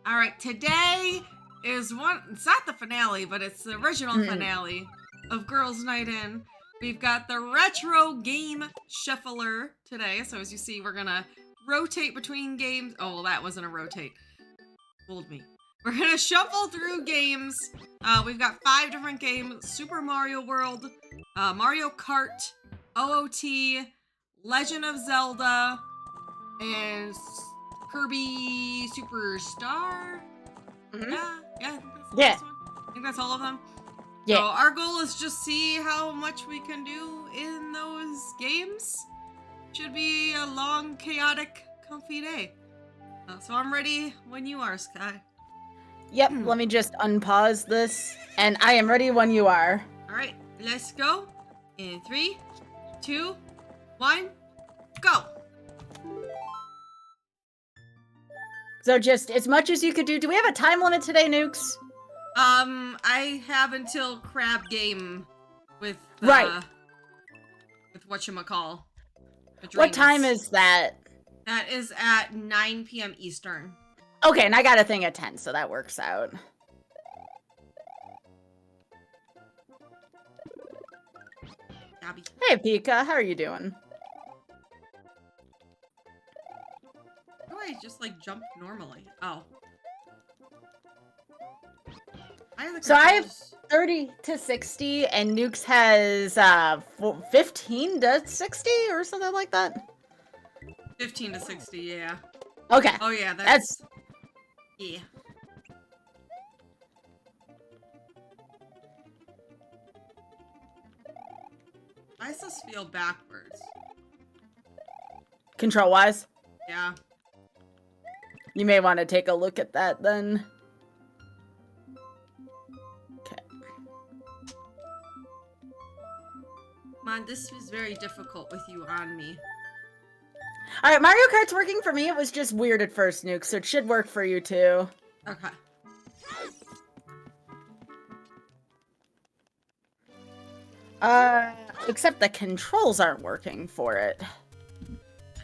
All right, today is it's not the finale, but it's the original finale of Girls Night In. We've got the retro game shuffler today. So as you see, we're gonna rotate between games. Oh, well, that wasn't a rotate. Fooled me. We're gonna shuffle through games. We've got 5 different games: Super Mario World, Mario Kart, OOT, Legend of Zelda, and Kirby Superstar. Yeah, I think that's all of them. Yeah. So our goal is just see how much we can do in those games. Should be a long, chaotic, comfy day. So I'm ready when you are, Sky. Yep, let me just unpause this. And I am ready when you are. All right, let's go. In 3, 2, 1, go. So just as much as you could do. Do we have a time limit today, Nukes? I have until crab game with right. With whatchamacall. What time is that? That is at 9 p.m. Eastern. Okay, and I got a thing at 10, so that works out. Abby. Hey, Pika, how are you doing? How do I just, like, jump normally? Oh. So I have 30 to 60, and Nukes has 15 to 60 or something like that. 15 to 60, yeah. Okay. Oh yeah, that's... Yeah. Why does this feel backwards? Control-wise? Yeah. You may want to take a look at that then. Man, this was very difficult with you on me. Alright, Mario Kart's working for me. It was just weird at first, Nuke, so it should work for you too. Okay. Except the controls aren't working for it.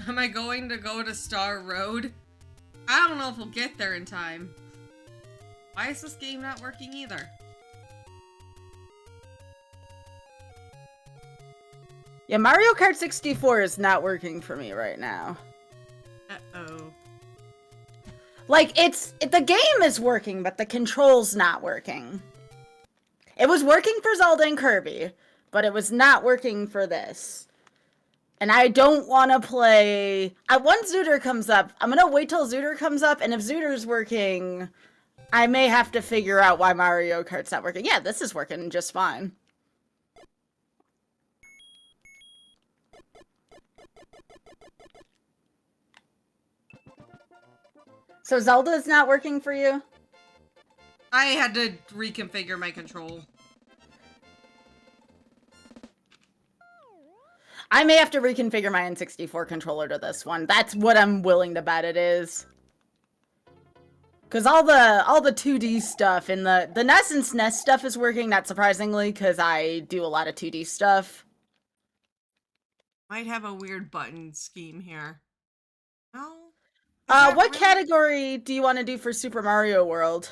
Am I going to go to Star Road? I don't know if we'll get there in time. Why is this game not working either? Yeah, Mario Kart 64 is not working for me right now. Uh-oh. Like, the game is working, but the control's not working. It was working for Zelda and Kirby, but it was not working for this. And I don't want to play... once Zooter comes up, I'm gonna wait till Zooter comes up, and if Zooter's working, I may have to figure out why Mario Kart's not working. Yeah, this is working just fine. So Zelda's not working for you? I had to reconfigure my control. I may have to reconfigure my N64 controller to this one. That's what I'm willing to bet it is. Because all the 2D stuff and the NES and SNES stuff is working, not surprisingly, because I do a lot of 2D stuff. Might have a weird button scheme here. No? What category do you want to do for Super Mario World?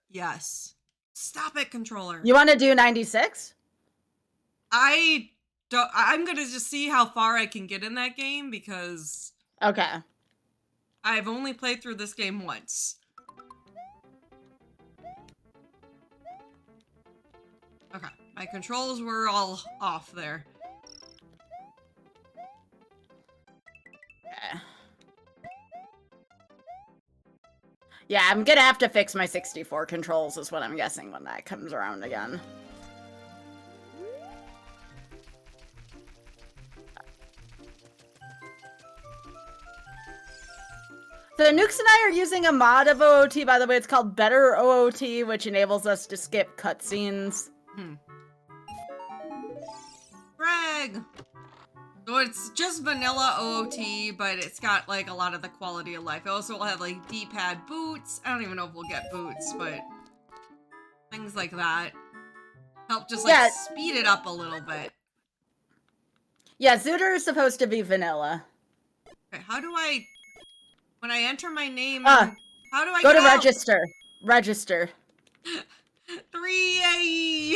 Yes. Stop it, controller. You want to do 96? I'm gonna just see how far I can get in that game, because... Okay. I've only played through this game once. Okay, my controls were all off there. Yeah, I'm gonna have to fix my 64 controls is what I'm guessing when that comes around again. So Nukes and I are using a mod of OOT, by the way. It's called Better OOT, which enables us to skip cutscenes. Greg! So it's just vanilla OOT, but it's got, like, a lot of the quality of life. It also will have, like, D-pad boots. I don't even know if we'll get boots, but things like that. Help just, like, speed it up a little bit. Yeah, Zooter is supposed to be vanilla. Okay, how do I... When I enter my name, Ah, how do I go get to out? register. Register. 3A.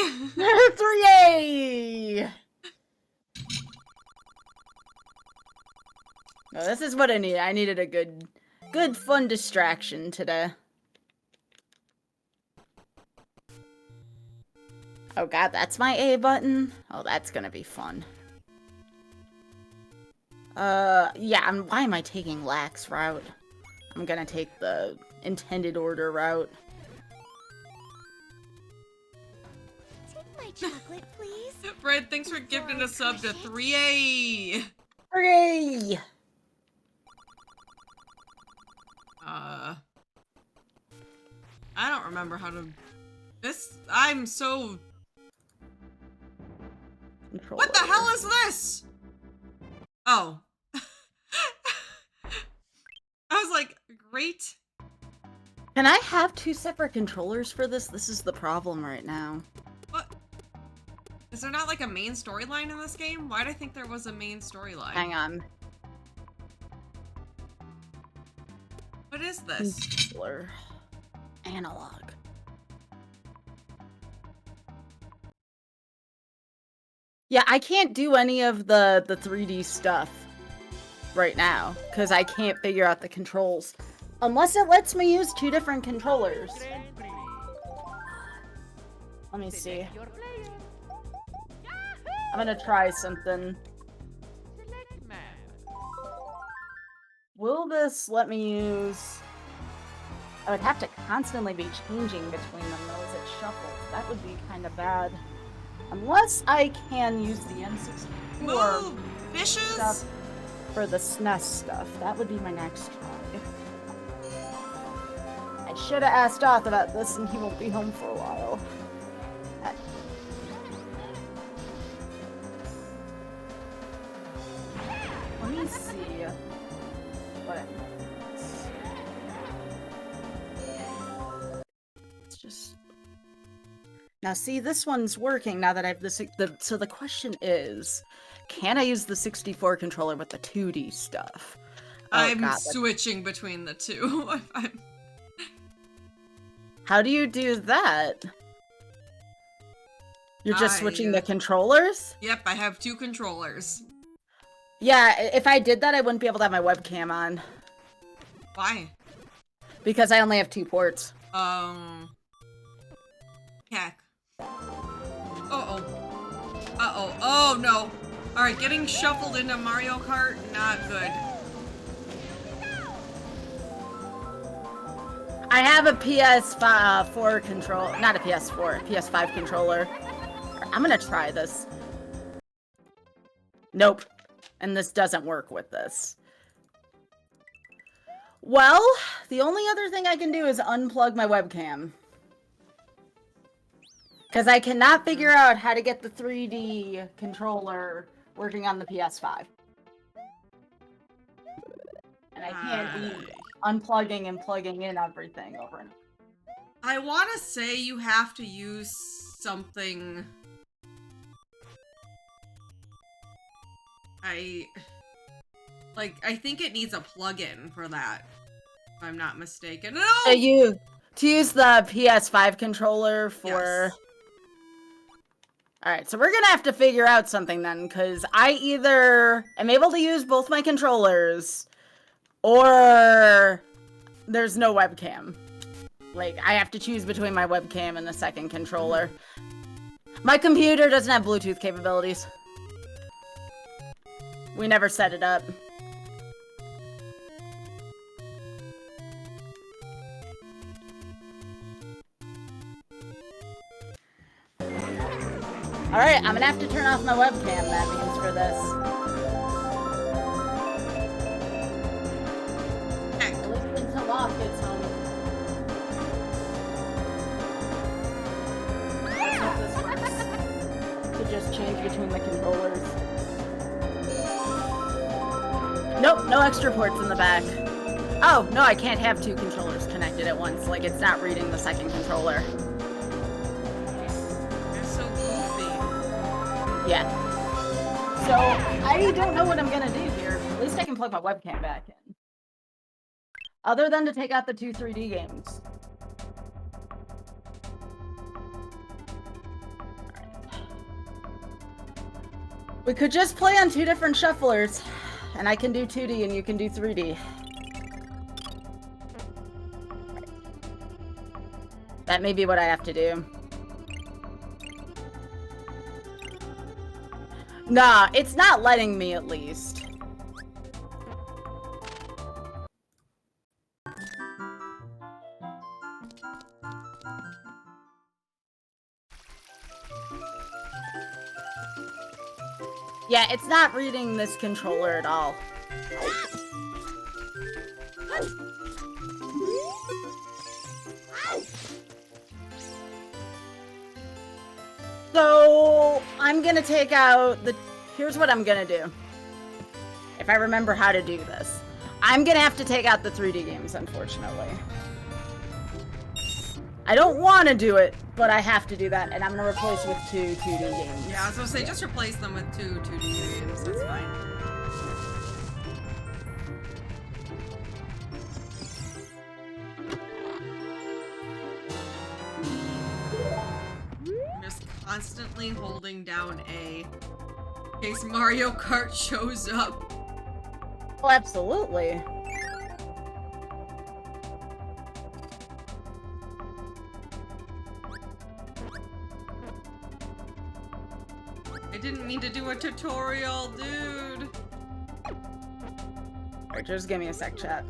3A! No, this is what I need. I needed a good fun distraction today. Oh god, that's my A button? Oh, that's gonna be fun. Yeah, why am I taking Lax route? I'm gonna take the intended order route. Take my chocolate, please. Fred, thanks for gifting a sub to 3A. Hooray! I don't remember how to... I'm so... Controller. What the hell is this? Oh. I was like, great. Can I have 2 separate controllers for this? This is the problem right now. What? Is there not like a main storyline in this game? Why'd I think there was a main storyline? Hang on. What is this? Controller. Analog. Yeah, I can't do any of the 3D stuff right now because I can't figure out the controls. Unless it lets me use 2 different controllers. Let me see. I'm gonna try something. Will this let me use... I would have to constantly be changing between them though as it shuffles. That would be kind of bad. Unless I can use the N64 Move, fishes! stuff for the SNES stuff. That would be my next try. I should have asked Doth about this and he won't be home for a while. Let me see what it means. It's just... Now see, this one's working now that I have this. So the question is, can I use the 64 controller with the 2D stuff? Oh, I'm God, switching between the two. How do you do that? You're just switching the controllers? Yep, I have 2 controllers. Yeah, if I did that, I wouldn't be able to have my webcam on. Why? Because I only have 2 ports. Heck. Uh-oh. Uh-oh. Oh, no. Alright, getting shuffled into Mario Kart, not good. I have a PS4 control, not a PS4, a PS5 controller. I'm gonna try this. Nope. And this doesn't work with this. Well, the only other thing I can do is unplug my webcam. Because I cannot figure out how to get the 3D controller working on the PS5. And I can't be unplugging and plugging in everything over and over. I want to say you have to use something... I think it needs a plug-in for that, if I'm not mistaken. No! To use the PS5 controller for... Yes. Alright, so we're gonna have to figure out something then, because I either am able to use both my controllers, or there's no webcam. Like, I have to choose between my webcam and the second controller. My computer doesn't have Bluetooth capabilities. We never set it up. Alright, I'm gonna have to turn off my webcam, that means, for this. At least until Loft gets home. Let's hope this works. To just change between the controllers. Nope, no extra ports in the back. Oh, no, I can't have 2 controllers connected at once. Like, it's not reading the second controller. Yeah. So, I don't know what I'm gonna do here. At least I can plug my webcam back in. Other than to take out the 2 3D games. We could just play on 2 different shufflers, and I can do 2D and you can do 3D. That may be what I have to do. Nah, it's not letting me at least. Yeah, it's not reading this controller at all. So, I'm gonna take out the... Here's what I'm gonna do. If I remember how to do this. I'm gonna have to take out the 3D games, unfortunately. I don't want to do it, but I have to do that, and I'm gonna replace with 2 2D games. Yeah, I was gonna say, just replace them with 2 2D games. That's fine. I'm just constantly holding down A in case Mario Kart shows up. Oh, absolutely. I didn't mean to do a tutorial, dude. Alright, just give me a sec, chat.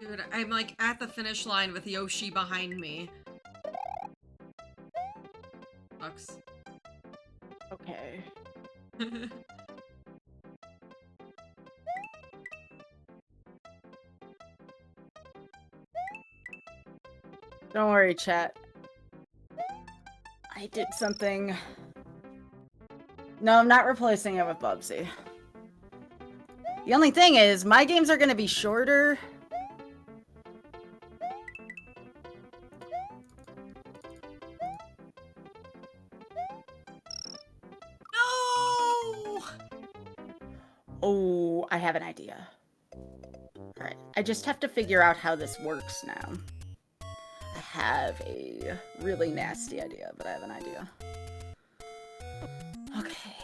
Dude, I'm like at the finish line with Yoshi behind me. Sucks. Okay. Don't worry, chat. I did something. No, I'm not replacing it with Bubsy. The only thing is, my games are going to be shorter. No! Oh, I have an idea. Alright, I just have to figure out how this works now. I have a really nasty idea, but I have an idea. Okay.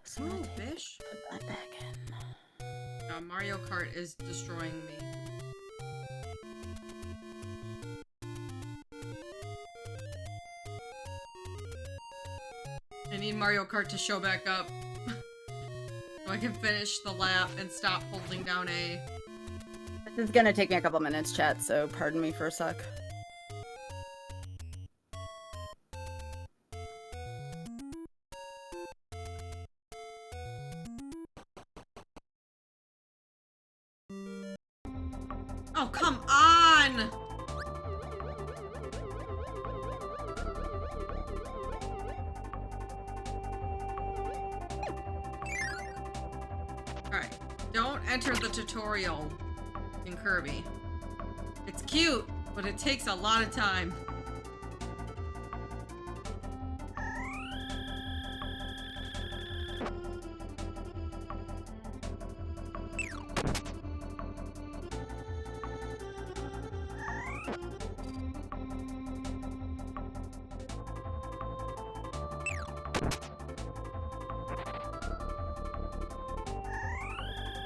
So Oh, fish. put that back in. Mario Kart is destroying me. I need Mario Kart to show back up so I can finish the lap and stop holding down A. This is gonna take me a couple minutes, chat, so pardon me for a sec. Oh, come on! Alright, don't enter the tutorial in Kirby. It's cute, but it takes a lot of time.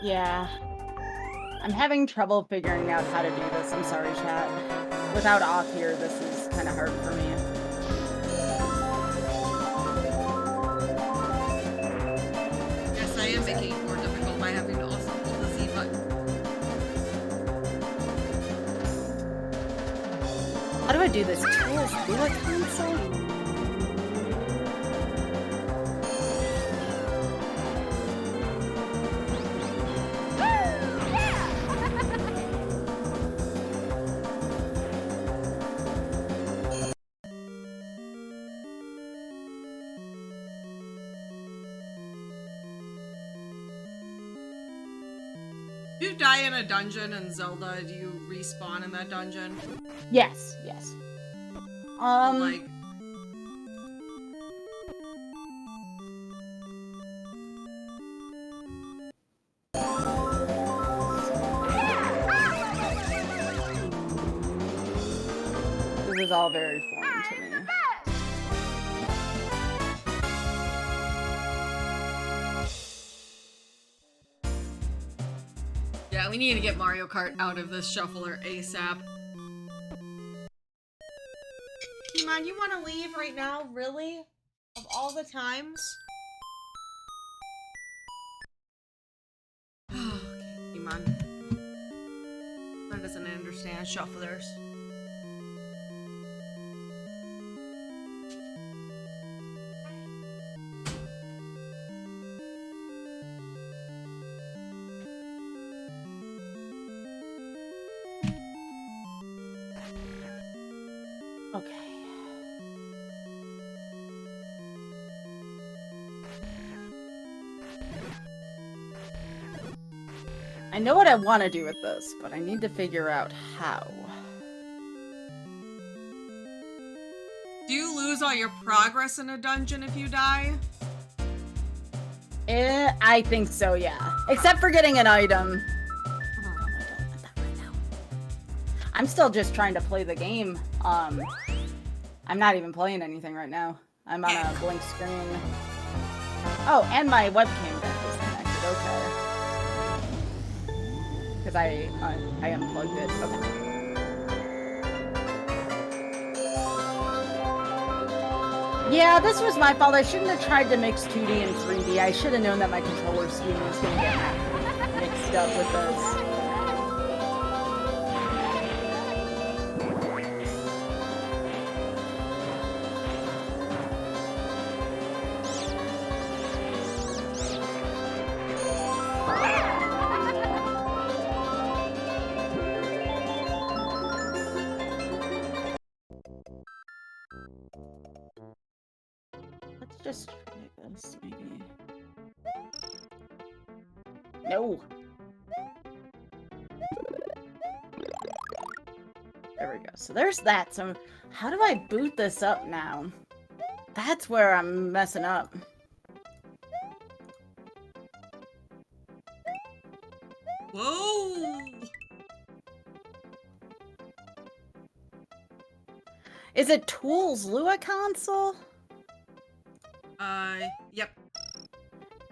Yeah. I'm having trouble figuring out how to do this. I'm sorry, chat. Without off here, this is kind of hard for me. Yes, I am making it more difficult by having to also hold the Z button. How do I do this? Tools, do I console? If you die in a dungeon in Zelda, do you respawn in that dungeon? Yes, yes. Like... This is all very foreign to me. Yeah, we need to get Mario Kart out of this shuffler ASAP. Come on, you want to leave right now? Really? Of all the times? Okay, come on. That doesn't understand shufflers. Okay. I know what I want to do with this, but I need to figure out how. Do you lose all your progress in a dungeon if you die? I think so, yeah. Except for getting an item. Oh, I don't want that right now. I'm still just trying to play the game. I'm not even playing anything right now. I'm on a blank screen. Oh, and my webcam got disconnected. Okay. Because I unplugged it. Okay. Yeah, this was my fault. I shouldn't have tried to mix 2D and 3D. I should have known that my controller scheme was going to get mixed up with this. Just try this, maybe. No. There we go. So there's that. So how do I boot this up now? That's where I'm messing up. Whoa! Is it Tools Lua console? Yep.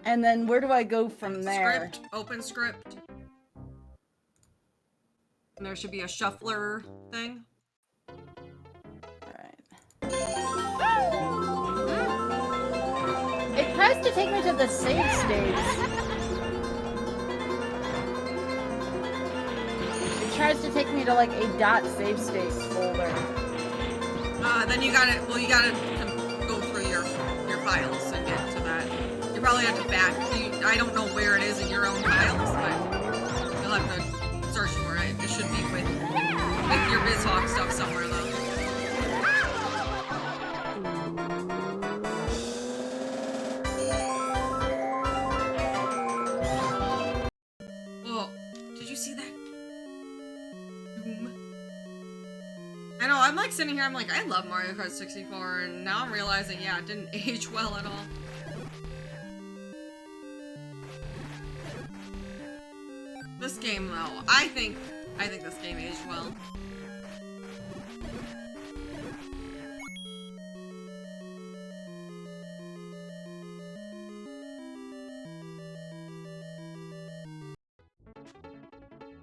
And then where do I go from there? Script, open script. And there should be a shuffler thing. Alright. It tries to take me to the save stage. It tries to take me to like a .save state folder. Then you gotta go through your files and get to that. You probably have to I don't know where it is in your own files, but you'll have to search for it. It should be with your BizHawk stuff somewhere, though. Whoa, did you see that? Boom. I know, I'm like sitting here, I'm like, I love Mario Kart 64, and now I'm realizing, yeah, it didn't age well at all. This game, though, I think this game aged well.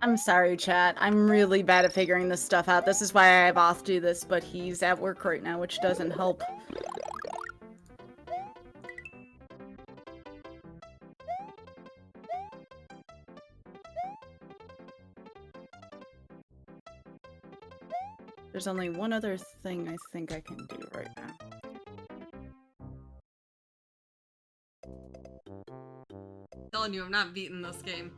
I'm sorry, chat. I'm really bad at figuring this stuff out. This is why I have Oth do this, but he's at work right now, which doesn't help. There's only one other thing I think I can do right now. Telling you, I'm not beating this game.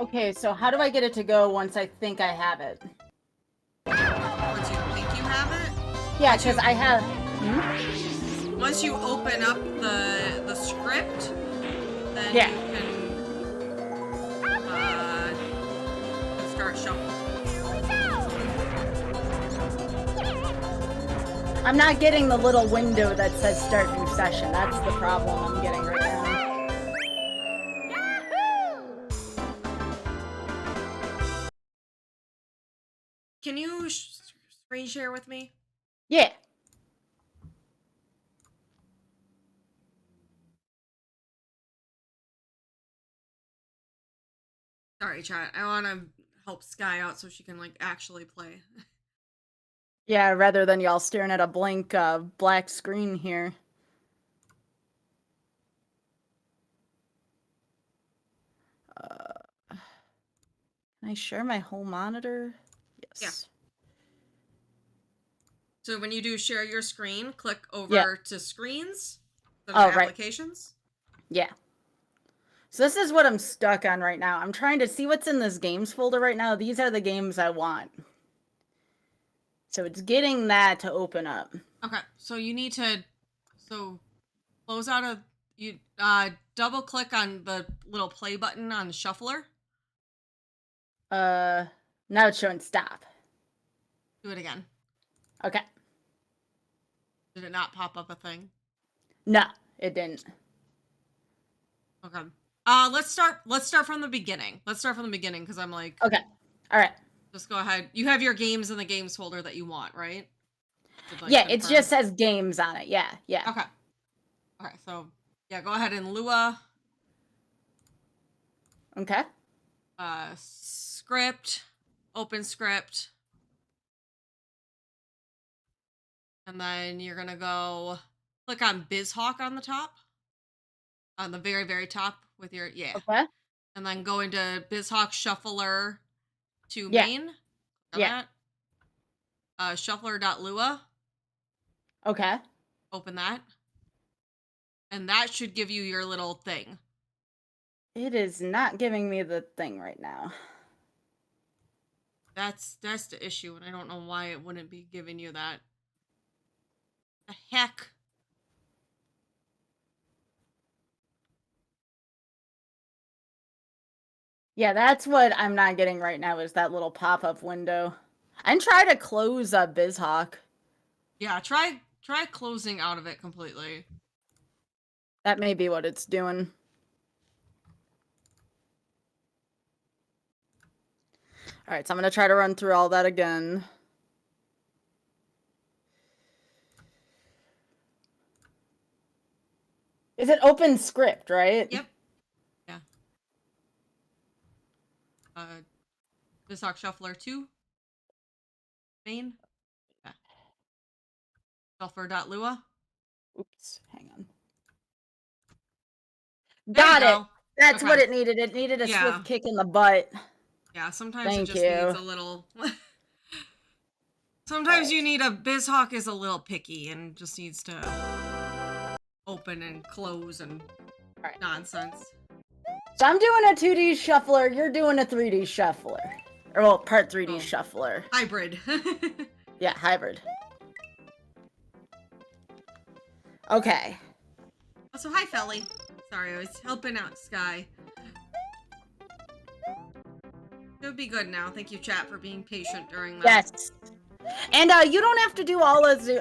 Okay, so how do I get it to go once I think I have it? Once you think you have it? Yeah, because I have... once you open up the script, then Yeah. you can start shuffling. I'm not getting the little window that says start new session. That's the problem I'm getting right now. Can you screen share with me? Yeah. Sorry, chat. I want to help Sky out so she can like actually play. Yeah, rather than y'all staring at a blank black screen here. Can I share my whole monitor? Yes. Yeah. So when you do share your screen, click over Yeah. to screens, then Oh, right. applications. Yeah. So this is what I'm stuck on right now. I'm trying to see what's in this games folder right now. These are the games I want. So it's getting that to open up. Okay, so you need to close out of you double click on the little play button on the shuffler. Now it's showing stop. Do it again. Okay. Did it not pop up a thing? No, it didn't. Okay. Let's start from the beginning. Let's start from the beginning because I'm like, Okay. All right. just go ahead. You have your games in the games folder that you want, right? Like, Yeah, it confirm. just says games on it. Yeah, yeah. Okay. Okay, so yeah, go ahead and Lua. Okay. Script, open script. And then you're gonna go click on BizHawk on the top. On the very, very top with your Okay. And then go into BizHawk Shuffler to Yeah. main. Yeah. That. Shuffler.lua. Okay. Open that. And that should give you your little thing. It is not giving me the thing right now. That's the issue, and I don't know why it wouldn't be giving you that. The heck? Yeah, that's what I'm not getting right now is that little pop-up window. And try to close BizHawk. Yeah, try closing out of it completely. That may be what it's doing. All right, so I'm going to try to run through all that again. Is it open script, right? Yep. Yeah. BizHawk Shuffler 2. Main. Yeah. Shuffler.lua. Oops, hang on. There Got you it. go. That's Okay. what it needed. It needed a Yeah. swift kick in the butt. Yeah, sometimes Thank it just you. needs a little... Sometimes you need a... BizHawk is a little picky and just needs to open and close and nonsense. So I'm doing a 2D shuffler. You're doing a 3D shuffler. Or, well, part 3D Oh. shuffler. Hybrid. Yeah, hybrid. Okay. Also, hi, Felly. Sorry, I was helping out Sky. It'll be good now. Thank you, chat, for being patient during that. Yes. And you don't have to do all of the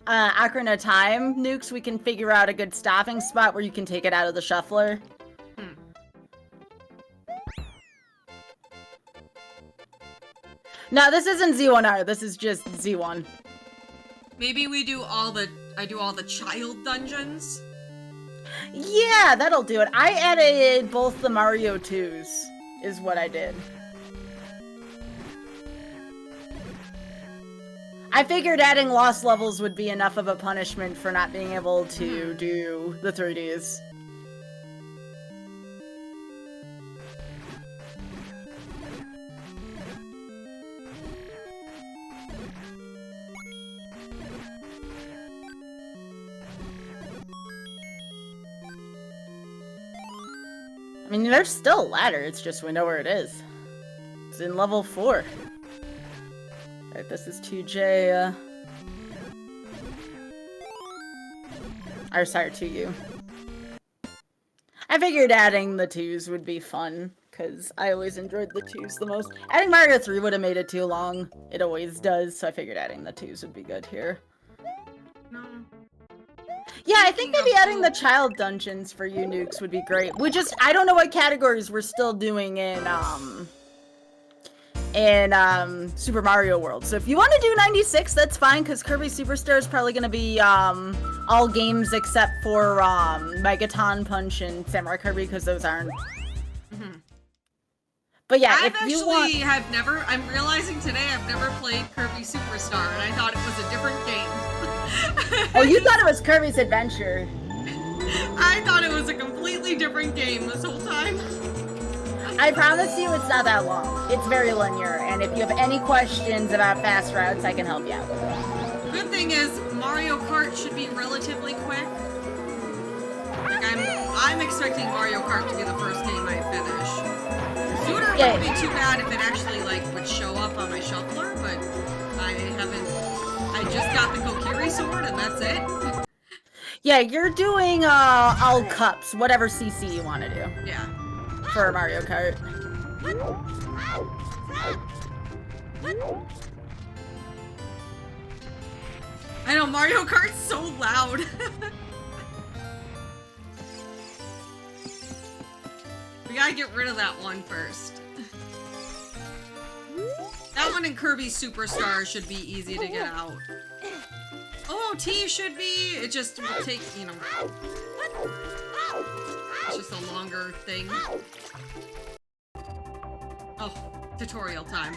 Ocarina of Time nukes. We can figure out a good stopping spot where you can take it out of the shuffler. No, this isn't Z1R. This is just Z1. Maybe we do all the... I do all the child dungeons. Yeah, that'll do it. I added both the Mario 2s, is what I did. I figured adding lost levels would be enough of a punishment for not being able to do the 3Ds. I mean, there's still a ladder, it's just we know where it is. It's in level 4. Alright, this is 2J, Or sorry, to you. I figured adding the 2s would be fun, because I always enjoyed the 2s the most. Adding Mario 3 would have made it too long. It always does, so I figured adding the 2s would be good here. No. Yeah, I think maybe adding the child dungeons for you nukes would be great. I don't know what categories we're still doing in Super Mario World. So if you want to do 96, that's fine, because Kirby Superstar is probably going to be all games except for Megaton Punch and Samurai Kirby, because those aren't. Mm-hmm. But yeah, I'm realizing today I've never played Kirby Superstar, and I thought it was a different game. Oh, you thought it was Kirby's Adventure. I thought it was a completely different game this whole time. I promise you it's not that long. It's very linear, and if you have any questions about fast routes, I can help you out with it. Good thing is, Mario Kart should be relatively quick. Like, I'm expecting Mario Kart to be the first game I finish. Sooner wouldn't be too bad if it actually, like, would show up on my shuffler, but I just got the Kokiri sword, and that's it. Yeah, you're doing all cups, whatever CC you want to do. Yeah. For Mario Kart. I know, Mario Kart's so loud. We gotta get rid of that one first. That one in Kirby Superstar should be easy to get out. Oh, T should be. It just will take, you know. It's just a longer thing. Oh, tutorial time.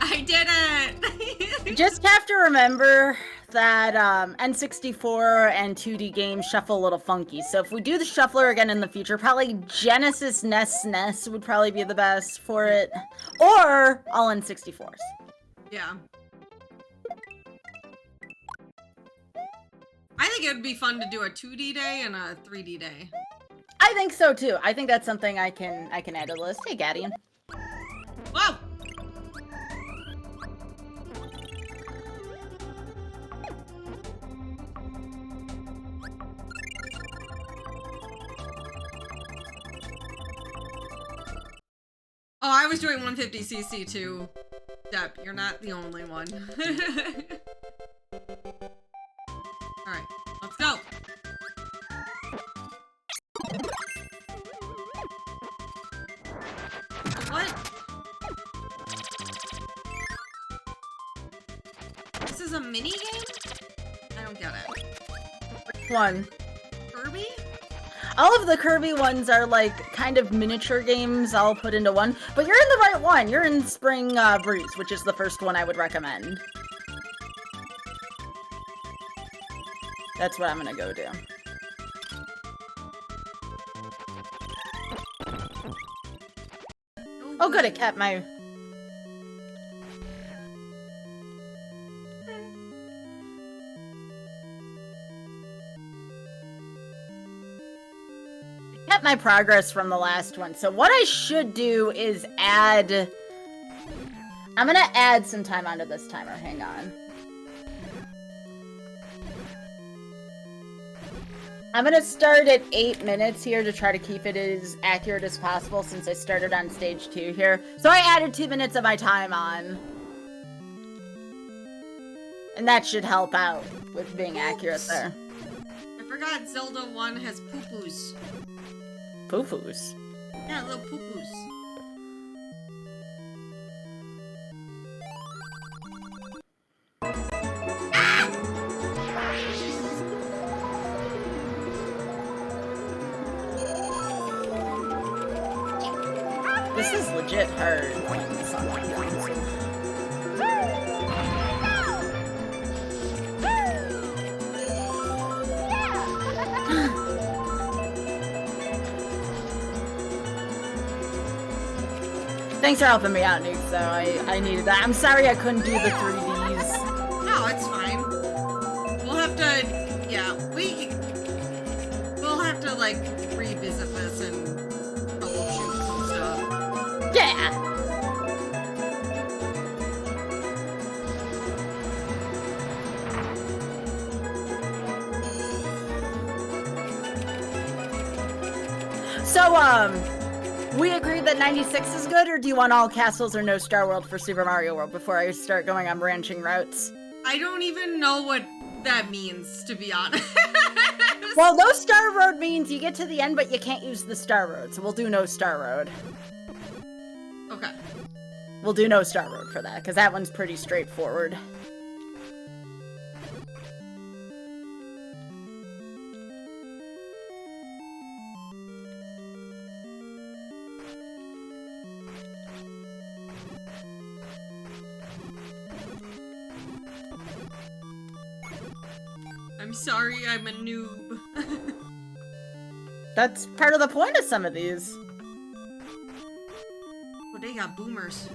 I did it! You just have to remember that N64 and 2D games shuffle a little funky. So if we do the shuffler again in the future, probably Genesis NES would probably be the best for it. Or all N64s. Yeah. I think it would be fun to do a 2D day and a 3D day. I think so too. I think that's something I can add to the list. Hey, Gadian. Whoa! Oh, I was doing 150cc too. Depp, you're not the only one. Alright, let's go. What? This is a mini game? I don't get it. One. Kirby? All of the Kirby ones are like kind of miniature games all put into one, but you're in the right one. You're in Spring Breeze, which is the first one I would recommend. That's what I'm gonna go do. Oh good, it kept my... kept my progress from the last one. So what I should do is add... I'm gonna add some time onto this timer. Hang on. I'm gonna start at 8 minutes here to try to keep it as accurate as possible since I started on stage 2 here. So I added 2 minutes of my time on. And that should help out with being accurate there. I forgot Zelda 1 has poo-poos. Poo-poos? Yeah, little poo-poos. This is legit hard playing this on my console. Thanks for helping me out, Nuke, though. I needed that. I'm sorry I couldn't do the 3Ds. No, it's fine. We'll have to, yeah, we'll have to, like, revisit this in a couple So, we agreed that 96 is good, or do you want all castles or no Star World for Super Mario World before I start going on branching routes? I don't even know what that means, to be honest. Well, no Star Road means you get to the end, but you can't use the Star Road, so we'll do no Star Road. Okay. We'll do no Star Road for that, because that one's pretty straightforward. I'm sorry, I'm a noob. That's part of the point of some of these. Oh, they got boomers.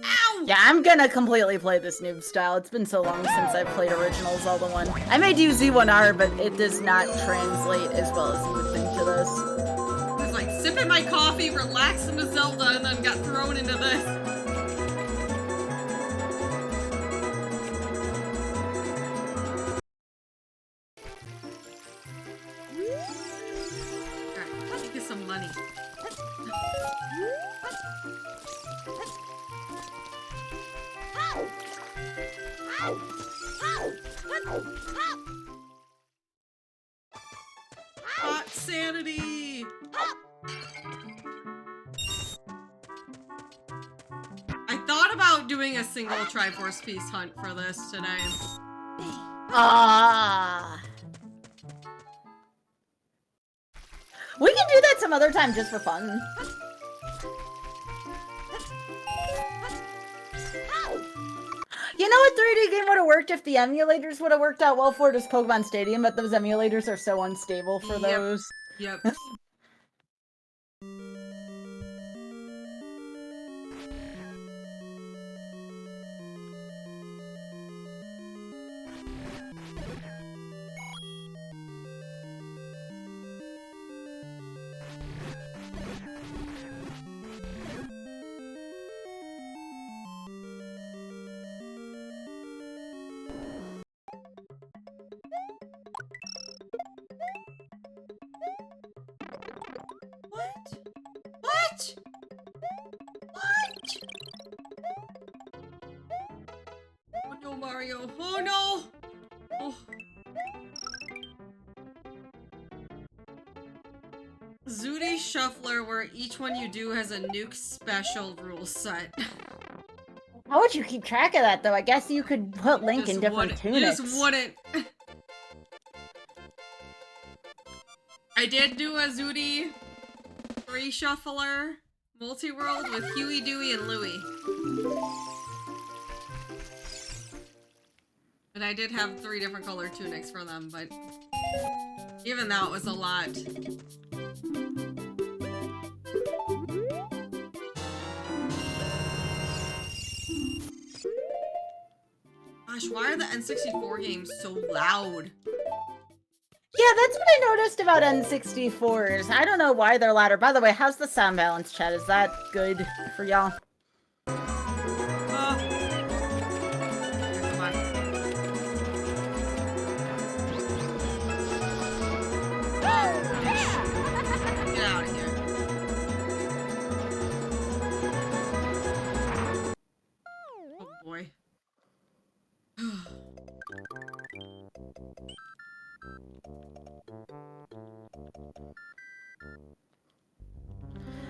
Ow! Yeah, I'm gonna completely play this noob style. It's been so long since I've played original Zelda 1. I may do Z1R, but it does not translate as well as you would think to this. I was like sipping my coffee, relaxing to Zelda, and then got thrown into this. Alright, let's get some money. Hot sanity! I thought about doing a single Triforce piece hunt for this today. Ah. We can do that some other time just for fun. You know what 3D game would have worked if the emulators would have worked out well for it is Pokemon Stadium, but those emulators are so unstable for those. Yep. What? What? What? Oh no, Mario. Oh no! Oh. Zooty Shuffler, where each one you do has a nuke special rule set. How would you keep track of that, though? I guess you could put Link in different You tunics. just wouldn't. I did do a Zooty Reshuffler multi-world with Huey, Dewey, and Louie. And I did have 3 different color tunics for them, but even that was a lot. Gosh, why are the N64 games so loud? Yeah, that's what I noticed about N64s. I don't know why they're louder. By the way, how's the sound balance, chat? Is that good for y'all? Come on. Get out of here. Oh boy.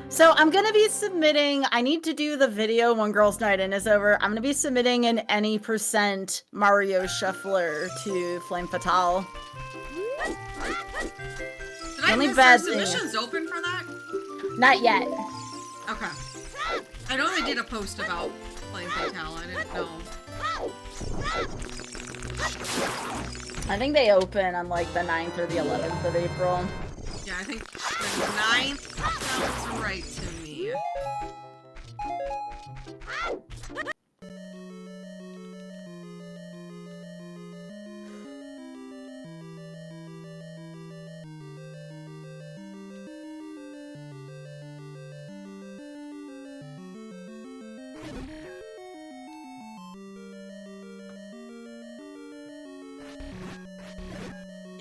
So I'm gonna be submitting, I need to do the video when Girls Night In is over. I'm gonna be submitting an any % Mario Shuffler to Flame Fatale. Did The I only miss bad our thing is- submissions open for that? Not yet. Okay. I know they did a post about Flame Fatale, I didn't know. I think they open on like the 9th or the 11th of April. Yeah, I think the 9th sounds right to me.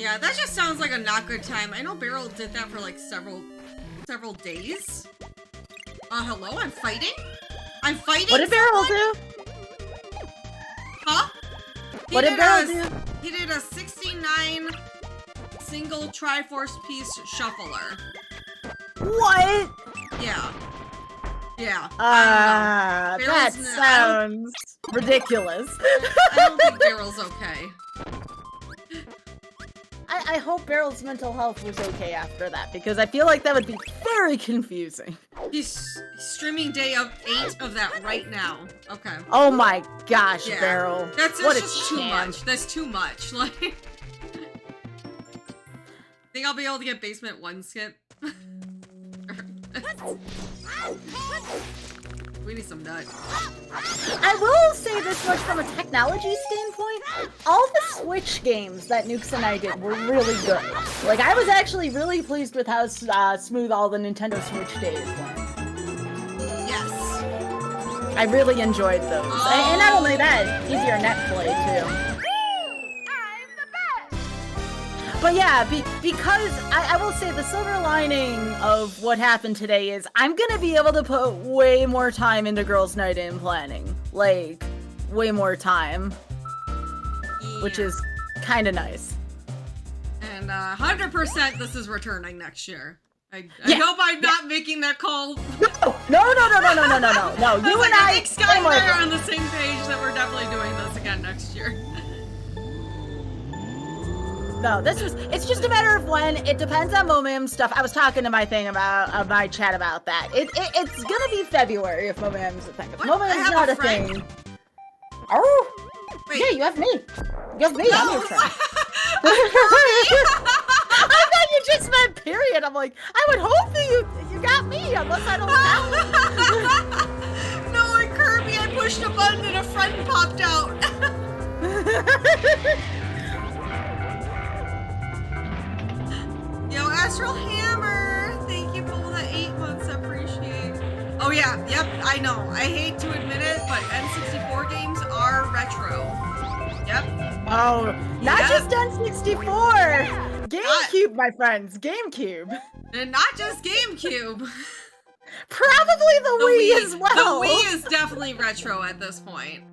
Yeah, that just sounds like a not good time. I know Beryl did that for like several days. Hello? I'm fighting? I'm fighting What did Beryl do? Huh? What did Beryl do? He did a 69 single Triforce piece shuffler. What? Yeah. Yeah. That sounds ridiculous. I don't think Beryl's okay. I hope Beryl's mental health was okay after that, because I feel like that would be very confusing. He's streaming day of 8 of that right now. Okay. Oh my gosh, Yeah. Beryl. That's what just too much. That's too much. Like, think I'll be able to get basement 1 skip? We need some nut. I will say this much from a technology standpoint. All the Switch games that Nukes and I did were really good. Like, I was actually really pleased with how smooth all the Nintendo Switch days went. Yes. I really enjoyed those. And not only that, easier net play, too. But yeah, because I will say the silver lining of what happened today is I'm gonna be able to put way more time into Girls' Night In planning. Like, way more time. Yeah. Which is kind of nice. And 100% this is returning next year. I Yeah. hope I'm not making that call. No. You and I think Sky and I are on the same page that we're definitely doing this again next year. No, it's just a matter of when. It depends on Momim stuff. I was talking to my my chat about that. It's gonna be February if Momim's a thing. If Momim's not a thing. Oh! Wait. Yeah, you have me. You have me, No. I'm your friend. I thought you just meant period. I'm like, I would hope that you got me, unless I don't have. No, in Kirby I pushed a button and a friend popped out. Yo, Astral Hammer! Thank you for the 8 months, I appreciate. Oh yeah, yep, I know. I hate to admit it, but N64 games are retro. Yep. Oh, not Yep. just N64! GameCube, my friends, GameCube. And not just GameCube. Probably the Wii as well. The Wii is definitely retro at this point.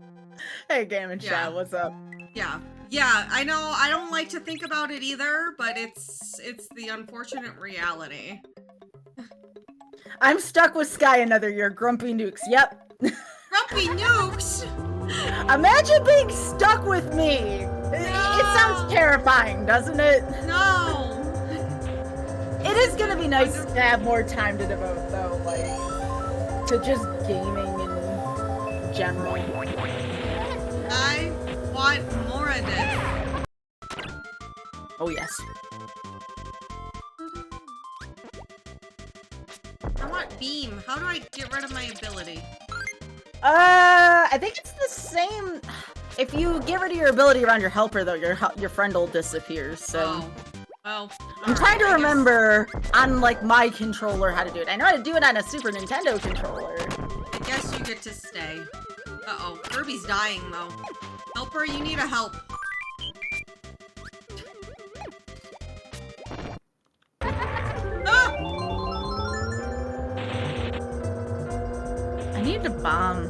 Hey, Game and Chat, Yeah. what's up? Yeah. Yeah, I know I don't like to think about it either, but it's the unfortunate reality. I'm stuck with Sky another year, Grumpy Nukes, yep. Grumpy Nukes! Imagine being stuck with me. It sounds terrifying, doesn't it? No! It is gonna be nice to have more time to devote, though, like, to just gaming in general. I want more of this. Oh, yes. I want Beam. How do I get rid of my ability? I think it's the same. If you get rid of your ability around your helper, though, your friend will disappear, so... Oh. Well, I'm trying to remember on, like, my controller how to do it. I know how to do it on a Super Nintendo controller. I guess you get to stay. Uh-oh. Kirby's dying, though. Helper, you need a help. Ah! I need to bomb.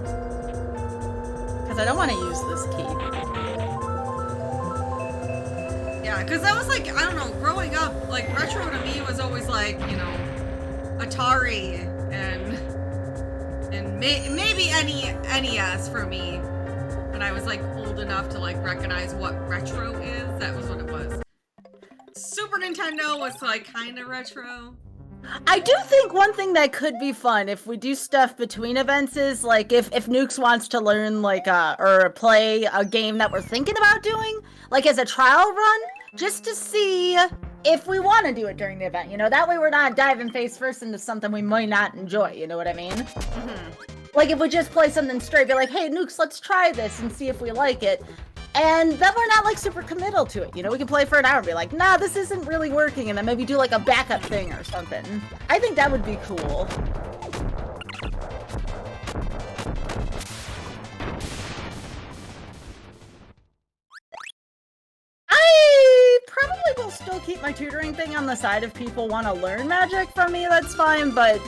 Because I don't want to use this key. Yeah, because that was like, I don't know, growing up, like, retro to me was always like, you know, Atari and maybe NES for me. When I was, like, old enough to, like, recognize what retro is, that was what it was. Super Nintendo was, like, kind of retro. I do think one thing that could be fun if we do stuff between events is, like, if Nukes wants to learn, like, or play a game that we're thinking about doing, like, as a trial run, just to see if we want to do it during the event, you know? That way we're not diving face first into something we might not enjoy, you know what I mean? Mm-hmm. Like, if we just play something straight, be like, hey, Nukes, let's try this and see if we like it. And then we're not, like, super committal to it, you know? We can play for an hour and be like, nah, this isn't really working, and then maybe do, like, a backup thing or something. I think that would be cool. I probably will keep my tutoring thing on the side if people want to learn magic from me, that's fine, but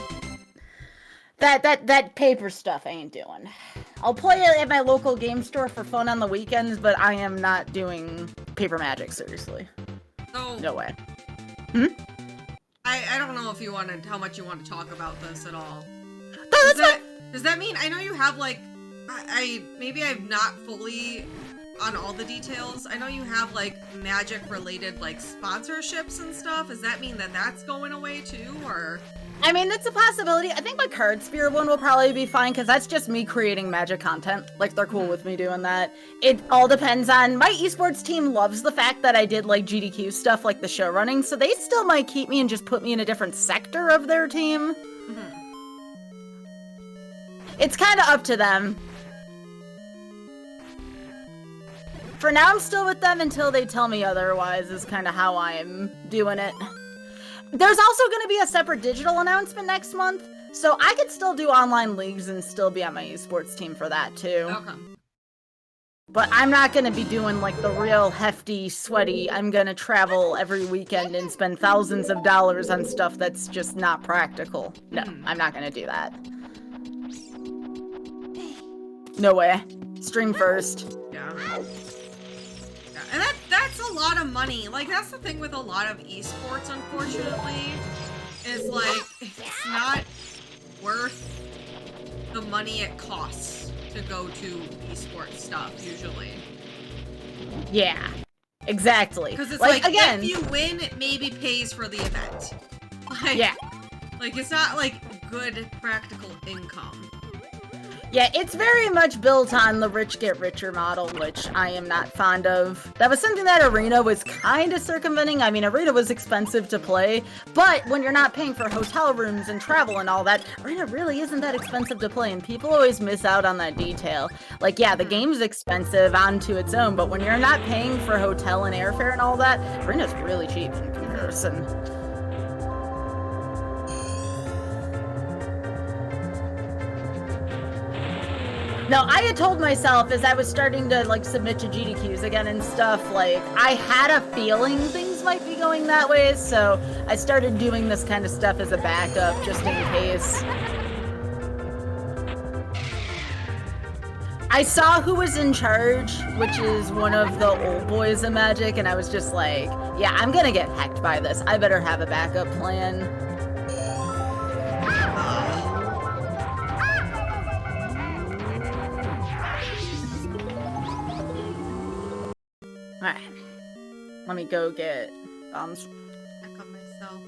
that paper stuff I ain't doing. I'll play it at my local game store for fun on the weekends, but I am not doing paper magic, seriously. So, no way. I don't know if you wanted how much you want to talk about this at all. No, Does that mean, I know you have like, maybe I'm not fully on all the details. I know you have like magic related like sponsorships and stuff. Does that mean that that's going away too, or? I mean, it's a possibility. I think my card sphere one will probably be fine because that's just me creating magic content. Like, they're cool with me doing that. It all depends on, my esports team loves the fact that I did like GDQ stuff, like the show running, so they still might keep me and just put me in a different sector of their team. It's kind of up to them. For now, I'm still with them until they tell me otherwise, is kind of how I'm doing it. There's also going to be a separate digital announcement next month, so I could still do online leagues and still be on my esports team for that, too. Okay. But I'm not going to be doing, like, the real hefty, sweaty, I'm going to travel every weekend and spend thousands of dollars on stuff that's just not practical. No, I'm not going to do that. No way. Stream first. Yeah. And that's a lot of money. Like, that's the thing with a lot of esports, unfortunately, is like, it's not worth the money it costs to go to esports stuff, usually. Yeah, exactly. Because it's like, like, again, if you win, it maybe pays for the event. Like, yeah. Like, it's not like good practical income. Yeah, it's very much built on the rich get richer model, which I am not fond of. That was something that Arena was kind of circumventing. I mean, Arena was expensive to play, but when you're not paying for hotel rooms and travel and all that, Arena really isn't that expensive to play, and people always miss out on that detail. Like, yeah, the game's expensive onto its own, but when you're not paying for hotel and airfare and all that, Arena's really cheap in comparison. No, I had told myself as I was starting to, like, submit to GDQs again and stuff, like, I had a feeling things might be going that way, so I started doing this kind of stuff as a backup, just in case. I saw who was in charge, which is one of the old boys of Magic, and I was just like, yeah, I'm gonna get hacked by this. I better have a backup plan. Alright. Let me go get bombs. Check on myself.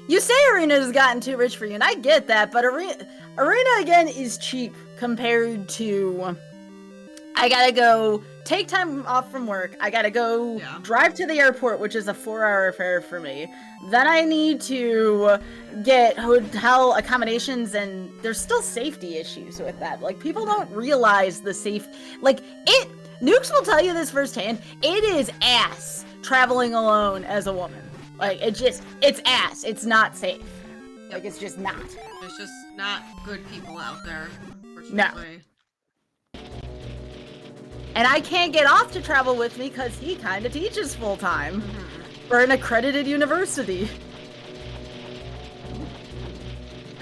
You say Arena's gotten too rich for you, and I get that, but Arena again is cheap compared to... I gotta go take time off from work. I gotta go drive to the airport, which is a 4-hour fare for me. Then I need to get hotel accommodations, and there's still safety issues with that. Like, people don't realize the safe... Like, Nukes will tell you this firsthand. It is ass traveling alone as a woman. Like, it's ass. It's not safe. Yep. Like, it's just not. There's just not good people out there, No. unfortunately. And I can't get off to travel with me because he kind of teaches full-time for an accredited university.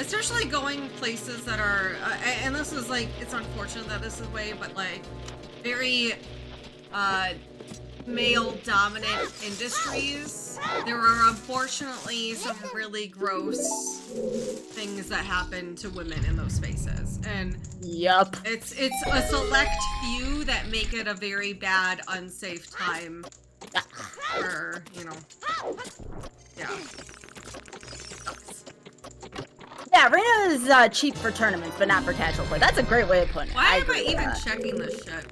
Especially going places that are, and this is like, it's unfortunate that this is the way, but like, very male-dominant industries. There are unfortunately some really gross things that happen to women in those spaces, and yup, it's a select few that make it a very bad, unsafe time for, you know, yeah. Yeah, Arena is cheap for tournaments, but not for casual play. That's a great way of putting it. Why am I even checking this shit?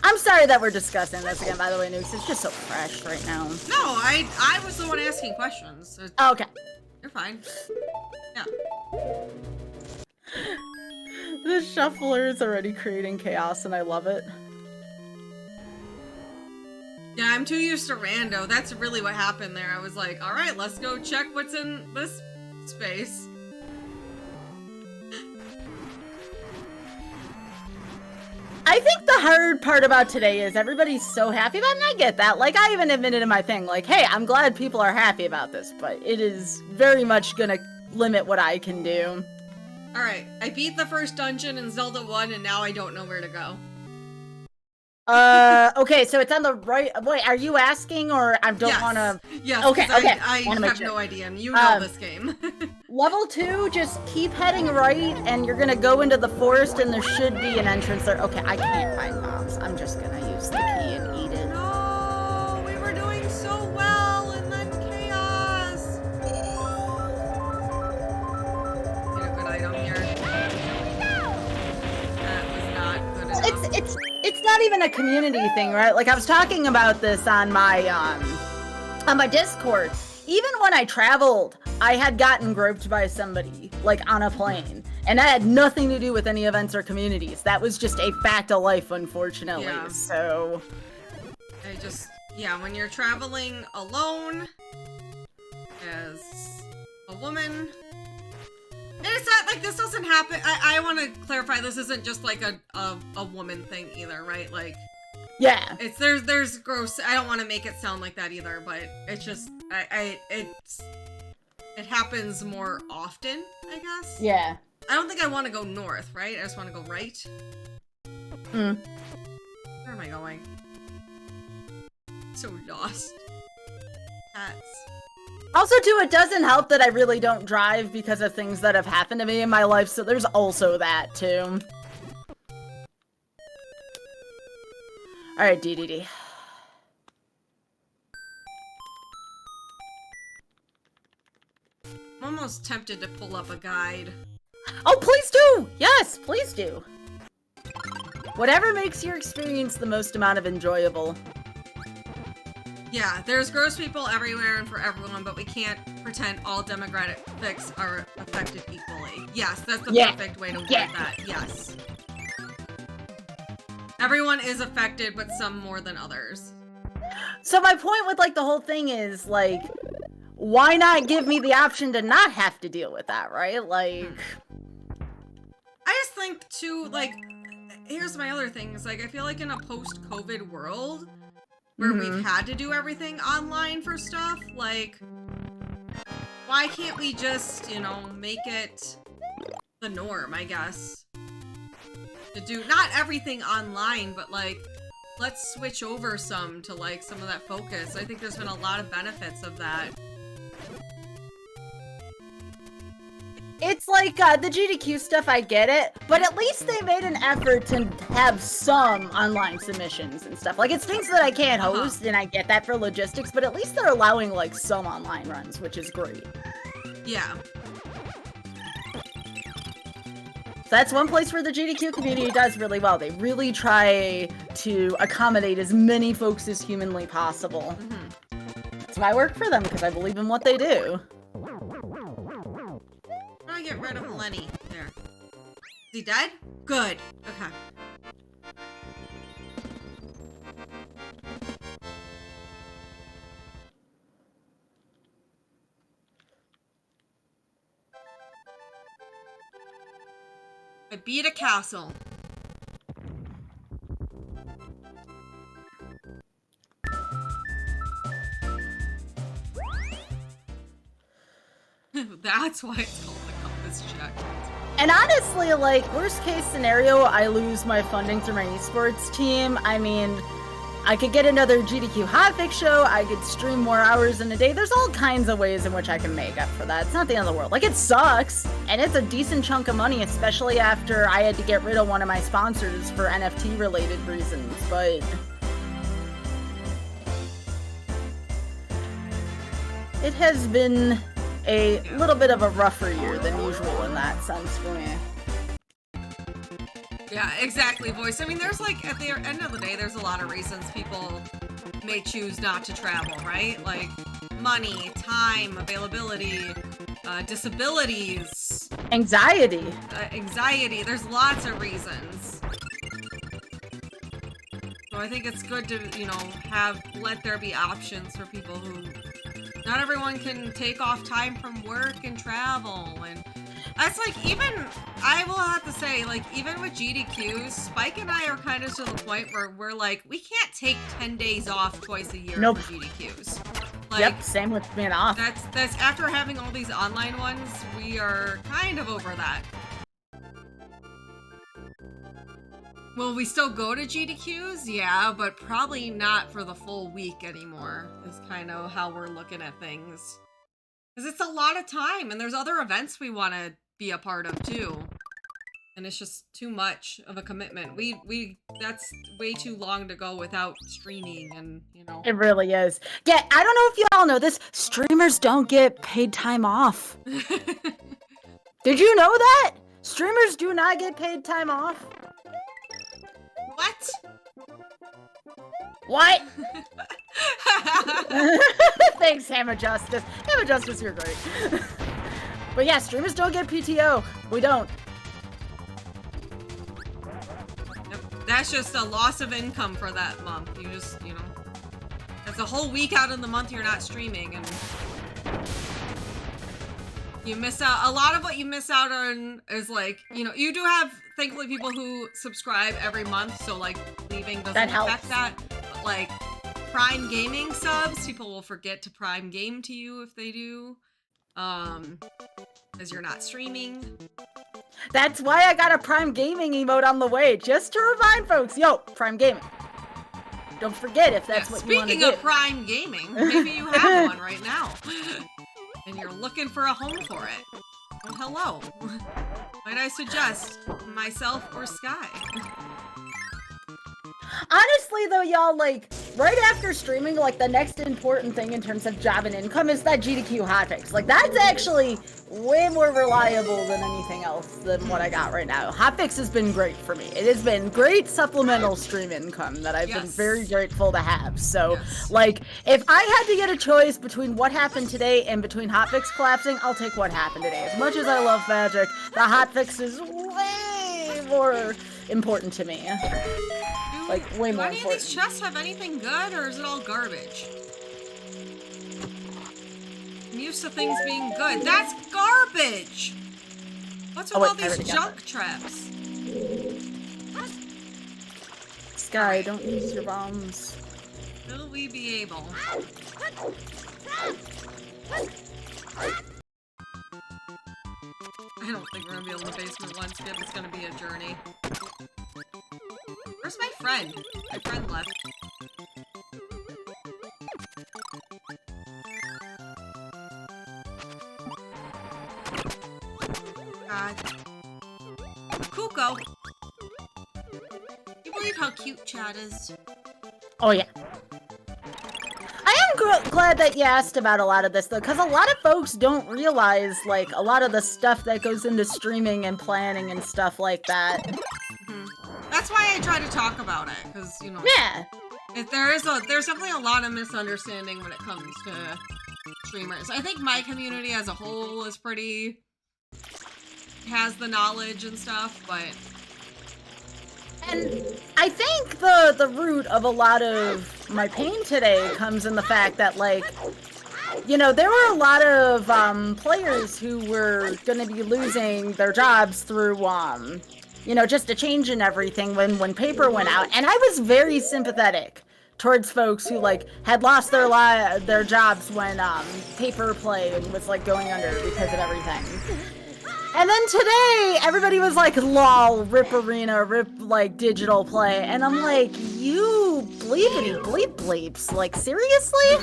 I'm sorry that we're discussing this again, by the way, Nukes. It's just so fresh right now. No, I was the one asking questions. Oh, okay. You're fine. Yeah. The shuffler is already creating chaos, and I love it. Yeah, I'm too used to rando. That's really what happened there. I was like, all right, let's go check what's in this space. I think the hard part about today is everybody's so happy about it, and I get that. Like, I even admitted in my thing, like, hey, I'm glad people are happy about this, but it is very much gonna limit what I can do. Alright, I beat the first dungeon in Zelda 1, and now I don't know where to go. Okay, so it's on the right. Wait, are you asking, or I don't want to? Yes, okay, okay. I have have no idea, and you know this game. Level 2, just keep heading right, and you're gonna go into the forest, and there should be an entrance there. Okay, I can't find mobs. I'm just gonna use the key and eat it. No, we were doing so well, and then chaos. Get a good item here. That was not good enough. It's not even a community thing, right? Like, I was talking about this on my Discord. Even when I traveled, I had gotten groped by somebody, like, on a plane. And that had nothing to do with any events or communities. That was just a fact of life, unfortunately. Yeah. So... when you're traveling alone, as a woman... And it's not like this doesn't happen. I want to clarify, this isn't just like a woman thing either, right? Like, yeah, it's there's gross. I don't want to make it sound like that either, but it's just it happens more often, I guess. Yeah. I don't think I want to go north, right? I just want to go right. Hmm. Where am I going? So lost. Cats. Also, too, it doesn't help that I really don't drive because of things that have happened to me in my life, so there's also that, too. Alright, DDD. I'm almost tempted to pull up a guide. Oh, please do! Yes, please do! Whatever makes your experience the most amount of enjoyable. Yeah, there's gross people everywhere and for everyone, but we can't pretend all demographics are affected equally. Yes, that's the perfect way to word that. Yes. Everyone is affected, but some more than others. So my point with, like, the whole thing is, like, why not give me the option to not have to deal with that, right? Like... I just think, too, like, here's my other thing. Is, like, I feel like in a post-COVID world, where we've had to do everything online for stuff, like, why can't we just, you know, make it the norm, I guess? To do, not everything online, but, like, let's switch over some to, like, some of that focus. I think there's been a lot of benefits of that. It's like, the GDQ stuff, I get it, but at least they made an effort to have some online submissions and stuff. Like, it's things that I can't host, and I get that for logistics, but at least they're allowing, like, some online runs, which is great. Yeah. So that's one place where the GDQ community does really well. They really try to accommodate as many folks as humanly possible. That's why I work for them, because I believe in what they do. How do I get rid of Lenny? There. Is he dead? Good. Okay. I beat a castle. That's why it's called the compass check. And honestly, like, worst case scenario, I lose my funding through my esports team. I mean, I could get another GDQ hotfix show, I could stream more hours in a day. There's all kinds of ways in which I can make up for that. It's not the end of the world. Like, it sucks, and it's a decent chunk of money, especially after I had to get rid of one of my sponsors for NFT-related reasons, but... it has been a little bit of a rougher year than usual in that sense for me. Yeah, exactly, Voice. I mean, there's like, at the end of the day, there's a lot of reasons people may choose not to travel, right? Like, money, time, availability, disabilities. Anxiety. Anxiety. There's lots of reasons. So I think it's good to, you know, let there be options for people who... not everyone can take off time from work and travel, and That's like, even, I will have to say, like, even with GDQs, Spike and I are kind of to the point where we're like, we can't take 10 days off twice a year Nope. for GDQs. Like, Yep, same with being off. That's after having all these online ones, we are kind of over that. Will we still go to GDQs? Yeah, but probably not for the full week anymore, is kind of how we're looking at things. Because it's a lot of time, and there's other events we want to be a part of, too. And it's just too much of a commitment. That's way too long to go without streaming, and, you know. It really is. Yeah, I don't know if you all know this, streamers don't get paid time off. Did you know that? Streamers do not get paid time off. What? What? Thanks, Hammer Justice. Hammer Justice, you're great. But yeah, streamers don't get PTO. We don't. That's just a loss of income for that month. You just, you know, that's a whole week out of the month you're not streaming, and you miss out. A lot of what you miss out on is, like, you know, you do have, thankfully, people who subscribe every month, so, like, leaving doesn't affect that. But, like, Prime Gaming subs, people will forget to Prime Game to you if they do, because you're not streaming. That's why I got a Prime Gaming emote on the way, just to remind folks, yo, Prime Gaming. Don't forget if that's what you want to do. Speaking of Prime Gaming, maybe you have one right now, and you're looking for a home for it. Well, hello. Might I suggest myself or Sky? Honestly, though, y'all, like, right after streaming, like, the next important thing in terms of job and income is that GDQ hotfix. Like, that's actually way more reliable than anything else than what I got right now. Hotfix has been great for me. It has been great supplemental stream income that I've been very grateful to have. So, like, if I had to get a choice between what happened today and between hotfix collapsing, I'll take what happened today. As much as I love Magic, the hotfix is way more important to me. Like, way more important. Do any of these chests have anything good, or is it all garbage? I'm used to things being good. That's garbage! What's with all these junk traps? Sky, don't use your bombs. Will we be able? I don't think we're gonna be able to basement one skip. It's gonna be a journey. Where's my friend? My friend left. God. Kuko! You believe how cute Chad is? Oh, yeah. I am glad that you asked about a lot of this, though, because a lot of folks don't realize, like, a lot of the stuff that goes into streaming and planning and stuff like that. That's why I try to talk about it, because, you know. Yeah. If there's definitely a lot of misunderstanding when it comes to streamers. I think my community as a whole is has the knowledge and stuff, but. And I think the root of a lot of my pain today comes in the fact that, like, you know, there were a lot of players who were going to be losing their jobs through, you know, just a change in everything when paper went out. And I was very sympathetic towards folks who, like, had lost their jobs when paper play was, like, going under because of everything. And then today, everybody was like, lol, rip arena, rip, like, digital play. And I'm like, you bleepity bleep bleeps. Like, seriously?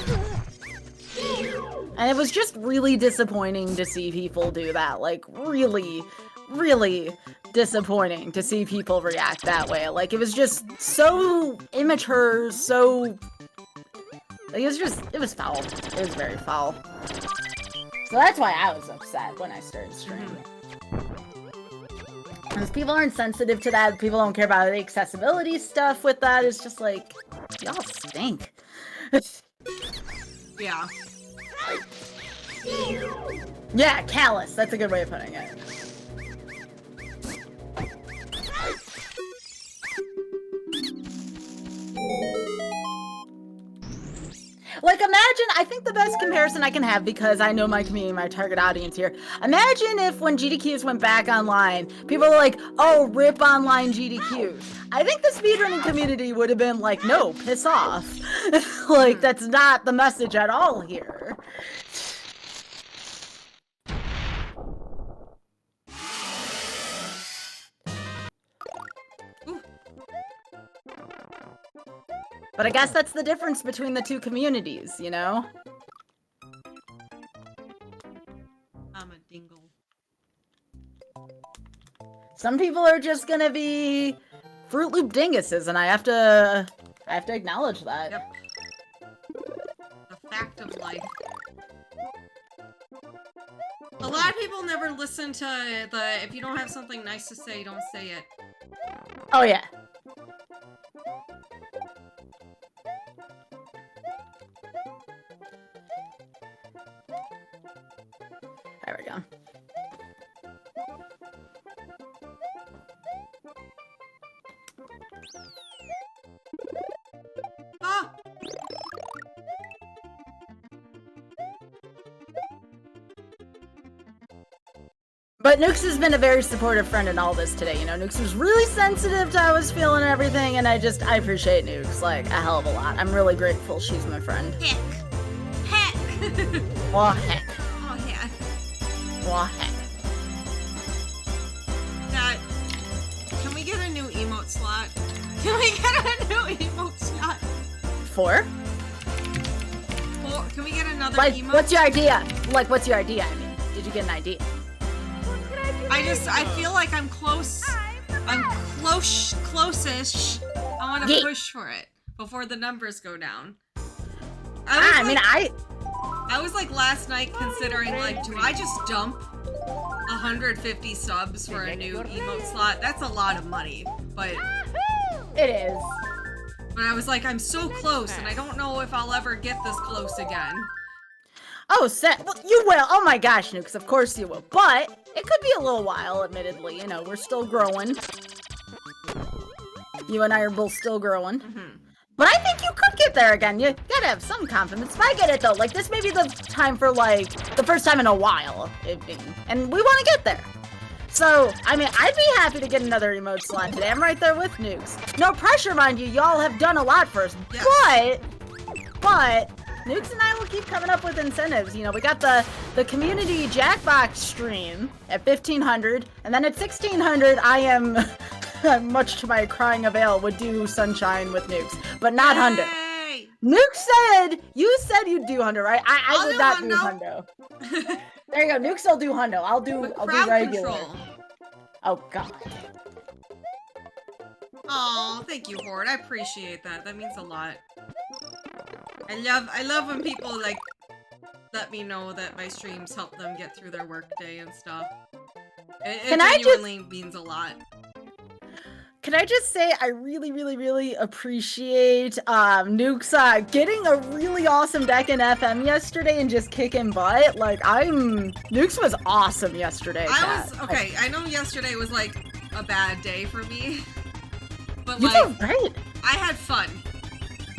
And it was just really disappointing to see people do that. Like, really, really disappointing to see people react that way. Like, it was just so immature, so... Like, it was foul. It was very foul. So that's why I was upset when I started streaming. Because people aren't sensitive to that, people don't care about the accessibility stuff with that, it's just like, y'all stink. Yeah. Yeah, callous, that's a good way of putting it. Like, like, imagine, I think the best comparison I can have, because I know my community, my target audience here. Imagine if when GDQs went back online, people were like, oh, rip online GDQs. I think the speedrunning community would have been like, no, piss off. Like, that's not the message at all here. But I guess that's the difference between the two communities, you know? I'm a dingle. Some people are just gonna be Fruit Loop dinguses, and I have to acknowledge that. Yep. A fact of life. A lot of people never listen to the, if you don't have something nice to say, don't say it. Oh yeah. There we go. Ah! But Nukes has been a very supportive friend in all this today. You know, Nukes was really sensitive to how I was feeling and everything, and I appreciate Nukes, like, a hell of a lot. I'm really grateful she's my friend. Heck. Heck. Well, heck. Oh, heck. Well, heck. That. Can we get a new emote slot? Can we get a new emote slot? 4? Can we get another Like, emote? what's your idea? Like, what's your idea, I mean? Did you get an idea? I feel like I'm close. I'm close-ish. I want to push for it before the numbers go down. I was like last night considering, like, do I just dump 150 subs for a new emote slot? That's a lot of money, but it is. But I was like, I'm so close, and I don't know if I'll ever get this close again. Oh, well, you will. Oh my gosh, Nukes, of course you will. But it could be a little while, admittedly. You know, we're still growing. You and I are both still growing. Mm-hmm. But I think you could get there again. You gotta have some confidence. But I get it, though. Like, this may be the time for, like, the first time in a while. And we want to get there. So, I mean, I'd be happy to get another emote slot today. I'm right there with Nukes. No pressure, mind you. Y'all have done a lot for us. Yes. But... Nukes and I will keep coming up with incentives. You know, we got the community Jackbox stream at 1500, and then at 1600, I am, much to my crying avail, would do Sunshine with Nukes, but not Hundo. You said you'd do Hundo, right? I would not do Hundo. There you go. Nukes will do Hundo. I'll do regular. Control. Oh God. Oh, thank you, Horde. I appreciate that. That means a lot. I love when people, like, let me know that my streams help them get through their workday and stuff. It genuinely means a lot. Can I just say I really, really, really appreciate Nukes getting a really awesome deck in FM yesterday and just kicking butt. Like, Nukes was awesome yesterday. I know yesterday was, like, a bad day for me. But, you like, did great. I had fun.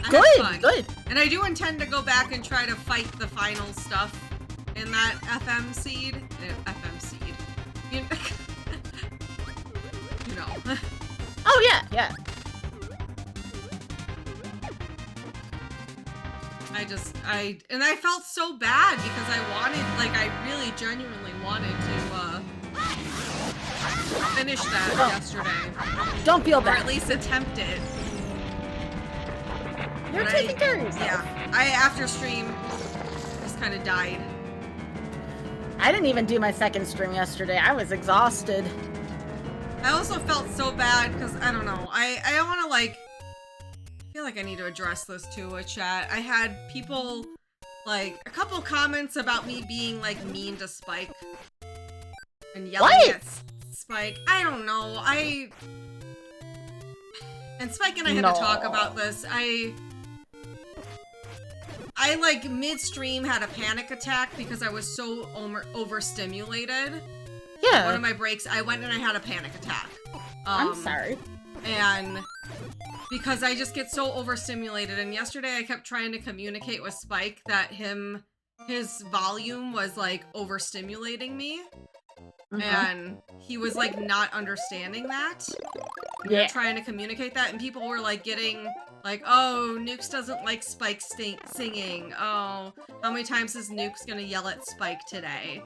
Good. And I do intend to go back and try to fight the final stuff in that FM seed. FM seed. You know. Oh, yeah. I felt so bad because I really genuinely wanted to, finish that yesterday. Don't feel bad. Or at least attempt it. You're taking care of yourself. Yeah. After stream, just kind of died. I didn't even do my second stream yesterday. I was exhausted. I also felt so bad because, I don't know, I don't want to, like, I feel like I need to address this too, chat. I had people, like, a couple comments about me being, like, mean to Spike. And yelling at Spike. I don't know, and Spike and I had to talk about this. I like, mid-stream had a panic attack because I was so overstimulated. Yeah. One of my breaks, I went and I had a panic attack. I'm sorry. And because I just get so overstimulated. And yesterday I kept trying to communicate with Spike that his volume was like overstimulating me. And he was like not understanding that. We were trying to communicate that, and people were like getting like, oh, Nukes doesn't like Spike singing. Oh, how many times is Nukes gonna yell at Spike today?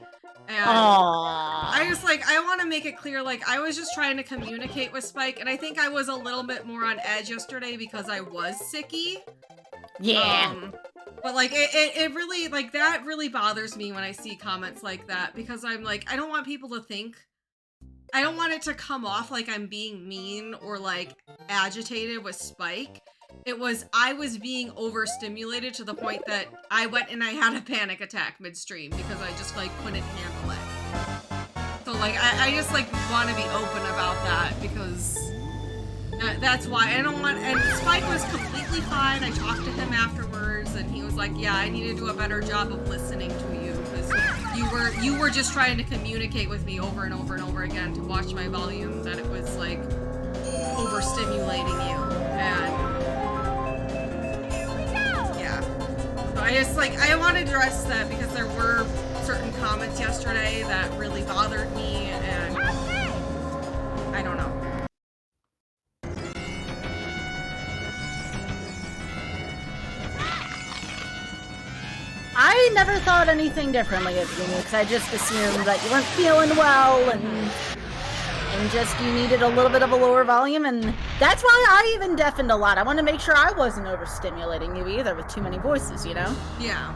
And I just like, I want to make it clear, like, I was just trying to communicate with Spike, and I think I was a little bit more on edge yesterday because I was sicky. Yeah. But like, it really, like, that really bothers me when I see comments like that, because I'm like, I don't want people to think, I don't want it to come off like I'm being mean or like agitated with Spike. I was being overstimulated to the point that I went and I had a panic attack midstream because I just like couldn't handle it. So like, I just like want to be open about that because that's why I don't want, and Spike was completely fine. I talked to him afterwards and he was like, yeah, I need to do a better job of listening to you because you were just trying to communicate with me over and over and over again to watch my volume, that it was like overstimulating you. And I just, like, I want to address that because there were certain comments yesterday that really bothered me, and I don't know. I never thought anything differently of you, because I just assumed that you weren't feeling well, and just you needed a little bit of a lower volume, and that's why I even deafened a lot. I want to make sure I wasn't overstimulating you either with too many voices, you know? Yeah,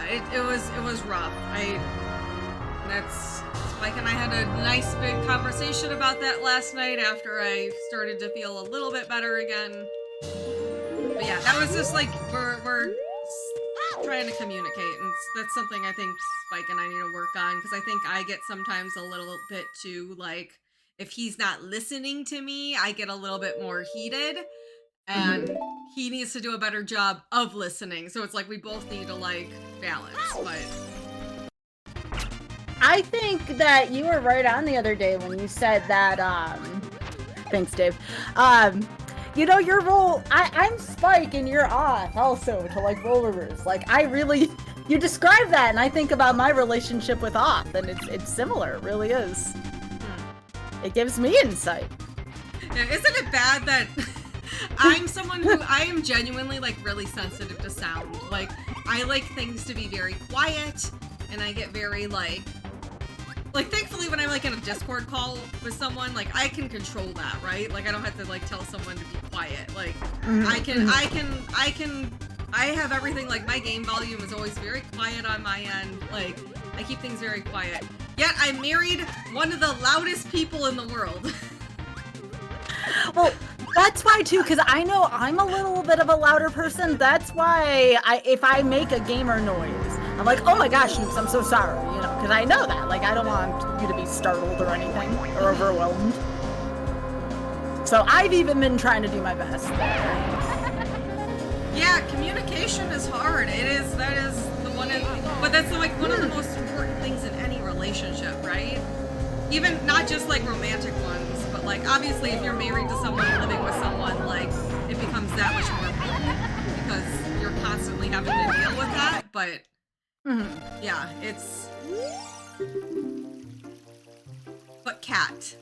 it was rough. Spike and I had a nice big conversation about that last night after I started to feel a little bit better again. But yeah, that was just like, we're trying to communicate, and that's something I think Spike and I need to work on, because I think I get sometimes a little bit too, like, if he's not listening to me, I get a little bit more heated, and he needs to do a better job of listening. So it's like we both need to like balance, but I think that you were right on the other day when you said that, thanks, Dave. You know, your role, I'm Spike and you're Oth also to like rollers. Like, you describe that, and I think about my relationship with Oth, and it's similar, it really is. It gives me insight. Yeah, isn't it bad that I'm someone who, I am genuinely like really sensitive to sound. Like, I like things to be very quiet, and I get very like thankfully when I'm like in a Discord call with someone, like I can control that, right? Like I don't have to like tell someone to be quiet. Like I have everything, like my game volume is always very quiet on my end. Like I keep things very quiet. Yet I married one of the loudest people in the world. Well, that's why too, because I know I'm a little bit of a louder person. That's why if I make a gamer noise, I'm like, oh my gosh, Nukes, I'm so sorry, you know, because I know that. Like, I don't want you to be startled or anything, or overwhelmed. So I've even been trying to do my best there. Yeah, communication is hard. That is the one, but that's like one of the most important things in any relationship, right? Even not just like romantic ones, but like obviously if you're married to someone, living with someone, like it becomes that much more important because you're constantly having to deal with that. But yeah, it's. But cat.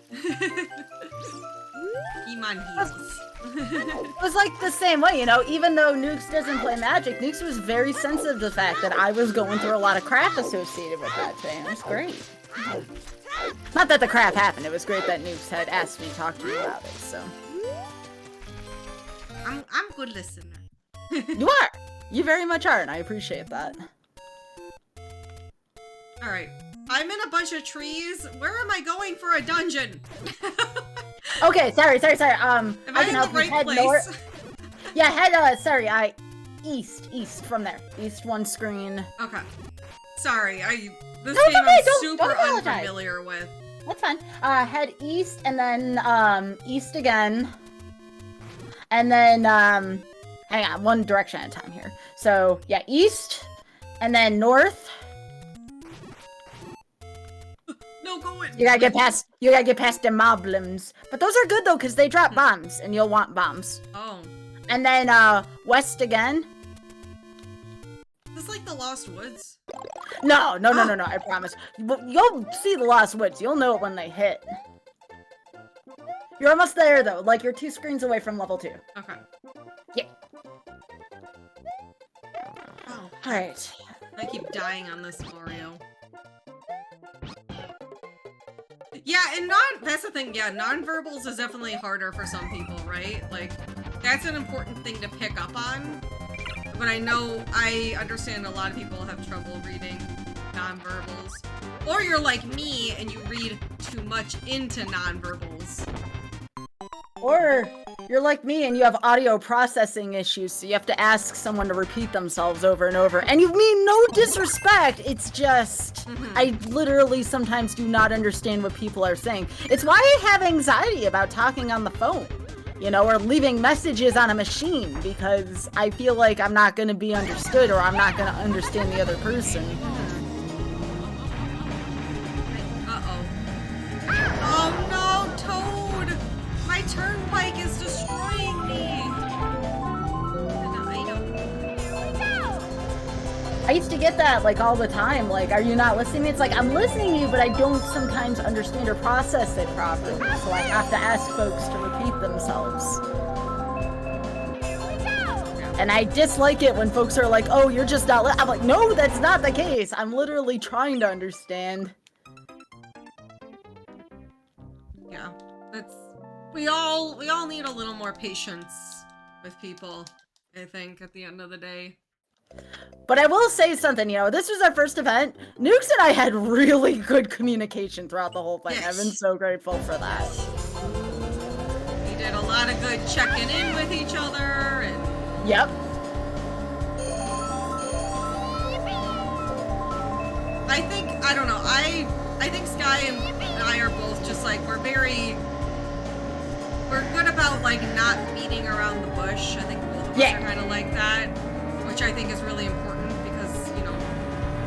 Iman heals. It was like the same way, you know, even though Nukes doesn't play Magic, Nukes was very sensitive to the fact that I was going through a lot of crap associated with that thing. It was great. Not that the crap happened, it was great that Nukes had asked me to talk to me about it, so. I'm a good listener. You are! You very much are, and I appreciate that. Alright. I'm in a bunch of trees. Where am I going for a dungeon? Okay, sorry. Am I can in help the you right head place? Yeah, east from there. East one screen. Okay. Sorry, this No, game okay, I'm don't super apologize. unfamiliar with. That's fine. Head east and then, east again. And then, hang on, one direction at a time here. So, yeah, east, and then north. No, go in. You gotta get past the moblins. But those are good though, because they drop bombs, and you'll want bombs. Oh. And then west again. Is this like the Lost Woods? No, I promise. You'll see the Lost Woods. You'll know it when they hit. You're almost there though. Like you're 2 screens away from level 2. Okay. Yeah. Oh. Alright. I keep dying on this Mario. Yeah, and that's the thing, yeah, nonverbals is definitely harder for some people, right? Like, that's an important thing to pick up on. But I understand a lot of people have trouble reading nonverbals. Or you're like me and you read too much into nonverbals. Or you're like me and you have audio processing issues, so you have to ask someone to repeat themselves over and over. And you mean no disrespect, it's just, I literally sometimes do not understand what people are saying. It's why I have anxiety about talking on the phone, you know, or leaving messages on a machine, because I feel like I'm not going to be understood or I'm not going to understand the other person. Oh no, Toad! My turnpike is destroying me! I used to get that, like, all the time. Like, are you not listening to me? It's like, I'm listening to you, but I don't sometimes understand or process it properly. So I have to ask folks to repeat themselves. And I dislike it when folks are like, oh, you're just not I'm like, no, that's not the case. I'm literally trying to understand. Yeah, we all need a little more patience with people, I think, at the end of the day. But I will say something, you know, this was our first event. Nukes and I had really good communication throughout the whole thing. Yes. I've been so grateful for that. We did a lot of good checking in with each other, and... Yep. I don't know, I think Sky and I are both just like, we're good about, like, not beating around the bush. I think both of us are kind of like that, which I think is really important because, you know,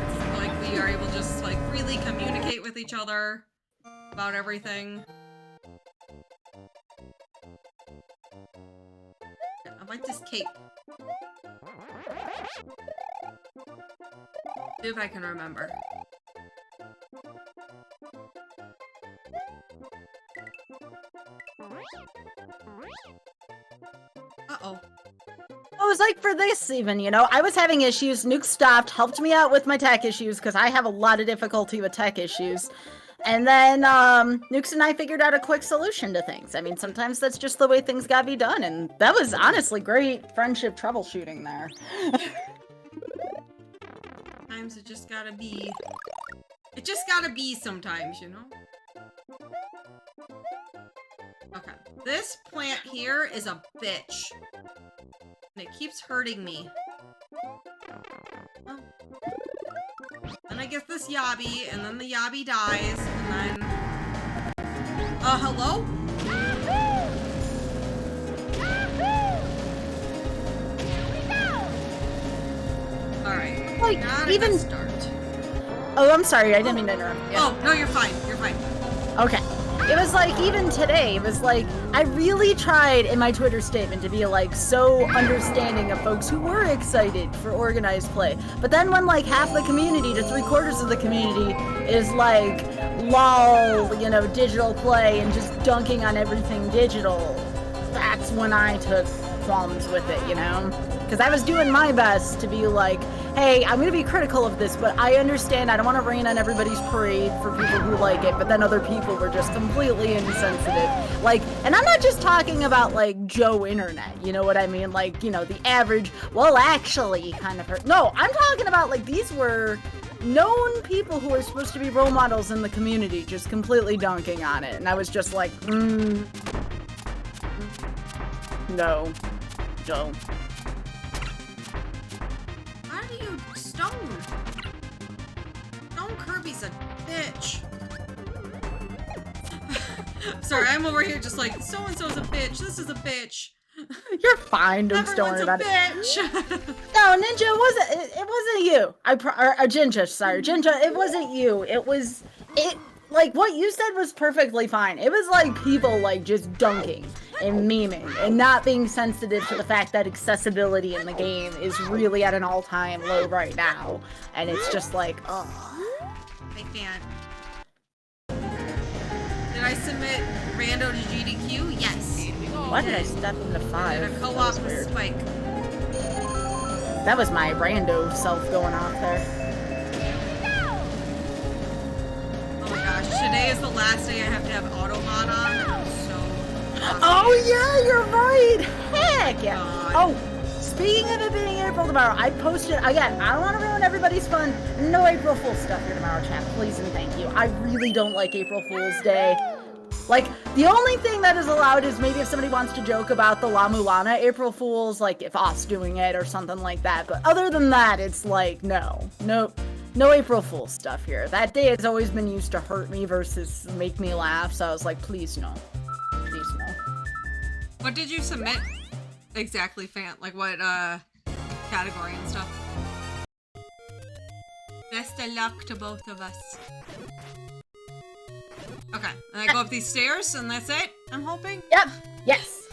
it's like we are able to just, like, freely communicate with each other about everything. Yeah, I like this cape. See if I can remember. Uh-oh. It was like for this even, you know, I was having issues, Nuke stopped, helped me out with my tech issues, because I have a lot of difficulty with tech issues. And then, Nukes and I figured out a quick solution to things. I mean, sometimes that's just the way things gotta be done, and that was honestly great friendship troubleshooting there. Sometimes it just gotta be sometimes, you know? Okay, this plant here is a bitch. And it keeps hurting me. Oh. Then I get this Yabby, and then the Yabby dies, and then... hello? Alright, Like, not even... a good start. Oh, I'm sorry, I didn't mean to interrupt. Yeah. Oh, no, you're fine, you're fine. Okay. It was like, even today, it was like, I really tried in my Twitter statement to be like so understanding of folks who were excited for organized play. But then when like half the community to 3/4 of the community is like, lol, you know, digital play and just dunking on everything digital, that's when I took qualms with it, you know? Because I was doing my best to be like, hey, I'm going to be critical of this, but I understand I don't want to rain on everybody's parade for people who like it, but then other people were just completely insensitive. Like, and I'm not just talking about, like, Joe Internet, you know what I mean? Like, you know, the average, well, actually, kind of hurt. No, I'm talking about, like, these were known people who were supposed to be role models in the community just completely dunking on it. And I was just like, no. Stone Kirby's a bitch. Sorry, I'm over here just like, so-and-so's a bitch, this is a bitch. You're fine, don't worry about it. No, Ninja, it wasn't you. Ginger, sorry. Ginger, it wasn't you. like what you said was perfectly fine. It was like people like just dunking and memeing and not being sensitive to the fact that accessibility in the game is really at an all-time low right now. And it's just like, ugh. I can't. Did I submit Rando to GDQ? Yes. Why did I step into 5? Did a co-op with Spike. That was my rando self going off there. Oh my gosh, today is the last day I have to have Automon on. I'm so Oh yeah, you're right! Heck yeah! God. Oh, speaking of it being April tomorrow, I posted, again, I don't want to ruin everybody's fun. No April Fool's stuff here tomorrow, chat. Please and thank you. I really don't like April Fool's Day. Like, the only thing that is allowed is maybe if somebody wants to joke about the La Mulana April Fools, like if us doing it or something like that. But other than that, it's like, no April Fool's stuff here. That day has always been used to hurt me versus make me laugh. So I was like, please no. Please no. What did you submit exactly, Fant? Like what category and stuff? Best of luck to both of us. Okay, and I go up these stairs, and that's it, I'm hoping? Yep. Yes.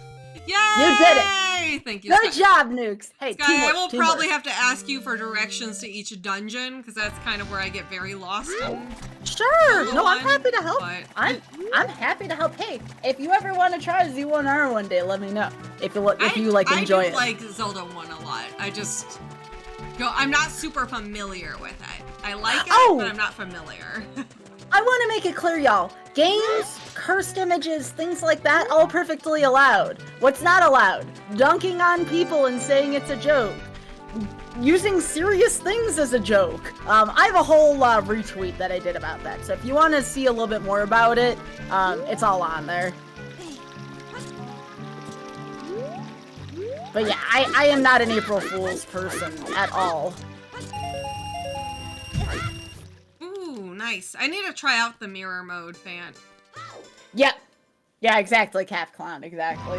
Yay! You did it. Thank you, Good Sky. job, Nukes. Hey, Sky, teamwork, I will teamwork. probably have to ask you for directions to each dungeon, because that's kind of where I get very lost in. Sure. No, I'm one, happy to help. but- I'm happy to help. Hey, if you ever want to try Z1R one day, let me know. If you like enjoy I it. do like Zelda 1 a lot. I'm not super familiar with it. I like it, Oh! but I'm not familiar. I want to make it clear, y'all. Games, cursed images, things like that, all perfectly allowed. What's not allowed? Dunking on people and saying it's a joke. Using serious things as a joke. I have a whole retweet that I did about that. So if you want to see a little bit more about it, it's all on there. But yeah, I am not an April Fool's person at all. Ooh, nice. I need to try out the mirror mode, Fant. Yep. Yeah, exactly, Calf Clown, exactly.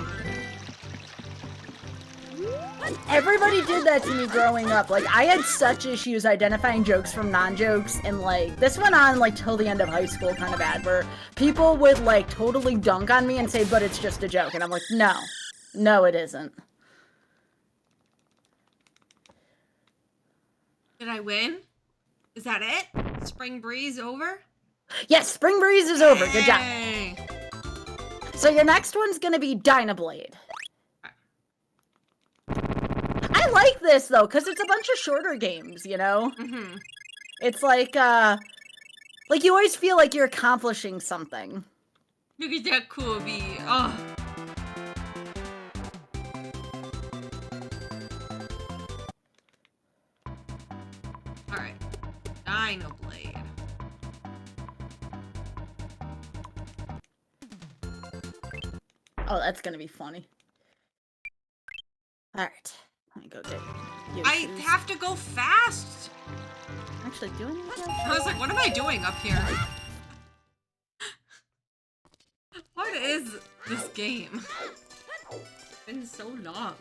Everybody did that to me growing up. Like, I had such issues identifying jokes from non-jokes, and, like, this went on, like, till the end of high school kind of bad, where people would, like, totally dunk on me and say, but it's just a joke. And I'm like, no. No, it isn't. Did I win? Is that it? Spring breeze over? Yes, Spring Breeze is over. Good job. Yay. So your next one's gonna be Dynablade. I like this, though, because it's a bunch of shorter games, you know? Mm-hmm. It's like you always feel like you're accomplishing something. Look at that cool bee. Oh. Alright. Dynablade. Oh, that's gonna be funny. Alright. Let me go get you. I have to go fast. Actually doing it? I was like, what am I doing up here? What is this game? It's been so long.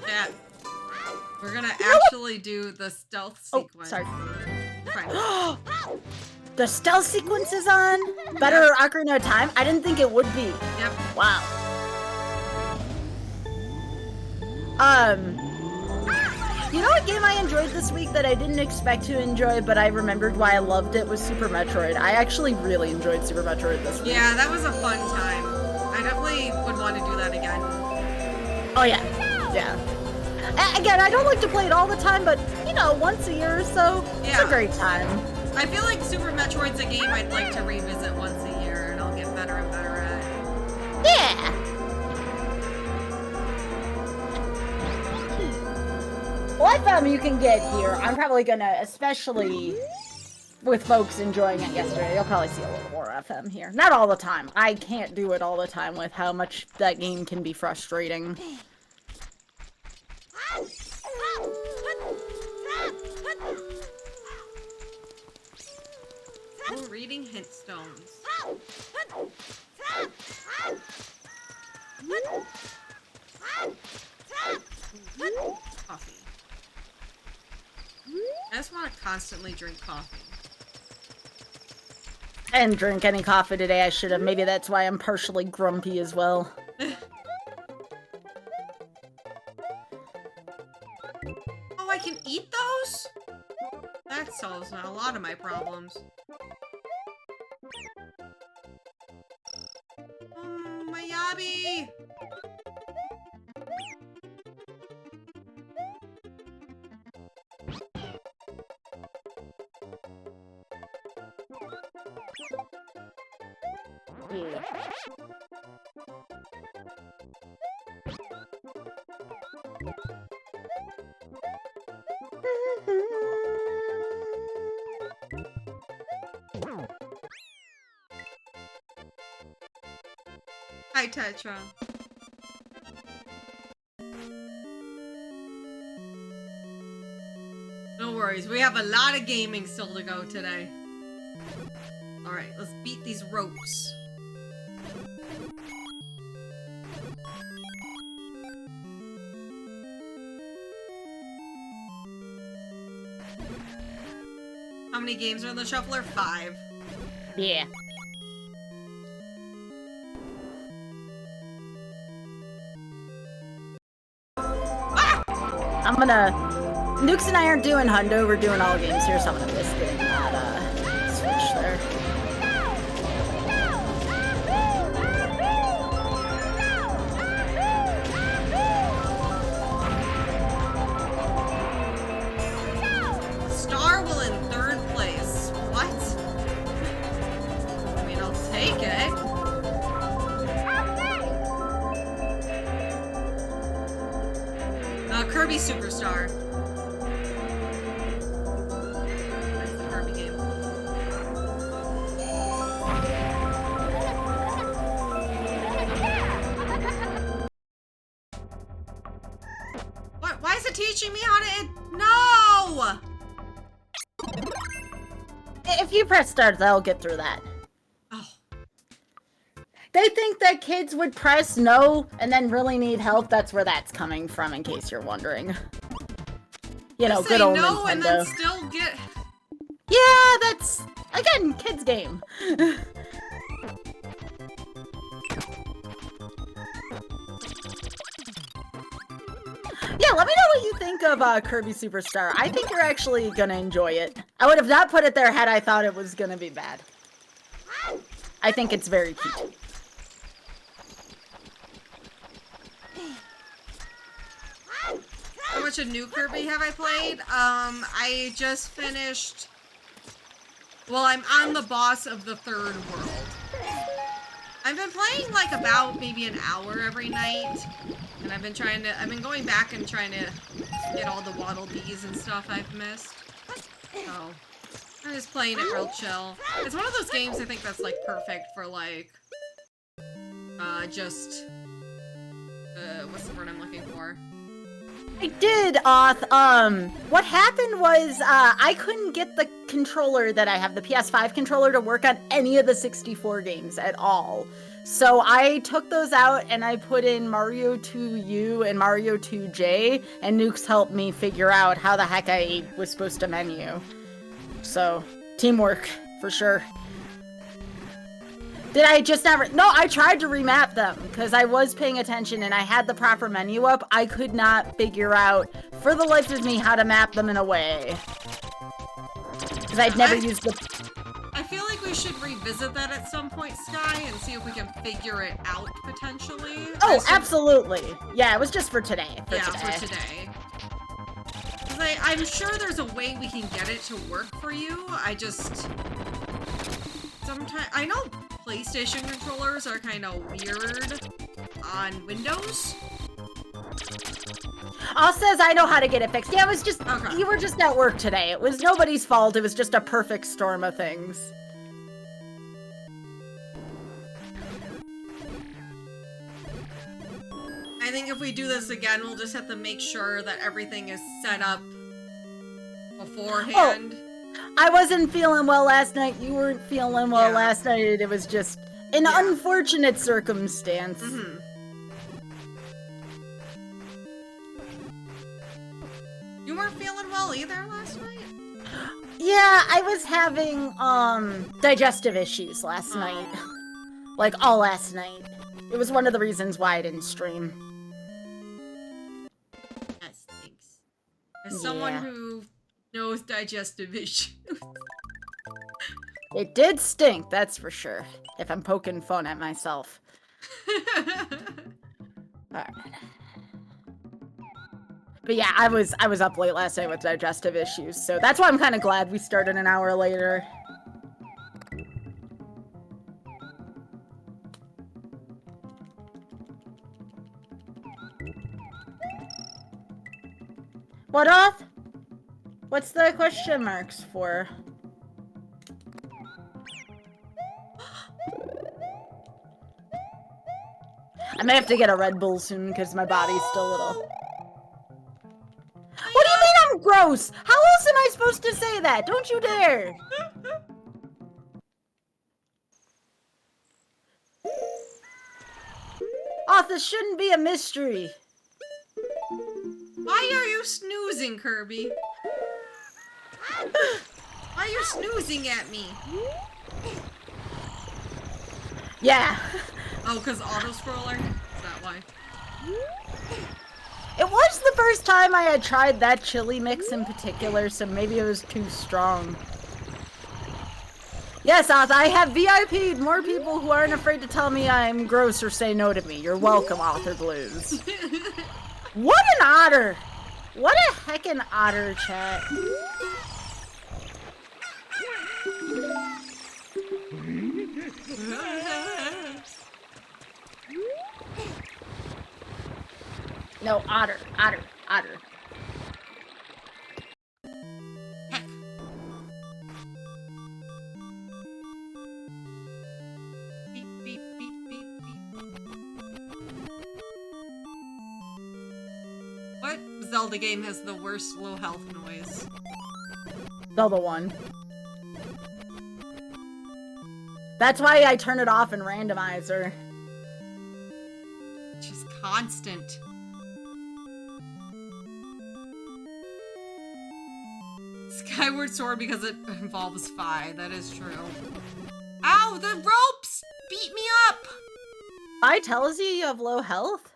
Yeah. We're gonna actually do the stealth sequence. Oh, sorry. Fine. The stealth sequence is on? Better Ocarina of Time? I didn't think it would be. Yep. Wow. You know what game I enjoyed this week that I didn't expect to enjoy, but I remembered why I loved it was Super Metroid. I actually really enjoyed Super Metroid this week. Yeah, that was a fun time. I definitely would want to do that again. Oh yeah. Yeah. Again, I don't like to play it all the time, but, you know, once a year or so, it's a great time. I feel like Super Metroid's a game I'd like to revisit once a year, and I'll get better and better at. Yeah. What you can get here, I'm probably gonna, especially with folks enjoying it yesterday, you'll probably see a little more FM here. Not all the time. I can't do it all the time with how much that game can be frustrating. Oh, reading hint stones. Coffee. I just want to constantly drink coffee. I didn't drink any coffee today. I should have. Maybe that's why I'm partially grumpy as well. Oh, I can eat those? That solves a lot of my problems. My yabby! Hi, Tetra. No worries, we have a lot of gaming still to go today. Alright, let's beat these ropes. How many games are in the shuffler? 5. Yeah. I'm gonna... Nukes and I aren't doing Hundo, we're doing all games here, so I'm gonna miss getting that, switch there. Star will in 3rd place. What? I mean, I'll take it. Kirby Superstar. That's the Kirby game. What? Why is it teaching me how to... No! If you press start, they'll get through that. Oh. They think that kids would press no and then really need help. That's where that's coming from, in case you're wondering. You know, good old no Nintendo. And then still get... Yeah, that's, again, kids game. Yeah, let me know what you think of Kirby Superstar. I think you're actually gonna enjoy it. I would have not put it there had I thought it was gonna be bad. I think it's very cute. How much of New Kirby have I played? I just finished... Well, I'm on the boss of the 3rd world. I've been playing like about maybe an hour every night. And I've been going back and trying to get all the Waddle Dees and stuff I've missed. So, I'm just playing it real chill. It's one of those games I think that's like perfect for like, what's the word I'm looking for? I did, Oth. What happened was, I couldn't get the controller that I have, the PS5 controller, to work on any of the 64 games at all. So I took those out and I put in Mario 2U and Mario 2J, and Nukes helped me figure out how the heck I was supposed to menu. So, teamwork, for sure. Did I just never... No, I tried to remap them, because I was paying attention and I had the proper menu up. I could not figure out, for the life of me, how to map them in a way. Because I'd never used the... I feel like we should revisit that at some point, Sky, and see if we can figure it out, potentially. Oh, absolutely. Yeah, it was just for today. For today. I'm sure there's a way we can get it to work for you. I just... Sometimes... I know PlayStation controllers are kind of weird on Windows. All says I know how to get it fixed. Yeah, it was just... Okay. You were just at work today. It was nobody's fault. It was just a perfect storm of things. I think if we do this again, we'll just have to make sure that everything is set up beforehand. Oh, I wasn't feeling well last night. You weren't feeling well last night. It was just an unfortunate circumstance. You weren't feeling well either last night? Yeah, I was having digestive issues last night. Like all last night. It was one of the reasons why I didn't stream. That stinks. As someone Yeah. who knows digestive issues. It did stink, that's for sure. If I'm poking fun at myself. Alright. But yeah, I was up late last night with digestive issues, so that's why I'm kind of glad we started an hour later. What off? What's the question marks for? I may have to get a Red Bull soon because my body's still a little... What do you mean I'm gross? How else am I supposed to say that? Don't you dare! Oh, this shouldn't be a mystery. Why are you snoozing, Kirby? Why are you snoozing at me? Yeah. Oh, because auto-scroller? Is that why? It was the first time I had tried that chili mix in particular, so maybe it was too strong. Yes, Oth, I have VIP'd more people who aren't afraid to tell me I'm gross or say no to me. You're welcome, Author Blues. What an otter! What a heckin' otter, chat. No, otter, otter, otter. Heck. Beep, beep, beep, beep, beep. What Zelda game has the worst low health noise? Zelda 1. That's why I turn it off in randomizer. Just constant. Skyward Sword because it involves Fi. That is true. Ow! The ropes beat me up! Fi tells you have low health?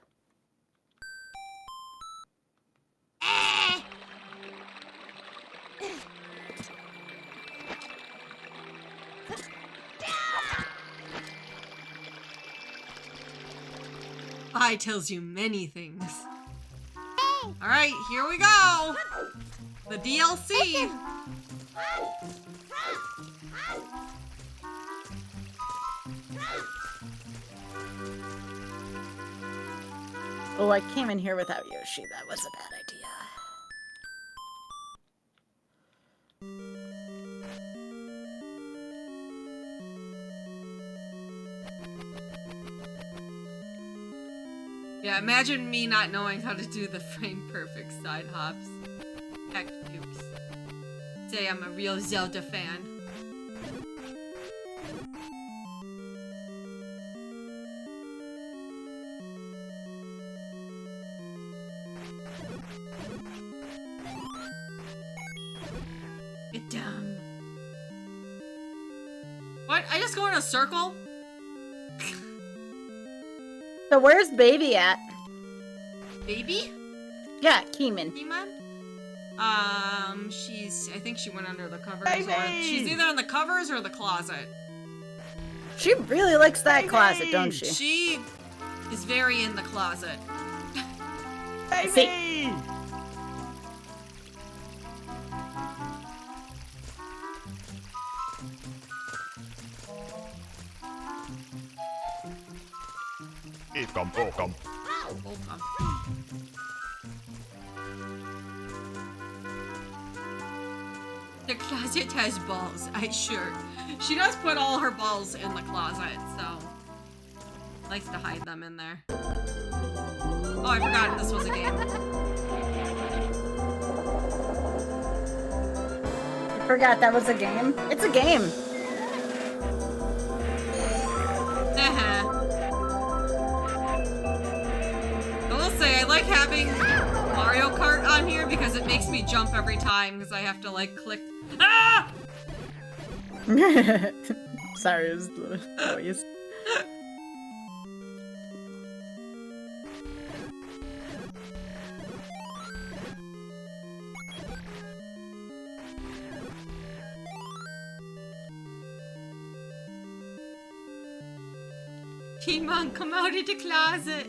Eh. Fi tells you many things. Alright, here we go! The DLC! Oh, I came in here without Yoshi. That was a bad idea. Yeah, imagine me not knowing how to do the frame perfect side hops. Heck, Dukes. Say I'm a real Zelda fan. Get down. What? I just go in a circle? So where's Baby at? Baby? Yeah, Keeman. Iman? I think she went under the covers. Or she's either in the covers or the closet. She really likes that closet, don't she? She is very in the closet. See. Welcome. The closet has balls, sure. She does put all her balls in the closet, so likes to hide them in there. Oh, I forgot this was a game. I forgot that was a game. It's a game. I will say, I like having Mario Kart on here because it makes me jump every time because I have to like click. Ah! Sorry, it was the noise. Timon, come out of the closet.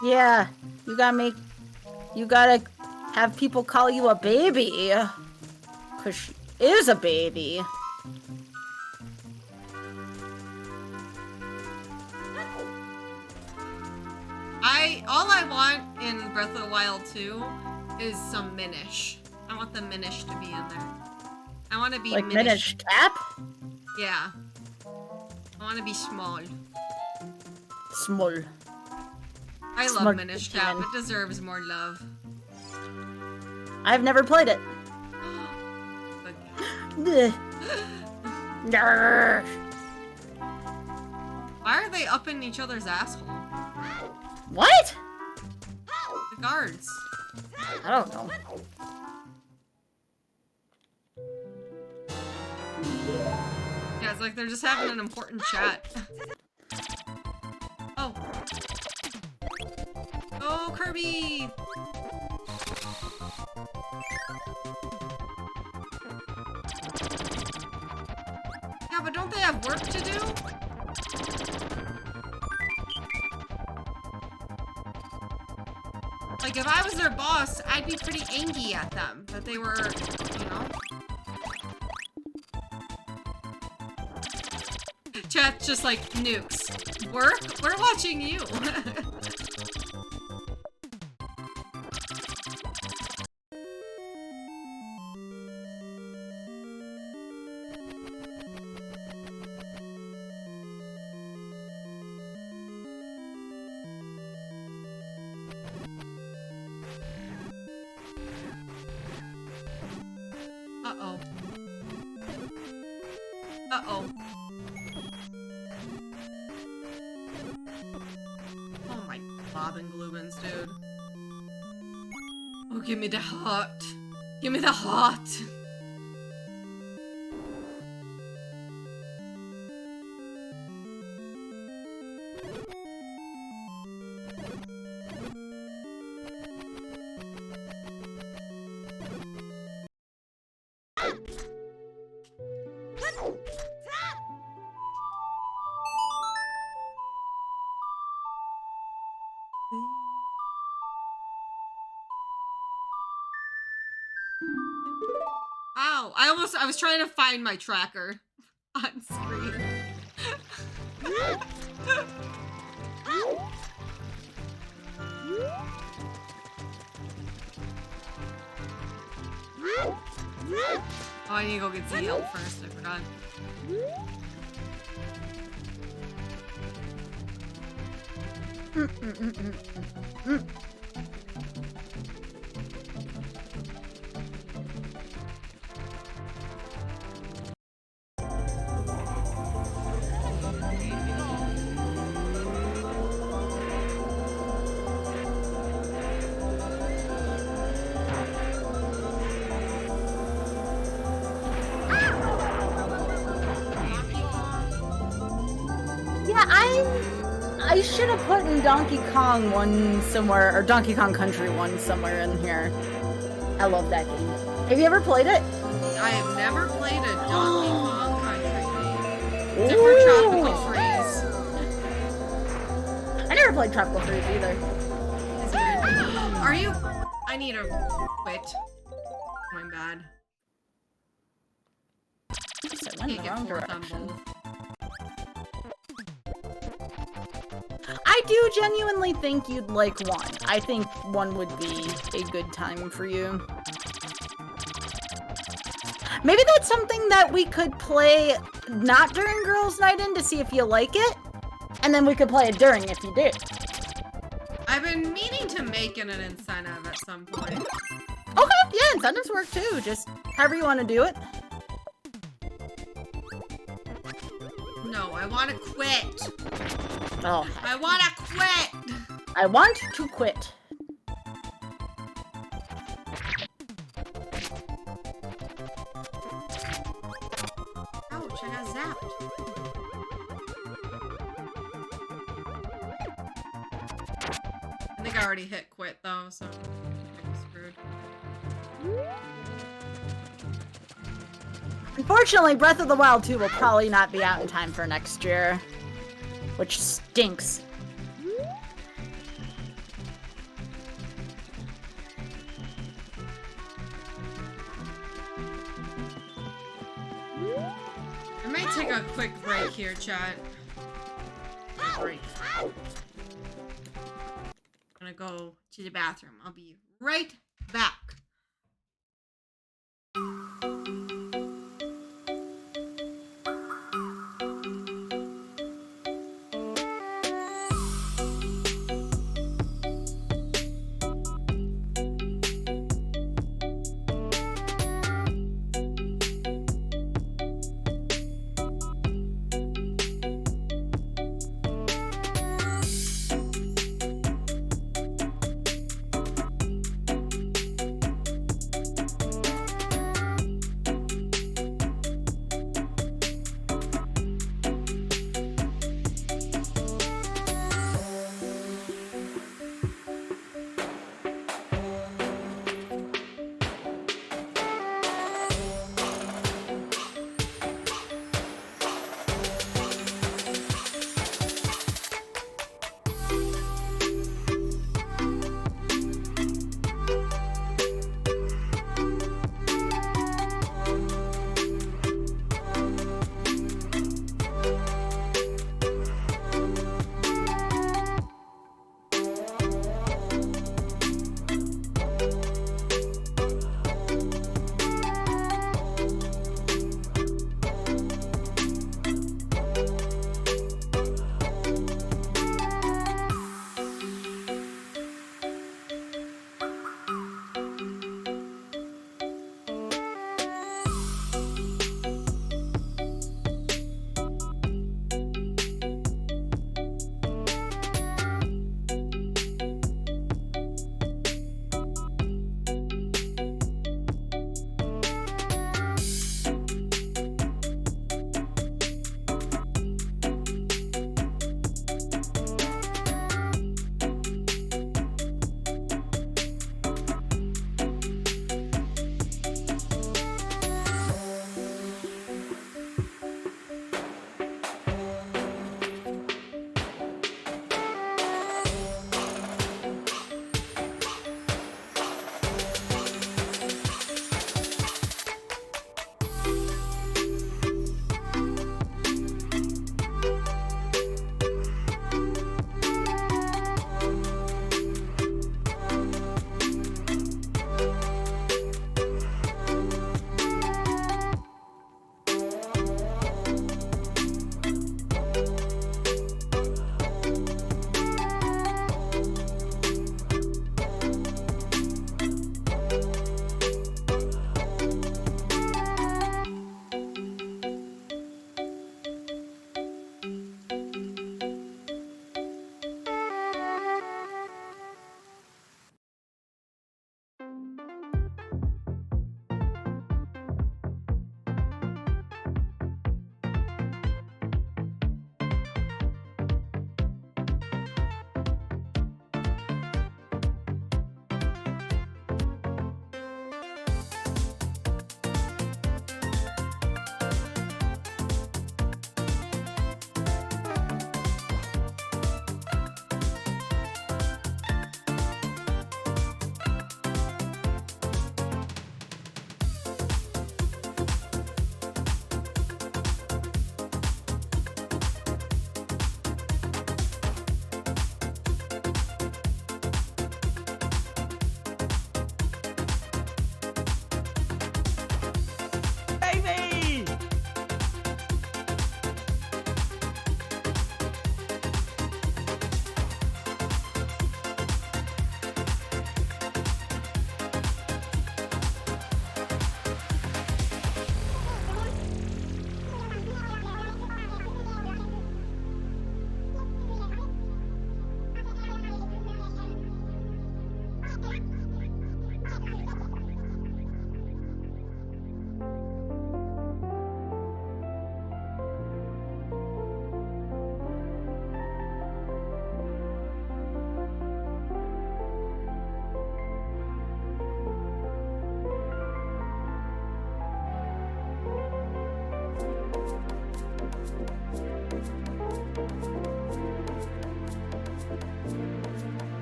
Yeah, you gotta have people call you a baby. 'Cause she is a baby. All I want in Breath of the Wild 2 is some Minish. I want the Minish to be in there. I want to be Like Minish Cap? Yeah. I want to be small. Small. I love Smart Minish Demon. Cap. It deserves more love. I've never played it. But Grr. why are they up in each other's asshole? What? The guards. I don't know. Yeah, it's like they're just having an important chat. Oh. Oh, Kirby! Yeah, but don't they have work to do? Like, if I was their boss, I'd be pretty angry at them that they were, you know? Chat's just like, nukes. Work? We're watching you. Uh-oh. Uh-oh. Oh my bobbin glubins, dude. Oh, give me the heart. Give me the heart. Ow, I was trying to find my tracker on screen. Oh, I need to go get ZL first, I forgot. Yeah, I should have put in Donkey Kong 1 somewhere, or Donkey Kong Country 1 somewhere in here. I love that game. Have you ever played it? I have never played a Donkey Kong Country game. Except for Tropical Freeze. I never played Tropical Freeze either. Are you? I need to quit. My bad. So I went in Can't the get wrong fourth on direction. both. I do genuinely think you'd like 1. I think 1 would be a good time for you. Maybe that's something that we could play not during Girls' Night In to see if you like it, and then we could play it during if you do. I've been meaning to make it an incentive at some point. Okay, yeah, incentives work too. Just however you want to do it. No, I want to quit. Oh, I want to quit. I want to quit. Ouch, I got zapped. I think I already hit quit though, so I'm screwed. Unfortunately, Breath of the Wild 2 will probably not be out in time for next year, which stinks. I might take a quick break here, chat. Break. I'm gonna go to the bathroom. I'll be right back.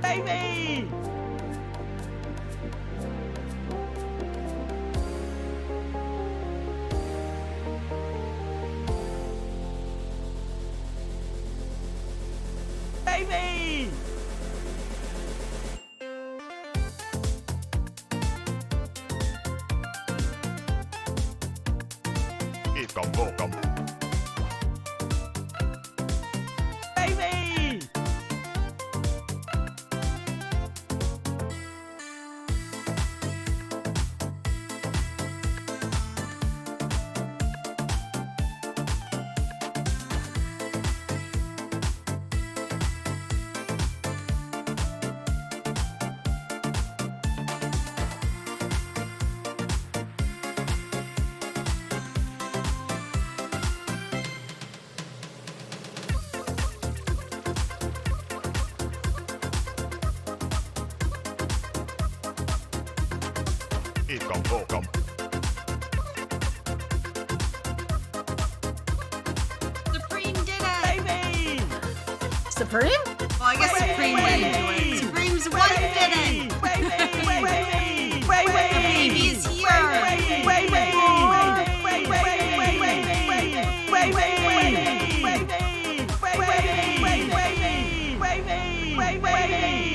Baby! Baby! Bubblegum. Baby! Bubblegum. Supreme did it! Baby! Supreme? Well, I guess Supreme didn't do it. Supreme's wife did it! Baby! The baby is here!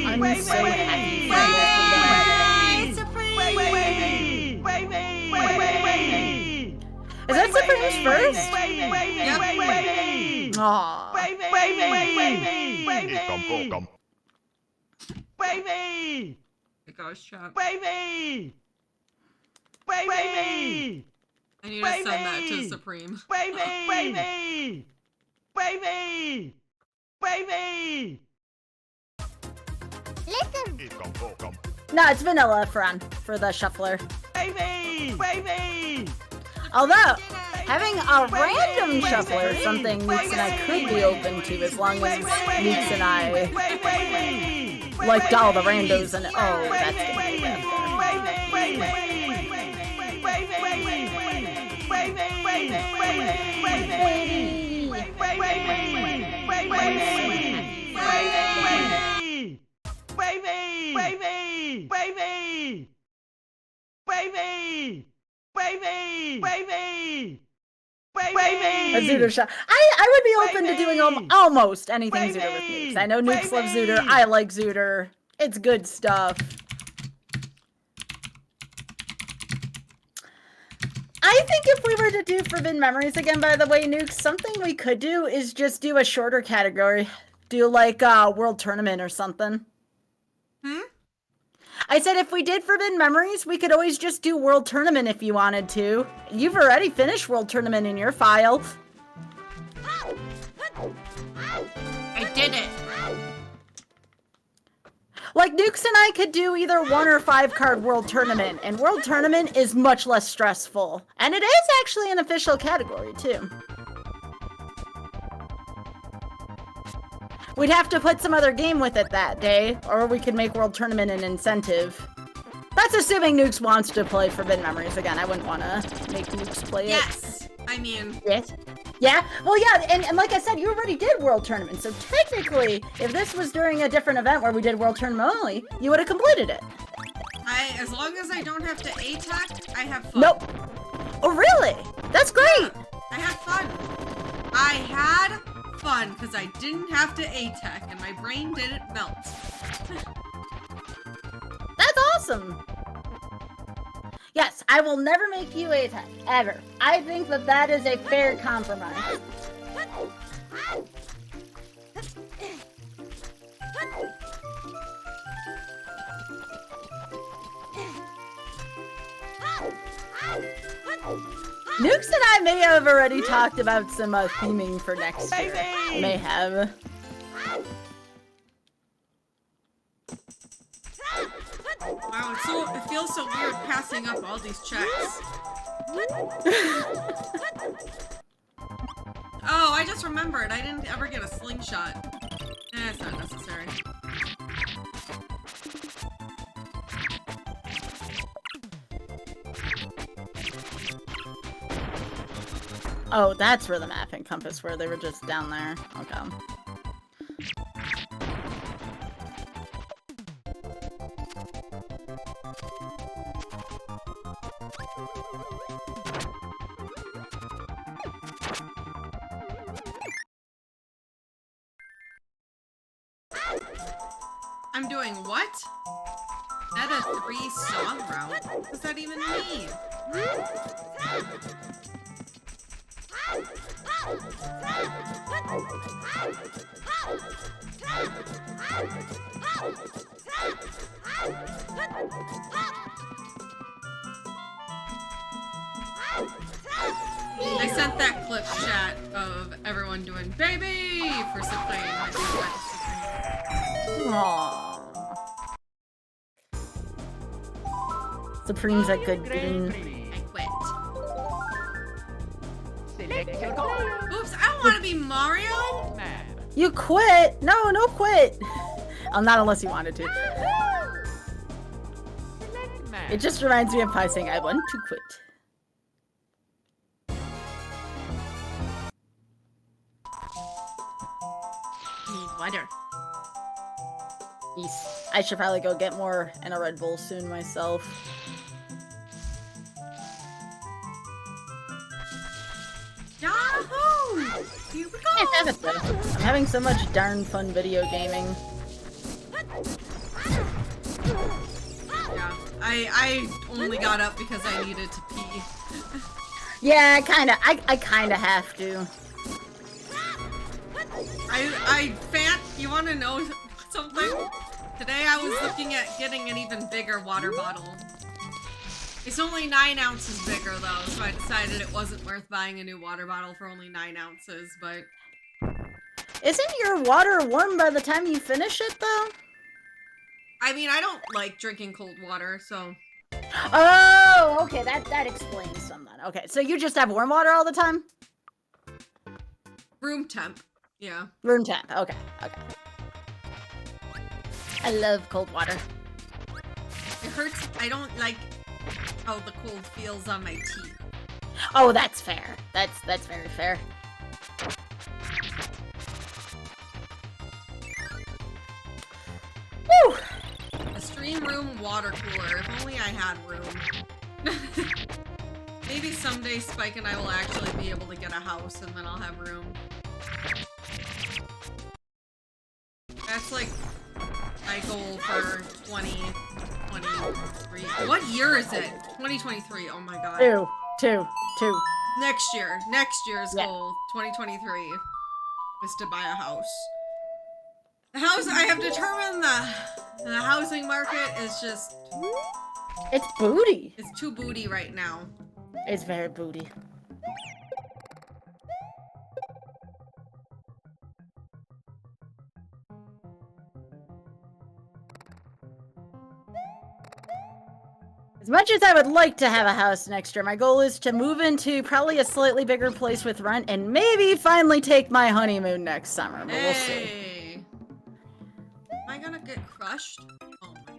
I'm so happy. Yay! Supreme! Is that Supreme's first? Yep. Aww. Bubblegum. Baby! It goes chop. Baby! Baby! I need to send that to Supreme. Baby! Baby! Baby! Listen. Bubblegum. No, it's vanilla for the shuffler. Baby! Baby! Although, having a random shuffler is something Nukes and I could be open to as long as Nukes and I liked all the randos and oh, that's gonna be a Zooter shot. I would be open to doing almost anything Zooter with Nukes. I know Nukes love Zooter. I like Zooter. It's good stuff. I think if we were to do Forbidden Memories again, by the way, Nukes, something we could do is just do a shorter category. Do like World Tournament or something. I said if we did Forbidden Memories, we could always just do World Tournament if you wanted to. You've already finished World Tournament in your file. I did it! Like, Nukes and I could do either 1 or 5 card World Tournament, and World Tournament is much less stressful. And it is actually an official category, too. We'd have to put some other game with it that day, or we could make World Tournament an incentive. That's assuming Nukes wants to play Forbidden Memories again. I wouldn't want to make Nukes play it. Yes! I mean... Yes. Yeah? Well, yeah, and like I said, you already did World Tournament, so technically, if this was during a different event where we did World Tournament only, you would have completed it. As long as I don't have to ATAC, I have fun. Nope. Oh, really? That's great! I had fun. I had fun, because I didn't have to ATAC, and my brain didn't melt. That's awesome! Yes, I will never make you ATAC, ever. I think that that is a fair compromise. Nukes and I may have already talked about some theming for next year. May have. Wow, it feels so weird passing up all these checks. Oh, I just remembered. I didn't ever get a slingshot. It's not necessary. Oh, that's where the map encompassed, where they were just down there. Okay. I'm doing what? Meta 3 song route? What does that even mean? I sent that clip chat of everyone doing baby for Supreme. Aww. Supreme's a good game. I quit. Select your color. Oops, I don't want to be Mario! Map. You quit! No, no quit! Oh, not unless you wanted to. Select map. It just reminds me of Pi saying, I want to quit. Need water. East. I should probably go get more in a Red Bull soon myself. Yahoo! Here we go! I'm having so much darn fun video gaming. Yeah, I only got up because I needed to pee. Yeah, I kinda have to. You want to know something? Today I was looking at getting an even bigger water bottle. It's only 9 ounces bigger though, so I decided it wasn't worth buying a new water bottle for only 9 ounces, but... Isn't your water warm by the time you finish it though? I mean, I don't like drinking cold water, so... Oh, okay, that explains something. Okay, so you just have warm water all the time? Room temp, yeah. Room temp, okay, okay. I love cold water. It hurts, I don't like how the cold feels on my teeth. Oh, that's fair. That's very fair. Woo! A stream room water cooler, if only I had room. Maybe someday Spike and I will actually be able to get a house and then I'll have room. That's like my goal for 2023. What year is it? 2023, oh my god. Two. Next year's Yeah. goal, 2023, is to buy a house. The house, I have determined the housing market is just, It's booty. it's too booty right now. It's very booty. As much as I would like to have a house next year, my goal is to move into probably a slightly bigger place with rent and maybe finally take my honeymoon next summer, but we'll see. Hey! Am I gonna get crushed? Oh my.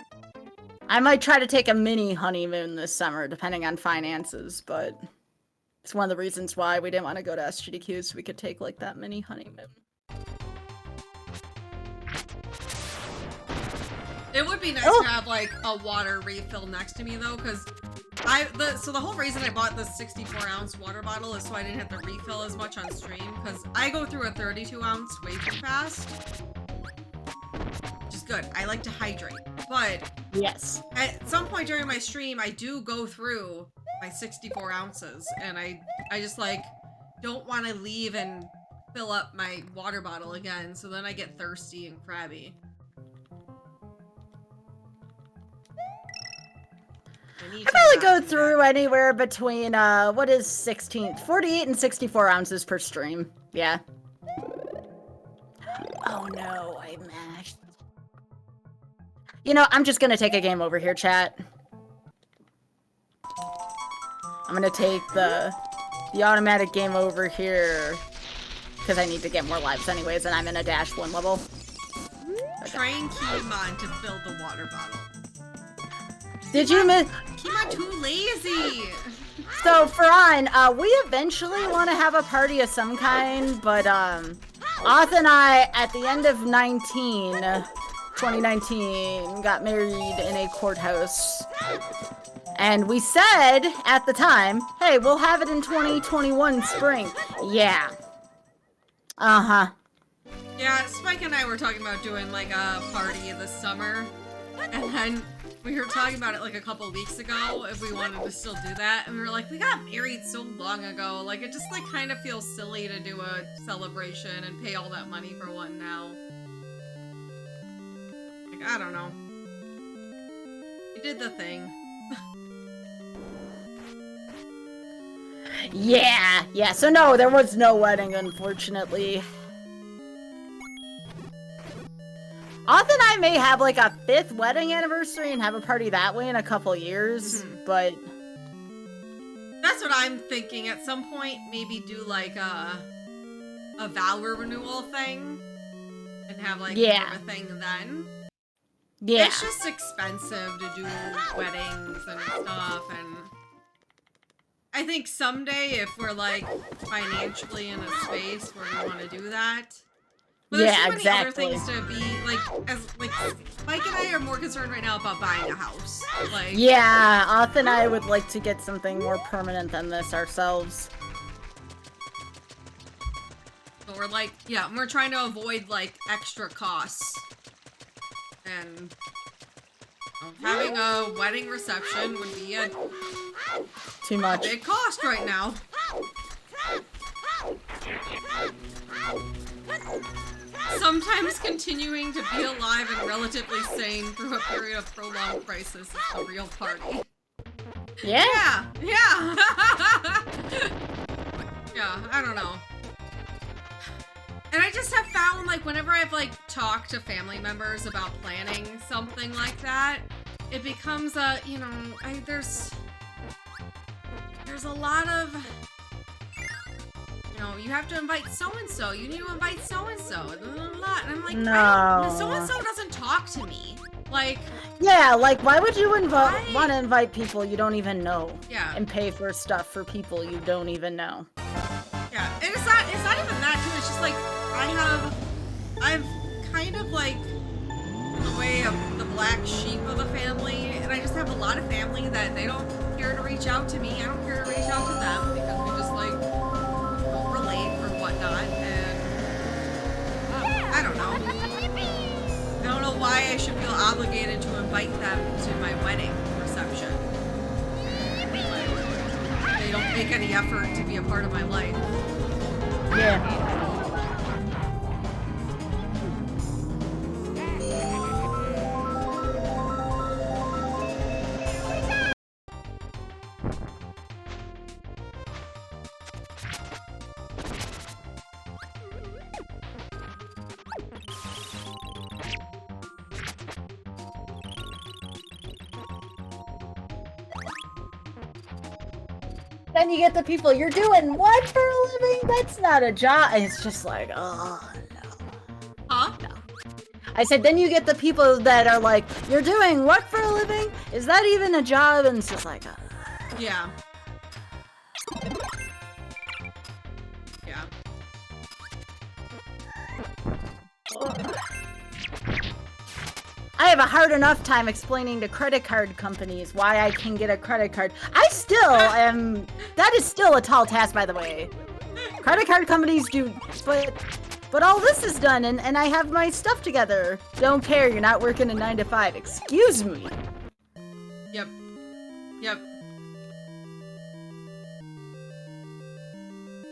I might try to take a mini honeymoon this summer, depending on finances, but it's one of the reasons why we didn't want to go to SGDQ, so we could take like that mini honeymoon. It would be nice to have like a water refill next to me though, because so the whole reason I bought this 64-ounce water bottle is so I didn't have to refill as much on stream, because I go through a 32-ounce way too fast. Which is good. I like to hydrate. But Yes. at some point during my stream, I do go through my 64 ounces, and I just like don't want to leave and fill up my water bottle again, so then I get thirsty and crabby. I probably go through anywhere between, what is 48 and 64 ounces per stream. Yeah. Oh no, I mashed. You know, I'm just gonna take a game over here, chat. I'm gonna take the automatic game over here because I need to get more lives anyways, and I'm in a dash 1 level. Train Keymon to fill the water bottle. Did you miss? Keymon too lazy. So, Faran, we eventually want to have a party of some kind, but, Oth and I, at the end of 2019, got married in a courthouse. And we said, at the time, hey, we'll have it in 2021 spring. Yeah. Uh-huh. Yeah, Spike and I were talking about doing, like, a party this summer. And then we were talking about it, like, a couple weeks ago, if we wanted to still do that. And we were like, we got married so long ago. Like, it just, like, kind of feels silly to do a celebration and pay all that money for one now. Like, I don't know. We did the thing. Yeah, so no, there was no wedding, unfortunately. Oth and I may have, like, a 5th wedding anniversary and have a party that way in a couple years, but... That's what I'm thinking. At some point, maybe do, like, a vow renewal thing. And have, like, more of a thing then. Yeah. It's just expensive to do weddings and stuff, and... I think someday, if we're, like, financially in a space where we want to do that... But there's so many other things to be, like, Mike and I are more concerned right now about buying a house. Like... Yeah, Oth and I would like to get something more permanent than this ourselves. So we're like, yeah, we're trying to avoid, like, extra costs. And... having a wedding reception would be a... Too much. big cost right now. Sometimes continuing to be alive and relatively sane through a period of prolonged crisis is the real party. Yeah? Yeah! Yeah, I don't know. And I just have found, like, whenever I've, like, talked to family members about planning something like that, it becomes a, you know, there's a lot of, you know, you have to invite so-and-so, you need to invite so-and-so, and I'm like, no. So-and-so doesn't talk to me. Like... Yeah, like, why would you want to invite people you don't even know? Yeah. And pay for stuff for people you don't even know? Yeah, and it's not even that, too, it's just, like, I've kind of, like, the way of the black sheep of the family, and I just have a lot of family that they don't care to reach out to me, I don't care to reach out to them, because we just, like, don't relate or whatnot, and I don't know. I don't know why I should feel obligated to invite them to my wedding reception. Like, they don't make any effort to be a part of my life. Yeah. Then you get the people, you're doing what for a living? That's not a job. And it's just like, oh, no. Huh? No. I said, then you get the people that are like, you're doing what for a living? Is that even a job? And it's just like, Yeah. Yeah. I have a hard enough time explaining to credit card companies why I can get a credit card. I still am... That is still a tall task, by the way. Credit card companies do... But all this is done, and I have my stuff together. Don't care, you're not working a 9 to 5. Excuse me. Yep. Yep.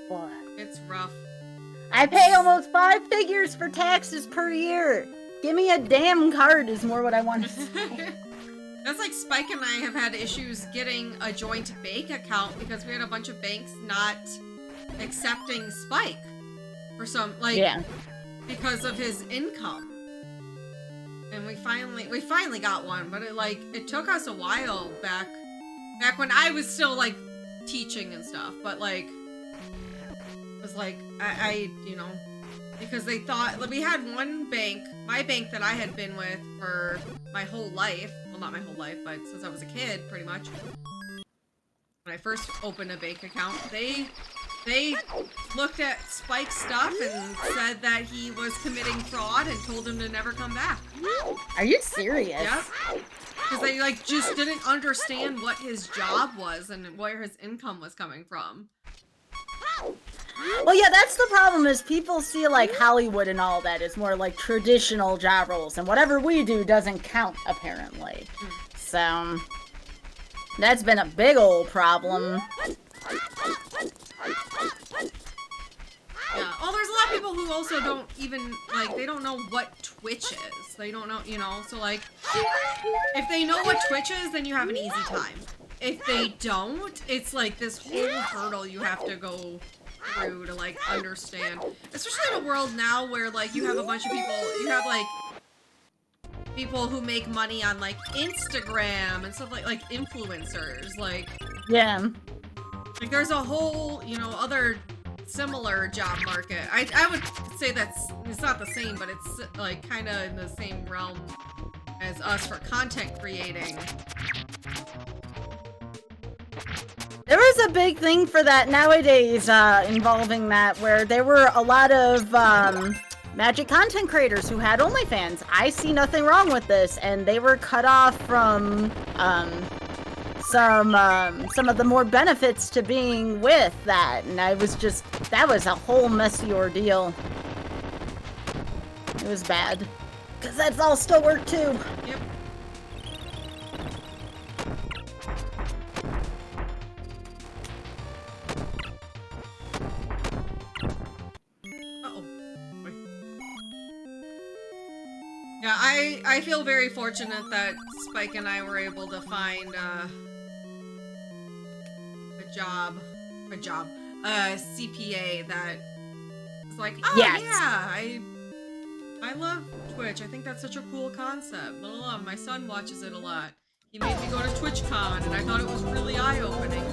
What? It's rough. I pay almost 5 figures for taxes per year. Give me a damn card is more what I want to say. That's like Spike and I have had issues getting a joint bank account because we had a bunch of banks not accepting Spike for some, like, Yeah. because of his income. And we finally got one, but it took us a while back when I was still like teaching and stuff, but like it was like I you know, because they thought, like, we had one bank, my bank that I had been with for my whole life, well, not my whole life, but since I was a kid, pretty much. When I first opened a bank account, they looked at Spike's stuff and said that he was committing fraud and told him to never come back. Are you serious? Yep. Because they like just didn't understand what his job was and where his income was coming from. Well, yeah, that's the problem, is people see, like, Hollywood and all that is more like traditional job roles, and whatever we do doesn't count, apparently. So, that's been a big old problem. Yeah. Oh, there's a lot of people who also don't even, like, they don't know what Twitch is. They don't know, you know, so, like, if they know what Twitch is, then you have an easy time. If they don't, it's, like, this whole hurdle you have to go through to, like, understand. Especially in a world now where, like, you have a bunch of people, you have, like, people who make money on, like, Instagram and stuff like influencers, like... Yeah. Like, there's a whole, you know, other similar job market. I would say it's not the same, but it's, like, kind of in the same realm as us for content creating. There is a big thing for that nowadays, involving that, where there were a lot of, Magic content creators who had OnlyFans. I see nothing wrong with this, and they were cut off from, some of the more benefits to being with that, and that was a whole messy ordeal. It was bad. Because that's all still work, too. Yep. Yeah, I feel very fortunate that Spike and I were able to find a CPA that was like, oh yes. yeah, I love Twitch. I think that's such a cool concept. Blah, blah, blah. My son watches it a lot. He made me go to TwitchCon, and I thought it was really eye-opening.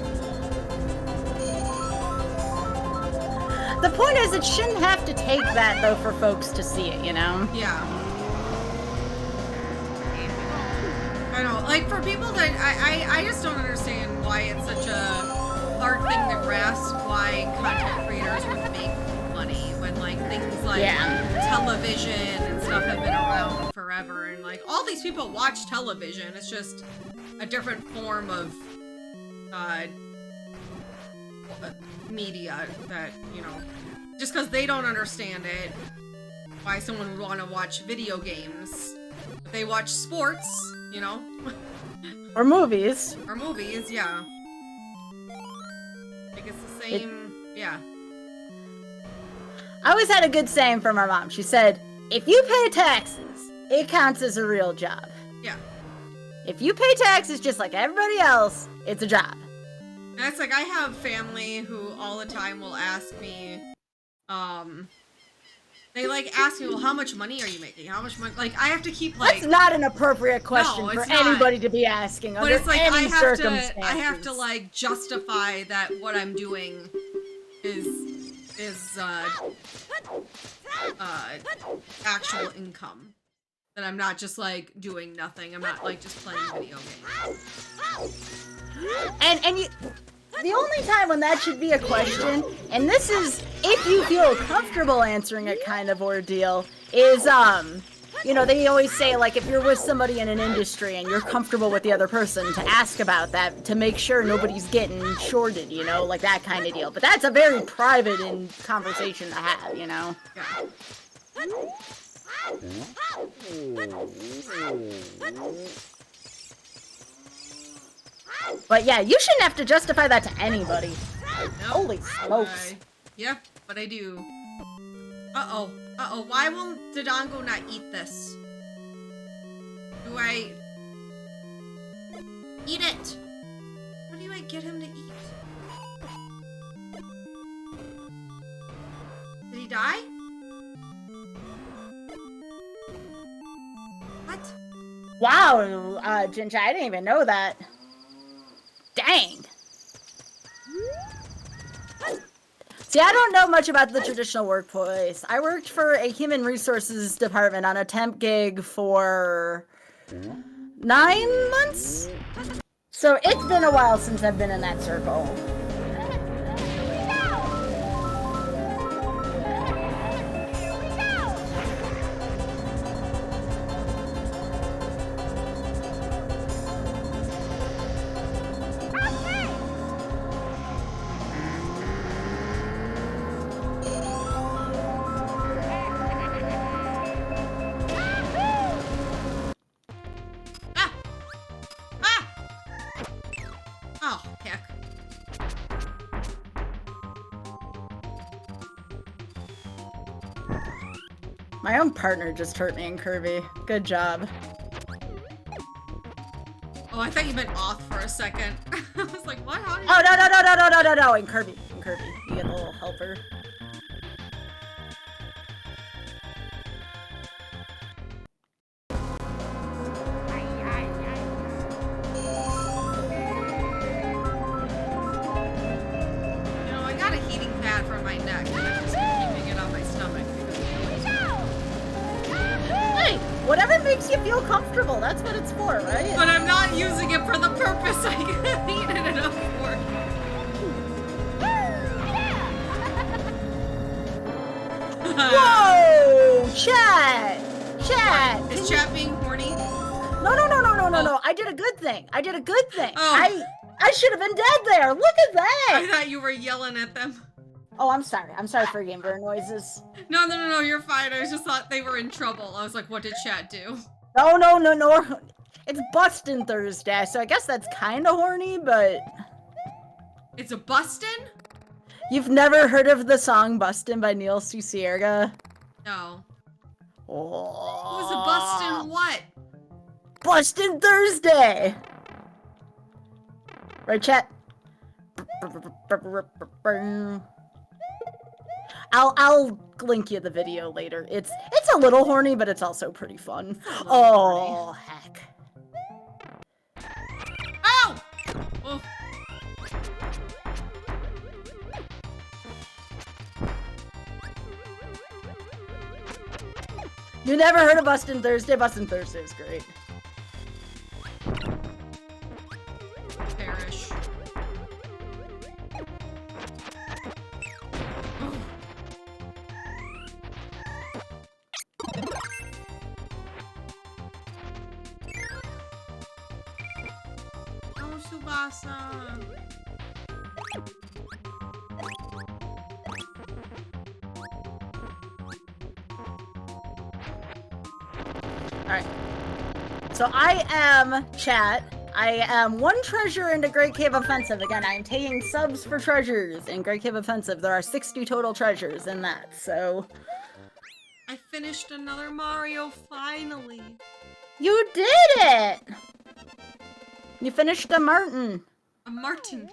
The point is, it shouldn't have to take that, though, for folks to see it, you know? Yeah. I know, like, for people that, I just don't understand why it's such a hard thing to grasp why content creators would make money when, like, things like television and stuff have been around forever, and, like, all these people watch television. It's just a different form of, media that, you know, just because they don't understand it, why someone would want to watch video games. But they watch sports, you know? Or movies. Or movies, yeah. Like, it's the same, yeah. I always had a good saying from our mom. She said, if you pay taxes, it counts as a real job. Yeah. If you pay taxes just like everybody else, it's a job. And it's like, I have family who all the time will ask me, they, like, ask me, well, how much money are you making? How much money? Like, I have to keep, like... That's not an appropriate question for anybody to be asking under it's like, any circumstances. I have to, like, justify that what I'm doing is actual income. That I'm not just, like, doing nothing. I'm not, like, just playing video games. And you... The only time when that should be a question, and this is if you feel comfortable answering a kind of ordeal, is, you know, they always say, like, if you're with somebody in an industry and you're comfortable with the other person, to ask about that, to make sure nobody's getting shorted, you know, like that kind of deal. But that's a very private conversation to have, you know? Yeah. But yeah, you shouldn't have to justify that to anybody. Nope. Holy smokes. Yep, but I do. Uh-oh. Uh-oh. Why will Dodongo not eat this? Do I... Eat it! How do I get him to eat? Did he die? What? Wow, Ginger, I didn't even know that. Dang. See, I don't know much about the traditional workplace. I worked for a human resources department on a temp gig for 9 months. So it's been a while since I've been in that circle. Oh, heck. My own partner just hurt me in Kirby. Good job. Oh, I thought you meant off for a second. I was like, what? How did Oh, no, in Kirby. You get a little helper. You know, I got a heating pad for my neck, and I've just been keeping it on my stomach because it feels Hey, whatever makes you feel comfortable, that's what it's for, right? But I'm not using it for the purpose I heated it up for. Whoa! Chat! Chat! Is chat being horny? No. I did a good thing. Oh. I should have been dead there. Look at that. I thought you were yelling at them. Oh, I'm sorry. I'm sorry for Game Bear noises. No, you're fine. I just thought they were in trouble. I was like, what did chat do? No. It's Bustin' Thursday, so I guess that's kind of horny, but... It's a bustin'? You've never heard of the song Bustin' by Neil Cicierga? No. Oh. Who's a bustin' what? Bustin' Thursday! Right, chat? I'll link you the video later. It's a little horny, but it's also pretty fun. Oh, heck. Ow! Oh. You never heard of Bustin' Thursday? Bustin' Thursday is great. Perish. Oh, Subasa. Alright. So I am, chat, I am 1 treasure into Great Cave Offensive. Again, I am taking subs for treasures in Great Cave Offensive. There are 60 total treasures in that, so... I finished another Mario, finally. You did it! You finished a Martin. A Martin.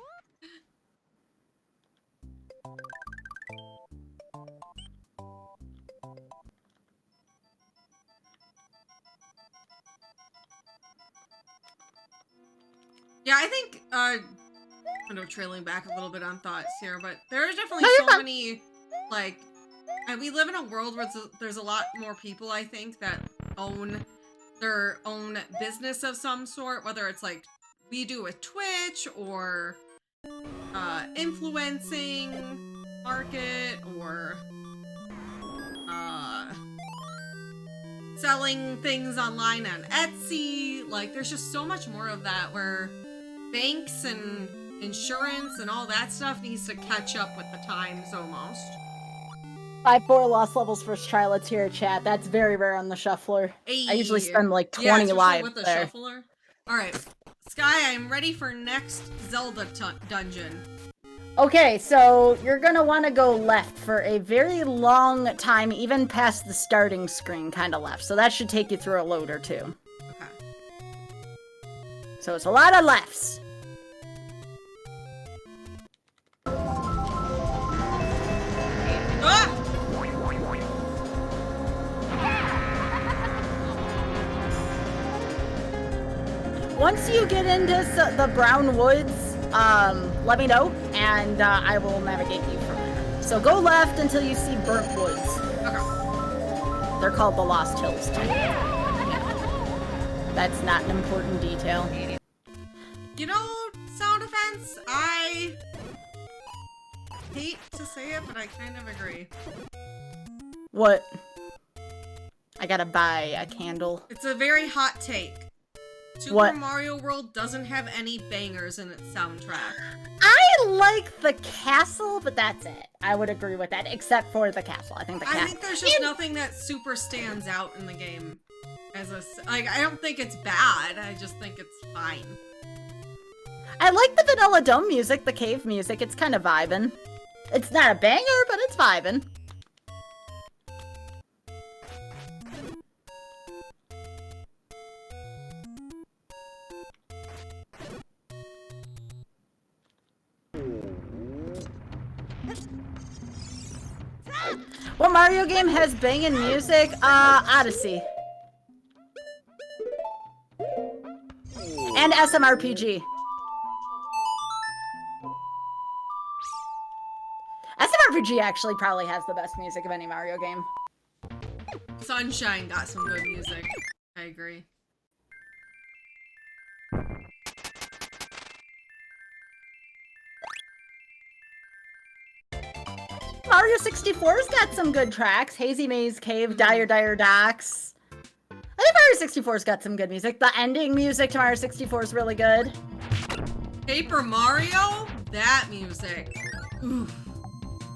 Yeah, I think, I know, trailing back a little bit on thoughts here, but there's definitely No, you're so fine. many, like, and we live in a world where there's a lot more people, I think, that own their own business of some sort, whether it's like we do with Twitch or influencing market or selling things online on Etsy. Like, there's just so much more of that where banks and insurance and all that stuff needs to catch up with the times almost. 5-4 lost levels first try. Let's hear it, chat. That's very rare on the shuffler. I usually spend like 20 especially lives with the there. shuffler. Alright, Sky, I'm ready for next Zelda dungeon. Okay, so you're gonna want to go left for a very long time, even past the starting screen, kind of left. So that should take you through a load or two. Okay. So it's a lot of lefts. Ah! once you get into the Brown Woods, let me know, and I will navigate you from there. So go left until you see Burnt Woods. Okay. They're called the Lost Hills, too. That's not an important detail. You know, sound effects, I hate to say it, but I kind of agree. What? I gotta buy a candle. It's a very hot take. Super Mario World doesn't have any bangers in its soundtrack. I like the castle, but that's it. I would agree with that, except for the castle. I think the castle. I think there's just nothing that super stands out in the game. Like, I don't think it's bad. I just think it's fine. I like the Vanilla Dome music, the cave music. It's kind of vibin'. It's not a banger, but it's vibin'. What Mario game has banging music? Odyssey. And SMRPG. SMRPG actually probably has the best music of any Mario game. Sunshine got some good music. I agree. Mario 64's got some good tracks. Hazy Maze Cave, Dire Docks. I think Mario 64's got some good music. The ending music to Mario 64 is really good. Paper Mario? That music. Oof.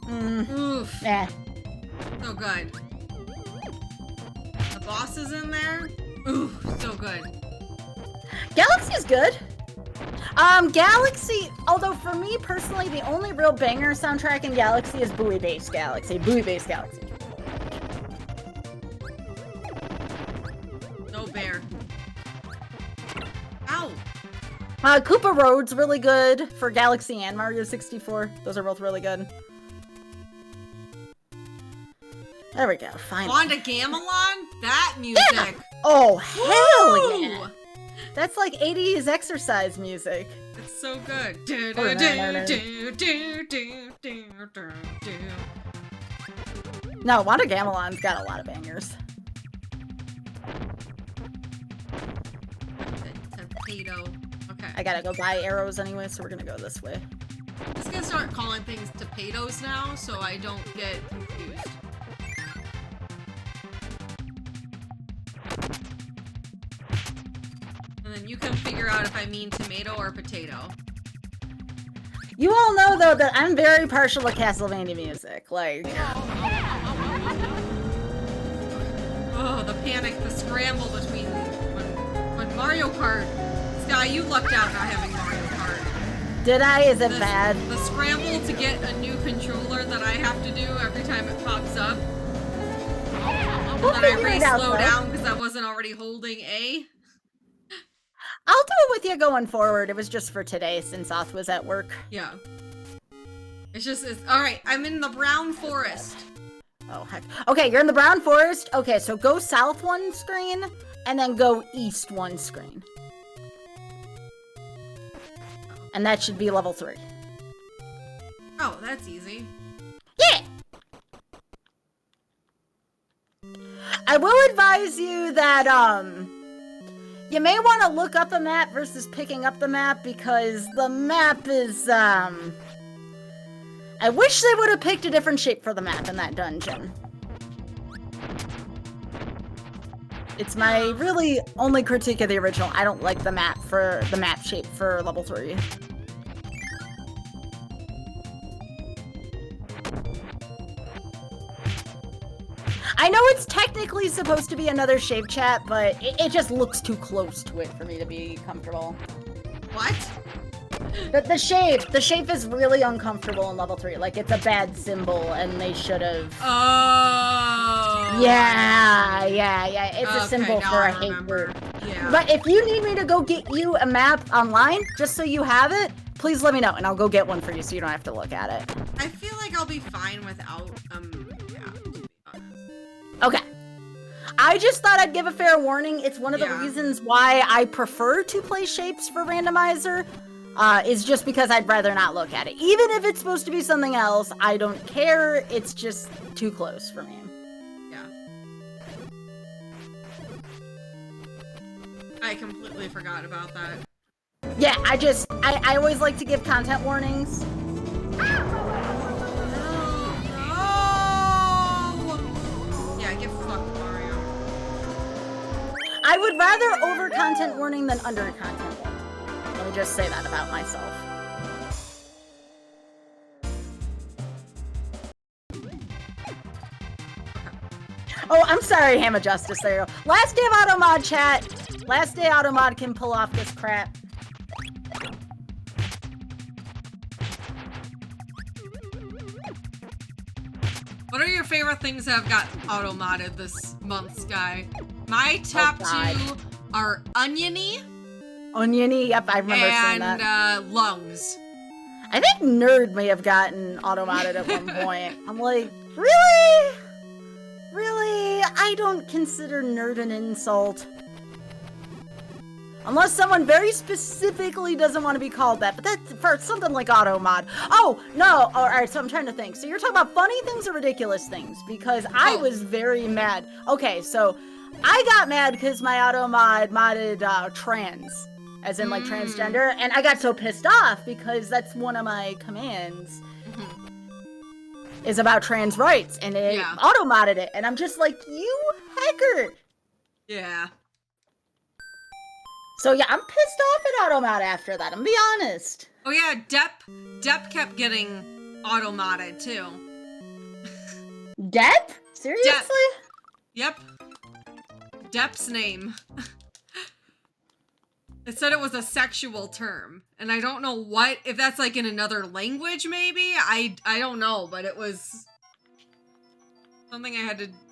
Oof. Yeah. So good. The boss is in there? Ooh, so good. Galaxy's good. Galaxy, although for me personally, the only real banger soundtrack in Galaxy is Buoy Base Galaxy. Buoy Base Galaxy. No bear. Ow! Koopa Road's really good for Galaxy and Mario 64. Those are both really good. There we go, finally. Wanda Gamelon? That music! Yeah. Oh, hell Woo! yeah! That's like 80s exercise music. It's so good. No, Wanda Gamelon's got a lot of bangers. Potato. Okay. I gotta go buy arrows anyway, so we're gonna go this way. I'm just gonna start calling things potatoes now, so I don't get confused. And then you can figure out if I mean tomato or potato. You all know, though, that I'm very partial to Castlevania music. Like, oh, the panic, the scramble between when Mario Kart. Sky, you lucked out not having Mario Kart. did I? Is it bad? The scramble to get a new controller that I have to do every time it pops up. We'll And then I figure it out, re-slow though. down because I wasn't already holding A. I'll do it with you going forward. It was just for today since Oth was at work. Yeah. It's alright, I'm in the brown forest. Oh, heck. Okay, you're in the Brown Forest. Okay, so go south one screen, and then go east one screen. And that should be level 3. Oh, that's easy. Yeah! I will advise you that, you may want to look up a map versus picking up the map, because the map is, I wish they would have picked a different shape for the map in that dungeon. It's my really only critique of the original. I don't like the map shape for level 3. I know it's technically supposed to be another shape chat, but it just looks too close to it for me to be comfortable. What? The shape is really uncomfortable in level 3. Like, it's a bad symbol, and they should have. Oh. Yeah. It's a Okay, symbol now for I a hate remember. group. Yeah. But if you need me to go get you a map online, just so you have it, please let me know, and I'll go get one for you so you don't have to look at it. I feel like I'll be fine without, yeah, to be honest. Okay. I just thought I'd give a fair warning. It's one of the Yeah. reasons why I prefer to play shapes for randomizer. Is just because I'd rather not look at it. Even if it's supposed to be something else, I don't care. It's just too close for me. Yeah. I completely forgot about that. Yeah, I always like to give content warnings. Oh! Yeah, get fucked, Mario. I would rather over content warning than under content warning. Let me just say that about myself. Oh, I'm sorry, Hammer Justice. There you go. Last day of Automod chat. Last day Automod can pull off this crap. What are your favorite things that have got auto-modded this month, Sky? My top two are Oniony Oniony, yep, I remember seeing that. and Lungs. I think Nerd may have gotten automated at one point. I'm like, really? Really? I don't consider Nerd an insult. Unless someone very specifically doesn't want to be called that, but that's for something like Automod. Oh, no, alright, so I'm trying to think. So you're talking about funny things or ridiculous things? Because I was very mad. Okay, so I got mad because my Automod modded trans. As in, like, transgender, and I got so pissed off because that's one of my commands is about trans rights, and it auto-modded it, and I'm just like, you hacker! Yeah. So yeah, I'm pissed off at auto-mod after that, I'm gonna be honest. Oh yeah, Depp kept getting auto-modded too. Depp? Seriously? Yep. Depp's name. It said it was a sexual term, and I don't know what, if that's like in another language maybe? I don't know, but it was something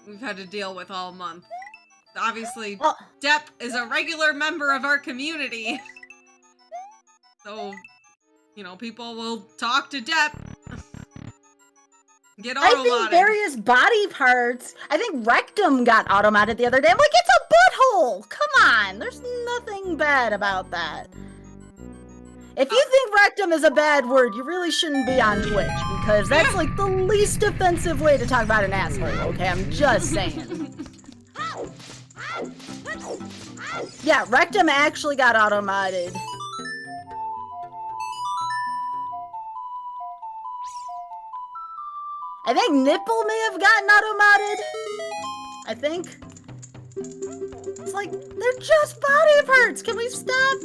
we've had to deal with all month. Obviously, Depp is a regular member of our community. So, you know, people will talk to Depp. Get auto-modded. I think various body parts. I think rectum got automated the other day. I'm like, it's a butthole! Come on! There's nothing bad about that. If you think rectum is a bad word, you really shouldn't be on Twitch, because that's like the least offensive way to talk about an asshole, okay? I'm just saying. Yeah, rectum actually got automated. I think nipple may have gotten auto-modded. I think. It's like, they're just body parts. Can we stop?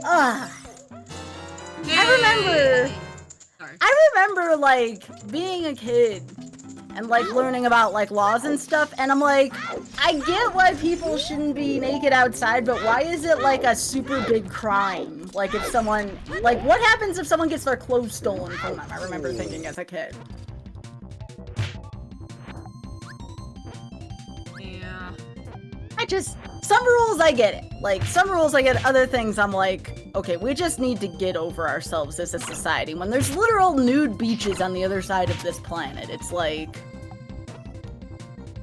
Ugh. Yay! I remember, like, being a kid and, like, learning about, like, laws and stuff. And I'm like, I get why people shouldn't be naked outside, but why is it, like, a super big crime? Like, if someone, like, what happens if someone gets their clothes stolen from them? I remember thinking as a kid. Some rules I get it. Like, some rules I get, other things I'm like, okay, we just need to get over ourselves as a society. When there's literal nude beaches on the other side of this planet, it's like,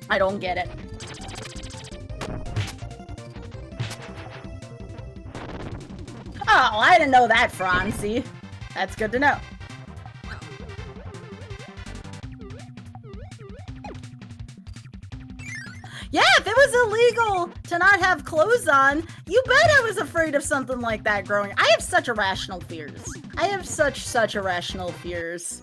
I don't get it. Oh, I didn't know that, Francie. That's good to know. Yeah, if it was illegal to not have clothes on, you bet I was afraid of something like that growing. I have such irrational fears. I have such irrational fears.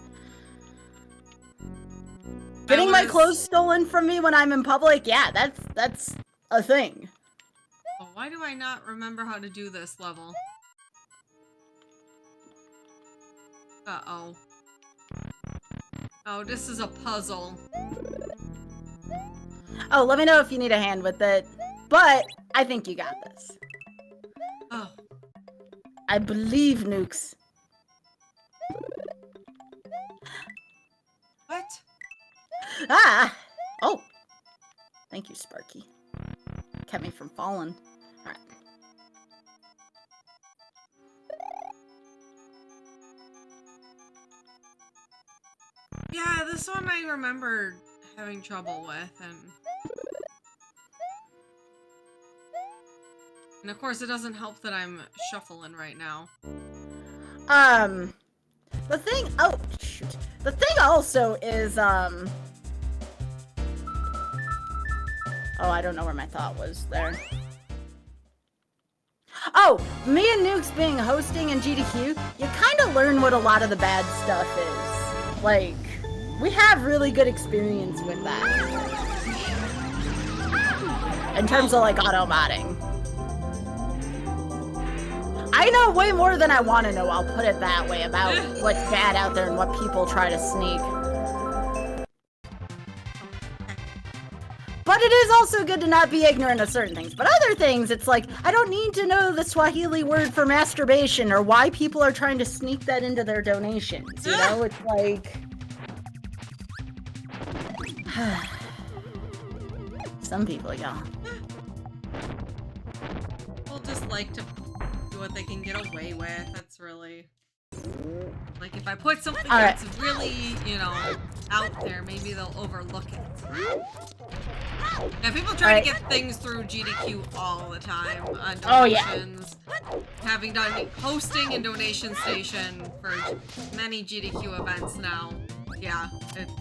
Getting my clothes stolen from me when I'm in public, yeah, that's a thing. Oh, why do I not remember how to do this level? Uh-oh. Oh, this is a puzzle. Oh, let me know if you need a hand with it. But I think you got this. Oh. I believe, Nukes. What? Ah! Oh. Thank you, Sparky. Kept me from falling. Alright. Yeah, this one I remember having trouble with, and And of course, it doesn't help that I'm shuffling right now. The thing, oh, shoot. The thing also is, oh, I don't know where my thought was there. Oh, me and Nukes being hosting in GDQ, you kind of learn what a lot of the bad stuff is. Like, we have really good experience with that. In terms of, like, auto-modding. I know way more than I want to know, I'll put it that way, about what's bad out there and what people try to sneak. But it is also good to not be ignorant of certain things. But other things, it's like, I don't need to know the Swahili word for masturbation or why people are trying to sneak that into their donations. You know, it's like... Some people, y'all. People just like to do what they can get away with. That's really... Like, if I put something that's really, you know, out there, maybe they'll overlook it. Yeah, people try to get things through GDQ all the time on donations. Having done hosting and donation station for many GDQ events now. Yeah, it's...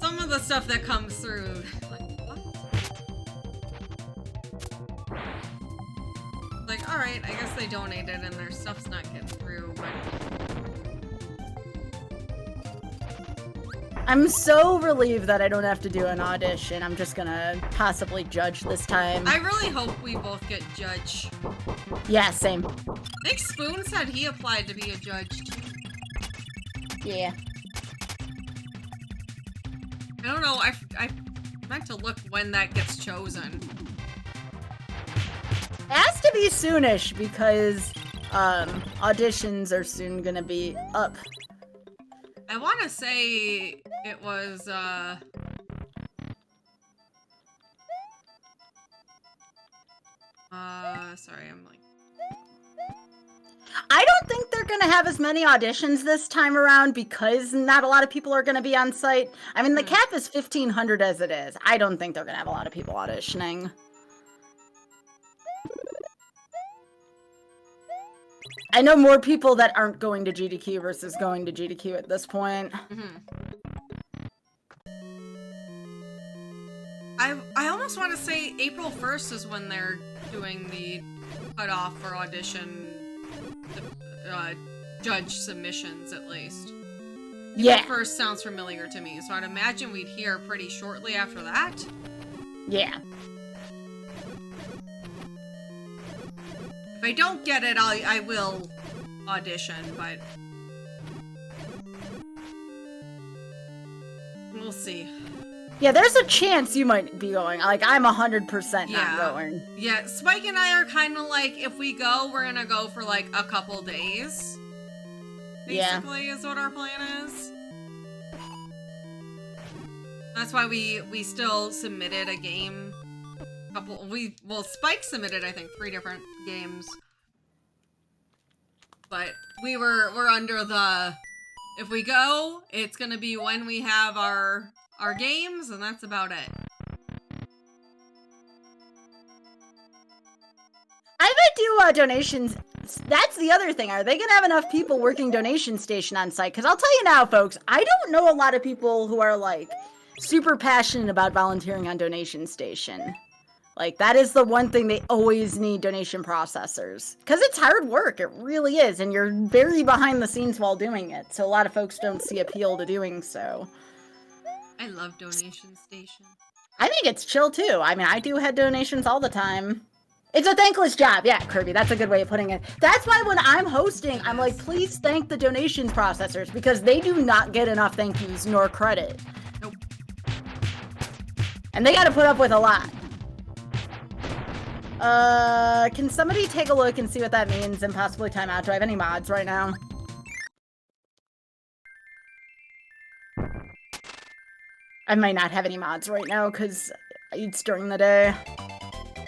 Some of the stuff that comes through, like, what? Like, alright, I guess they donated and their stuff's not getting through, but... I'm so relieved that I don't have to do an audition. I'm just gonna possibly judge this time. I really hope we both get judge. Yeah, same. I think Spoon said he applied to be a judge too. Yeah. I don't know, I meant to look when that gets chosen. It has to be soonish because auditions are soon gonna be up. I want to say it was, sorry, I'm like... I don't think they're gonna have as many auditions this time around because not a lot of people are gonna be on site. I mean, the cap is 1,500 as it is. I don't think they're gonna have a lot of people auditioning. I know more people that aren't going to GDQ versus going to GDQ at this point. I almost want to say April 1st is when they're doing the cutoff for audition judge submissions, at least. Yeah. April 1st sounds familiar to me, so I'd imagine we'd hear pretty shortly after that. Yeah. If I don't get it, I will audition, but we'll see. Yeah, there's a chance you might be going. Like, I'm 100% not going. Yeah, Spike and I are kind of like, if we go, we're gonna go for like a couple days. Basically, is what our plan is. That's why we still submitted a game. Well, Spike submitted, I think, 3 different games. But we're under the, if we go, it's gonna be when we have our games, and that's about it. I might do donations. That's the other thing. Are they gonna have enough people working donation station on site? Because I'll tell you now, folks, I don't know a lot of people who are, like, super passionate about volunteering on donation station. Like, that is the one thing they always need donation processors. Because it's hard work, it really is, and you're very behind the scenes while doing it, so a lot of folks don't see appeal to doing so. I love donation station. I think it's chill, too. I mean, I do head donations all the time. It's a thankless job. Yeah, Kirby, that's a good way of putting it. That's why when I'm hosting, I'm like, please thank the donations processors, because they do not get enough thank yous nor credit. Nope. And they gotta put up with a lot. Can somebody take a look and see what that means and possibly time out? Do I have any mods right now? I might not have any mods right now because it's during the day.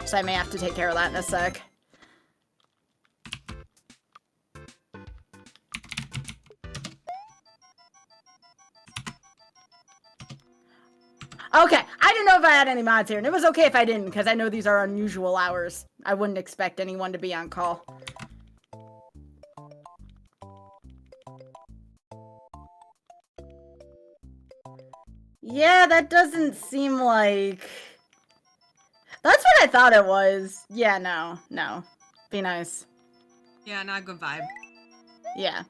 So I may have to take care of that in a sec. Okay, I didn't know if I had any mods here, and it was okay if I didn't, because I know these are unusual hours. I wouldn't expect anyone to be on call. Yeah, that doesn't seem like... That's what I thought it was. Yeah, no. Be nice. Yeah, not a good vibe. Yeah.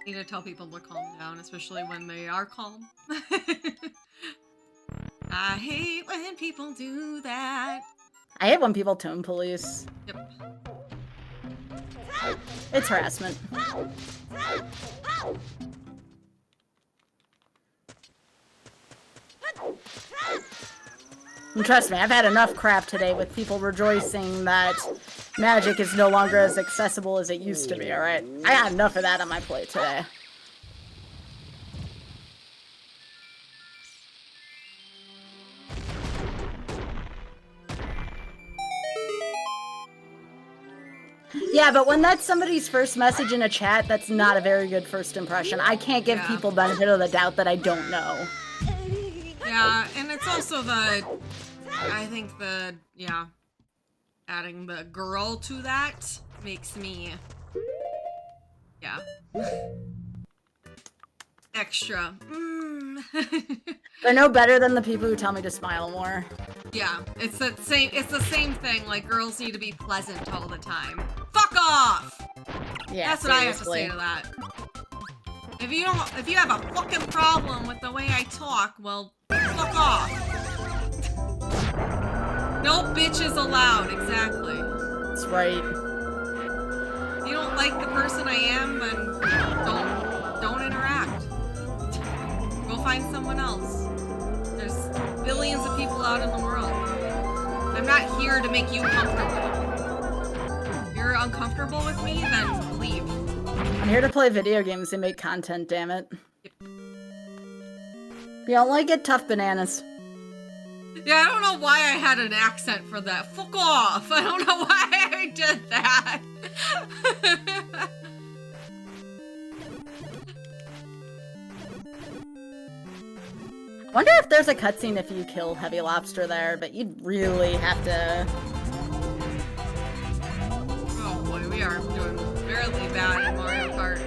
Need to tell people to calm down, especially when they are calm. I hate when people do that. I hate when people tone police. Yep. It's harassment. And trust me, I've had enough crap today with people rejoicing that magic is no longer as accessible as it used to be, alright? I got enough of that on my plate today. Yeah, but when that's somebody's first message in a chat, that's not a very good first impression. I can't give people benefit of the doubt that I don't know. Yeah, and it's also the... I think the... Yeah. Adding the girl to that makes me... Yeah. Extra. They're no better than the people who tell me to smile more. Yeah, it's the same thing, like girls need to be pleasant all the time. Fuck off! Yeah, that's what I have to say to that. If you have a fucking problem with the way I talk, well, fuck off. No bitches allowed, exactly. That's right. If you don't like the person I am, then don't interact. Go find someone else. There's billions of people out in the world. I'm not here to make you comfortable. If you're uncomfortable with me, then leave. I'm here to play video games and make content, damn it. Yep. You don't like it? Tough bananas. Yeah, I don't know why I had an accent for that. Fuck off! I don't know why I did that. I wonder if there's a cutscene if you kill Heavy Lobster there, but you'd really have to... Oh boy, we are doing fairly bad in Mario Kart.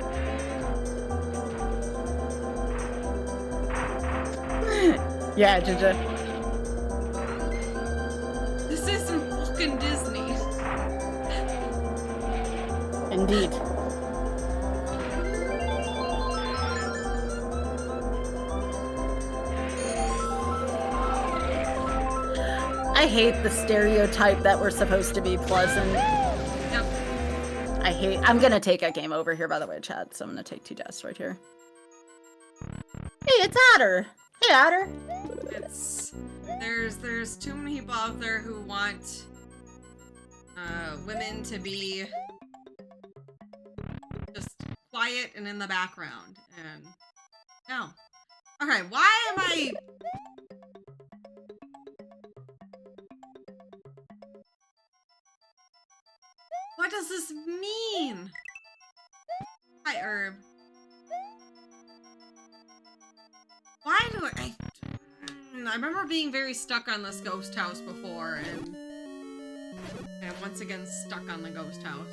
Yeah, Ginger. This isn't fucking Disney. Indeed. I hate the stereotype that we're supposed to be pleasant. Yep. I'm gonna take a game over here, by the way, chat, so I'm gonna take 2 deaths right here. Hey, it's Otter! Hey, Otter! There's too many people out there who want women to be just quiet and in the background, and no. Okay, why am I... What does this mean? Hi, Herb. Why do I remember being very stuck on this ghost house before, and I'm once again stuck on the ghost house.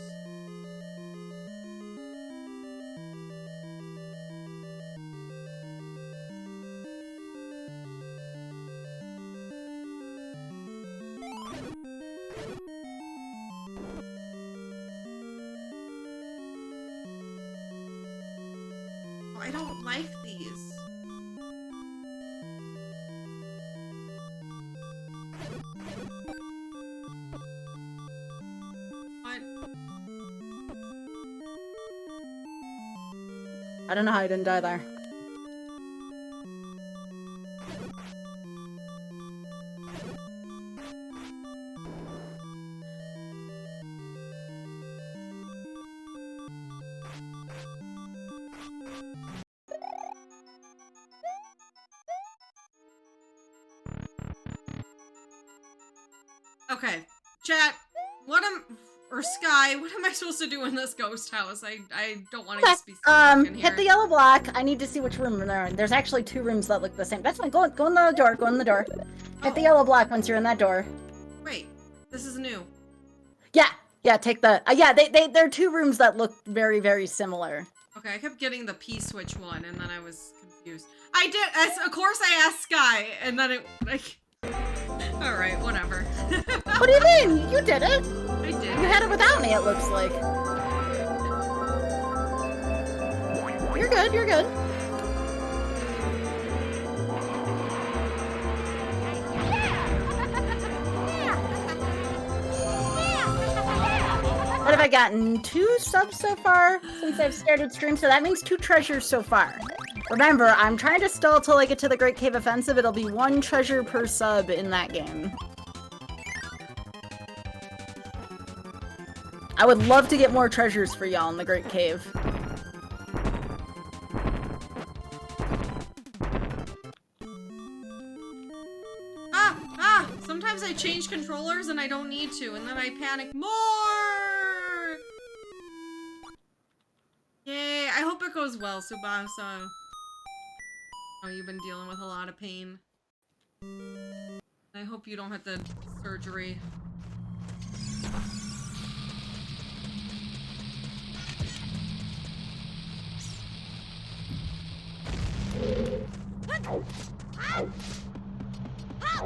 Oh, I don't like these. I don't know how I didn't die there. Okay, chat, or Sky, what am I supposed to do in this ghost house? I don't want to just be stuck in here. Hit the yellow block. I need to see which room they're in. There's actually 2 rooms that look the same. That's fine. Go in the door. Go in the door. Hit the yellow block once you're in that door. Wait, this is new. Yeah, take the... yeah, they're two rooms that look very, very similar. Okay, I kept getting the P-switch one, and then I was confused. I did, of course I asked Sky, and then it, like... Alright, whatever. What do you mean? You did it! I did. You had it without me, it looks like. You're good, you're good. What have I gotten? 2 subs so far since I've started stream, so that means 2 treasures so far. Remember, I'm trying to stall till I get to the Great Cave Offensive. It'll be 1 treasure per sub in that game. I would love to get more treasures for y'all in the Great Cave. Sometimes I change controllers and I don't need to, and then I panic more! Yay, I hope it goes well, Subasa. Oh, you've been dealing with a lot of pain. I hope you don't have the surgery.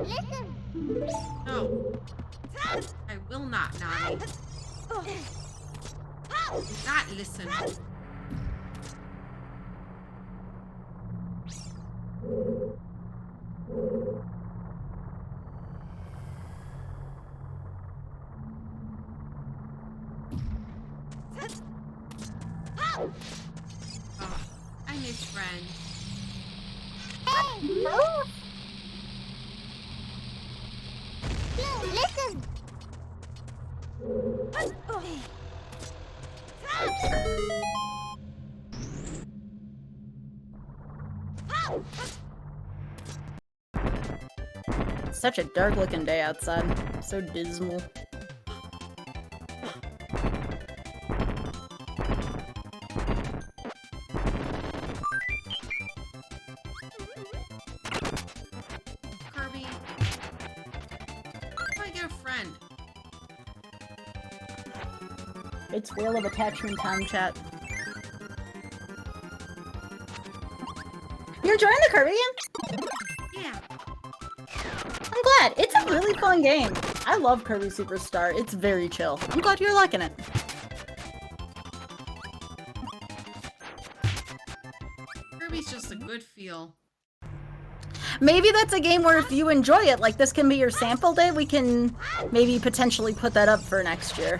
Listen! No. I will not, Nani. Do not listen. Oh, I miss friends. Hey, move! Listen! It's such a dark looking day outside. So dismal. Kirby. How do I get a friend? It's Wheel of Attachment time, chat. You enjoying the Kirby game? Yeah. I'm glad. It's a really fun game. I love Kirby Superstar. It's very chill. I'm glad you're liking it. Kirby's just a good feel. Maybe that's a game where if you enjoy it, like this can be your sample day, we can maybe potentially put that up for next year.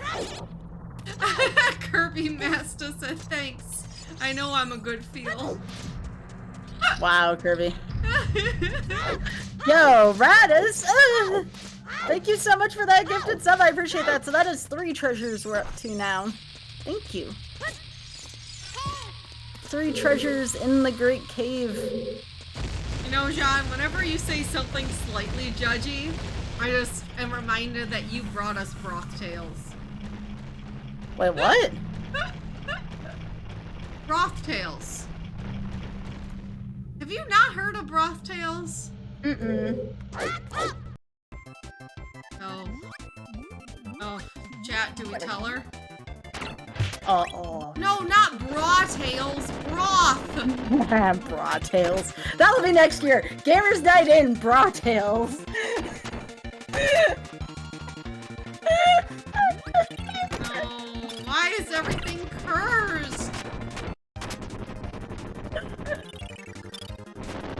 Kirby Master said thanks. I know I'm a good feel. Wow, Kirby. Yo, Radis! Thank you so much for that gifted sub. I appreciate that. So that is 3 treasures we're up to now. Thank you. 3 treasures in the Great Cave. You know, John, whenever you say something slightly judgy, I just am reminded that you brought us broth tails. Wait, what? Broth tails. Have you not heard of broth tails? Mm-mm. Oh. Oh, chat, do we tell her? Uh-oh. No, not bra tails, broth! Bra tails. That'll be next year. Gamers Night In, bra tails. No, why is everything cursed?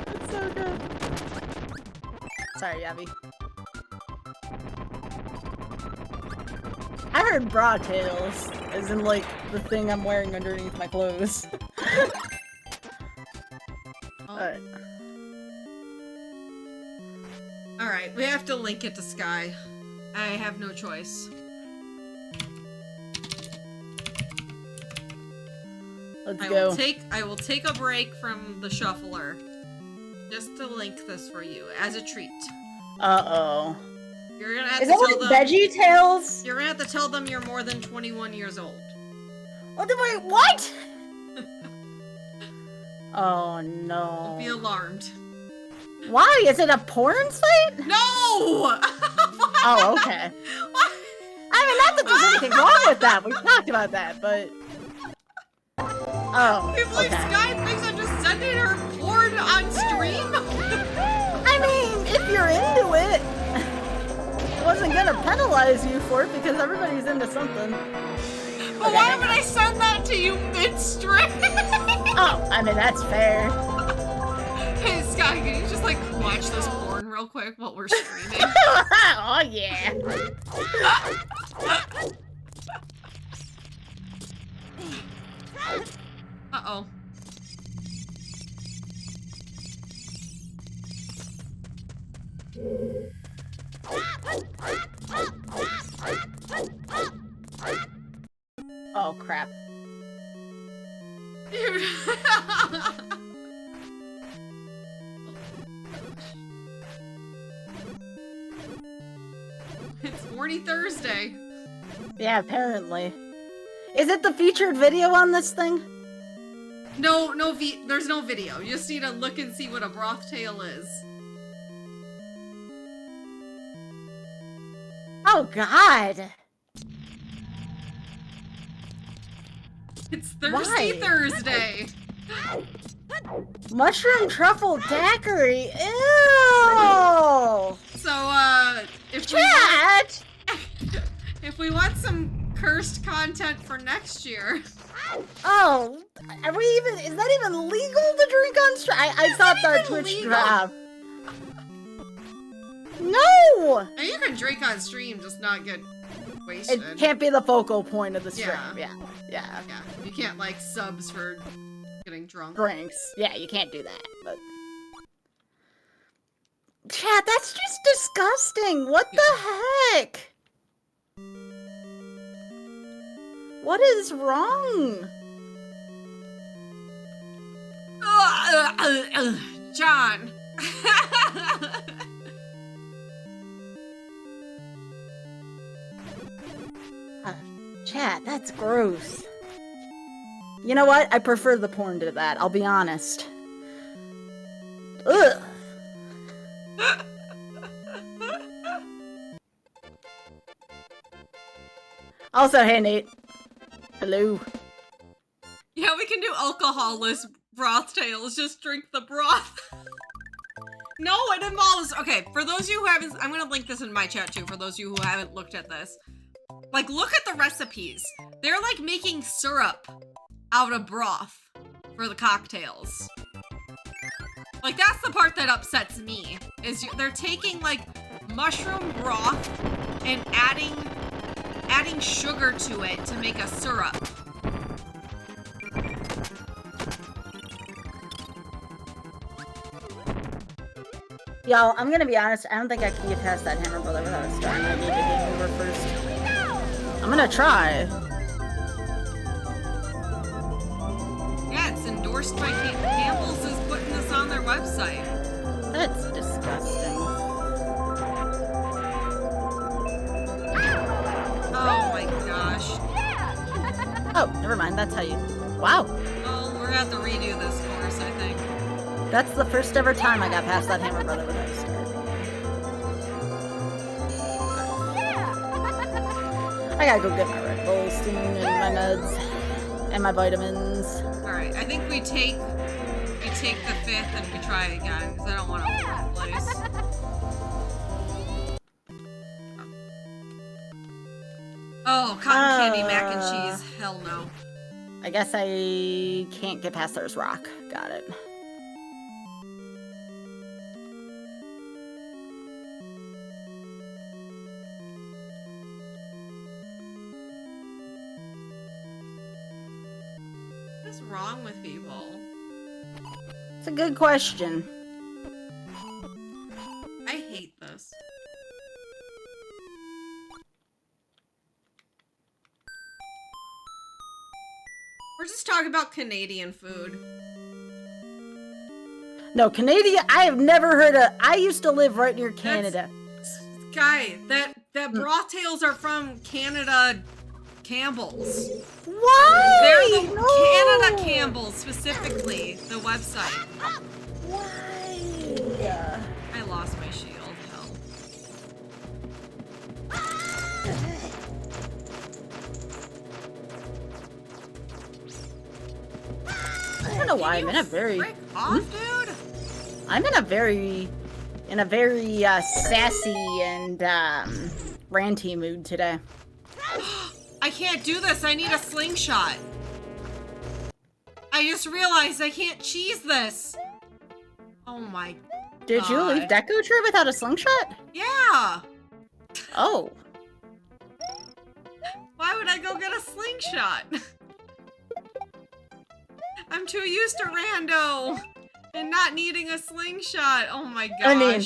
It's so good. Sorry, Abby. I heard bra tails, as in like the thing I'm wearing underneath my clothes. Oh. Alright, we have to link it to Sky. I have no choice. Let's go. I will take a break from the shuffler just to link this for you as a treat. Uh-oh. You're gonna have Is to that tell like them Veggie Tales? you're gonna have to tell them you're more than 21 years old. What the wait, what? Oh no. Don't be alarmed. Why? Is it a porn site? No! Oh, okay. I mean, not that there's anything wrong with that. We've talked about that, but... Oh, If like okay. Sky thinks I'm just sending her porn on stream? I mean, if you're into it, I wasn't gonna penalize you for it because everybody's into something. But why would I send that to you mid-stream? Oh, I mean, that's fair. Hey Sky, can you just like watch this porn real quick while we're streaming? Oh, yeah. Uh-oh. Oh, crap. It's Horny Thursday. Yeah, apparently. Is it the featured video on this thing? No, there's no video. You just need to look and see what a broth tail is. Oh, God. It's Thirsty Why? Thursday. Mushroom truffle daiquiri. Ew. So, if we want some cursed content for next year. Oh, are we even? Is that even legal to drink on stream? I thought that Twitch legal? drop. No, And you can drink on stream, just not get wasted. it can't be the focal point of the stream. Yeah. Yeah. Yeah, you can't like subs for getting drunk. Drinks. Yeah, you can't do that. But chat, that's just disgusting. What the heck? What is wrong? John. Chat, that's gross. You know what? I prefer the porn to that. I'll be honest. Ugh. Also, hey Nate. Hello. Yeah, we can do alcoholless broth tails. Just drink the broth. No, it involves. Okay, for those of you who haven't, I'm gonna link this in my chat too. For those of you who haven't looked at this, like, look at the recipes. They're like making syrup out of broth for the cocktails. Like, that's the part that upsets me. Is they're taking like mushroom broth and adding sugar to it to make a syrup. Y'all, I'm gonna be honest, I don't think I can get past that Hammer Brother without starting my game over first. I'm gonna try. Yeah, it's endorsed by Campbell's is putting this on their website. That's disgusting. Oh my gosh. Oh, never mind, that's how you... Wow. Well, we're gonna have to redo this course, I think. That's the first ever time I got past that Hammer Brother without a start. I gotta go get my Red Bull soon and my meds and my vitamins. Alright, I think we take the 5th and we try again, because I don't want to 4th place. Oh, cotton candy mac and cheese. Hell no. I guess I can't get past There's Rock. Got it. What's wrong with people? It's a good question. I hate this. We're just talking about Canadian food. No, Canadian, I have never heard of... I used to live right near Canada. Guy, that broth tails are from Canada Campbell's. Why? They're the No. Canada Campbell's, specifically, the website. Why? I lost my shield. Hell. I don't know why I'm in a very. Frick off, dude. I'm in a very sassy and ranty mood today. I can't do this. I need a slingshot. I just realized I can't cheese this. Oh my. Did you leave Deku Tree without a slingshot? Yeah. Oh. Why would I go get a slingshot? I'm too used to rando and not needing a slingshot. Oh my gosh. I mean,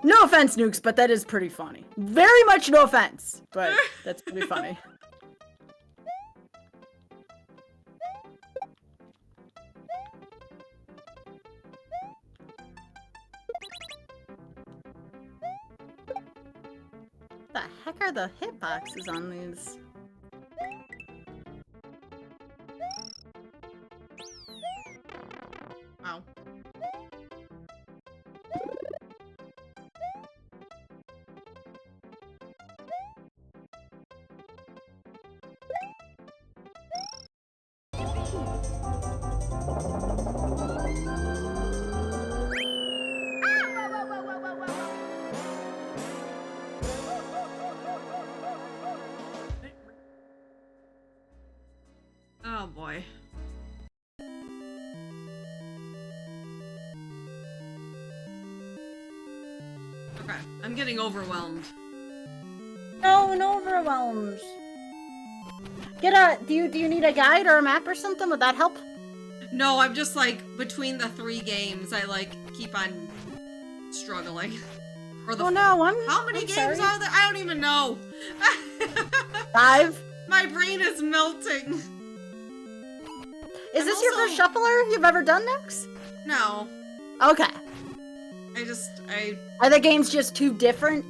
no offense, Nukes, but that is pretty funny. Very much no offense, but that's pretty funny. What the heck are the hitboxes on these? Wow. Oh boy. Okay, I'm getting overwhelmed. No, no overwhelmed. Do you need a guide or a map or something? Would that help? No, I'm just like between the 3 games, I like keep on struggling. Or the Oh no, how many I'm games sorry. are there? I don't even know. 5. My brain is melting. Is this your first shuffler you've ever done, Nux? No, Okay. I Are the games just too different?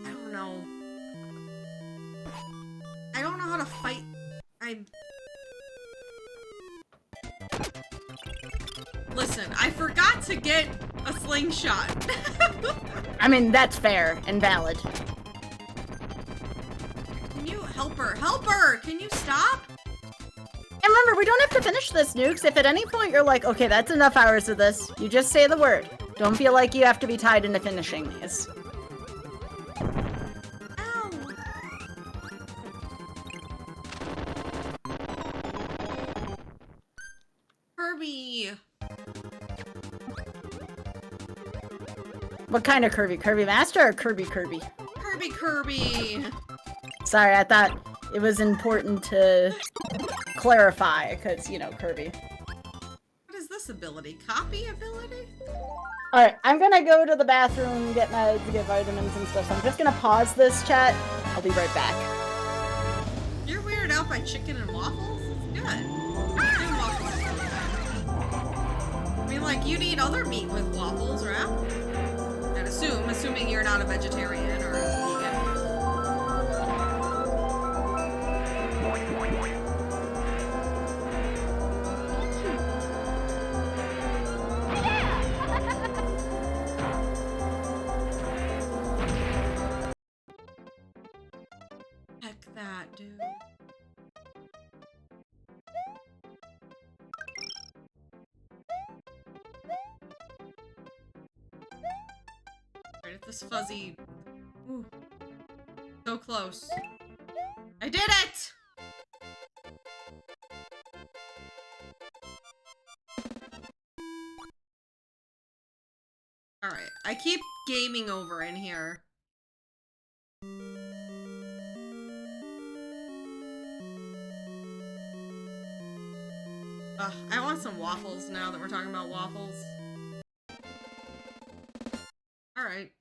don't know. I don't know how to fight. Listen, I forgot to get a slingshot. I mean, that's fair and valid. Can you help her? Help her! Can you stop? And remember, we don't have to finish this, Nukes. If at any point you're like, okay, that's enough hours of this, you just say the word. Don't feel like you have to be tied into finishing these. Ow! Kirby! What kind of Kirby? Kirby Master or Kirby Kirby? Kirby! Sorry, I thought it was important to clarify, because, you know, Kirby. What is this ability? Copy ability? Alright, I'm gonna go to the bathroom, get meds, get vitamins and stuff, so I'm just gonna pause this chat. I'll be right back. You're weirded out by chicken and waffles? It's good. Chicken and waffles is really good. I mean, like, you'd eat other meat with waffles, right? I'd assuming you're not a vegetarian or a vegan. Heck that, dude. Right at this fuzzy. Ooh. So close. I did it! Alright, I keep gaming over in here. I want some waffles now that we're talking about waffles. Alright.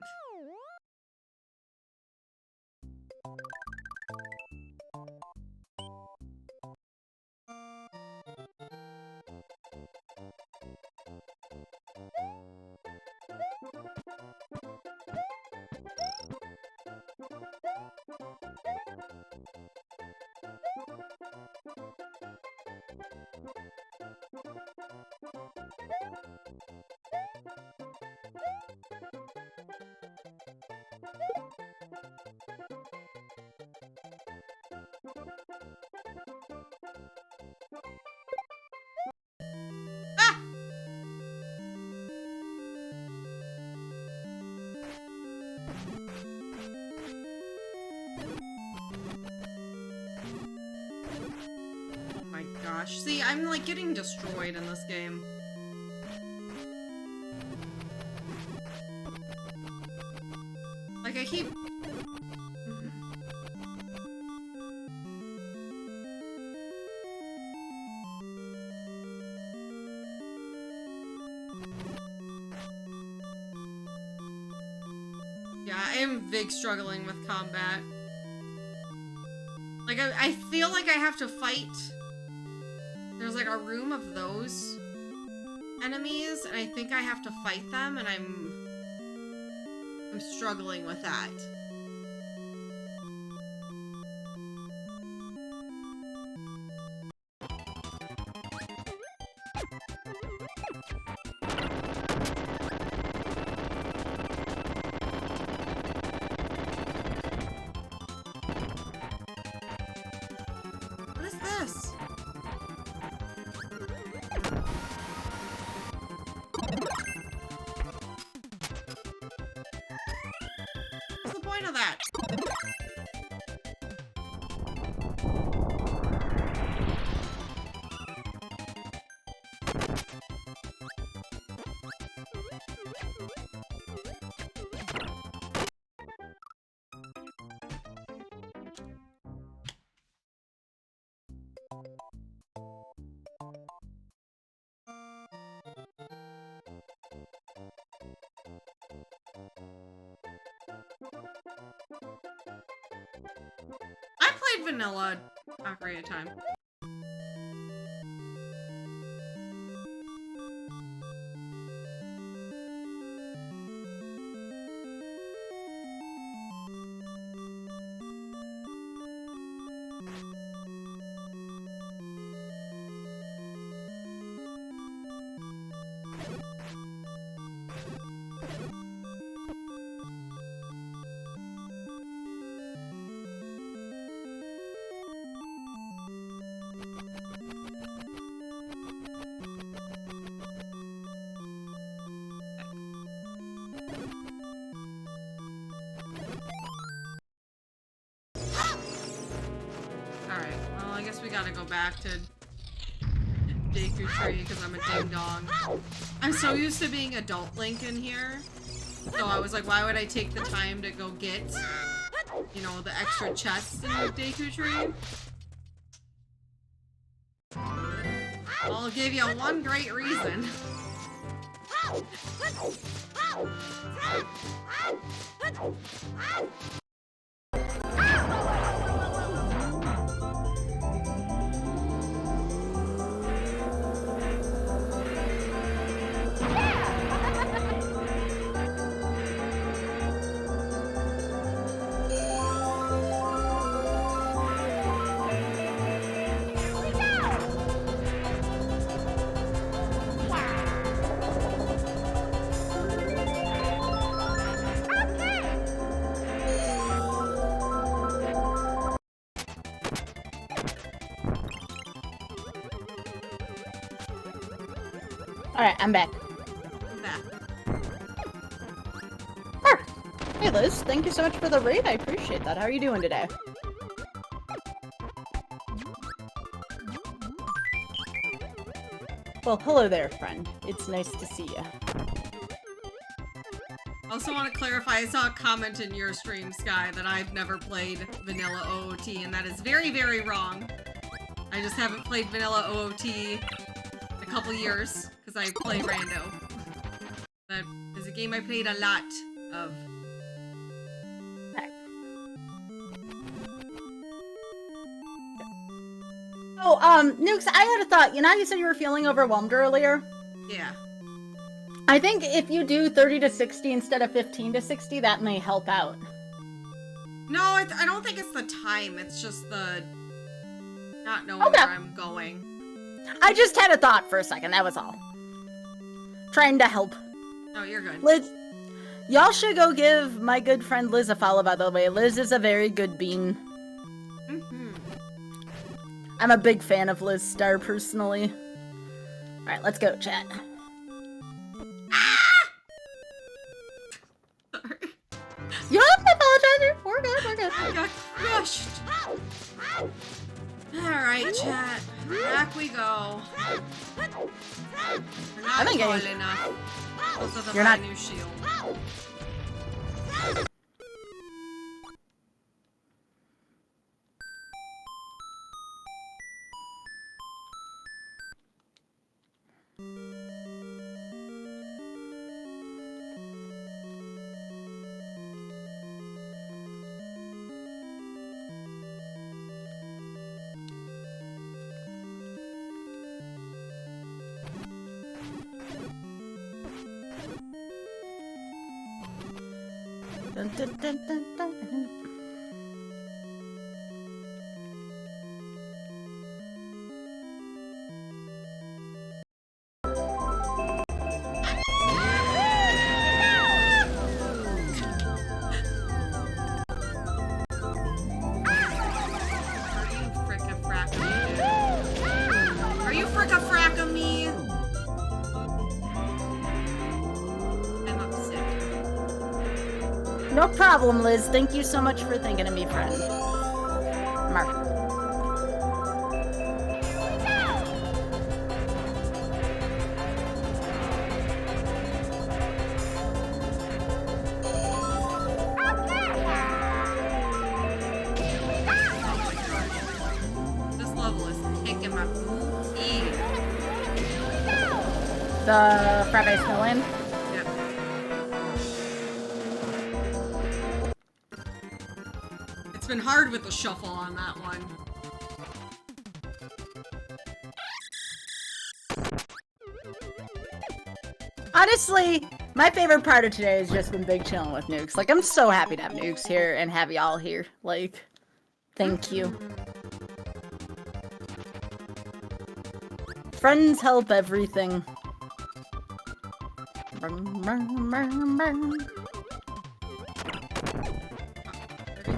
My gosh. See, I'm like getting destroyed in this game. Like I keep... Yeah, I am big struggling with combat. Like, I feel like I have to fight. There's like a room of those enemies, and I think I have to fight them, and I'm struggling with that. What is this? What's the point of that? I played vanilla Ocarina of Time. Alright, well, I guess we gotta go back to Deku Tree because I'm a ding dong. I'm so used to being adult Link in here. So I was like, why would I take the time to go get, you know, the extra chests in Deku Tree? I'll give you one great reason. Alright, I'm back. Back. Ah. Hey Liz, thank you so much for the raid. I appreciate that. How are you doing today? Well, hello there, friend. It's nice to see you. Also want to clarify, I saw a comment in your stream, Sky, that I've never played Vanilla OOT, and that is very, very wrong. I just haven't played Vanilla OOT in a couple years, because I play Rando. That is a game I played a lot of. Oh, Nukes, I had a thought. You know how you said you were feeling overwhelmed earlier? Yeah. I think if you do 30 to 60 instead of 15 to 60, that may help out. No, I don't think it's the time, it's just the not knowing where I'm going. I just had a thought for a second, that was all. Trying to help. No, you're good. Liz, y'all should go give my good friend Liz a follow, by the way. Liz is a very good bean. I'm a big fan of Liz Star, personally. Alright, let's go, chat. Sorry. You don't have to apologize. We're good, we're good. I got crushed. Alright, chat. Back we go. We're not I think tall enough. Both of them You're have not- a new shield. Dun, dun, dun, dun, dun. Are you fricka-fracka me? I'm upset. No problem, Liz. Thank you so much for thinking of me, friend. Mark. This level is kicking my booty. The Friday Snowland. Yep. It's been hard with the shuffle on that one. Honestly, my favorite part of today has just been big chilling with Nukes. Like, I'm so happy to have Nukes here and have y'all here. Like, thank you. Friends help everything.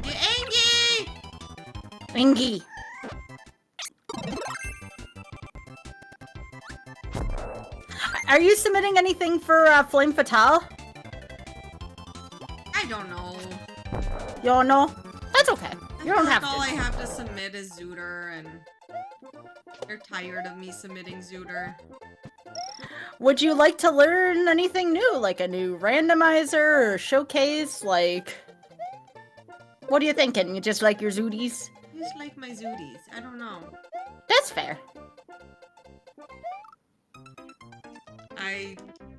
Angie! Ingy. Are you submitting anything for Flame Fatale? I don't know. You don't know? That's okay. You don't have all to. I have to submit is Zooter, and they're tired of me submitting Zooter. Would you like to learn anything new? Like a new randomizer or showcase? Like, what are you thinking? You just like your Zooties? I just like my Zooties. I don't know. That's fair.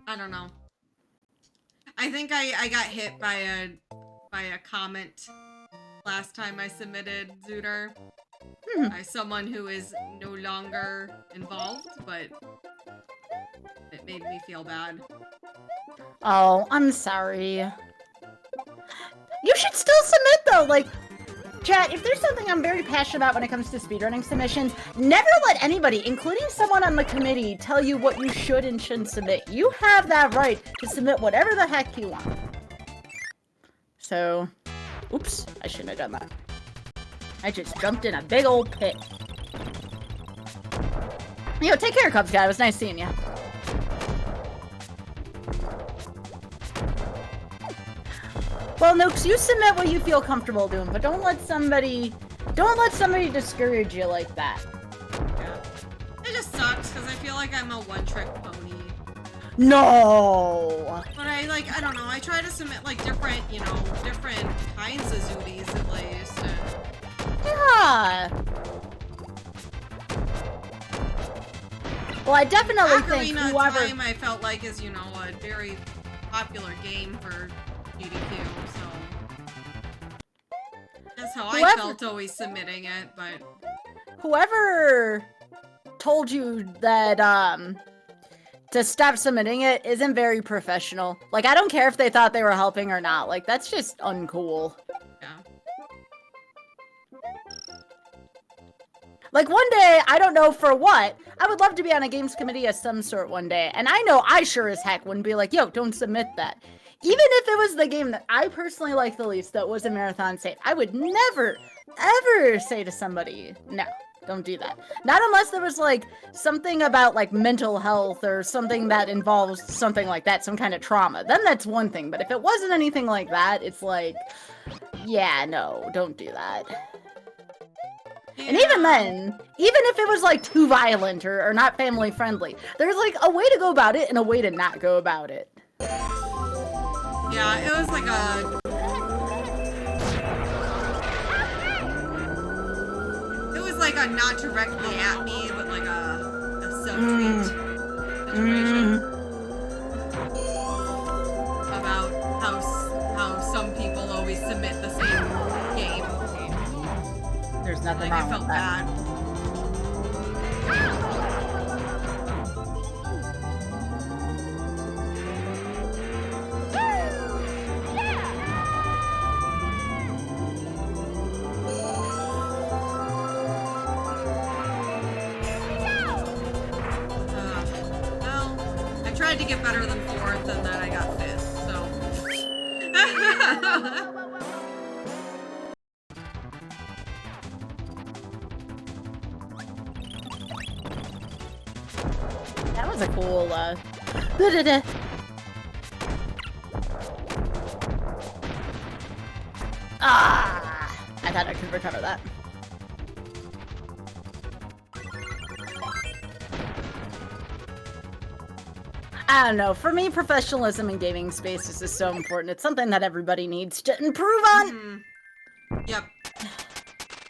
I don't know. I think I got hit by a comment last time I submitted Zooter by someone who is no longer involved, but it made me feel bad. Oh, I'm sorry. You should still submit though, like, chat, if there's something I'm very passionate about when it comes to speedrunning submissions, never let anybody, including someone on the committee, tell you what you should and shouldn't submit. You have that right to submit whatever the heck you want. So, oops, I shouldn't have done that. I just jumped in a big old pit. Yo, take care, Cubs guy. It was nice seeing you. Well, Nooks, you submit what you feel comfortable doing, but don't let somebody discourage you like that. Yeah. It just sucks because I feel like I'm a one-trick pony. No. But I don't know, I try to submit like different kinds of Zooties at least. Yeah. Well, I definitely think Ocarina of whoever. Time I felt like is, a very popular game for GDQ, so that's how I felt always submitting it, but Whoever told you that to stop submitting it isn't very professional. Like, I don't care if they thought they were helping or not. Like, that's just uncool. yeah. Like, one day, I don't know for what, I would love to be on a games committee of some sort one day, and I know I sure as heck wouldn't be like, yo, don't submit that. Even if it was the game that I personally like the least, that was a Marathon State, I would never, ever say to somebody, no, don't do that. Not unless there was, like, something about, like, mental health or something that involves something like that, some kind of trauma. Then that's one thing, but if it wasn't anything like that, it's like, yeah, no, don't do that. And even then, even if it was like too violent or not family friendly, there's like a way to go about it and a way to not go about it. Yeah, it was like a... It was like a not directly at me, but like a subtweet situation. About how some people always submit the same game. There's nothing Like, wrong I felt with that. bad. Well, I tried to get better than 4th, and then I got 5th, so... That was a cool, da-da-da. Ah! I thought I could recover that. I don't know. For me, professionalism in gaming spaces is so important. It's something that everybody needs to improve on. Yep.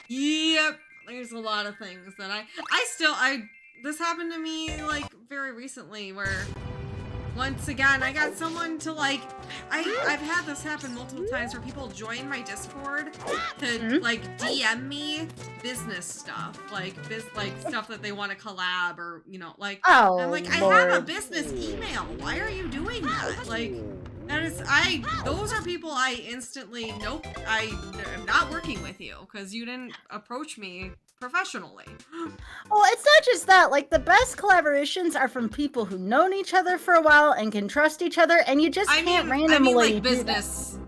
Yep. There's a lot of things that this happened to me like very recently where once again I got someone to like I've had this happen multiple times where people join my Discord to like DM me business stuff, like stuff that they want to collab or like I'm like, I have a business email. Why are you doing that? Like that is those are people I instantly nope, I am not working with you because you didn't approach me professionally. Well, it's not just that. Like, the best collaborations are from people who known each other for a while and can trust each other, and you just can't randomly. I mean, like do business,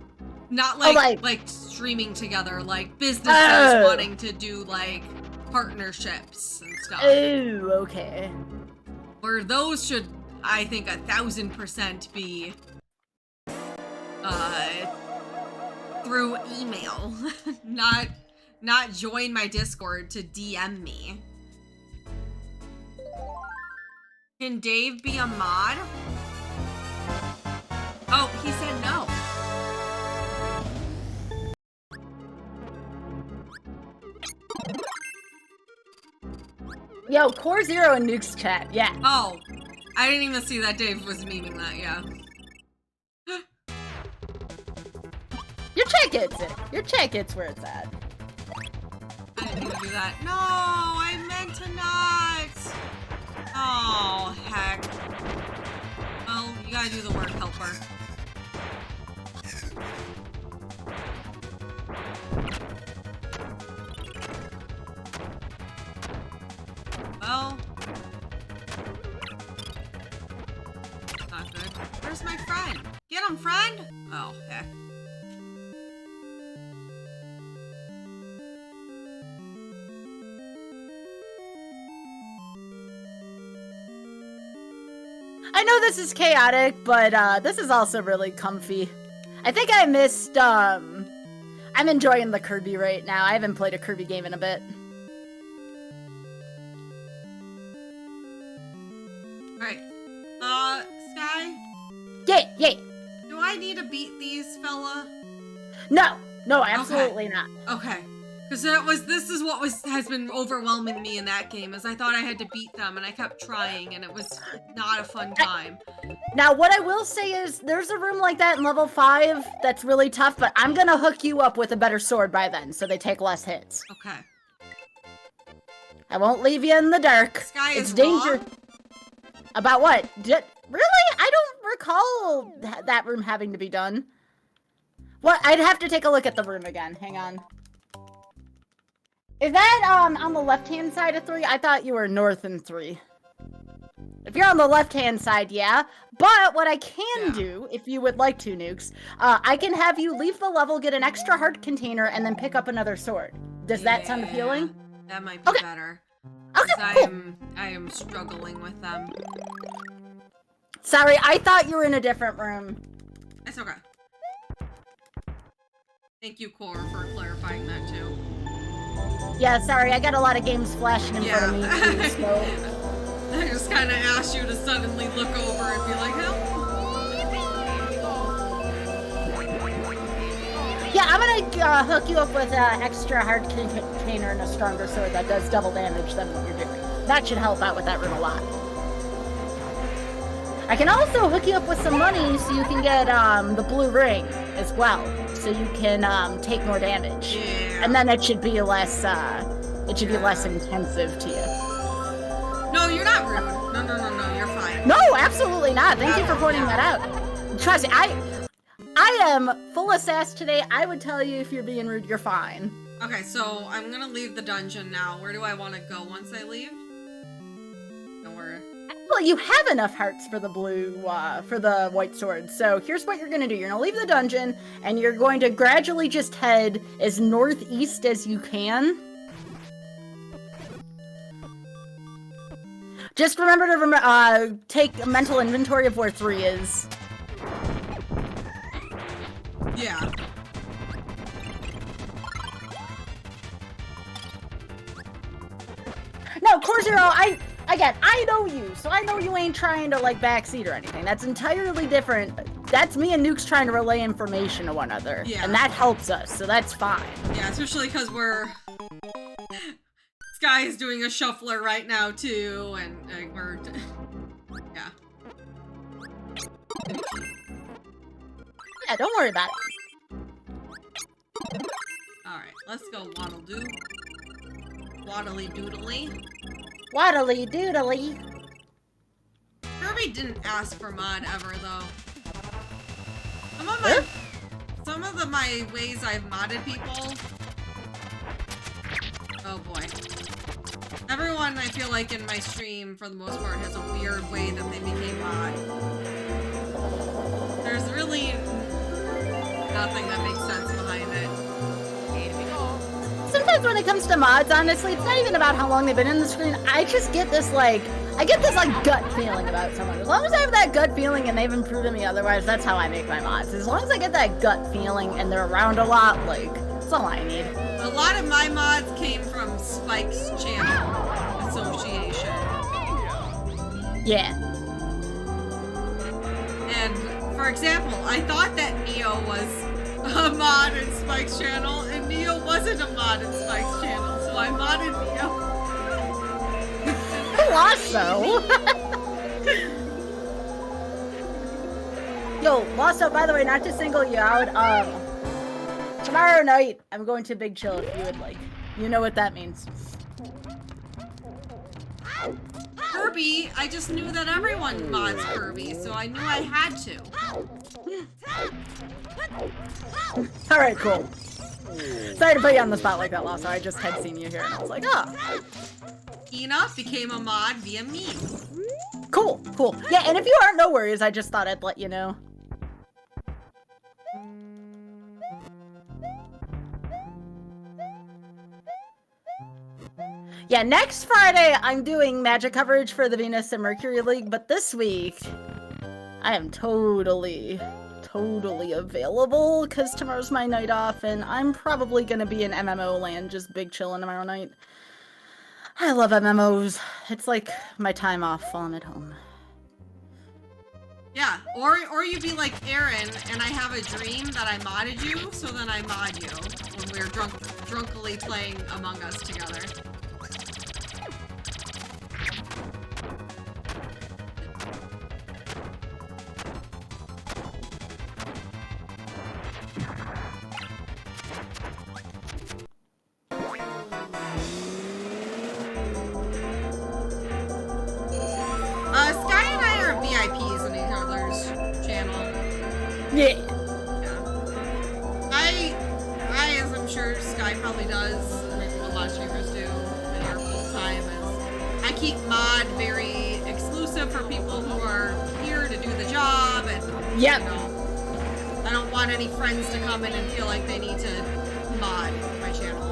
not Oh, like streaming together, like businesses wanting to do like partnerships and stuff. Oh, okay. Where those should, I think, 1000% be through email, not join my Discord to DM me. Can Dave be a mod? Oh, he said no. Yo, Core Zero in Nuke's chat, yeah. Oh, I didn't even see that Dave was memeing that, yeah. Your chat gets it. Your chat gets where it's at. I didn't even do that. No, I meant to not. Oh, heck. Well, you gotta do the work, helper. Well. Not good. Where's my friend? Get him, friend! Oh, heck. I know this is chaotic, but this is also really comfy. I think I missed, I'm enjoying the Kirby right now. I haven't played a Kirby game in a bit. Alright. Sky? Yay! Do I need to beat these, fella? No, absolutely not. Okay. Because this is what has been overwhelming me in that game, is I thought I had to beat them, and I kept trying, and it was not a fun time. Now, what I will say is, there's a room like that in level 5 that's really tough, but I'm gonna hook you up with a better sword by then, so they take less hits. Okay. I won't leave you in the dark. Sky it's is danger. raw? About what? Really? I don't recall that room having to be done. What? I'd have to take a look at the room again. Hang on. Is that on the left-hand side of 3? I thought you were north in 3. If you're on the left-hand side, yeah. But what I can do, if you would like to, Nukes, I can have you leave the level, get an extra heart container, and then pick up another sword. Does that sound appealing? That might be better. Okay, cool. I am struggling with them. Sorry, I thought you were in a different room. It's okay. Thank you, Core, for clarifying that too. Yeah, sorry, I got a lot of games flashing in front of me too, so... I just kind of asked you to suddenly look over and be like, help. Yeah, I'm gonna hook you up with an extra hard container and a stronger sword that does double damage than what you're doing. That should help out with that room a lot. I can also hook you up with some money so you can get the blue ring as well, so you can take more damage. Yeah. And then it should be less less intensive to you. No, you're not rude. No, you're fine. No, absolutely not. Thank you for pointing that out. Trust me, I am full of sass today. I would tell you if you're being rude, you're fine. Okay, so I'm gonna leave the dungeon now. Where do I want to go once I leave? Nowhere. Well, you have enough hearts for the for the white sword. So here's what you're gonna do. You're gonna leave the dungeon, and you're going to gradually just head as northeast as you can. Just remember to take a mental inventory of where 3 is. Yeah. No, Core Zero, I know you, so I know you ain't trying to, like, backseat or anything. That's entirely different. That's me and Nukes trying to relay information to one another. Yeah. And that helps us, so that's fine. Yeah, especially because Sky is doing a shuffler right now, too, and we're... yeah. Yeah, don't worry about it. Alright, let's go waddle-doo. Waddly-doodly. Waddly-doodly. Kirby didn't ask for mod ever, though. Some of my ways I've modded people... Oh boy. Everyone, I feel like, in my stream, for the most part, has a weird way that they became mod. There's really nothing that makes sense behind it. Sometimes when it comes to mods, honestly, it's not even about how long they've been in the screen. I just get this, like, gut feeling about someone. As long as I have that gut feeling and they've been proven me otherwise, that's how I make my mods. As long as I get that gut feeling and they're around a lot, like, that's all I need. A lot of my mods came from Spike's channel association. Yeah. And, for example, I thought that Neo was a mod in Spike's channel, and Neo wasn't a mod in Spike's channel, so I modded Neo. Lasso! Yo, Lasso, by the way, not to single you out, tomorrow night, I'm going to Big Chill if you would like. You know what that means. Kirby, I just knew that everyone mods Kirby, so I knew I had to. Alright, cool. Sorry to put you on the spot like that, Lasso. I just had seen you here and I was like, oh. Ina became a mod via me. Cool, cool. Yeah, and if you aren't, no worries. I just thought I'd let you know. Yeah, next Friday, I'm doing Magic coverage for the Venus and Mercury League, but this week, I am totally available, because tomorrow's my night off, and I'm probably going to be in MMO land, just big chilling tomorrow night. I love MMOs. It's like my time off falling at home. Yeah, or you be like Aaron, and I have a dream that I modded you, so then I mod you when we're drunkily playing Among Us together. Sky and I are VIPs in each other's channel. Yeah. I, as I'm sure Sky probably does, and a lot of streamers do in our full time, is I keep mod very exclusive for people who are here to do the job, and Yep. you know, I don't want any friends to come in and feel like they need to mod my channel.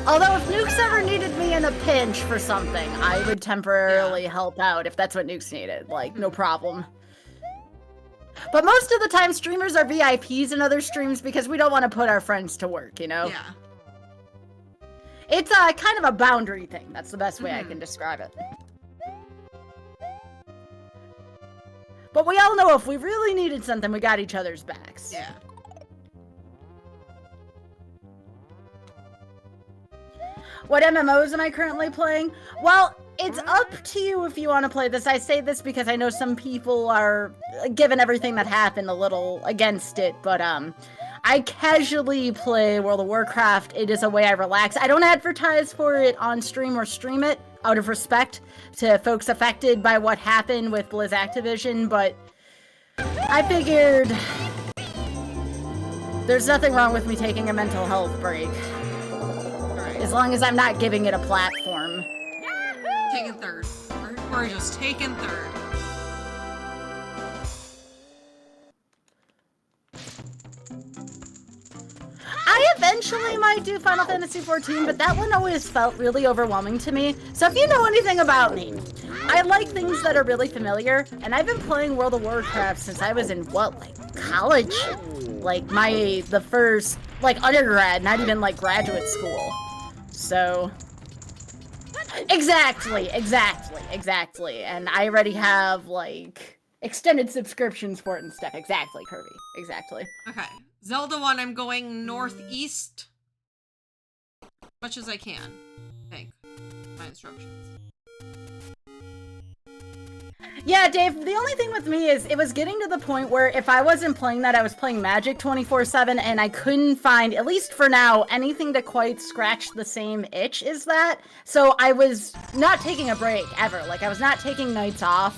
Although if Nukes ever needed me in a pinch for something, I would temporarily help out if that's what Nukes needed. Like, no problem. But most of the time, streamers are VIPs in other streams because we don't want to put our friends to work, you know? Yeah. It's a kind of a boundary thing. That's the best way I can describe it. But we all know if we really needed something, we got each other's backs. Yeah. What MMOs am I currently playing? Well, it's up to you if you want to play this. I say this because I know some people are, given everything that happened, a little against it, but I casually play World of Warcraft. It is a way I relax. I don't advertise for it on stream or stream it out of respect to folks affected by what happened with Blizz Activision, but I figured there's nothing wrong with me taking a mental health break. As long as I'm not giving it a platform. Taking third. We're just taking third. I eventually might do Final Fantasy XIV, but that one always felt really overwhelming to me. So if you know anything about me, I like things that are really familiar, and I've been playing World of Warcraft since I was in, what, like, college? Like, the first, like, undergrad, not even, like, graduate school. So... Exactly. And I already have, like, extended subscriptions for it and stuff. Exactly, Kirby. Exactly. Okay. Zelda 1, I'm going northeast. As much as I can. I think. My instructions. Yeah, Dave, the only thing with me is it was getting to the point where if I wasn't playing that, I was playing Magic 24/7, and I couldn't find, at least for now, anything to quite scratch the same itch as that. So I was not taking a break, ever. Like, I was not taking nights off.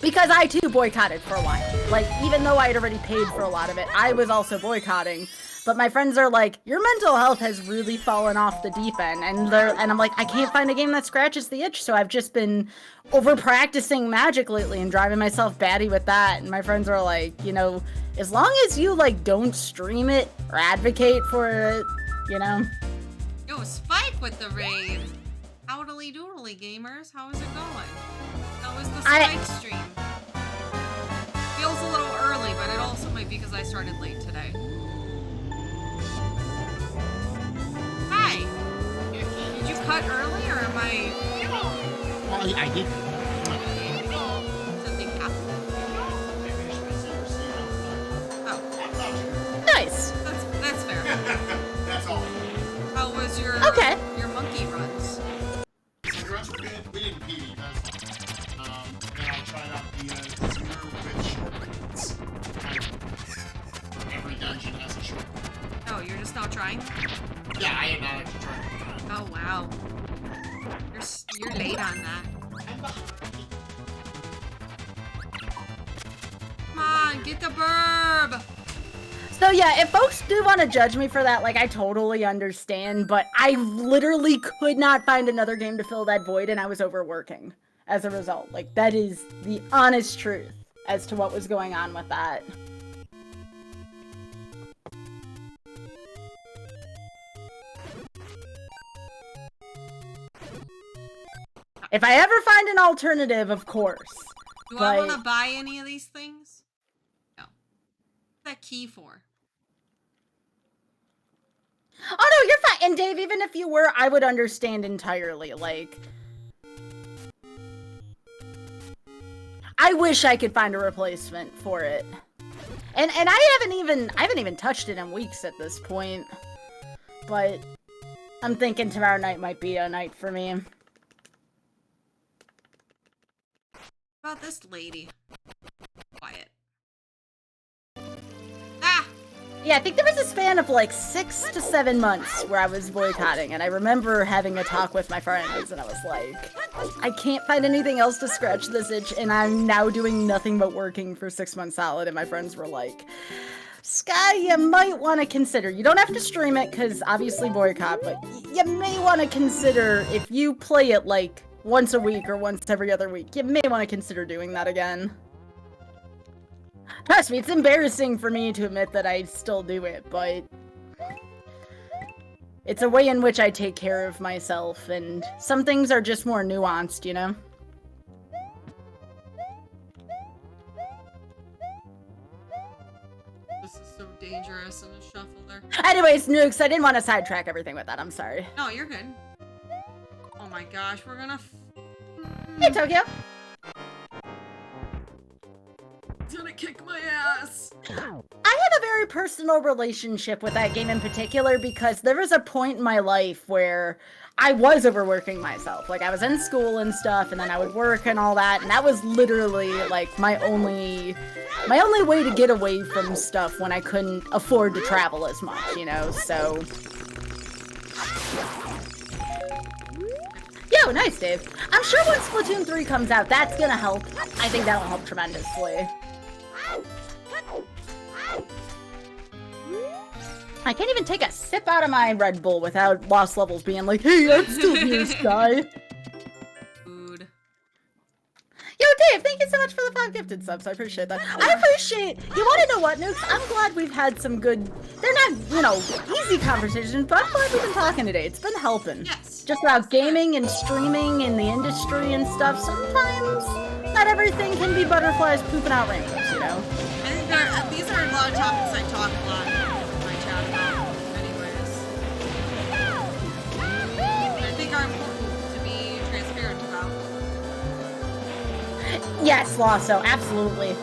Because I, too, boycotted for a while. Like, even though I had already paid for a lot of it, I was also boycotting. But my friends are like, your mental health has really fallen off the deep end. And I'm like, I can't find a game that scratches the itch. So I've just been over-practicing Magic lately and driving myself batty with that. And my friends are like, you know, as long as you, like, don't stream it or advocate for it, you know? Yo, Spike with the raid. Howdily doodly, gamers. How is it going? How is the Spike stream? Feels a little early, but it also might be because I started late today. Hi! Did you cut early, or am I... Well, I did. Something happened. Oh. Nice. That's fair. That's all. How was your monkey runs? The runs were good. We didn't PvP. And I tried out the Zero with shortcuts. Every dungeon has a shortcut. Oh, you're just now trying? Yeah, I am not actually trying. Oh, wow. You're late on that. Come on, get the burb! So yeah, if folks do want to judge me for that, like, I totally understand, but I literally could not find another game to fill that void, and I was overworking as a result. Like, that is the honest truth as to what was going on with that. If I ever find an alternative, of course. Do I want to buy any of these things? No. What's that key for? Oh no, you're fine. And Dave, even if you were, I would understand entirely. Like, I wish I could find a replacement for it. And I haven't even touched it in weeks at this point. But I'm thinking tomorrow night might be a night for me. What about this lady? Quiet. Ah! Yeah, I think there was a span of like 6 to 7 months where I was boycotting, and I remember having a talk with my friends, and I was like, I can't find anything else to scratch this itch, and I'm now doing nothing but working for 6 months solid, and my friends were like, Sky, you might want to consider, you don't have to stream it, because obviously boycott, but you may want to consider, if you play it like once a week or once every other week, you may want to consider doing that again. Trust me, it's embarrassing for me to admit that I still do it, but it's a way in which I take care of myself, and some things are just more nuanced, you know? This is so dangerous in a shuffler. And anyways, Nukes, I didn't want to sidetrack everything with that. I'm sorry. No, you're good. Oh my gosh, we're gonna. Hey, Tokyo. It's gonna kick my ass. I had a very personal relationship with that game in particular because there was a point in my life where I was overworking myself. Like, I was in school and stuff, and then I would work and all that, and that was literally, like, my only way to get away from stuff when I couldn't afford to travel as much, you know, so... Yo, nice, Dave. I'm sure when Splatoon 3 comes out, that's gonna help. I think that'll help tremendously. I can't even take a sip out of my Red Bull without Lost Levels being like, hey, I'm still here, Sky. Food. Yo, Dave, thank you so much for the 5 gifted subs. I appreciate that. I appreciate... You want to know what, Nukes? I'm glad we've had some good... They're not, you know, easy conversations, but I'm glad we've been talking today. It's been helping. Yes. Just about gaming and streaming and the industry and stuff. Sometimes not everything can be butterflies pooping out rainbows, you know? I think these are a lot of topics I talk a lot in my chat about, anyways. I think are important to be transparent about. Yes, Lasso, absolutely.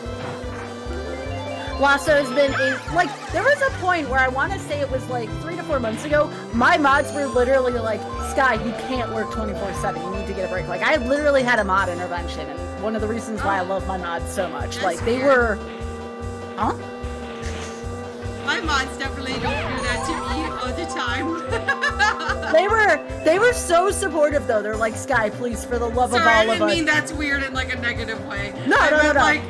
Lasso's been a, like, there was a point where I want to say it was like 3 to 4 months ago, my mods were literally like, Sky, you can't work 24/7, you need to get a break. Like, I literally had a mod intervention, and one of the reasons why I love my mods so much. That's like, they weird. were... Huh? My mods definitely don't do that to me all the time. They were so supportive, though. They're like, Sky, please, for the love Sorry, of all I of didn't us. mean that's weird in like a negative way. No, I no, meant, no. like,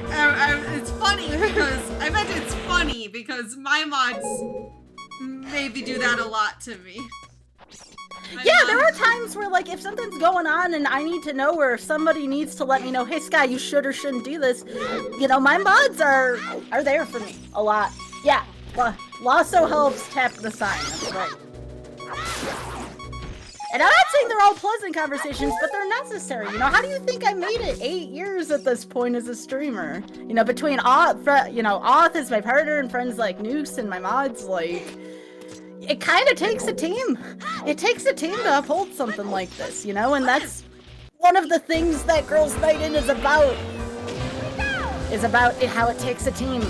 it's funny because I meant it's funny because my mods maybe do that a lot to me. Yeah, there are times where, like, if something's going on and I need to know, or if somebody needs to let me know, hey, Sky, you should or shouldn't do this, you know, my mods are there for me a lot. Yeah, Lasso helps tap the sign, that's right. And I'm not saying they're all pleasant conversations, but they're necessary. You know, how do you think I made it 8 years at this point as a streamer? You know, between Auth is my partner and friends like Nukes and my mods, like... It kind of takes a team. It takes a team to uphold something like this, you know? And that's one of the things that Girls Night In is about how it takes a team.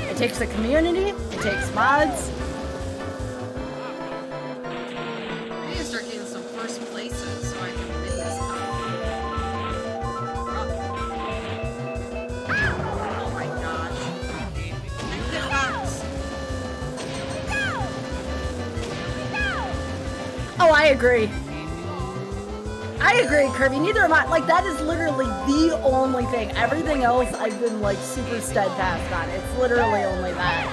It takes a community, it takes mods. I need to start getting some first places so I can win this Oh my gosh. I cannot. Oh, I agree. I agree, Kirby. Neither am I. Like, that is literally the only thing. Everything else I've been, like, super steadfast on. It's literally only that.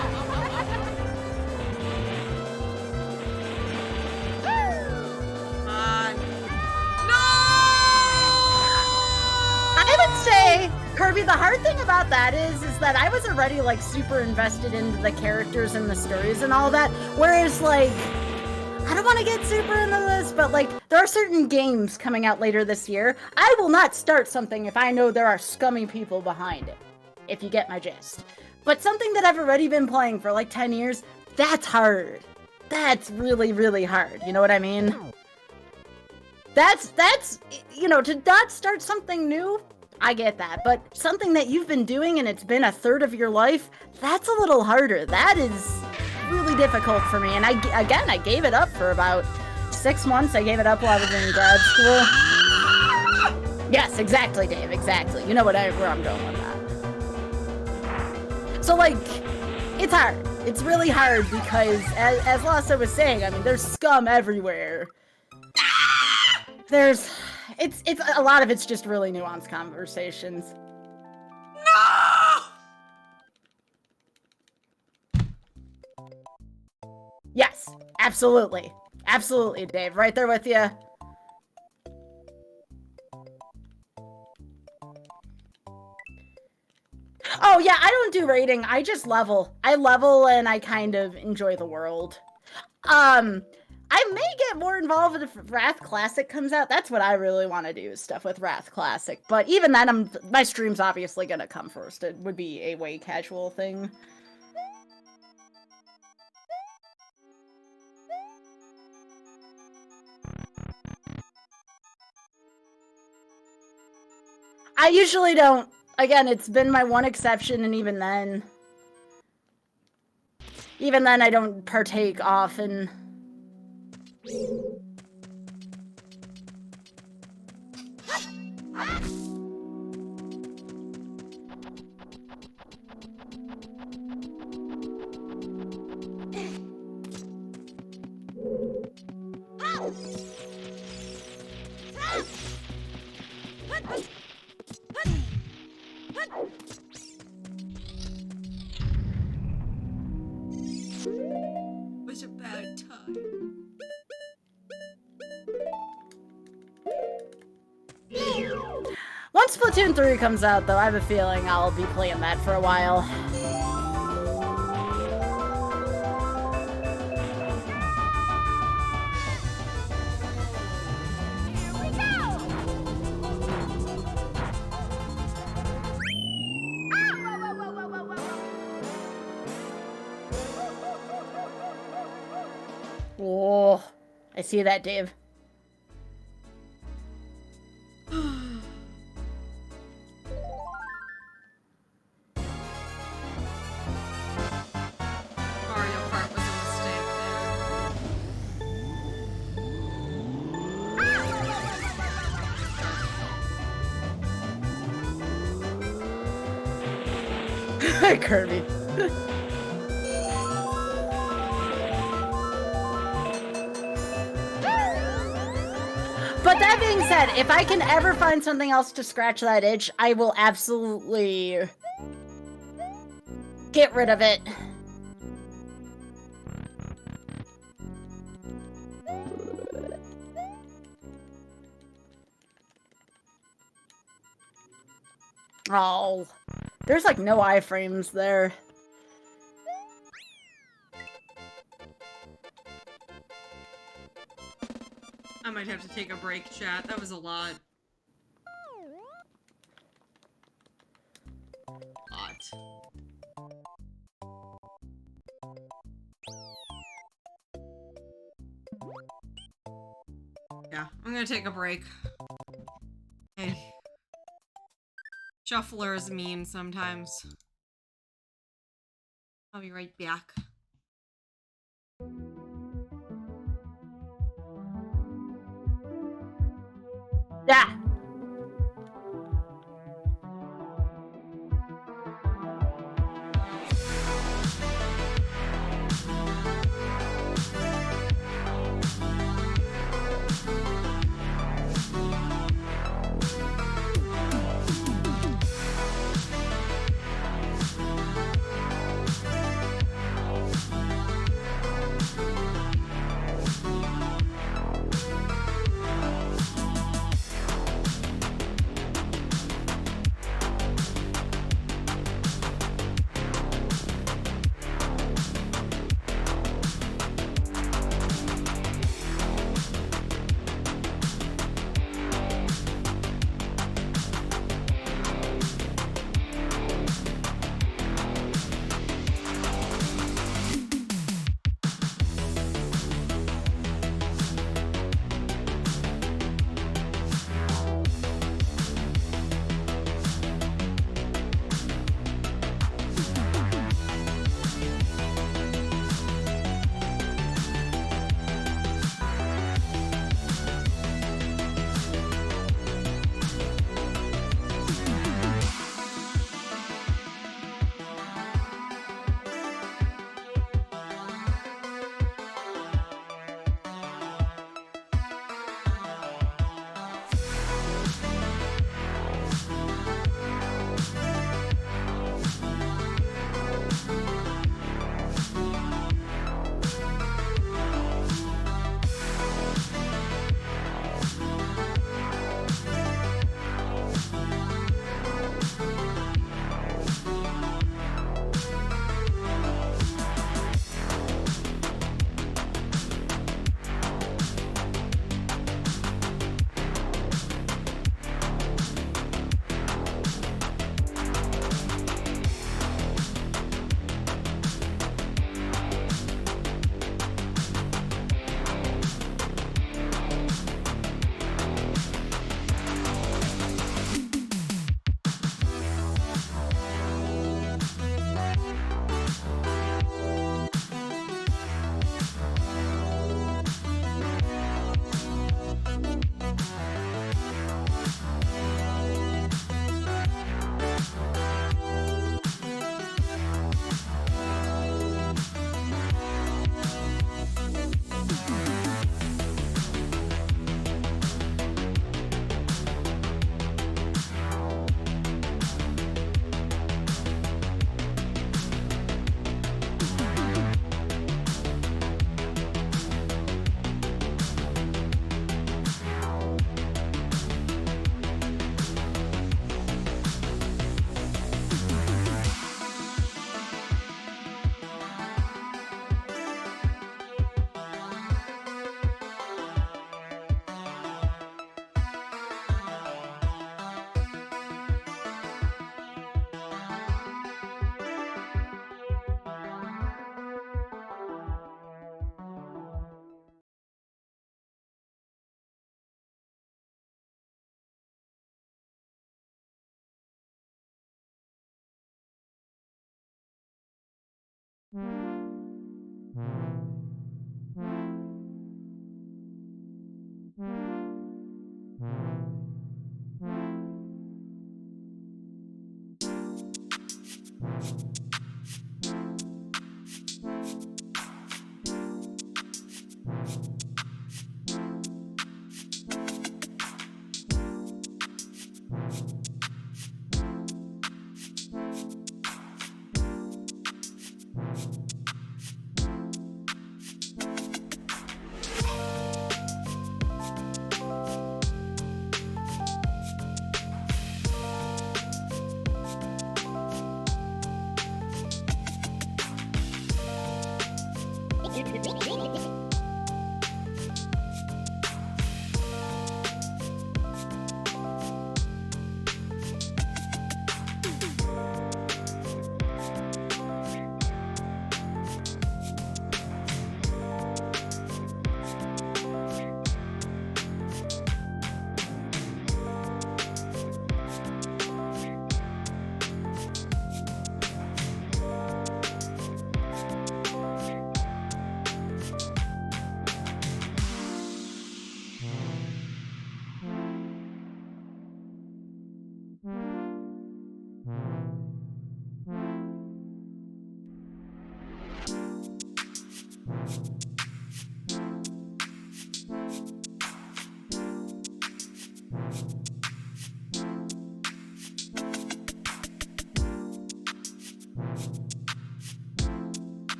No! I would say, Kirby, the hard thing about that is that I was already, like, super invested into the characters and the stories and all that. Whereas, like... I don't want to get super into this, but like, there are certain games coming out later this year. I will not start something if I know there are scummy people behind it, if you get my gist. But something that I've already been playing for like 10 years, that's hard. That's really, really hard. You know what I mean? That's, you know, to not start something new, I get that. But something that you've been doing and it's been a third of your life, that's a little harder. That is... really difficult for me, and I gave it up for about 6 months. I gave it up while I was in grad school. Yes, exactly, Dave, exactly. You know where I'm going with that. So, like, it's hard. It's really hard because, as Lasso was saying, I mean, there's scum everywhere. It's a lot of it's just really nuanced conversations. No! Yes, absolutely. Absolutely, Dave. Right there with you. Oh, yeah, I don't do raiding. I just level. I level and I kind of enjoy the world. I may get more involved if Wrath Classic comes out. That's what I really want to do, is stuff with Wrath Classic. But even then, my stream's obviously going to come first. It would be a way casual thing. I usually don't. Again, it's been my one exception, and even then I don't partake often. Was a bad time. Once Splatoon 3 comes out, though, I have a feeling I'll be playing that for a while. Oh, I see that, Dave. Mario Kart was a mistake Kirby. But that being said, if I can ever find something else to scratch that itch, I will absolutely get rid of it. Oh, there's like no iframes there. I might have to take a break, chat. That was a lot. Yeah, I'm gonna take a break. Hey. Shuffler is mean sometimes. I'll be right back. Yeah.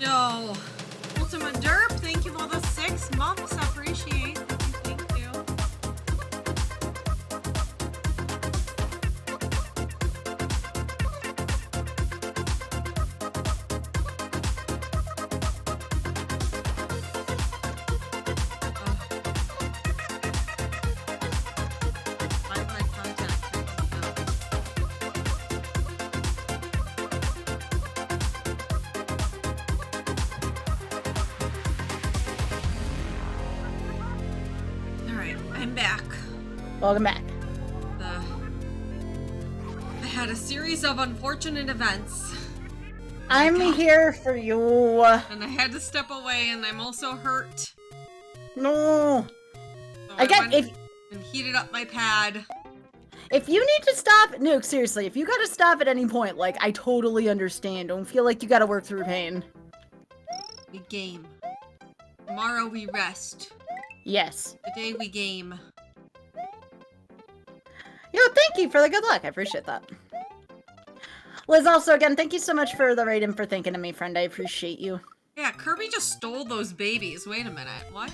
Yo, Ultimate Derp, thank you for the 6 months. Appreciate. Thank you. Find my contact. Alright, I'm back. Welcome back. I had a series of unfortunate events, I'm here for you. and I had to step away, and I'm also hurt. No. So Again, went and heated up my pad. If you need to stop, Nuke, seriously, if you gotta stop at any point, like, I totally understand. Don't feel like you gotta work through pain. We game. Tomorrow we rest. Yes. Today we game. Yo, thank you for the good luck. I appreciate that. Liz, also, again, thank you so much for the raid and for thinking of me, friend. I appreciate you. Yeah, Kirby just stole those babies. Wait a minute. What?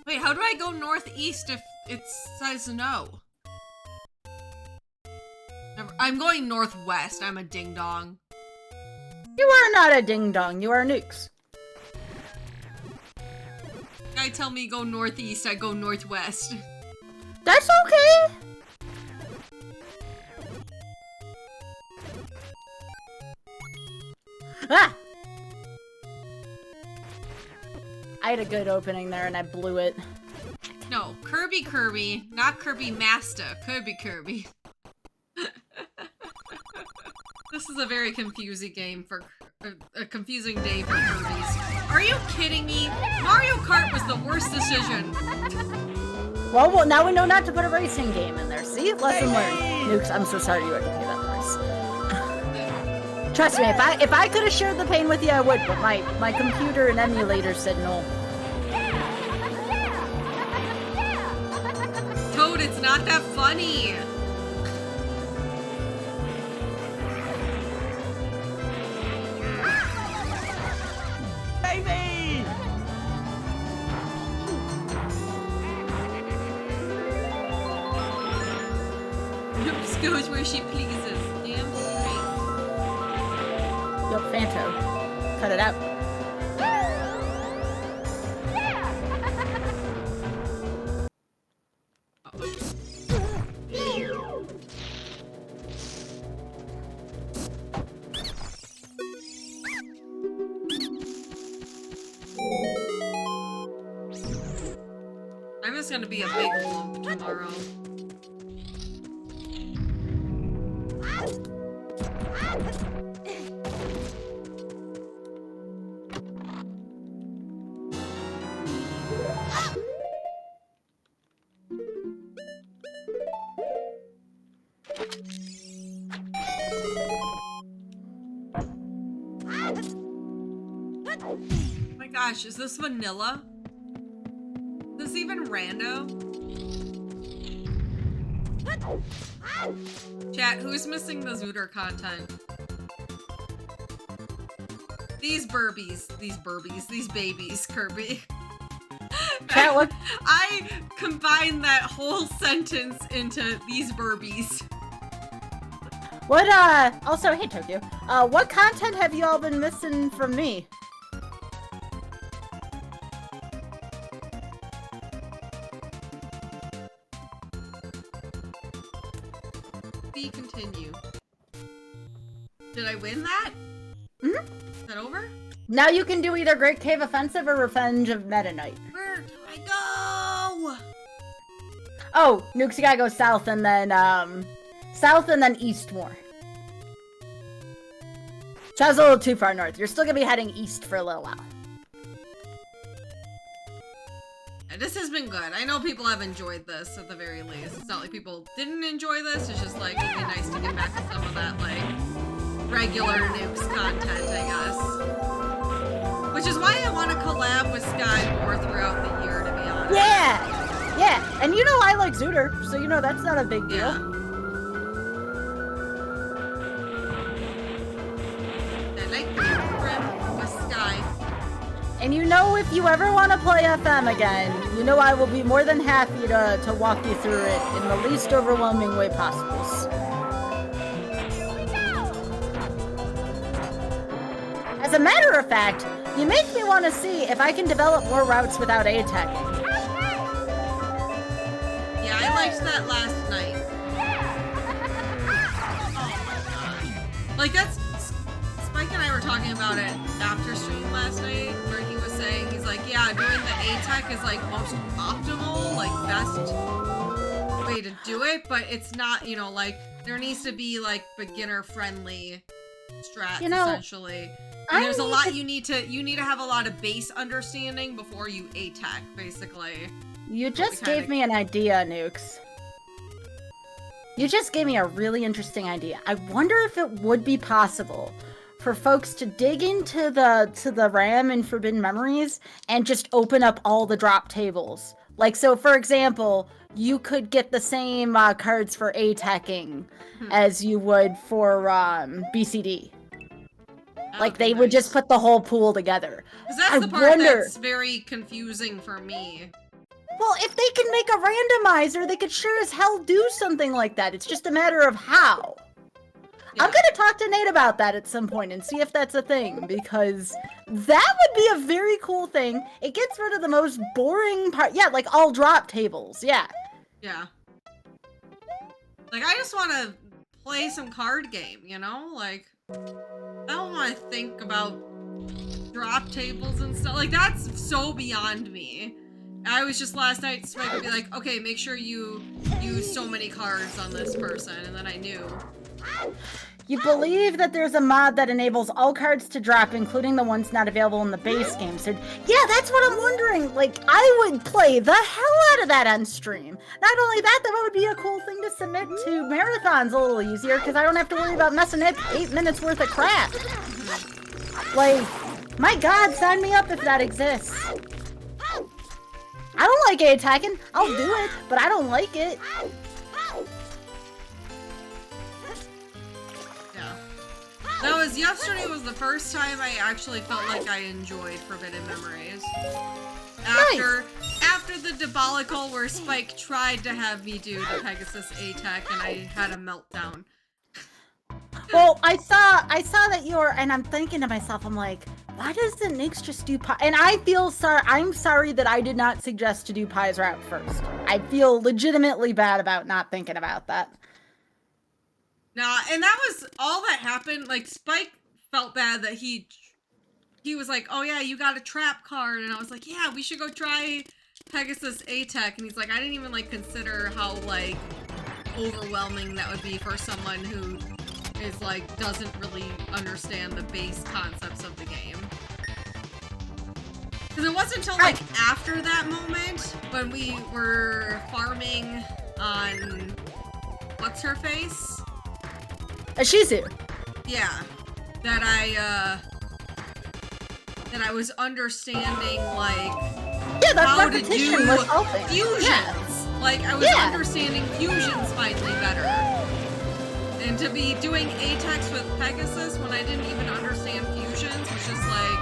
Wait, how do I go northeast if it says no? I'm going northwest. I'm a ding-dong. You are not a ding-dong. You are Nukes. Guy tell me go northeast, I go northwest. That's okay. Ah! I had a good opening there and I blew it. No, Kirby, not Kirby Master, Kirby. This is a very confusing game for a confusing day for Kirby's. Are you kidding me? Mario Kart was the worst decision. Well, now we know not to put a racing game in there. See? Lesson learned. Nukes, I'm so sorry you had to pay that price. Trust me, if I could have shared the pain with you, I would, but my computer and emulator said no. Toad, it's not that funny. Baby! Oops goes where she pleases. Damn straight. Yo, Fanto. Cut it out. I'm just gonna be a big lump tomorrow. Oh my gosh, is this vanilla? Is this even rando? Chat, who's missing the Zooter content? These babies, Kirby. Chat, what? I combined that whole sentence into these burbies. What, also, hey, Tokyo. What content have you all been missing from me? Continue. Did I win that? Mm-hmm. Is that over? Now you can do either Great Cave Offensive or Revenge of Meta Knight. Where do I go? Oh, Nukes, you gotta go south and then east more. So I was a little too far north. You're still gonna be heading east for a little while. Yeah, this has been good. I know people have enjoyed this at the very least. It's not like people didn't enjoy this. It's just like, it'd be nice to get back to some of that, like, regular Nukes content, I guess. Which is why I want to collab with Sky more throughout the year, to be honest. Yeah! Yeah, and you know I like Zooter, so you know that's not a big deal. Yeah. I like Grim with Sky. And you know, if you ever want to play FM again, you know I will be more than happy to walk you through it in the least overwhelming way possible. As a matter of fact, you make me want to see if I can develop more routes without A-teching. Yeah, I liked that last night. Like, that's... Spike and I were talking about it after stream last night, where he was saying, he's like, yeah, doing the A-tech is, like, most optimal, like, best way to do it, but it's not, you know, like, there needs to be, like, beginner-friendly strats, you know, essentially. And there's a lot you need to have a lot of base understanding before you A-tech, basically. You just gave me an idea, Nukes. You just gave me a really interesting idea. I wonder if it would be possible for folks to dig into the RAM in Forbidden Memories and just open up all the drop tables. Like, so for example, you could get the same cards for A-teching as you would for BCD. Like, they would just put the whole pool together. Because that's the part that's very confusing for me. Well, if they can make a randomizer, they could sure as hell do something like that. It's just a matter of how. Yeah. I'm gonna talk to Nate about that at some point and see if that's a thing, because that would be a very cool thing. It gets rid of the most boring part. Yeah, like all drop tables, yeah. Yeah. Like, I just want to play some card game, you know? Like, I don't want to think about drop tables and stuff. Like, that's so beyond me. I was just last night, Spike would be like, okay, make sure you use so many cards on this person, and then I knew. You believe that there's a mod that enables all cards to drop, including the ones not available in the base game. So, yeah, that's what I'm wondering. Like, I would play the hell out of that on stream. Not only that, that would be a cool thing to submit to marathons a little easier, because I don't have to worry about messing up 8 minutes worth of crap. Like, my God, sign me up if that exists. I don't like A-attacking. I'll do it, but I don't like it. Yeah. That was, yesterday was the first time I actually felt like I enjoyed Forbidden Memories. After the debacle where Spike tried to have me do the Pegasus A-tech and I had a meltdown. Well, I saw that you were, and I'm thinking to myself, I'm like, why doesn't Nyx just do pie? And I feel sorry. I'm sorry that I did not suggest to do Pie's route first. I feel legitimately bad about not thinking about that. Nah, and that was all that happened. Like, Spike felt bad that he was like, oh yeah, you got a trap card. And I was like, yeah, we should go try Pegasus A-tech. And he's like, I didn't even, like, consider how, like, overwhelming that would be for someone who is, like, doesn't really understand the base concepts of the game. Because it wasn't until, like, after that moment, when we were farming on... What's-her-face? Shizu. Yeah. That I was understanding, like... Yeah, that's how to repetition do was helping. Fusions! Yeah. Like, I was understanding fusions finally better. And to be doing A-techs with Pegasus when I didn't even understand fusions was just like...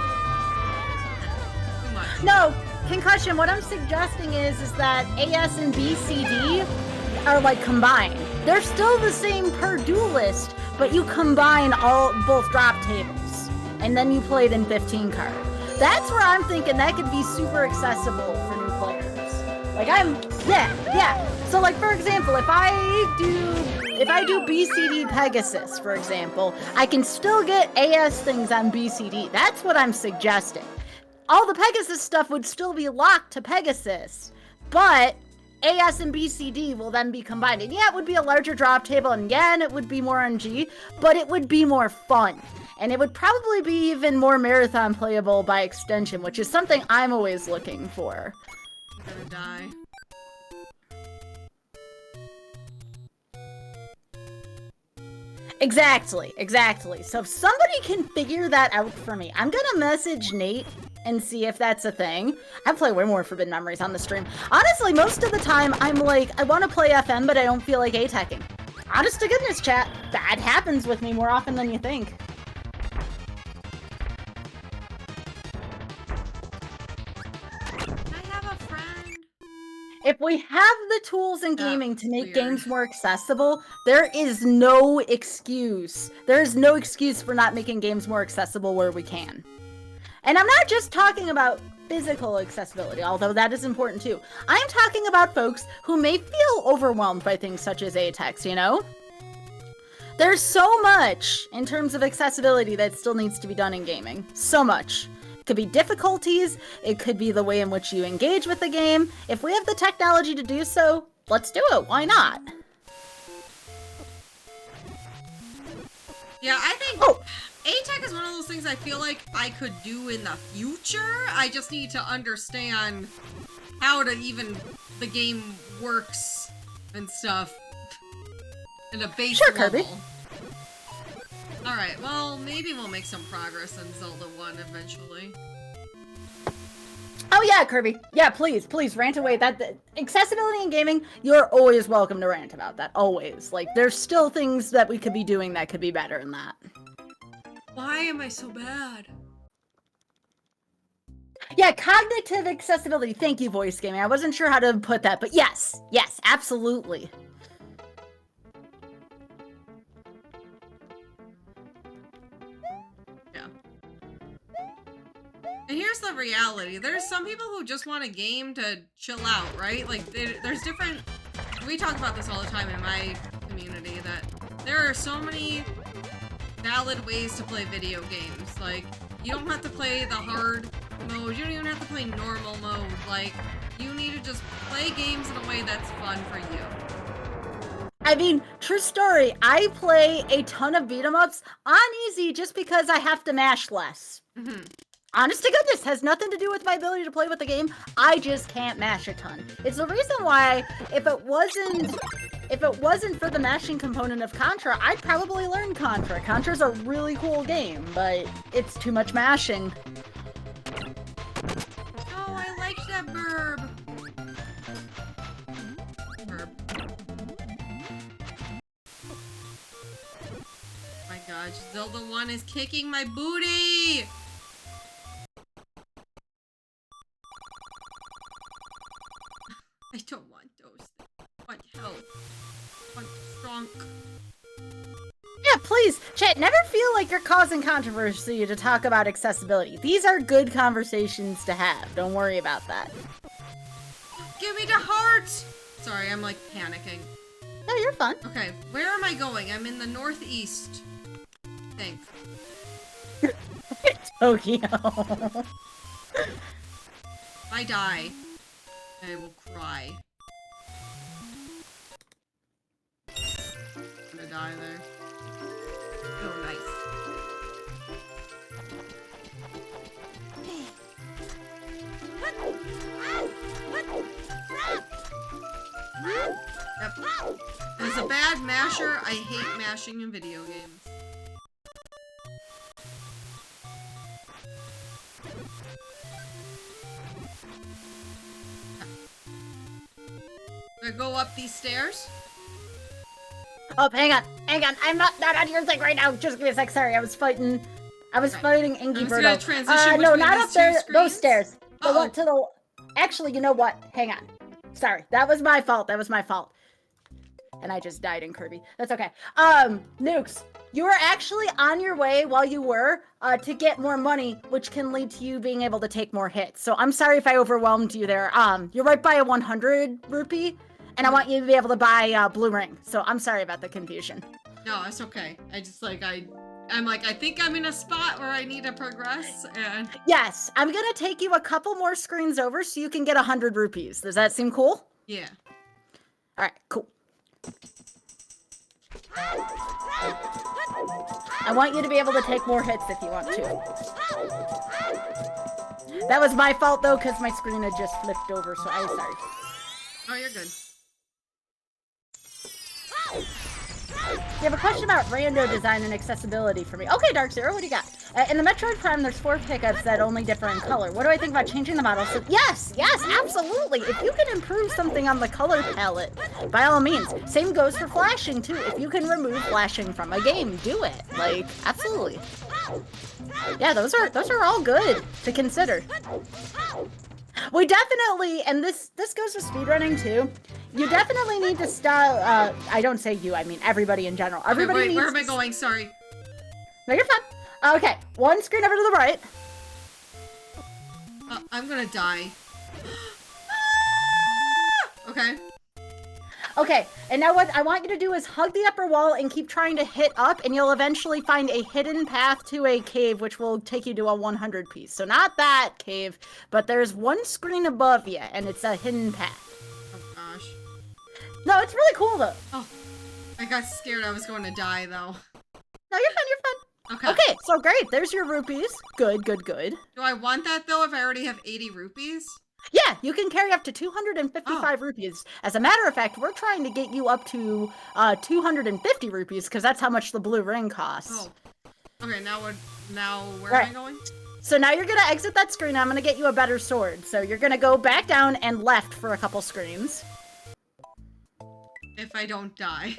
too much. No, Concussion, what I'm suggesting is that AS and BCD are, like, combined. They're still the same per duel list, but you combine both drop tables. And then you play it in 15 card. That's where I'm thinking that could be super accessible for new players. Like, yeah. So, like, for example, if I do BCD Pegasus, for example, I can still get AS things on BCD. That's what I'm suggesting. All the Pegasus stuff would still be locked to Pegasus, but AS and BCD will then be combined. And yeah, it would be a larger drop table, and yeah, and it would be more NG, but it would be more fun. And it would probably be even more marathon playable by extension, which is something I'm always looking for. I'm gonna die. Exactly. So if somebody can figure that out for me, I'm gonna message Nate and see if that's a thing. I play way more Forbidden Memories on the stream. Honestly, most of the time, I'm like, I want to play FM, but I don't feel like A-teching. Honest to goodness, chat, that happens with me more often than you think. If we have the tools in gaming to make weird. games more accessible, there is no excuse. There is no excuse for not making games more accessible where we can. And I'm not just talking about physical accessibility, although that is important too. I'm talking about folks who may feel overwhelmed by things such as A-text, you know? There's so much in terms of accessibility that still needs to be done in gaming. So much. It could be difficulties, it could be the way in which you engage with the game. If we have the technology to do so, let's do it. Why not? Yeah, I think Oh, A-Tech is one of those things I feel like I could do in the future. I just need to understand how the game works and stuff. In a base Sure, level. Kirby. Alright, well, maybe we'll make some progress in Zelda 1 eventually. oh yeah, Kirby. Yeah, please, please rant away. That accessibility in gaming, you're always welcome to rant about that. Always. Like, there's still things that we could be doing that could be better than that. Why am I so bad? Yeah, cognitive accessibility. Thank you, voice gaming. I wasn't sure how to put that, but yes, yes, absolutely. And here's the reality. There's some people who just want a game to chill out, right? Like, there's different... We talk about this all the time in my community, that there are so many valid ways to play video games. Like, you don't have to play the hard mode. You don't even have to play normal mode. Like, you need to just play games in a way that's fun for you. I mean, true story, I play a ton of beat-em-ups on easy just because I have to mash less. Mm-hmm. Honest to goodness, has nothing to do with my ability to play with the game. I just can't mash a ton. It's the reason why, if it wasn't for the mashing component of Contra, I'd probably learn Contra. Contra's a really cool game, but it's too much mashing. Oh, I liked that burb. Burb. Oh my gosh, Zelda 1 is kicking my booty! I don't want those. I want help. I want strong. Yeah, please, chat, never feel like you're causing controversy to talk about accessibility. These are good conversations to have. Don't worry about that. Give me the heart! Sorry, I'm like panicking. No, you're fine. Okay, where am I going? I'm in the northeast. I think. Tokyo. If I die, I will cry. I'm gonna die there. Oh, nice. Yep. As a bad masher, I hate mashing in video games. Do I go up these stairs? Oh, hang on. I'm not on your thing right now. Just give me a sec. Sorry, I was fighting Ingy I'm just Birdo. gonna transition No, between not these up there. two Those screens. stairs. The one to the. Actually, you know what? Hang on. Sorry, that was my fault. And I just died in Kirby. That's okay. Nukes, you were actually on your way while you were to get more money, which can lead to you being able to take more hits. So I'm sorry if I overwhelmed you there. You're right by a 100 rupee, and I want you to be able to buy blue ring. So I'm sorry about the confusion. No, it's okay. I just like I'm like, I think I'm in a spot where I need to progress, and Yes, I'm gonna take you a couple more screens over so you can get 100 rupees. Does that seem cool? yeah. All right, cool. I want you to be able to take more hits if you want to. That was my fault though, because my screen had just flipped over, so I'm sorry. Oh, you're good. You have a question about rando design and accessibility for me. Okay, Dark Zero, what do you got? In the Metroid Prime, there's 4 pickups that only differ in color. What do I think about changing the model? So yes, absolutely. If you can improve something on the color palette, by all means. Same goes for flashing too. If you can remove flashing from a game, do it. Like, absolutely. Yeah, those are all good to consider. We definitely, and this goes with speedrunning too. You definitely need to stop. I don't say you, I mean everybody in general. Everybody wait, needs where am I going? Sorry. No, you're fine. Okay, one screen over to the right. I'm gonna die. Okay. Okay, and now what I want you to do is hug the upper wall and keep trying to hit up, and you'll eventually find a hidden path to a cave, which will take you to a 100 piece. So not that cave, but there's one screen above you, and it's a hidden path. Oh gosh. No, it's really cool though. Oh, I got scared I was going to die though. No, you're fine, you're fine. Okay. Okay, so great, there's your rupees. Good, good, good. Do I want that though if I already have 80 rupees? Yeah, you can carry up to 255 rupees. As a matter of fact, we're trying to get you up to 250 rupees because that's how much the blue ring costs. Oh. Okay, now where Right. am I going? So now you're gonna exit that screen. I'm gonna get you a better sword. So you're gonna go back down and left for a couple screens. If I don't die.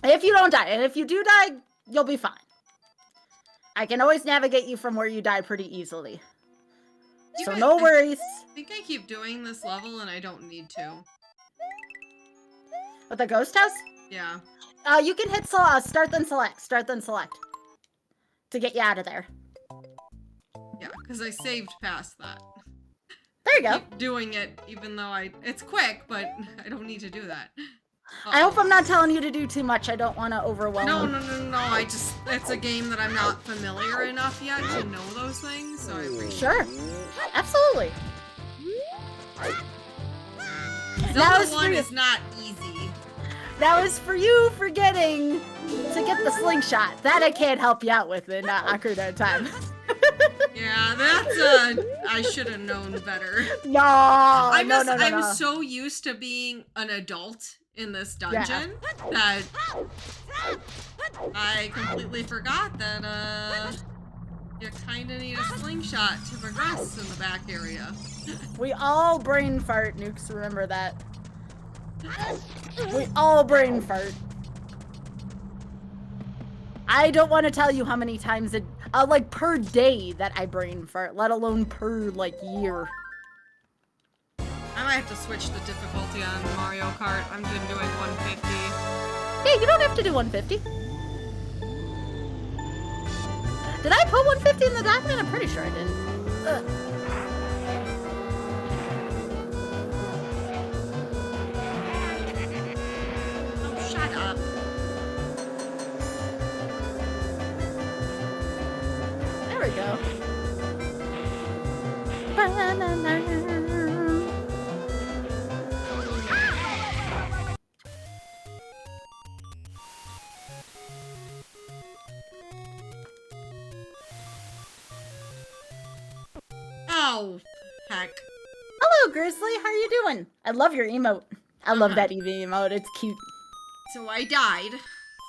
If you don't die, and if you do die, you'll be fine. I can always navigate you from where you die pretty easily. So no worries. I think I keep doing this level and I don't need to. With the ghost house? Yeah. You can hit start then select, to get you out of there. Yeah, because I saved past that. There you go. Keep doing it even though it's quick, but I don't need to do that. I hope I'm not telling you to do too much. I don't want to overwhelm No, you. no. It's a game that I'm not familiar enough yet to know those things, so I appreciate Sure. Absolutely. Zelda 1 is not easy. That was for you forgetting to get the slingshot. That I can't help you out with in Ocarina of Time. Yeah, I should have known better. No, I'm so used to being an adult in this dungeon that I completely forgot that you kind of need a slingshot to progress in the back area. We all brain fart, Nukes. Remember that. We all brain fart. I don't want to tell you how many times like per day that I brain fart, let alone per like year. I might have to switch the difficulty on Mario Kart. I've been doing 150. Yeah, you don't have to do 150. Did I put 150 in the document? I'm pretty sure I did. Ugh. Oh, shut up. There we go. Oh, heck. Hello, Grizzly. How are you doing? I love your emote. I love that Eevee emote. It's cute. So I died.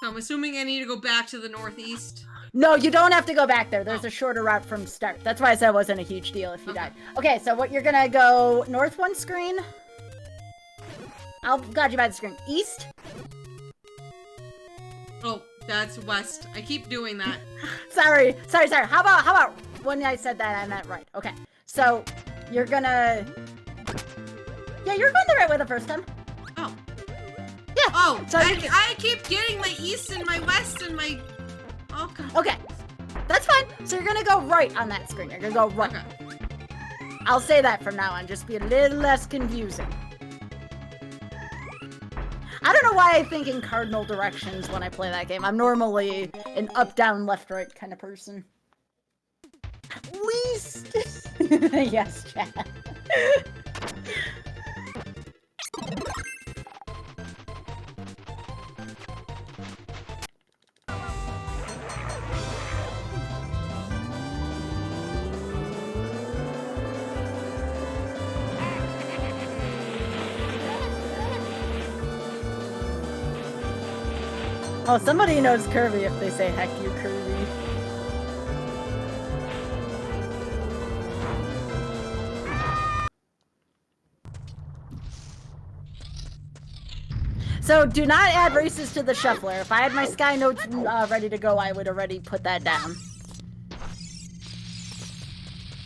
So I'm assuming I need to go back to the northeast. No, you don't have to go back there. There's a shorter route from start. That's why I said it wasn't a huge deal if you died. Okay, so what you're gonna go north one screen. I'll guide you by the screen. East. Oh, that's west. I keep doing that. Sorry. How about when I said that I meant right? Okay. So you're gonna. Yeah, you're going the right way the first time. Oh. Yeah. Oh, So I keep getting my east and my west and my. Oh, God. Okay. That's fine. So you're gonna go right on that screen. You're gonna go right. Okay. I'll say that from now on. Just be a little less confusing. I don't know why I think in cardinal directions when I play that game. I'm normally an up, down, left, right kind of person. Least. Yes, Chad. Oh, somebody knows Kirby if they say heck you, Kirby. So do not add races to the shuffler. If I had my Sky notes ready to go, I would already put that down.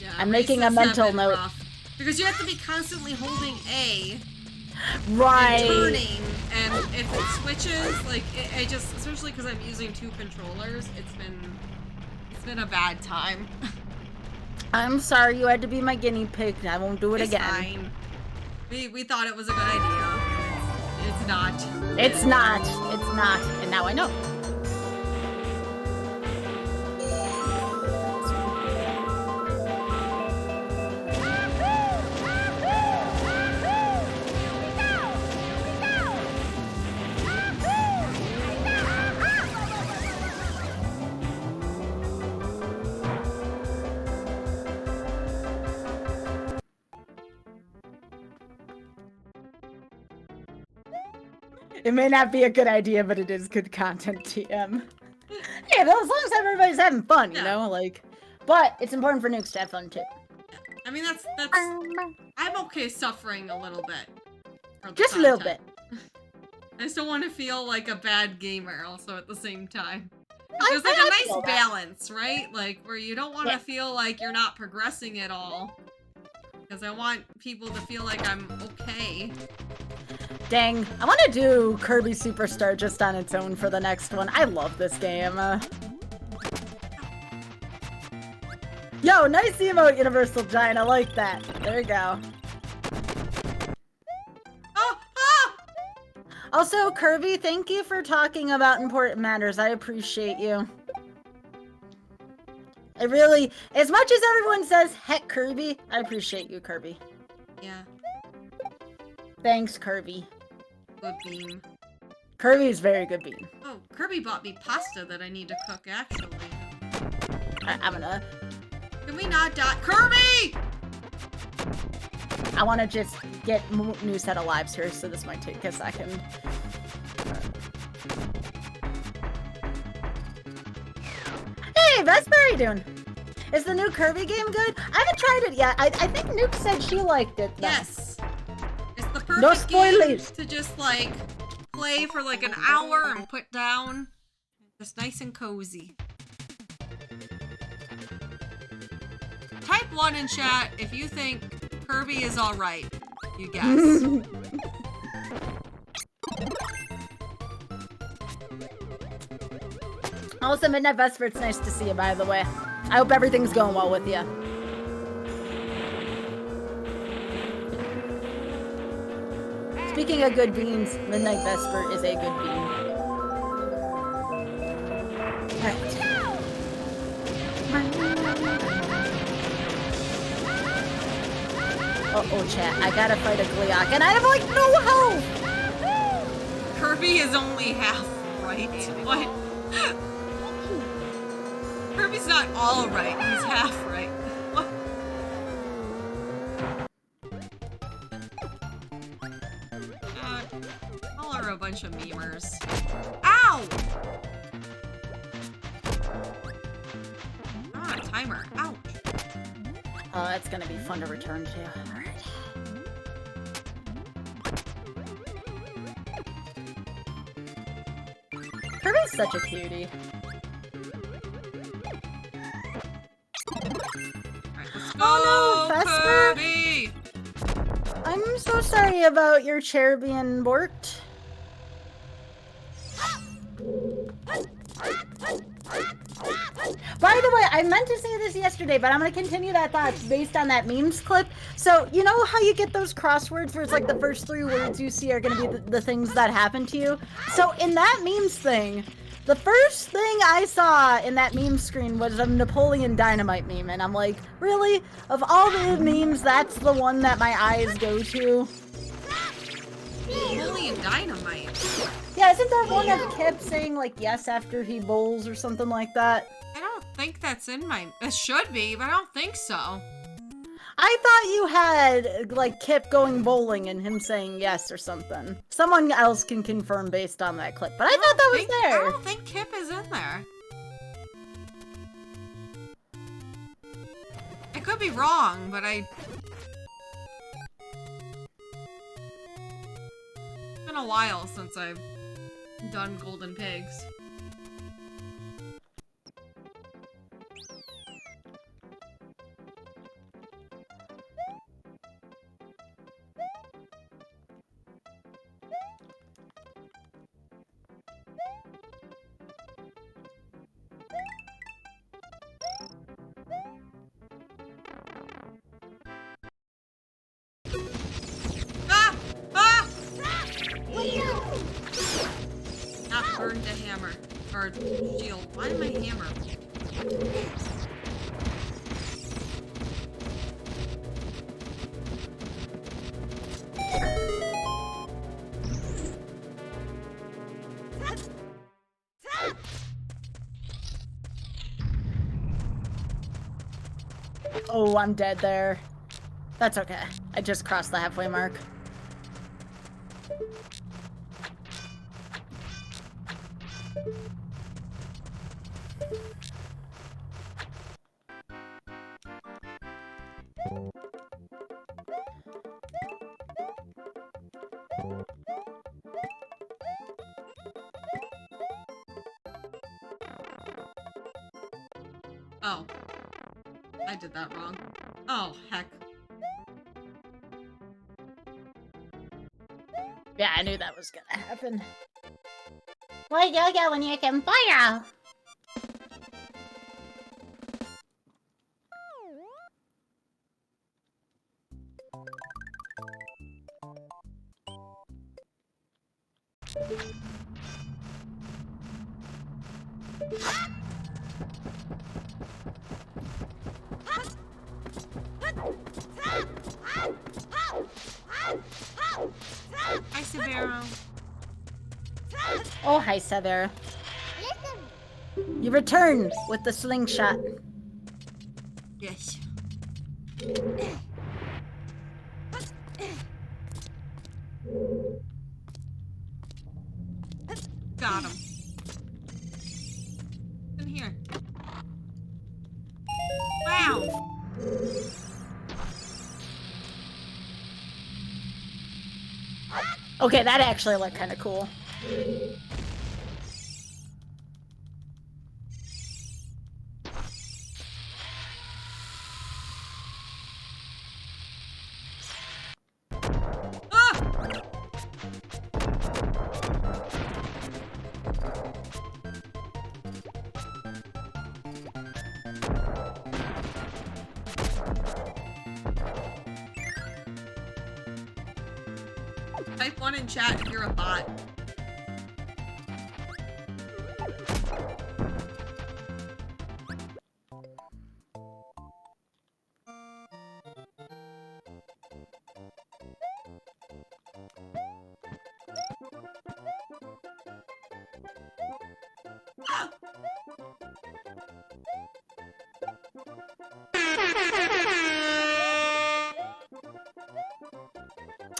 Yeah, I'm making a races have mental been note. rough. Because you have to be constantly holding A Right. and turning, and if it switches, like, it just, especially because I'm using 2 controllers, it's been a bad time. I'm sorry you had to be my guinea pig. I won't do it It's again. fine. We thought it was a good idea. It's not. It's not. It's not. And now I know. It may not be a good idea, but it is good content, TM. Hey, but as long as everybody's having fun, you Yeah. know, like. But it's important for nukes to have fun too. I mean, that's. I'm okay suffering a little bit. for the Just a little bit. content. I just don't want to feel like a bad gamer also at the same time. I- There's like I a nice feel that. balance, right? Like where you don't want to Yeah. feel like you're not progressing at all. Because I want people to feel like I'm okay. Dang, I want to do Kirby Superstar just on its own for the next one. I love this game. Yo, nice emote, Universal Giant. I like that. There you go. Oh! Ah! Also, Kirby, thank you for talking about important matters. I appreciate you. I really, as much as everyone says, heck, Kirby, I appreciate you, Kirby. Yeah, Thanks, Kirby. good bean. Kirby's very good bean. Oh, Kirby bought me pasta that I need to cook, actually. I'm gonna, Can we not die? Kirby! I want to just get new set of lives here, so this might take a second. Hey, Vesper, how you doing? Is the new Kirby game good? I haven't tried it yet. I think Nuke said she liked it, though. Yes. It's the perfect No game spoilers. to just, like, play for, like, an hour and put down. Just nice and cozy. Type 1 in chat if you think Kirby is alright. You guess. Also, Midnight Vesper, it's nice to see you, by the way. I hope everything's going well with you. Speaking of good beans, Midnight Vesper is a good bean. Alright. Uh-oh, chat. I gotta fight a Gleeok, and I have, like, no health! Kirby is only half right. What? Kirby's not all right, he's half right. What? All are a bunch of memers. Ow! Ah, timer. Ouch. Oh, that's gonna be fun to return to. Alright. Kirby's such a cutie. Alright, let's go, Oh, no, Vesper! Kirby! I'm so sorry about your chair being borked. By the way, I meant to say this yesterday, but I'm going to continue that thought based on that memes clip. So, you know how you get those crosswords where it's like the first 3 words you see are going to be the things that happen to you? So, in that memes thing, the first thing I saw in that meme screen was a Napoleon Dynamite meme, and I'm like, really? Of all the memes, that's the one that my eyes go to? Napoleon Dynamite. Yeah, isn't there one of Kip saying, like, yes after he bowls or something like that? I don't think that's in my... It should be, but I don't think so. I thought you had, like, Kip going bowling and him saying yes or something. Someone else can confirm based on that clip, but I thought that was I there. don't think Kip is in there. I could be wrong, but It's been a while since I've done Golden Pigs. burned a hammer. Or shield. Why am I hammer? Oh, I'm dead there. That's okay. I just crossed the halfway mark. Oh. I did that wrong. Oh, heck. Yeah, I knew that was gonna happen. Why you go when you can fire? Hi, Severo. Oh, hi, Severa. Listen. You return with the slingshot. Yes. Got him. In here. Wow. Okay, that actually looked kind of cool. Ah! Type 1 in chat if you're a bot. Ah!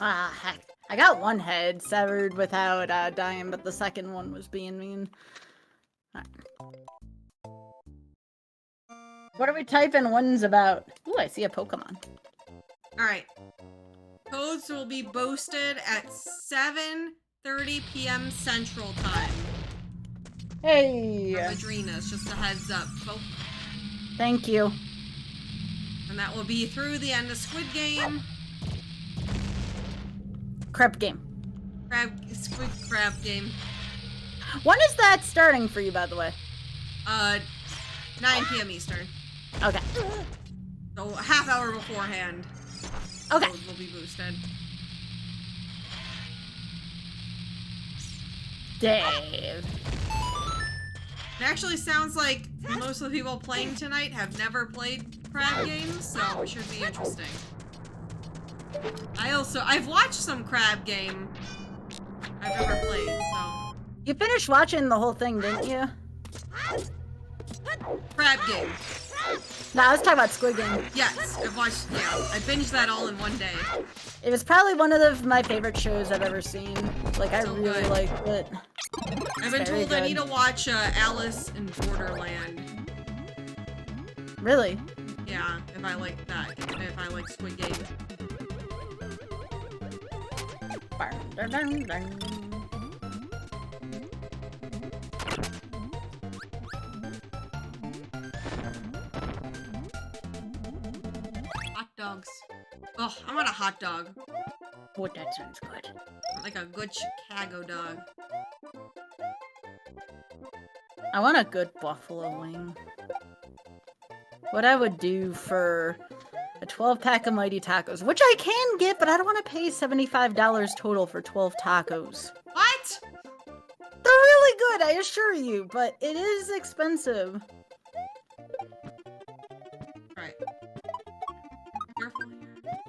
Ah, heck. I got one head severed without dying, but the second one was being mean. Alright. What are we typing ones about? Ooh, I see a Pokemon. Alright. Codes will be posted at 7:30 p.m. Central Time. Hey! From Adrena's, just a heads up, folks. Thank you. And that will be through the end of Squid Game. Crab game. Squid Crab Game. When is that starting for you, by the way? 9 p.m. Eastern. Okay. So a half hour beforehand. Okay. Codes will be boosted. Dave. It actually sounds like most of the people playing tonight have never played crab games, so it should be interesting. I've watched some crab game. I've never played, so. You finished watching the whole thing, didn't you? Crab game. No, I was talking about Squid Game. Yes, I binged that all in one day. It was probably one of my favorite shows I've ever seen. Like, I So really good. liked it. I've been very told I good. need to watch Alice in Borderland. Really? Yeah, if I like that. If I like Squid Game. Dun, dun, dun. Hot dogs. Oh, I want a hot dog. Oh, that sounds good. Like a good Chicago dog. I want a good buffalo wing. What I would do for a 12-pack of Mighty Tacos, which I can get, but I don't want to pay $75 total for 12 tacos. What? They're really good, I assure you, but it is expensive. Alright. Careful here.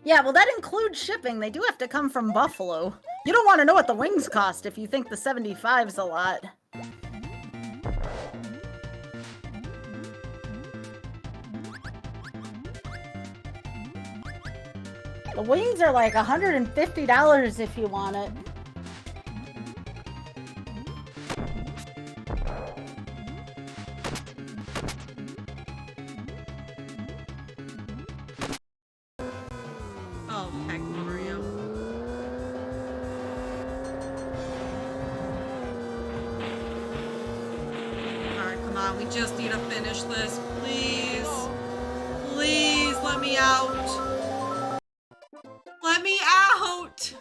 Yeah, well, that includes shipping. They do have to come from Buffalo. You don't want to know what the wings cost if you think the 75's a lot. The wings are like $150 if you want it. Oh, heck, Mario. Alright, come on. We just need to finish this. Please. Please, let me out. Let me out!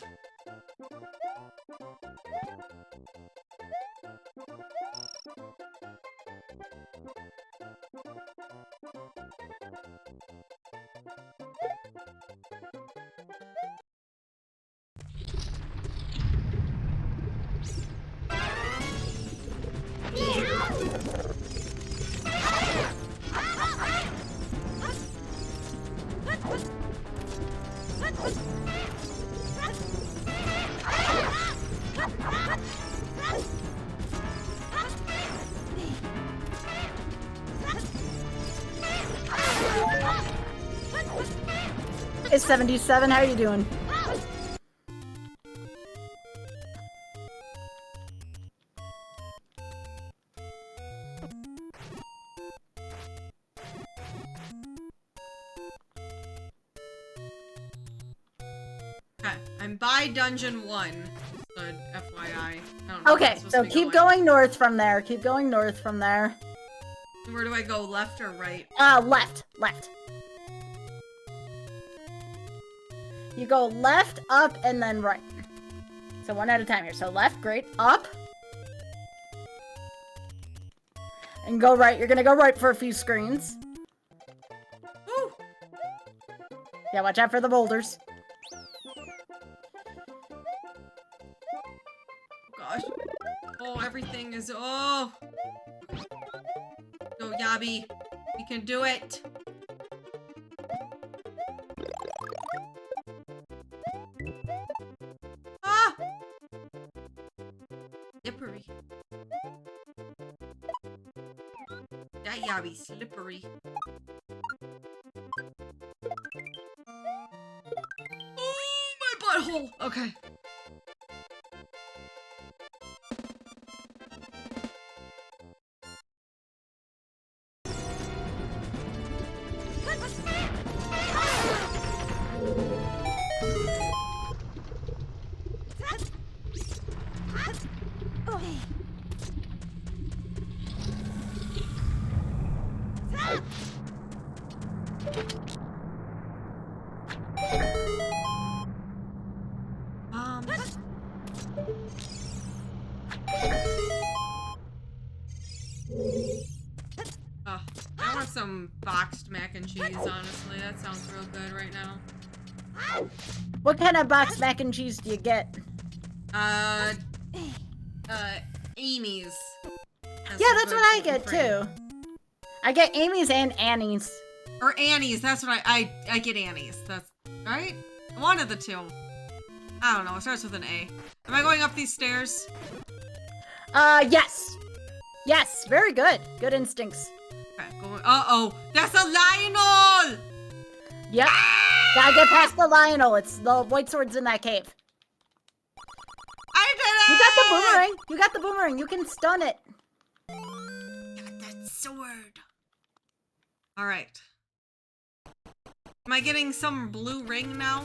It's 77, how are you doing? Okay, I'm by dungeon 1. So FYI. I don't know where I'm Okay, supposed so to be keep going north from there. Keep going north from there. Where do I go? Left or right? Left. You go left, up, and then right. So one at a time here. So left, great. Up. And go right. You're gonna go right for a few screens. Woo! Yeah, watch out for the boulders. Gosh. Oh, everything is. Oh! Go, Yabi. We can do it. Ah! Slippery. That Yabi slippery. Oh, my butthole. Okay. I want some boxed mac and cheese, honestly. That sounds real good right now. What kind of boxed mac and cheese do you get? Amy's. Yeah, that's what I get too. I get Amy's and Annie's. Or Annie's, that's what I get Annie's. That's right? One of the two. I don't know, it starts with an A. Am I going up these stairs? Yes. Yes, very good. Good instincts. Okay, going. Uh-oh, that's a Lionel! Yep. Gotta get past the Lionel. It's the white sword's in that cave. I did it! You got the boomerang. You got the boomerang. You can stun it. Got that sword. Alright. Am I getting some blue ring now?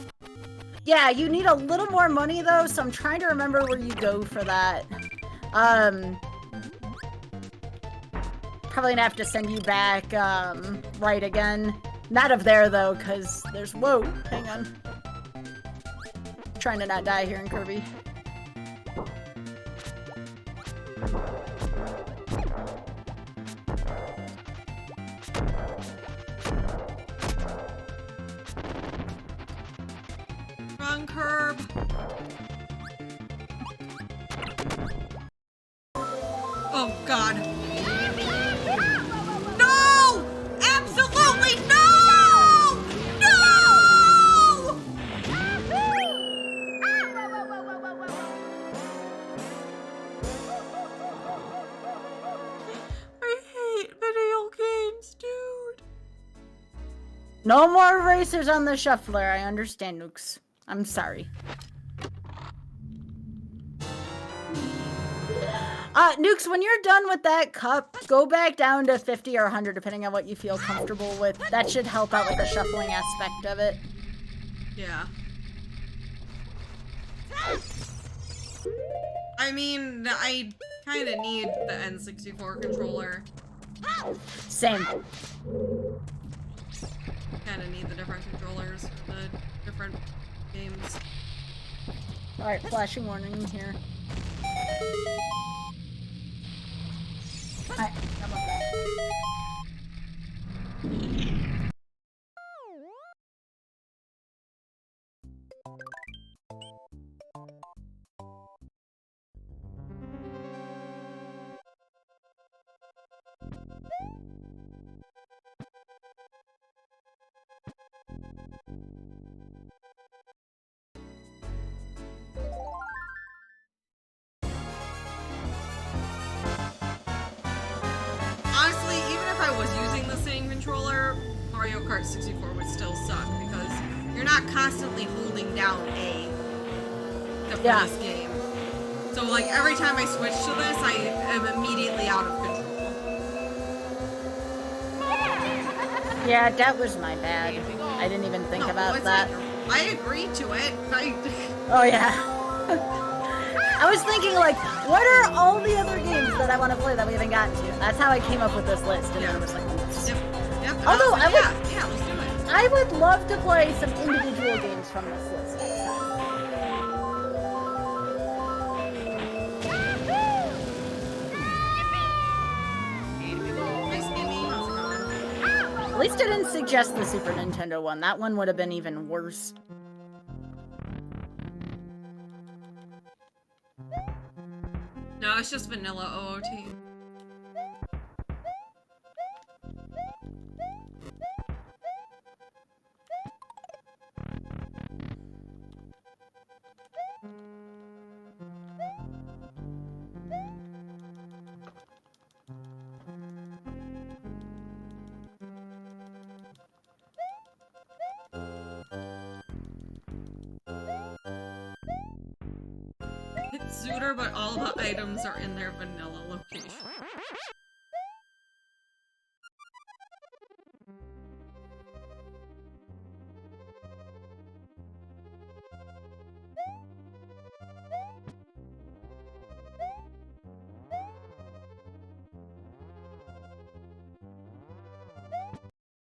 Yeah, you need a little more money though, so I'm trying to remember where you go for that. Probably gonna have to send you back, right again. Not up there though, because there's, whoa, hang on. Trying to not die here in Kirby. Wrong curb. God. No! Absolutely no! No! I hate video games, dude. No more racers on the shuffler. I understand, Nukes. I'm sorry. Nukes, when you're done with that cup, go back down to 50 or 100, depending on what you feel comfortable with. That should help out with the shuffling aspect of it. Yeah. I mean, I kind of need the N64 controller. Same. Kind of need the different controllers for the different games. Alright, flashing warning here. Alright, I'm up there. Honestly, even if I was using the same controller, Mario Kart 64 would still suck because you're not constantly holding down A for this game. So like every time I switch to this, I am immediately out of control. Yeah, that was my bad. I didn't even think about that. I agreed to it. Oh yeah. I was thinking like, what are all the other games that I want to play that we haven't gotten to? That's how I came up with this list, and then I was like, oops. Yep. Although I was like, yeah, let's do it. I would love to play some individual games from this list next time. Nice Amy, how's it going? At least I didn't suggest the Super Nintendo one. That one would have been even worse. No, it's just vanilla OOT. It's Zooter, but all the items are in their vanilla location.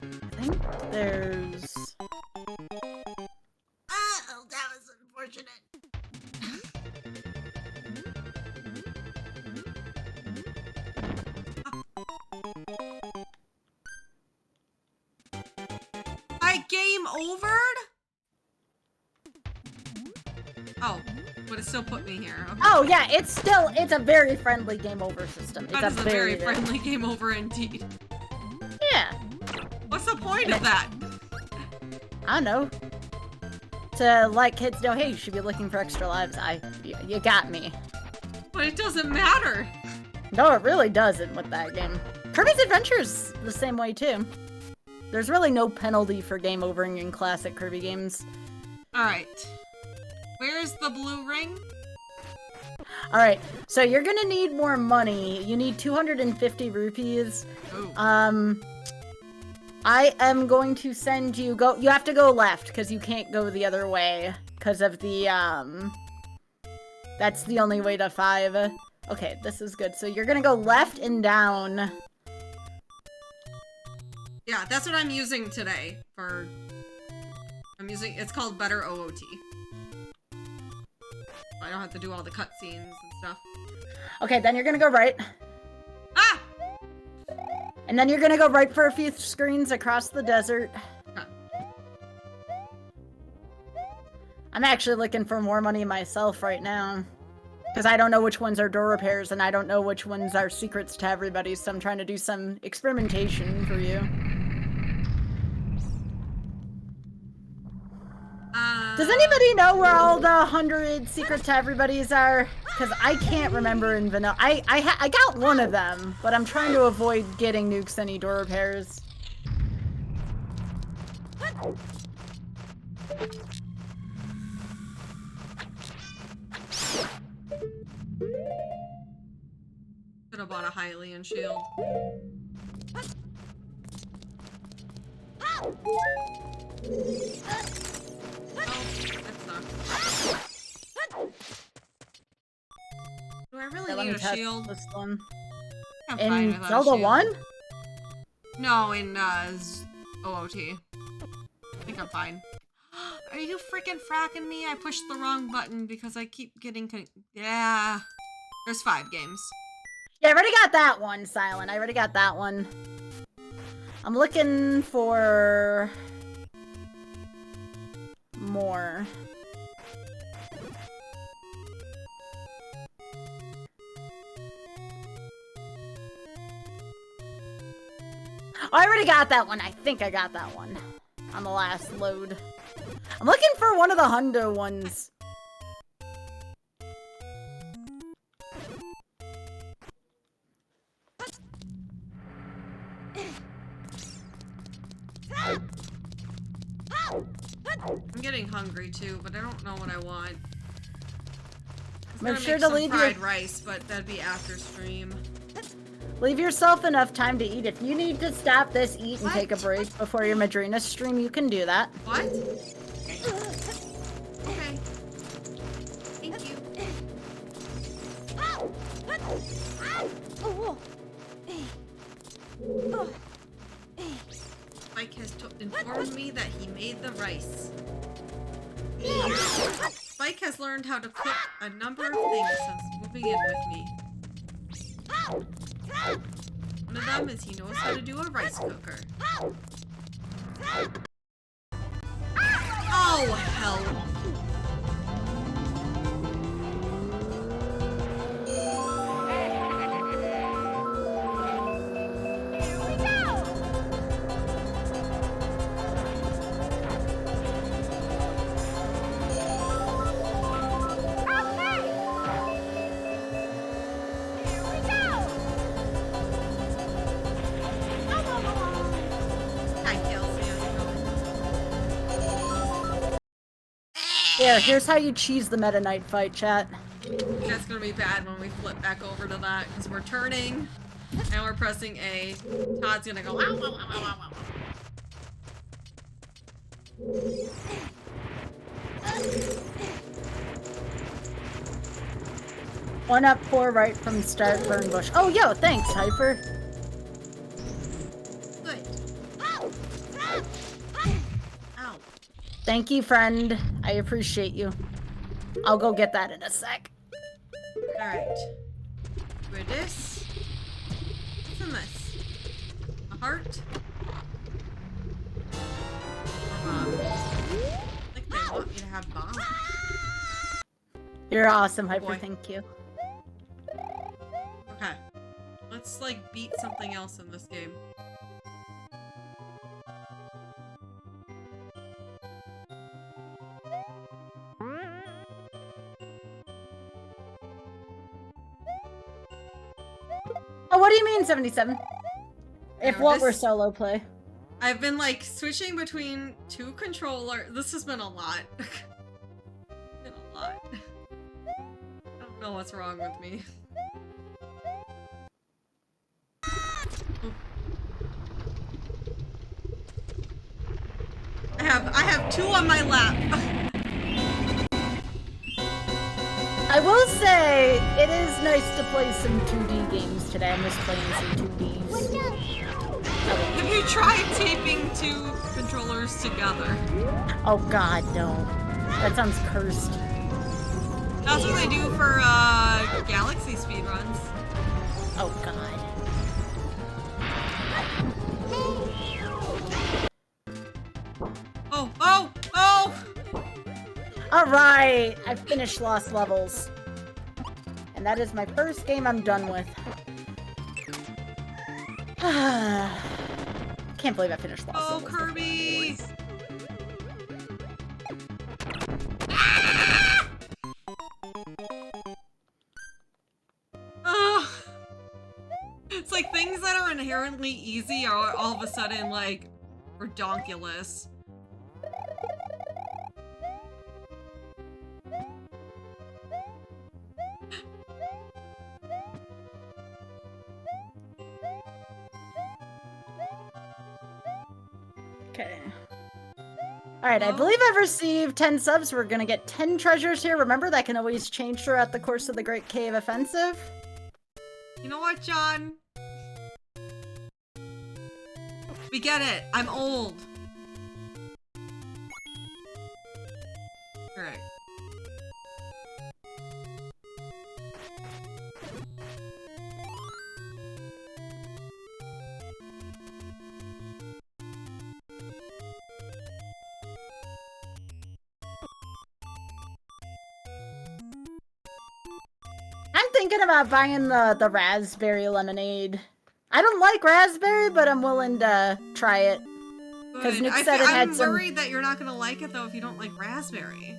I think there's... Oh, that was unfortunate. Game overed? Oh, but it still put me here. Okay. Oh yeah, it's a very friendly game over system. It's That is a very friendly game over indeed. Yeah. What's the point of that? I don't know. To let kids know, hey, you should be looking for extra lives. You got me. But it doesn't matter. No, it really doesn't with that game. Kirby's Adventure's the same way too. There's really no penalty for game overing in classic Kirby games. Alright. Where's the blue ring? Alright, so you're gonna need more money. You need 250 rupees. Ooh. I am going to send you you have to go left, because you can't go the other way. Because of the, that's the only way to 5. Okay, this is good. So you're gonna go left and down. Yeah, that's what I'm using today for... it's called Better OOT. I don't have to do all the cutscenes and stuff. Okay, then you're gonna go right. Ah! And then you're gonna go right for a few screens across the desert. Okay. I'm actually looking for more money myself right now. Because I don't know which ones are door repairs, and I don't know which ones are secrets to everybody, so I'm trying to do some experimentation for you. Does anybody know where all the 100 secret to everybody's are? Because I can't remember in vanilla. I got one of them, but I'm trying to avoid getting nukes any door repairs. Could have bought a Hylian shield. Oh, that sucks. Do I really Let need me a test shield? this one. I'm fine In without a Zelda shield. 1? No, in OOT. I think I'm fine. Are you freaking fracking me? I pushed the wrong button because I keep getting yeah. There's 5 games. Yeah, I already got that one, Silent. I already got that one. I'm looking for more. Oh, I already got that one. I think I got that one on the last load. I'm looking for one of the hundo ones. I'm getting hungry too, but I don't know what I want. Make sure make to some leave fried your rice, but that'd be after stream. leave yourself enough time to eat. If you need to stop this, eat, and What? take a break before your Madrina stream, you can do that. What? Okay. Thank you. Mike has informed me that he made the rice. Spike has learned how to cook a number of things since moving in with me. One of them is he knows how to do a rice cooker. Oh, hell. Here's how you cheese the Meta Knight fight, chat. That's gonna be bad when we flip back over to that, because we're turning and we're pressing A. Todd's gonna go, ow, ow, ow, ow, ow, ow. One up, 4 right from start, burn bush. Oh, yo, thanks, Hyper. Good. Ow. Thank you, friend. I appreciate you. I'll go get that in a sec. Alright. With this. What's in this? A heart? Bomb. I think they want me to have bombs. You're awesome, Hyper. Boy. Thank you. Okay. Let's, like, beat something else in this game. Oh, what do you mean 77? If No, what this- were solo play? I've been, like, switching between 2 controllers. This has been a lot. Been a lot. I don't know what's wrong with me. I have 2 on my lap. I will say, it is nice to play some 2D games today. I miss playing some 2Ds. Have you tried taping 2 controllers together? Oh god, no. That sounds cursed. That's what they do for Galaxy speedruns. Oh god. Oh, oh, oh! Alright, I finished Lost Levels. And that is my first game I'm done with. Can't believe I finished Lost Oh, Levels. Kirby! Oh. It's like things that are inherently easy are all of a sudden like redonkulous. Okay. Alright, I Hello? believe I've received 10 subs. We're gonna get 10 treasures here. Remember, that can always change throughout the course of the Great Cave Offensive. You know what, John? We get it. I'm old. Alright. I'm thinking about buying the raspberry lemonade. I don't like raspberry, but I'm willing to try it. Because Good. Nick said it had I'm some... worried that you're not gonna like it though if you don't like raspberry.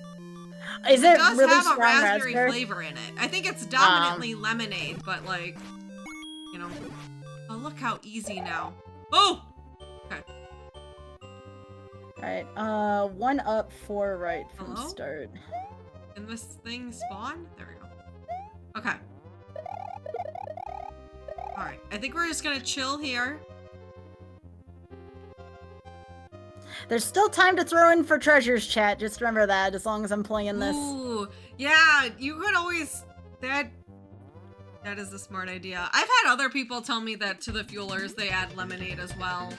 Is It it does really have strong a raspberry raspberry? flavor in it. I think it's dominantly lemonade, but like, you know. Oh, look how easy now. Oh! Okay. Alright, 1 up, 4 right from Hello? start. Can this thing spawn? There we go. Okay. Alright, I think we're just gonna chill here. There's still time to throw in for treasures, chat. Just remember that, as long as I'm playing this. Ooh, yeah, you could always... That is a smart idea. I've had other people tell me that to the fuelers they add lemonade as well.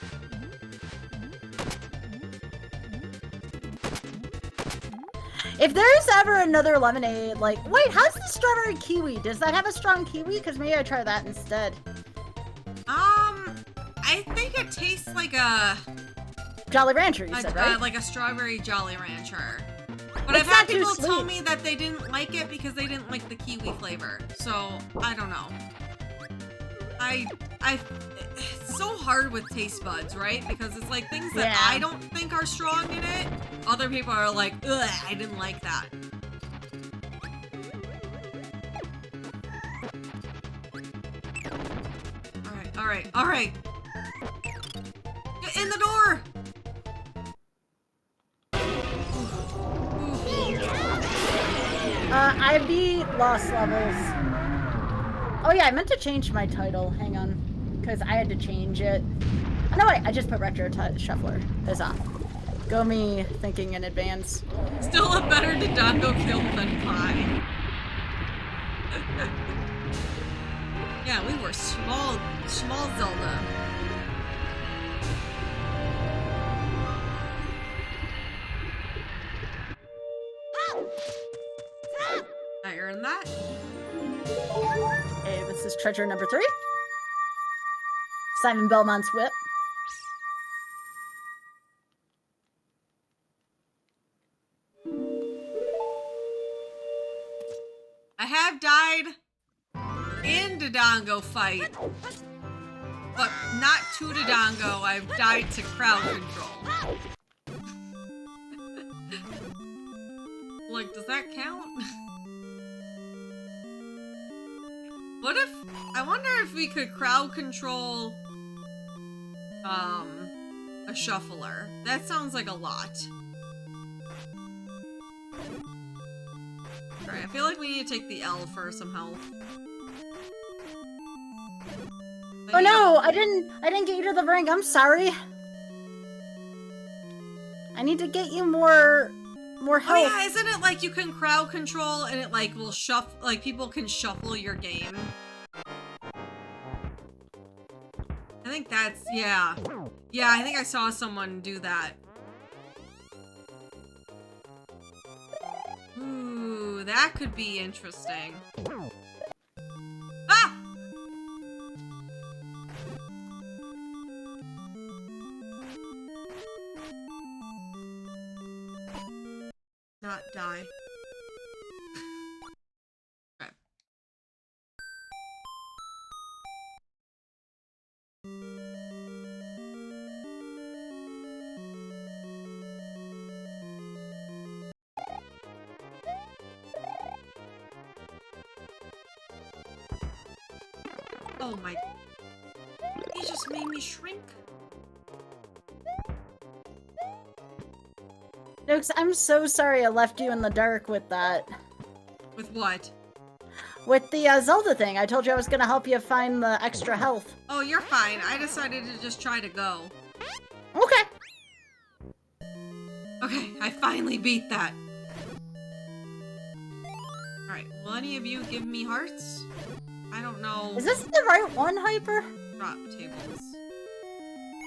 If there's ever another lemonade, like... Wait, how's the strawberry kiwi? Does that have a strong kiwi? Because maybe I try that instead. I think it tastes like a... Jolly Rancher, you said, right? like a strawberry Jolly Rancher. But It's I've had not too people tell sweet. me that they didn't like it because they didn't like the kiwi flavor. So, I don't know. It's so hard with taste buds, right? Because it's like things that Yeah. I don't think are strong in it. Other people are like, ugh, I didn't like that. Alright, alright, alright. Get in the door! I beat Lost Levels. Oh yeah, I meant to change my title. Hang on. Because I had to change it. Oh no, wait, I just put Retro Shuffler. Huzzah. Go me, thinking in advance. Still a better Dodongo kill than Pie. Yeah, we were small Zelda. I earned that. Okay, this is treasure number 3. Simon Belmont's whip. I have died in Dodongo fight, but not to Dodongo. I've died to crowd control. Like, does that count? What if... I wonder if we could crowd control... a shuffler. That sounds like a lot. Alright, I feel like we need to take the L for some health. Oh no, I didn't get you to the ring. I'm sorry. I need to get you more Oh health. yeah, isn't it like you can crowd control and it like will shuffle, like people can shuffle your game? I think that's, yeah. Yeah, I think I saw someone do that. Ooh, that could be interesting. Ah! Not die. Oh my. He just made me shrink. Nukes, I'm so sorry I left you in the dark with that. With what? With the Zelda thing. I told you I was gonna help you find the extra health. Oh, you're fine. I decided to just try to go. Okay. Okay, I finally beat that. Alright, will any of you give me hearts? I don't know. Is this the right one, Hyper? Drop tables.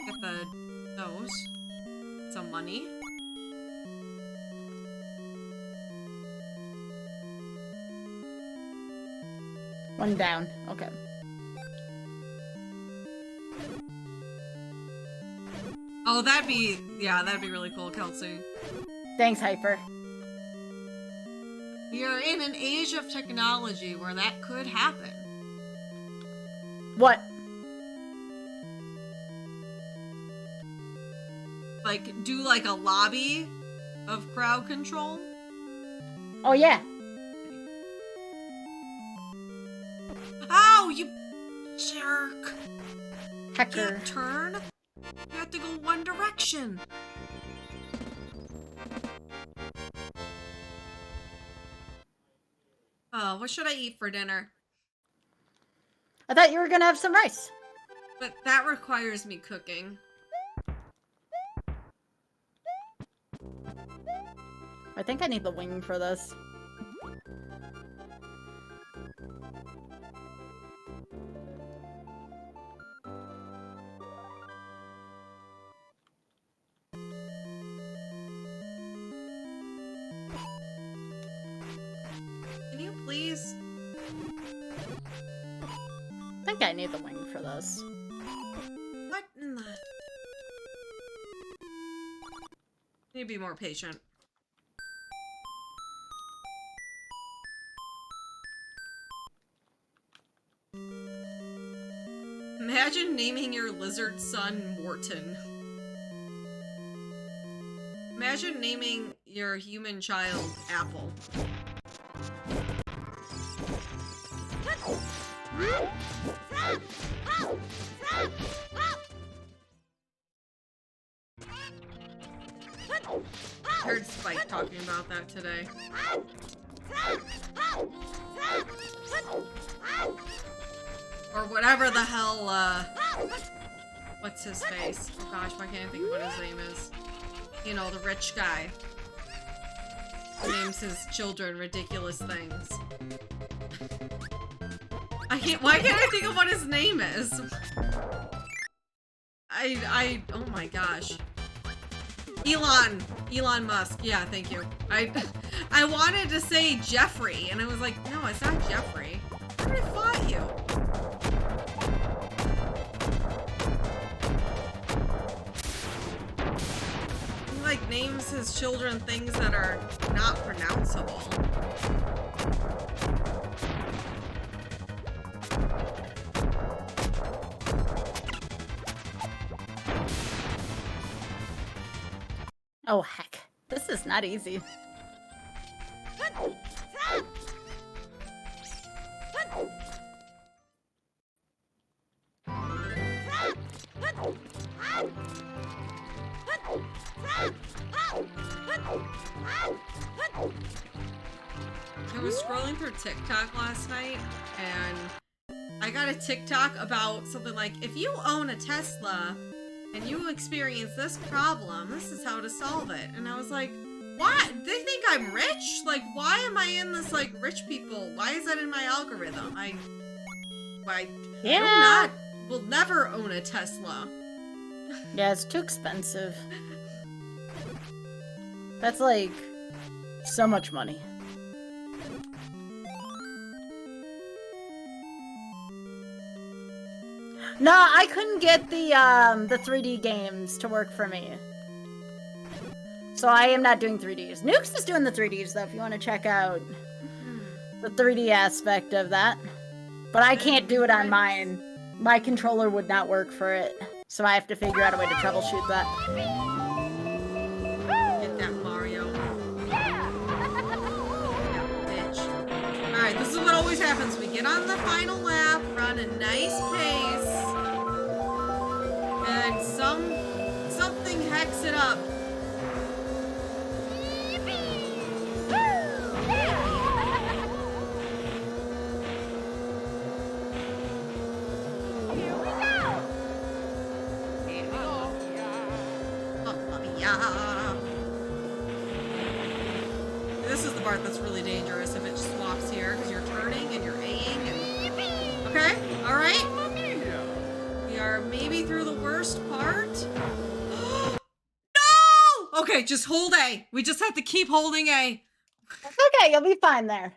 Get those. Some money. One down. Okay. Oh, that'd be really cool, Kelsey. Thanks, Hyper. We are in an age of technology where that could happen. What? Like, do like a lobby of crowd control? Oh, yeah. Ow, you jerk! Hecker. Can't turn? You have to go one direction. Oh, what should I eat for dinner? I thought you were gonna have some rice. But that requires me cooking. I think I need the wing for this. Can you please? I think I need the wing for this. What in the... Need to be more patient. Imagine naming your lizard son Morton. Imagine naming your human child Apple. I heard Spike talking about that today. Or whatever the hell, what's his face? Oh gosh, why can't I think of what his name is? You know, the rich guy. Who names his children ridiculous things. Why can't I think of what his name is? Oh my gosh. Elon Musk. Yeah, thank you. I wanted to say Jeffrey, and I was like, no, it's not Jeffrey. I already fought you. He, like, names his children things that are not pronounceable. Oh, heck. This is not easy. I was scrolling through TikTok last night, and I got a TikTok about something like, if you own a Tesla and you experience this problem, this is how to solve it. And I was like, what? They think I'm rich? Like, why am I in this, like, rich people? Why is that in my algorithm? I will never own a Tesla. Yeah, it's too expensive. That's like so much money. No, I couldn't get the 3D games to work for me. So I am not doing 3Ds. Nukes is doing the 3Ds though, if you want to check out the 3D aspect of that. But I can't do it on mine. My controller would not work for it. So I have to figure out a way to troubleshoot that. Get that, Mario. Yeah, bitch. Alright, this is what always happens. We get on the final lap, right? on a nice pace. And something hacks it up. This is the part that's really dangerous if it swaps here, because you're turning and you're A-ing and... Okay, alright. We are maybe through the worst part. No! Okay, just hold A. We just have to keep holding A. Okay, you'll be fine there.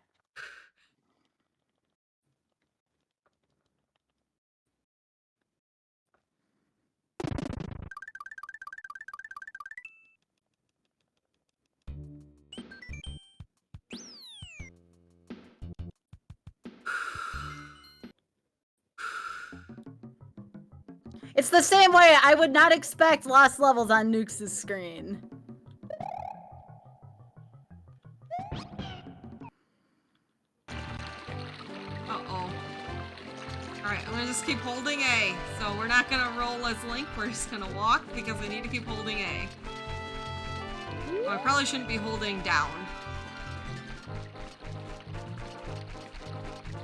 It's the same way I would not expect lost levels on Nukes' screen. Uh-oh. Alright, I'm gonna just keep holding A. So we're not gonna roll as Link, we're just gonna walk because I need to keep holding A. Oh, I probably shouldn't be holding down.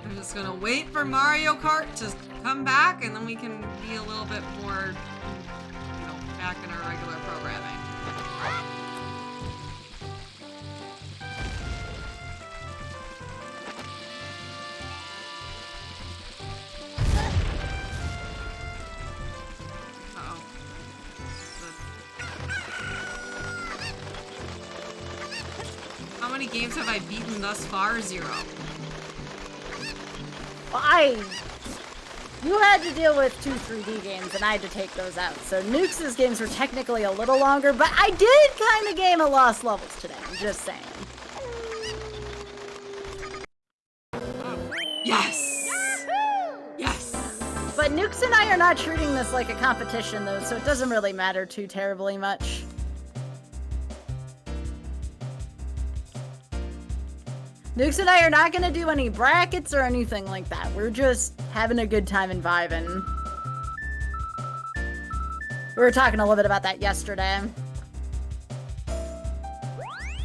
I'm just gonna wait for Mario Kart to come back and then we can be a little bit more, you know, back in our regular programming. Uh-oh. How many games have I beaten thus far? 0. Well, you had to deal with 2 3D games, and I had to take those out. So Nukes' games were technically a little longer, but I did kind of game a lost levels today. I'm just saying. Yes! Yes! But Nukes and I are not treating this like a competition, though, so it doesn't really matter too terribly much. Nukes and I are not going to do any brackets or anything like that. We're just having a good time and vibing. We were talking a little bit about that yesterday.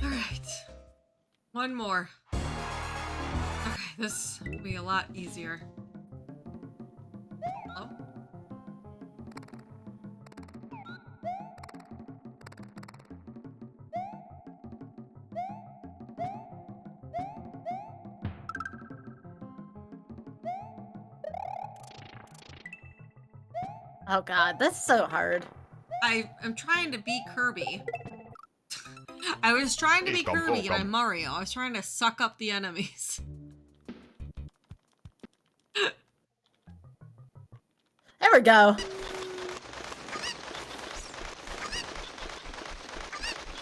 Alright. One more. Okay, this will be a lot easier. Hello? Oh god, that's so hard. I am trying to be Kirby. I was trying to be Kirby and I'm Mario. I was trying to suck up the enemies. There we go.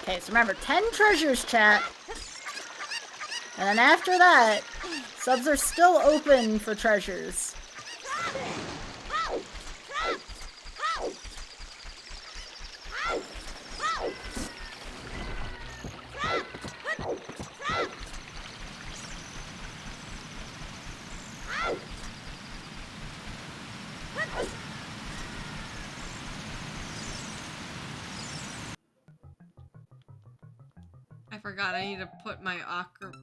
Okay, so remember, 10 treasures, chat. And then after that, subs are still open for treasures. I forgot I need to put my ocarina.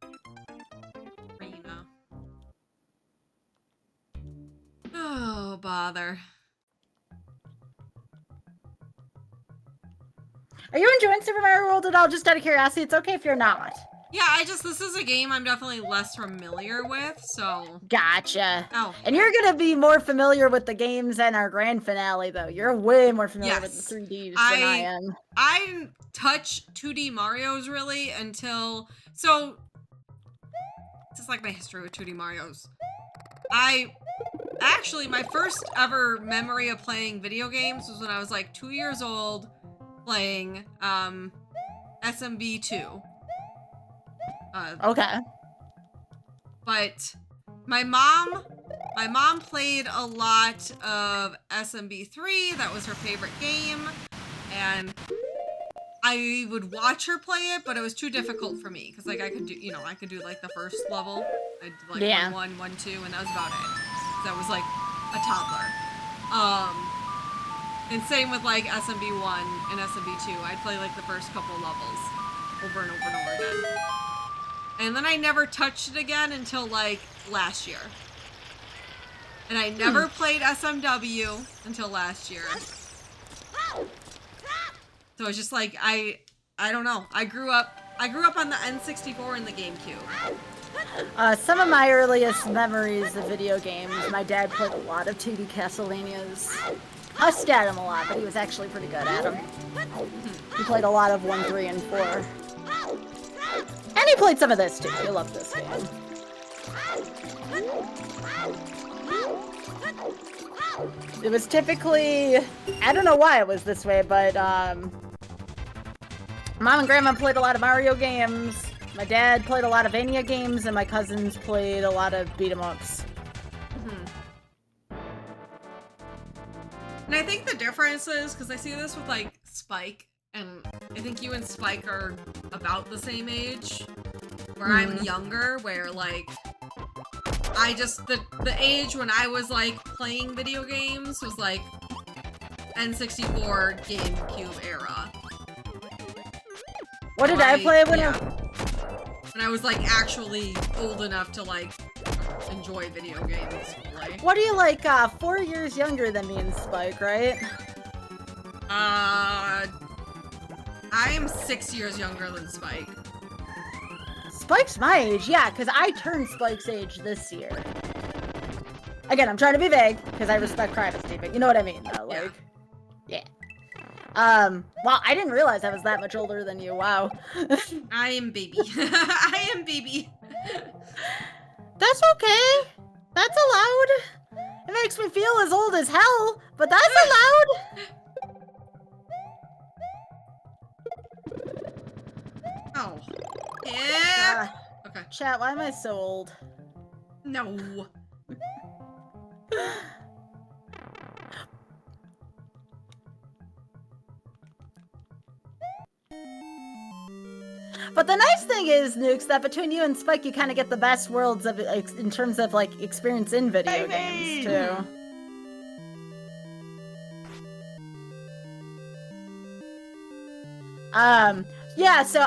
Oh, bother. Are you enjoying Super Mario World at all? Just out of curiosity, it's okay if you're not. Yeah, this is a game I'm definitely less familiar with, so... Gotcha. Oh. And you're gonna be more familiar with the games and our grand finale, though. You're way more familiar with the 3Ds than I am. I didn't touch 2D Marios, really, until... So... This is like my history with 2D Marios. Actually, my first ever memory of playing video games was when I was like 2 years old, playing, SMB2. Okay. But my mom played a lot of SMB3. That was her favorite game, and I would watch her play it, but it was too difficult for me because like I could do like the first level. I'd do like 1, 1, 1, 2, and that was about it. because I was like a toddler. And same with like SMB1 and SMB2. I'd play like the first couple levels over and over and over again. And then I never touched it again until like last year. And I never played SMW until last year. So it's just like I don't know. I grew up on the N64 and the GameCube. Some of my earliest memories of video games, my dad played a lot of 2D Castlevanias. Cussed at him a lot, but he was actually pretty good at them. He played a lot of 1, 3, and 4. And he played some of this too. He loved this game. It was typically, I don't know why it was this way, but Mom and Grandma played a lot of Mario games. My dad played a lot of Vania games, and my cousins played a lot of beat-em-ups. And I think the difference is, because I see this with like Spike, and I think you and Spike are about the same age, where I'm younger, where like, I just, the age when I was like playing video games was like N64, GameCube era. What did I play when when I was like actually old enough to like enjoy video games fully. What are you like, 4 years younger than me and Spike, right? I am 6 years younger than Spike. Spike's my age, yeah, because I turned Spike's age this year. Again, I'm trying to be vague, because I respect privacy, but you know what I mean, though, like, yeah. Well, I didn't realize I was that much older than you, wow. I am baby. I am baby. That's okay. That's allowed. It makes me feel as old as hell, but that's allowed. Oh. Yeah. Okay. Chat, why am I so old? No. But the nice thing is, Nukes, that between you and Spike, you kind of get the best worlds of in terms of like experience in video games too. Yeah. So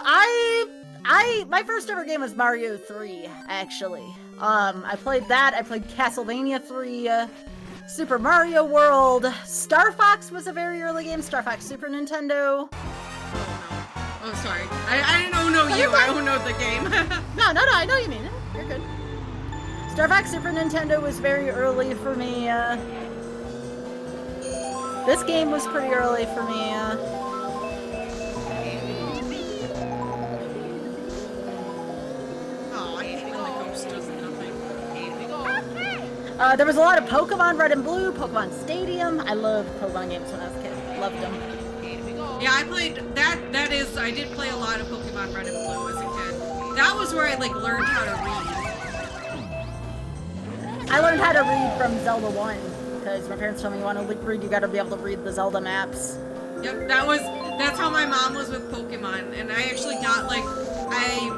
my first ever game was Mario 3, actually. I played that. I played Castlevania 3, Super Mario World. Star Fox was a very early game. Star Fox Super Nintendo. Oh, sorry. I don't know you. I don't know the game. No, I know you mean it. You're good. Star Fox Super Nintendo was very early for me. This game was pretty early for me. Oh, I hate when the ghost does nothing. There was a lot of Pokemon Red and Blue, Pokemon Stadium. I loved Pokemon games when I was a kid. Loved them. Yeah, I played that. I did play a lot of Pokemon Red and Blue as a kid. That was where I like learned how to read. I learned how to read from Zelda 1 because my parents told me you want to read, you got to be able to read the Zelda maps. Yep, that's how my mom was with Pokemon, and I actually got like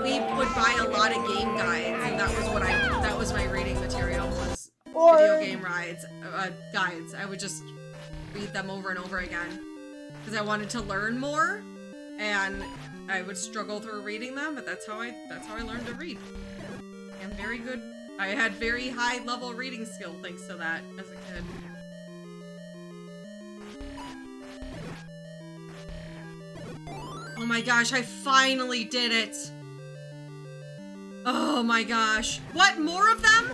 we would buy a lot of game guides, and that was my reading material was video game guides. I would just read them over and over again. Because I wanted to learn more, and I would struggle through reading them, but that's how I learned to read. And very good. I had very high level reading skill thanks to that as a kid. Oh my gosh, I finally did it! Oh my gosh. What, more of them?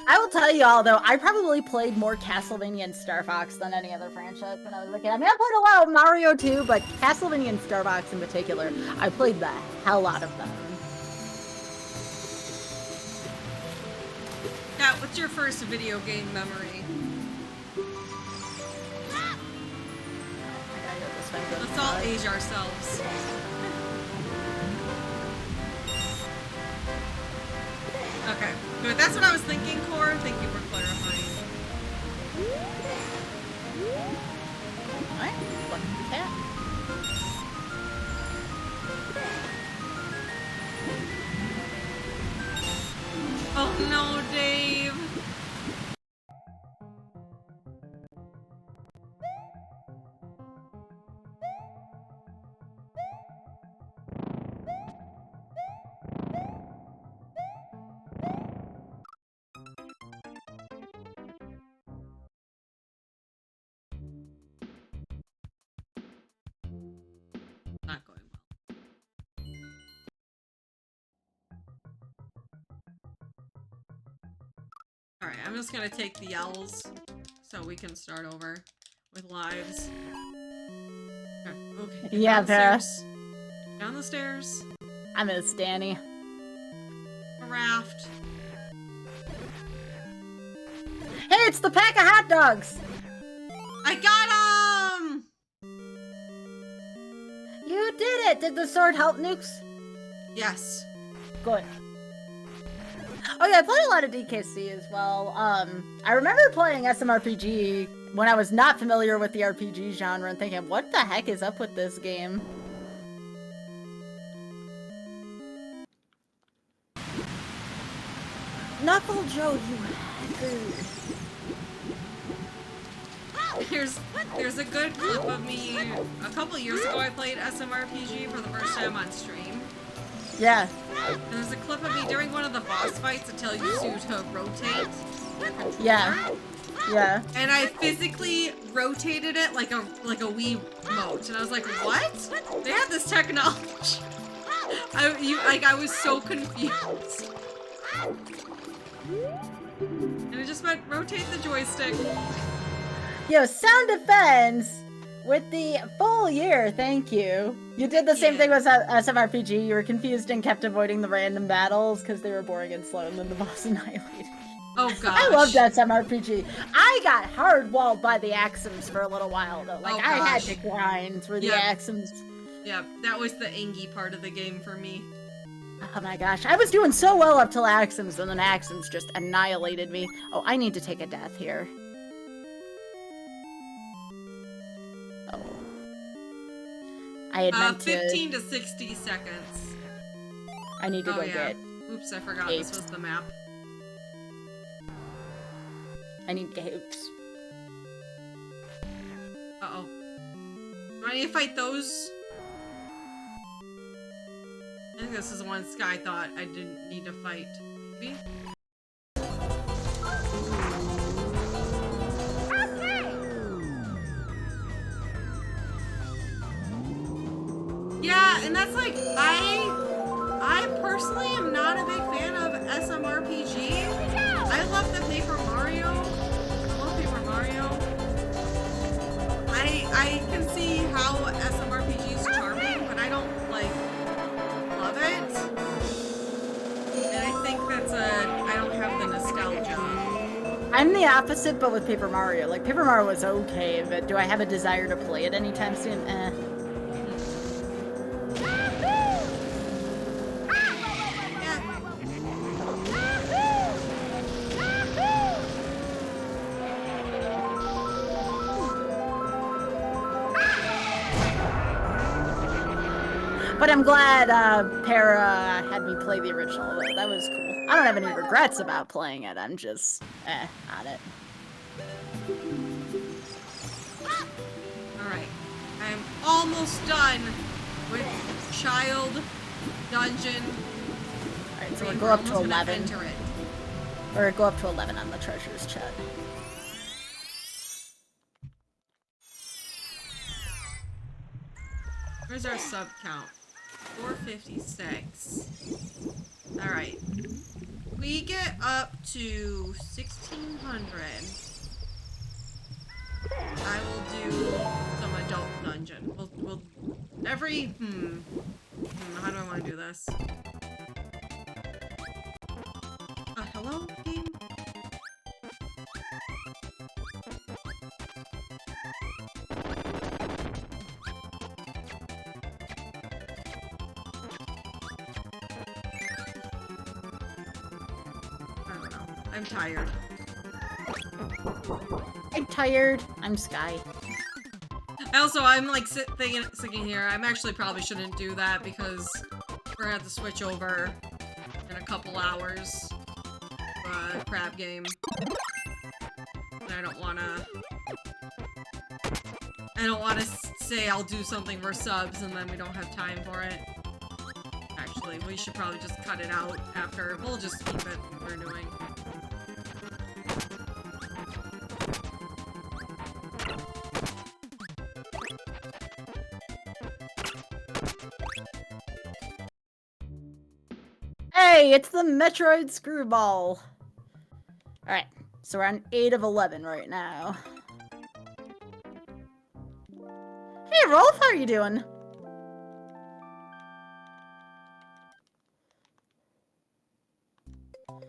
I will tell you all, though, I probably played more Castlevania and Star Fox than any other franchise when I was a kid. I mean, I played a lot of Mario too, but Castlevania and Star Fox in particular, I played the hell out of them. Yeah, what's your first video game memory? Let's all age ourselves. Okay, good. That's what I was thinking, Core. Thank you for clarifying. Alright, look at the cat. Oh no, Dave. Alright, I'm just gonna take the L's so we can start over with lives. Okay. Yeah, Vera. Down the stairs. I miss Danny. A raft. Hey, it's the pack of hot dogs! I got him! You did it! Did the sword help, Nukes? Yes. Good. Oh yeah, I played a lot of DKC as well. I remember playing SMRPG when I was not familiar with the RPG genre and thinking, what the heck is up with this game? Knuckle Joe, you hacker. There's a good clip of me. A couple years ago I played SMRPG for the first time on stream. Yeah. And there's a clip of me during one of the boss fights that tells you to rotate your controller. Yeah. Yeah. And I physically rotated it like a Wii remote. And I was like, what? They had this technology. I was so confused. And it just meant rotate the joystick. Yo, sound defense with the full year, thank you. You did the same thing with SMRPG. You were confused and kept avoiding the random battles because they were boring and slow, and then the boss annihilated. Oh gosh. I loved SMRPG. I got hard-walled by the Axums for a little while, though. Like, I had to grind through the Axums. Yeah, that was the Angie part of the game for me. Oh my gosh, I was doing so well up till Axums, and then Axums just annihilated me. Oh, I need to take a death here. Oh. I had meant 15 to 60 seconds. I need to go get... Oops, I forgot apes. this was the map. I need to get oops. Uh-oh. Do I need to fight those? I think this is the one Sky thought I didn't need to fight. Maybe? Yeah, and that's like, I personally am not a big fan of SMRPG. I love the Paper Mario. I love Paper Mario. I can see how SMRPG is charming, but I don't, like, love it. And I think that's I don't have the nostalgia. I'm the opposite, but with Paper Mario. Like, Paper Mario was okay, but do I have a desire to play it anytime soon? Eh. But I'm glad Para had me play the original, though. That was cool. I don't have any regrets about playing it. I'm just, on it. Alright. I'm almost done with Child Dungeon. Alright, so we'll go up to 11. Enter it. Or go up to 11 on the treasures chat. Where's our sub count? 456. Alright. We get up to 1600. I will do some adult dungeon. We'll every how do I want to do this? Hello, game? I'm tired. I'm tired. I'm Sky. Also, I'm like thinking here, I'm actually probably shouldn't do that because we're gonna have to switch over in a couple hours. Crab game. And I don't wanna say I'll do something for subs and then we don't have time for it. Actually, we should probably just cut it out after. We'll just keep it what we're doing. Hey, it's the Metroid Screwball. Alright. So we're on 8 of 11 right now. Hey, Rolf, how are you doing?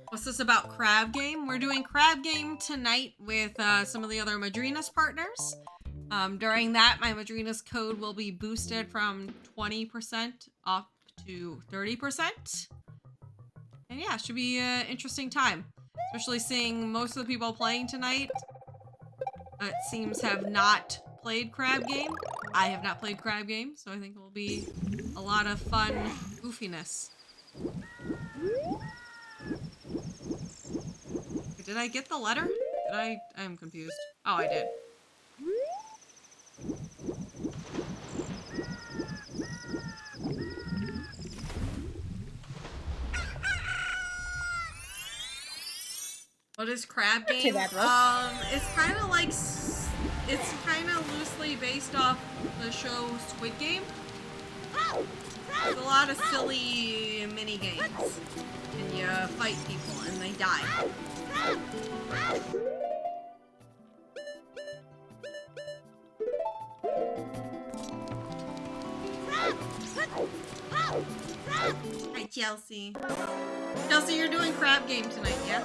What's this about Crab Game? We're doing Crab Game tonight with some of the other Madrinas partners. During that, my Madrina's code will be boosted from 20% up to 30%. And yeah, it should be an interesting time. Especially seeing most of the people playing tonight, it seems have not played Crab Game. I have not played Crab Game, so I think it will be a lot of fun goofiness. Did I get the letter? I'm confused. Oh, I did. What is Crab Game? It's kind of like, it's kind of loosely based off the show Squid Game. There's a lot of silly mini games, and you fight people and they die. Hi, Chelsea. Chelsea, you're doing Crab Game tonight, yeah?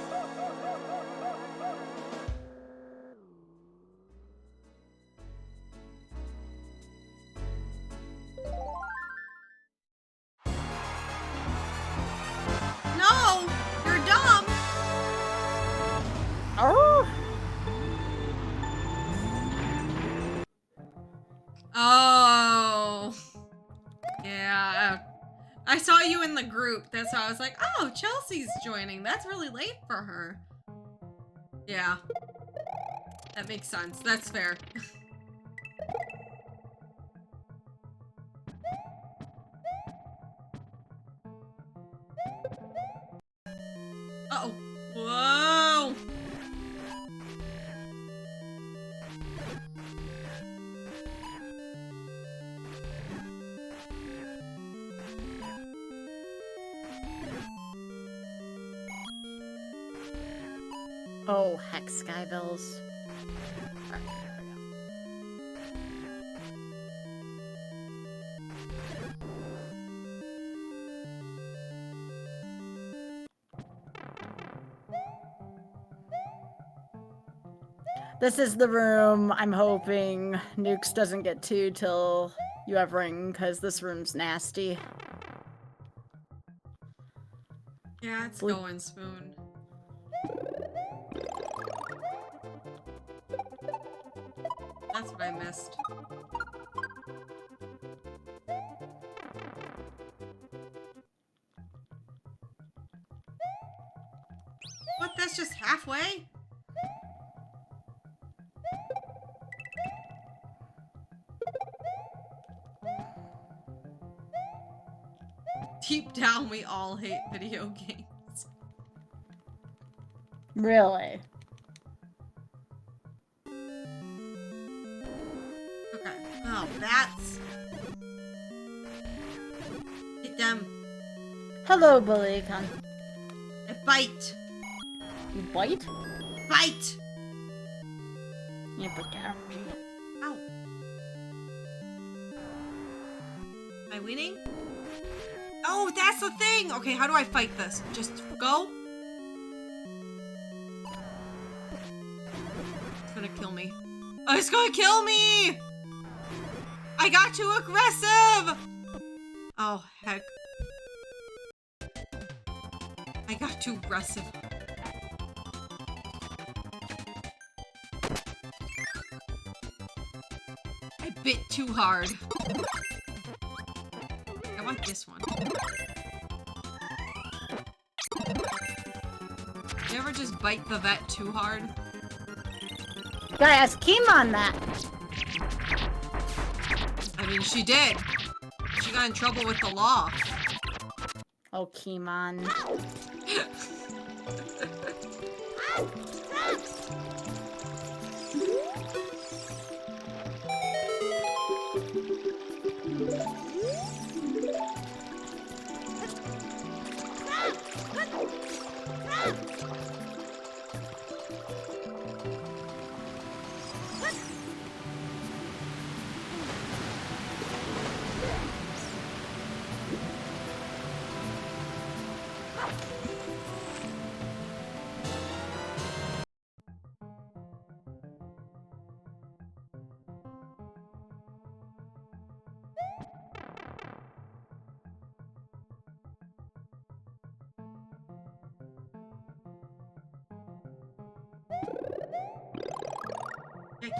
No! You're dumb! Oh! Oh. Yeah. I saw you in the group. That's why I was like, oh, Chelsea's joining. That's really late for her. Yeah. That makes sense. That's fair. Uh-oh. Whoa! Oh, heck, Skybilz. Alright, there we go. This is the room I'm hoping Nukes doesn't get to till you have ring, because this room's nasty. Yeah, it's going, Spoon. That's what I missed. What? That's just halfway? Deep down, we all hate video games. Really? Okay. Oh, bats. Hit them. Hello, Bubblegum. I bite. You bite? Bite! You forget. Ow. Am I winning? Oh, that's the thing! Okay, how do I fight this? Just go? It's gonna kill me. Oh, it's gonna kill me! I got too aggressive! Oh, heck. I got too aggressive. I bit too hard. I want this one. You ever just bite the vet too hard? Gotta ask Keem on that. I mean, she did. She got in trouble with the law. Oh, Keemon.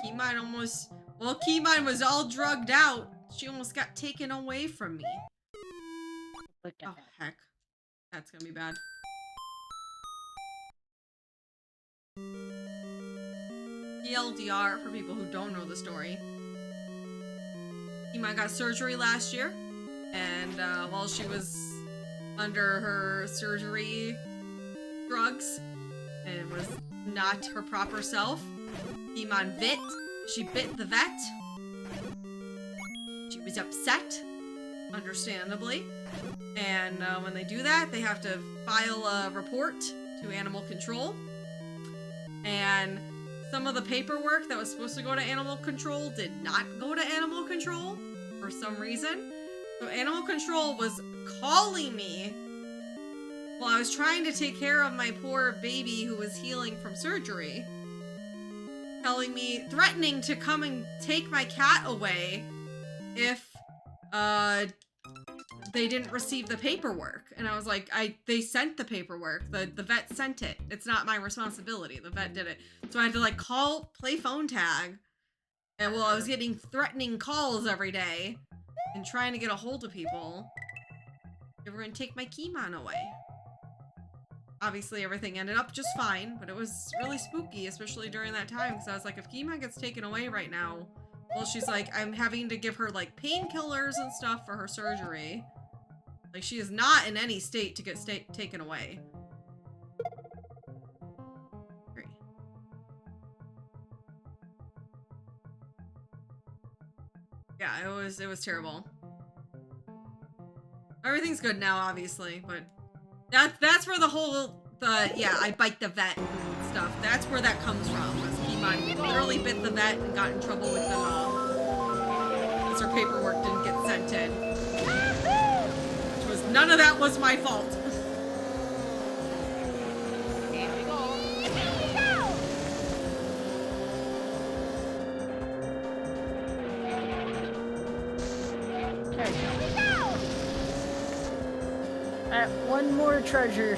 Keymon almost... Well, Keymon was all drugged out. She almost got taken away from me. Look at Oh, heck. That's gonna be bad. TLDR, for people who don't know the story. Keymon got surgery last year, and while she was under her surgery drugs, and was not her proper self, Keymon bit. She bit the vet. She was upset, understandably. And when they do that, they have to file a report to animal control. And some of the paperwork that was supposed to go to animal control did not go to animal control for some reason. So animal control was calling me while I was trying to take care of my poor baby who was healing from surgery. Telling me, threatening to come and take my cat away if they didn't receive the paperwork. And I was like, they sent the paperwork. The vet sent it. It's not my responsibility. The vet did it. So I had to like play phone tag. And well, I was getting threatening calls every day and trying to get a hold of people. They were gonna take my Keymon away. Obviously everything ended up just fine, but it was really spooky, especially during that time, because I was like, if Keymon gets taken away right now, well, she's like, I'm having to give her like painkillers and stuff for her surgery. Like, she is not in any state to get taken away. Yeah, it was terrible. Everything's good now, obviously, but that's where the whole I bite the vet and stuff. That's where that comes from. Was Keymon literally bit the vet and got in trouble with the because her paperwork didn't get sent in. Which was none of that was my fault. Alright, one more treasure.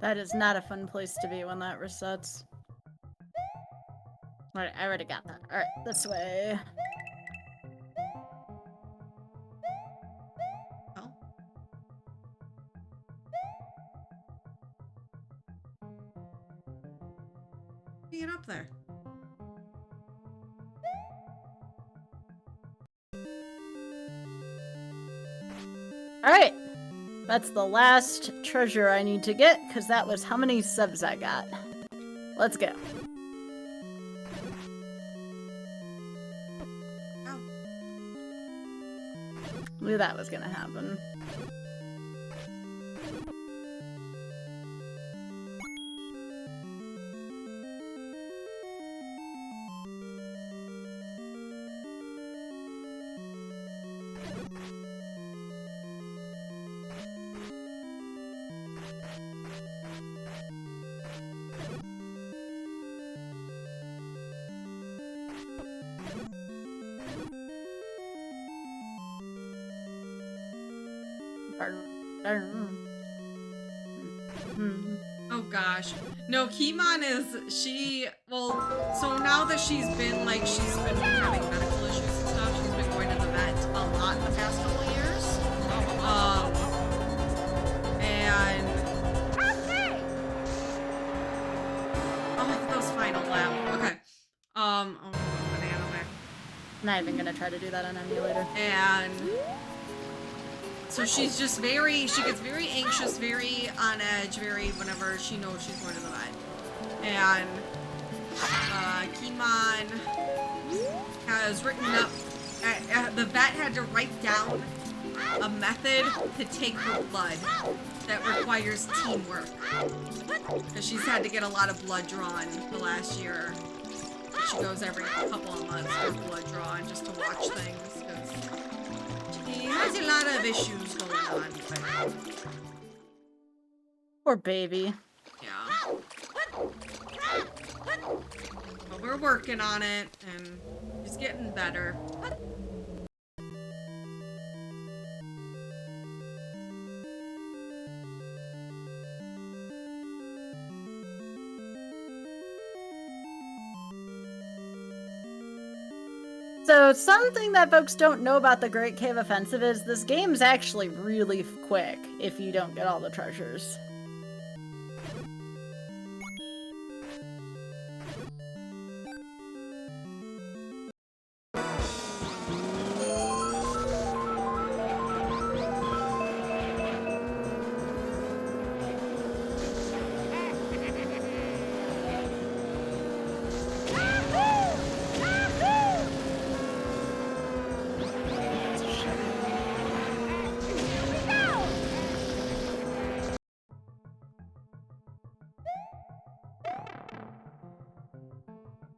That is not a fun place to be when that resets. Alright, I already got that. Alright, this way. Oh. Get up there. Alright. That's the last treasure I need to get, because that was how many subs I got. Let's go. Oh. Knew that was gonna happen. Oh gosh. No, Keymon is, well, so now that she's been having medical issues and stuff, she's been going to the vet a lot in the past couple of years. And... Oh, that was final lap. Okay. Oh, banana there. Not even gonna try to do that on emulator. And... So she's just she gets very anxious, very on edge, whenever she knows she's going to the vet. And, Keymon has written up, the vet had to write down a method to take her blood that requires teamwork. Because she's had to get a lot of blood drawn the last year. She goes every couple of months for blood drawn just to watch things. He has a lot of issues going on, but Poor baby. yeah. But we're working on it, and he's getting better. So something that folks don't know about the Great Cave Offensive is this game's actually really quick if you don't get all the treasures.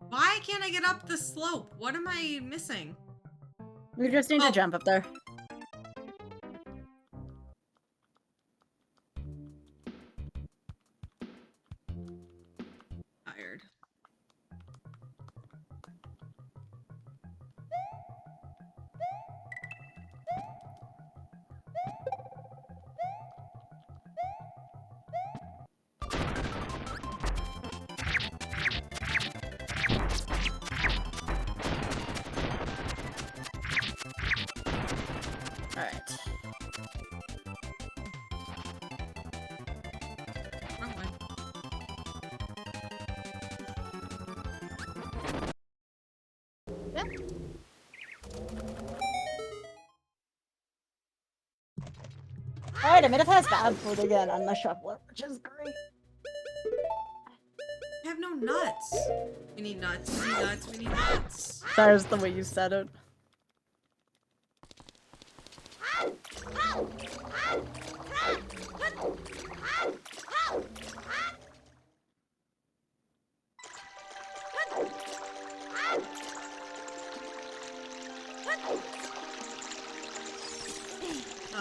Why can't I get up the slope? What am I missing? You just need to jump up there. Tired. Alright. Wrong way. Alright, I made a fast bad food again on the shuffler, which is great. I have no nuts. We need nuts. We need nuts. We need nuts. That was the way you said it.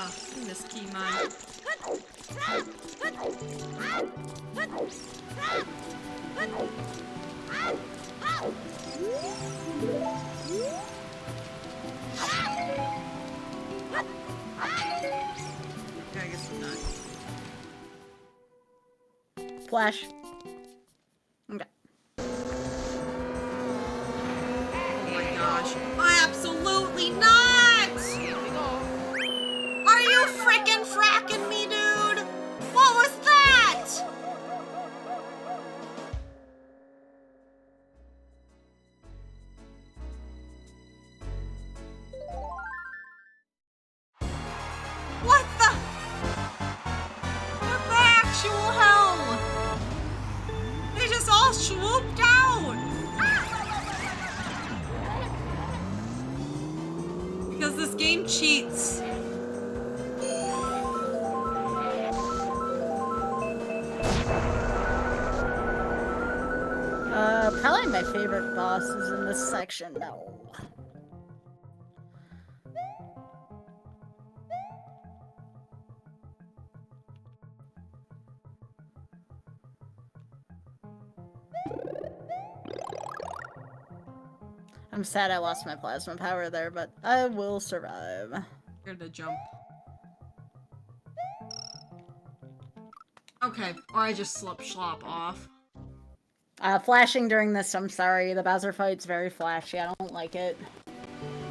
Oh, I miss Keymon. Gotta get some nuts. Flash. Okay. Oh my gosh. Absolutely not! Are you frickin' fracking me, dude? What was that? What the? What the actual hell? They just all swooped out. Because this game cheats. Probably my favorite boss is in this section. No. I'm sad I lost my plasma power there, but I will survive. Scared to jump. Okay, or I just slop off. Flashing during this, I'm sorry. The Bowser fight's very flashy. I don't like it.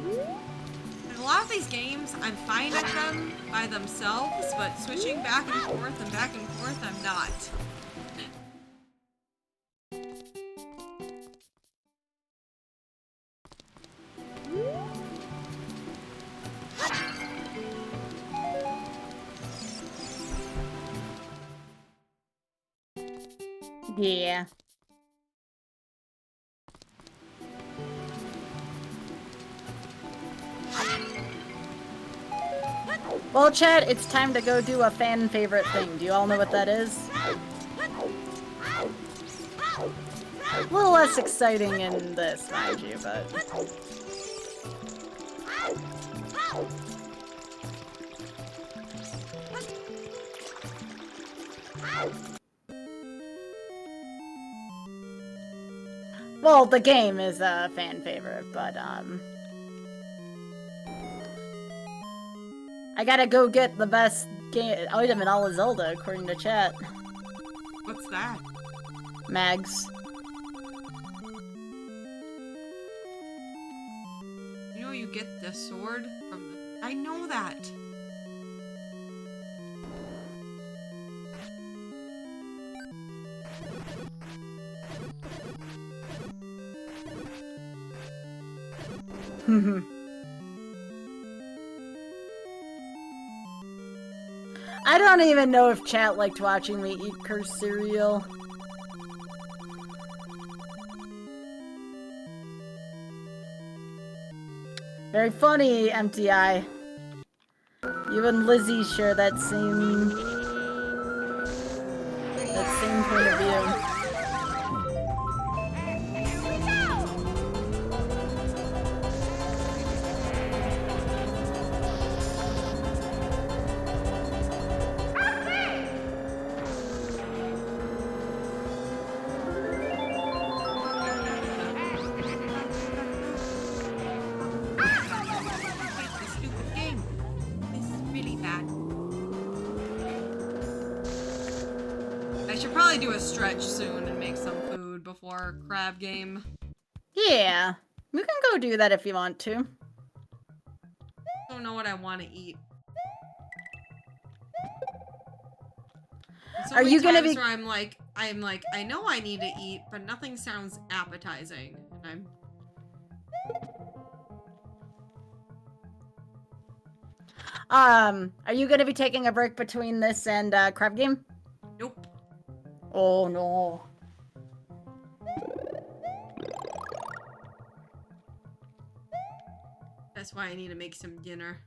In a lot of these games, I'm fine at them by themselves, but switching back and forth, I'm not. Yeah. Well, chat, it's time to go do a fan favorite thing. Do you all know what that is? A little less exciting in this, mind you, but... Well, the game is a fan favorite, but I gotta go get the best item in all of Zelda, according to chat. What's that? Mags. You know you get the sword from the... I know that! I don't even know if chat liked watching me eat cursed cereal. Very funny, MTI. You and Lizzie share that same point of view. Do a stretch soon and make some food before crab game. Yeah, we can go do that if you want to. Don't know what I want to eat. So Are you gonna be? where I'm like, I know I need to eat, but nothing sounds appetizing, and Are you gonna be taking a break between this and crab game? Nope. Oh no. That's why I need to make some dinner.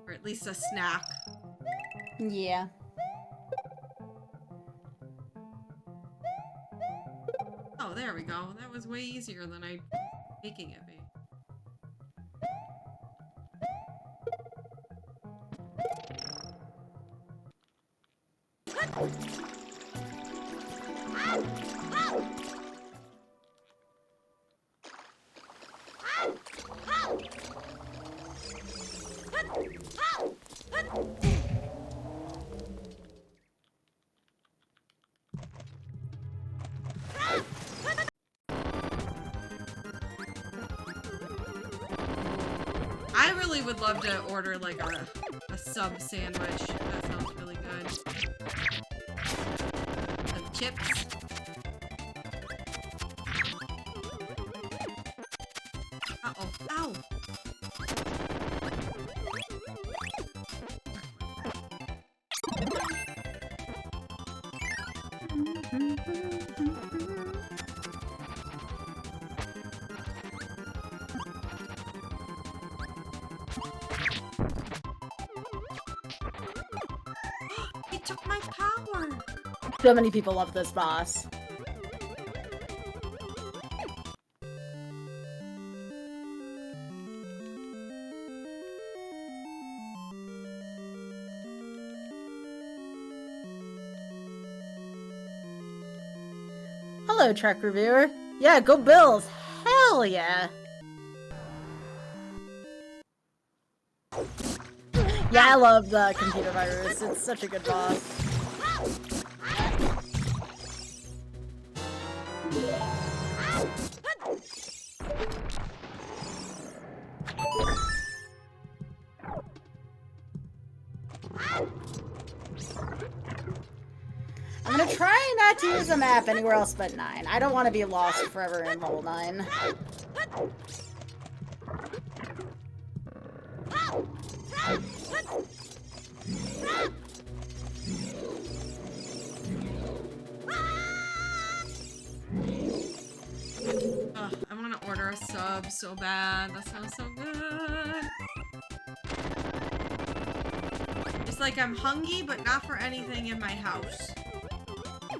Or at least a snack. Yeah. Oh, there we go. That was way easier than I was making it be. I really would love to order like a sub sandwich. That sounds really good. Some chips. Uh-oh. Ow! It took my power! So many people love this boss. Hello, truck reviewer. Yeah, go Bills. Hell yeah. Yeah, I love the computer virus. It's such a good boss. I'm gonna try not to use a map anywhere else but 9. I don't want to be lost forever in level 9. I want to order a sub so bad. That sounds so good. It's like I'm hungry, but not for anything in my house.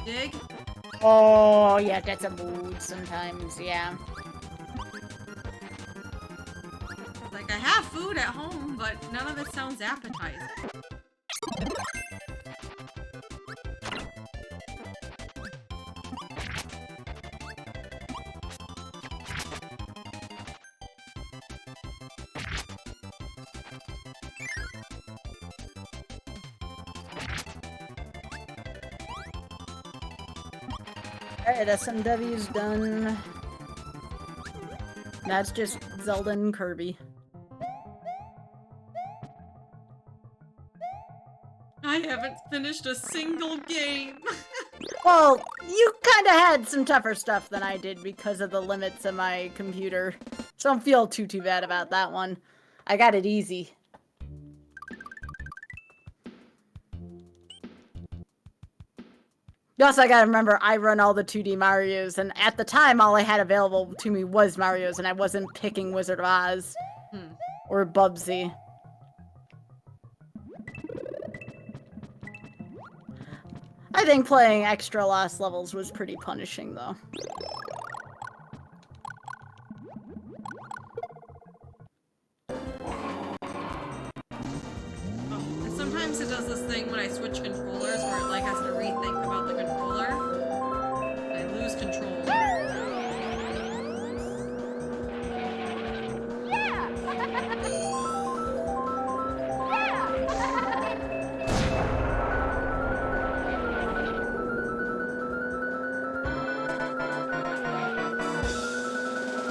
Dig? Oh, yeah, that's a mood sometimes, yeah. Like, I have food at home, but none of it sounds appetizing. Alright, SMW's done. Now it's just Zelda and Kirby. I haven't finished a single game. Well, you kinda had some tougher stuff than I did because of the limits of my computer. So don't feel too bad about that one. I got it easy. You also gotta remember, I run all the 2D Marios, and at the time, all I had available to me was Marios, and I wasn't picking Wizard of Oz. Or Bubsy. I think playing extra lost levels was pretty punishing, though. And sometimes it does this thing when I switch controllers where it like has to rethink about the controller. I lose control.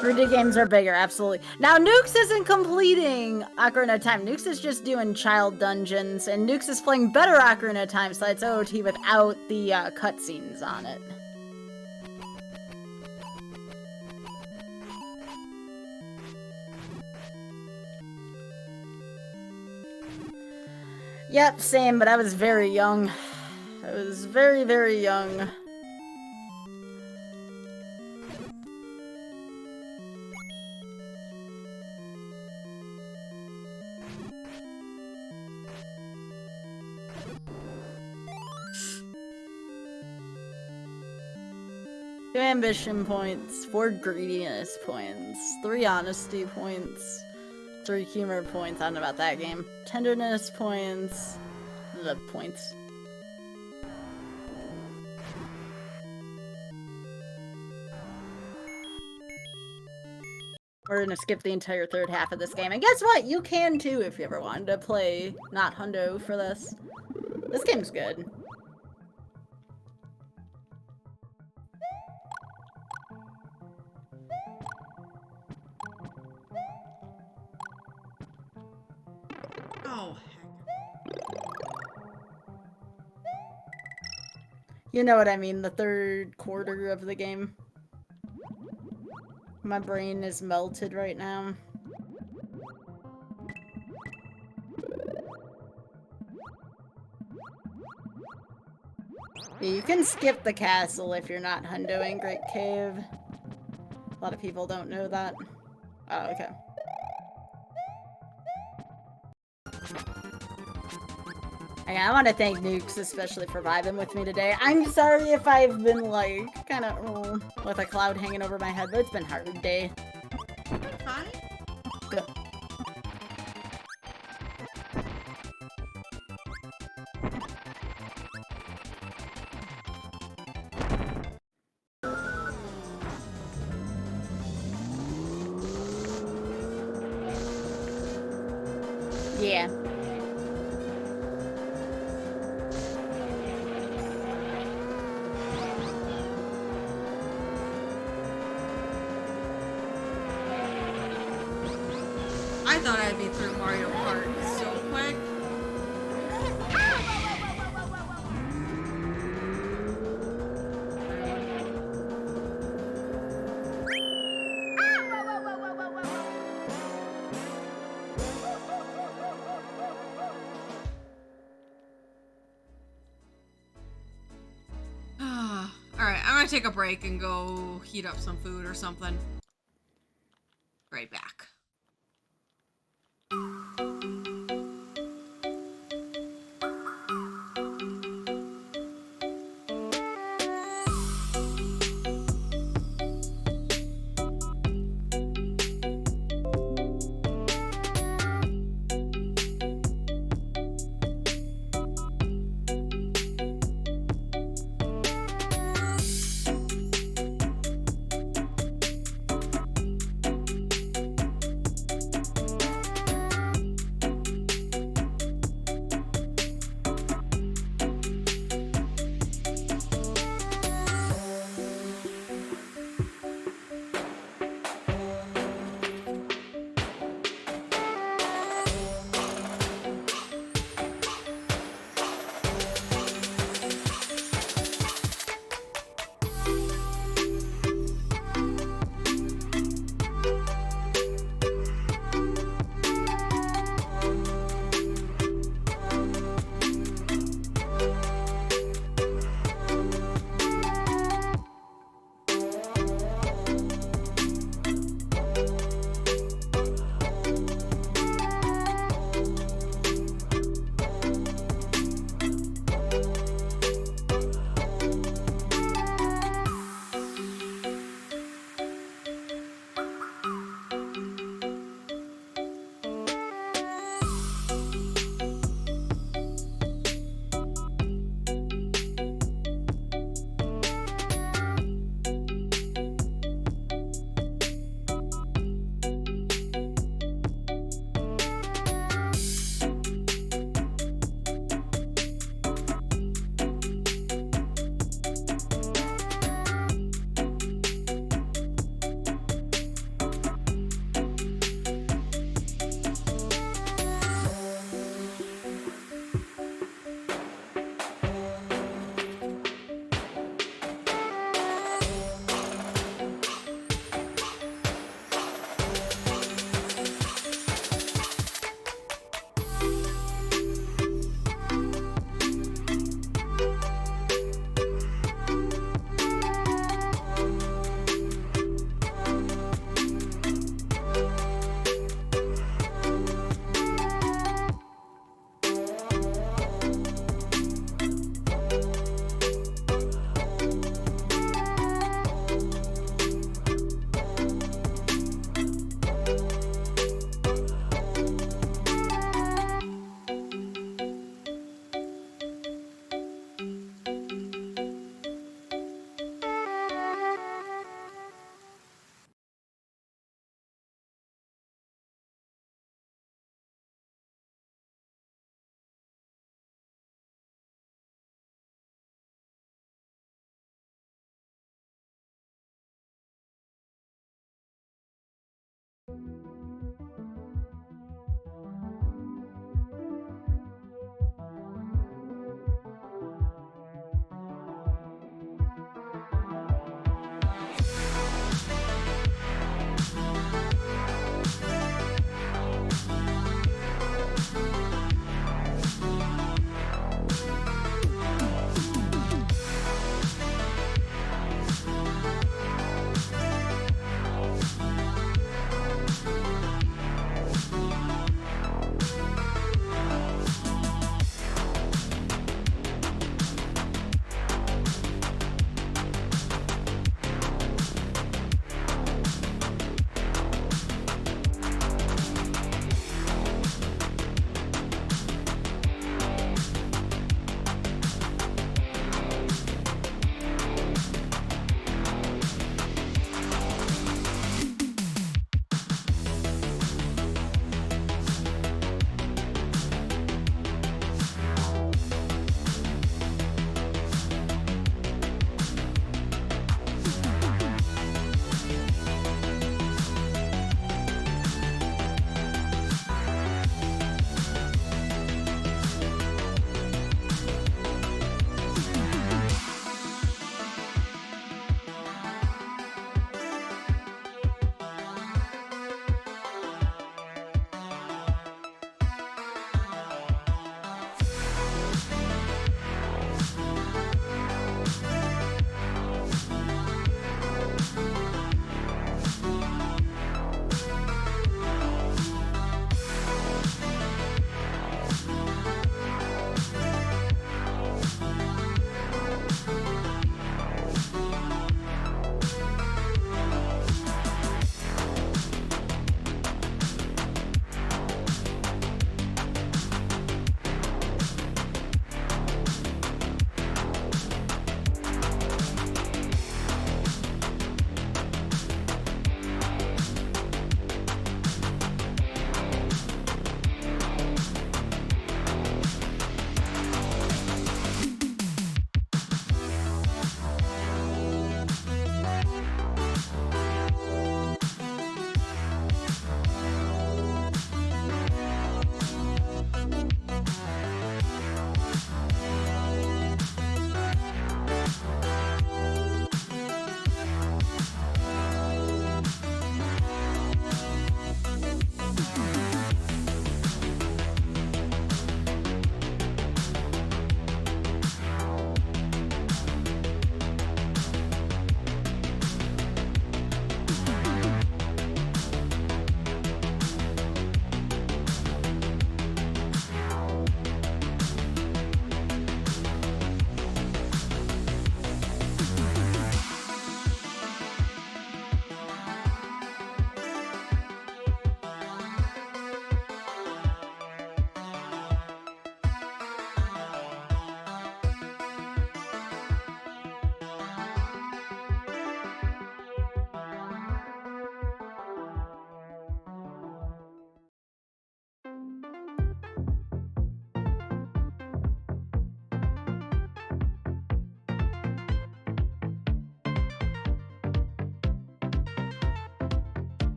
Fruity games are bigger, absolutely. Now, Nukes isn't completing Ocarina of Time. Nukes is just doing child dungeons, and Nukes is playing better Ocarina of Time, so it's OOT without the cutscenes on it. Yep, same, but I was very young. I was very, very young. Two ambition points, 4 greediness points, 3 honesty points, 3 humor points. I don't know about that game. Tenderness points, the points. We're gonna skip the entire third half of this game. And guess what? You can too if you ever wanted to play not hundo for this. This game's good. Oh, You know what I mean, the third quarter of the game. My brain is melted right now. Yeah, you can skip the castle if you're not hundoing Great Cave. A lot of people don't know that. Oh, okay. I want to thank Nukes, especially for vibing with me today. I'm sorry if I've been, like, kind of with a cloud hanging over my head, but it's been a hard day. hi. Good. Yeah. I thought I'd be through Mario Kart so quick. Alright, I'm gonna take a break and go heat up some food or something. Right back.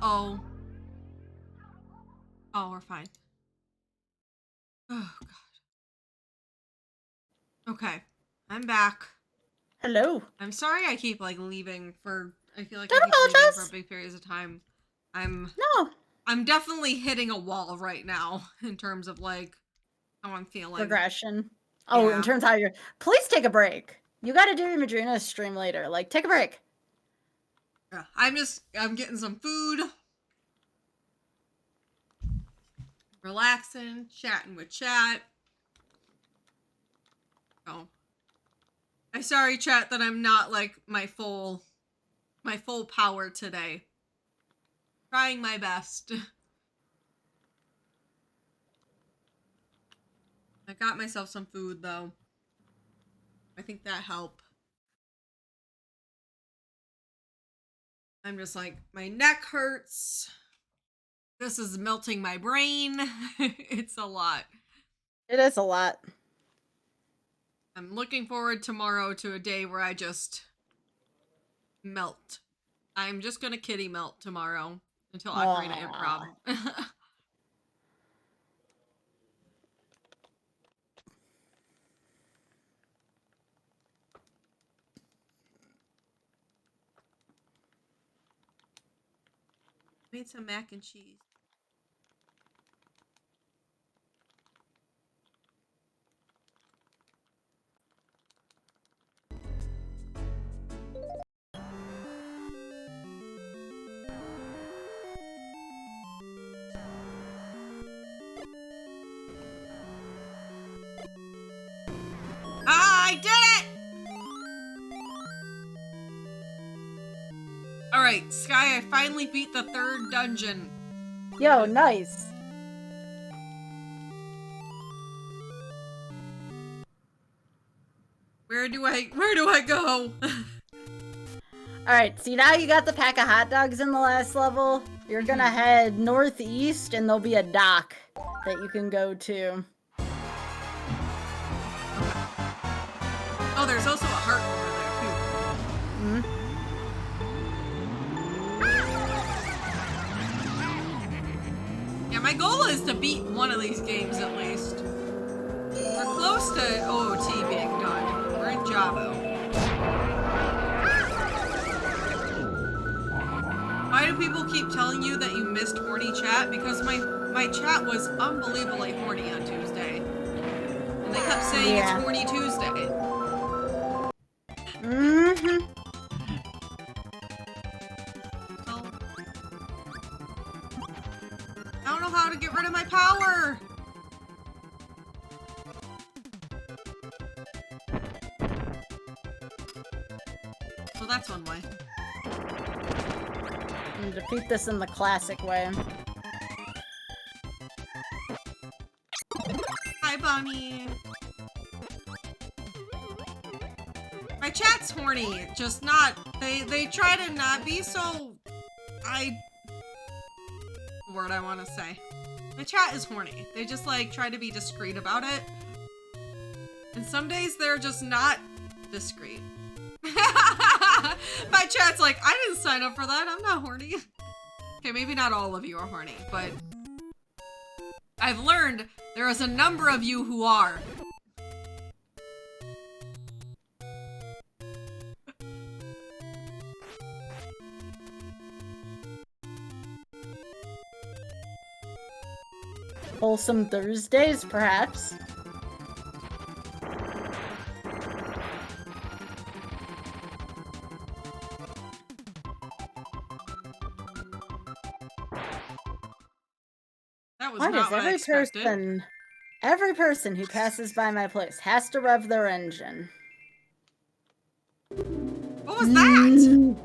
Uh-oh. Oh, we're fine. Oh, God. Okay. I'm back. Hello. I'm sorry I keep, like, leaving for... I feel like Don't I keep leaving apologize. for big periods of time. No. I'm definitely hitting a wall right now in terms of, like, how I'm feeling. Progression. Oh, Yeah. in terms of how you're... Please take a break. You gotta do your Madrina stream later. Like, take a break. Yeah. I'm getting some food. Relaxing, chatting with chat. Oh. I'm sorry, chat, that I'm not, like, my full power today. Trying my best. I got myself some food, though. I think that helped. I'm just like, my neck hurts. This is melting my brain. It's a lot. It is a lot. I'm looking forward tomorrow to a day where I just melt. I'm just gonna kitty melt tomorrow until Ocarina Improv. Made some mac and cheese. Ah, I did it! Alright, Sky, I finally beat the 3rd dungeon. Yo, nice. Where do I go? Alright, see now you got the pack of hot dogs in the last level. You're gonna head northeast and there'll be a dock that you can go to. Oh, there's also a heart over there, too. Yeah, my goal is to beat one of these games at least. We're close to OOT being done. We're in Jabu. Why do people keep telling you that you missed horny chat? Because my chat was unbelievably horny on Tuesday. And they kept saying it's horny Tuesday. Mm-hmm. I don't know how to get rid of my power! So that's one way. And defeat this in the classic way. Hi, Bunny! My chat's horny, just not... They try to not be, so... Word I want to say. My chat is horny. They just, like, try to be discreet about it. And some days they're just not discreet. My chat's like, I didn't sign up for that. I'm not horny. Okay, maybe not all of you are horny, but... I've learned there is a number of you who are. Wholesome Thursdays, perhaps. That was Why not does what I expected. every person who passes by my place has to rev their engine? What was that?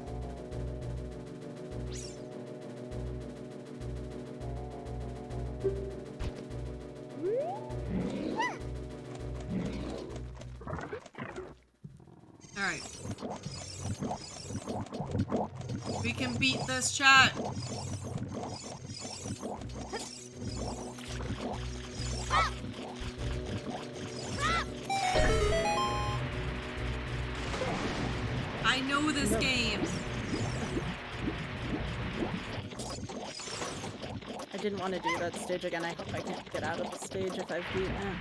Alright. We can beat this, chat. I know this game. I didn't want to do that stage again. I hope I can't get out of the stage if I've beaten it.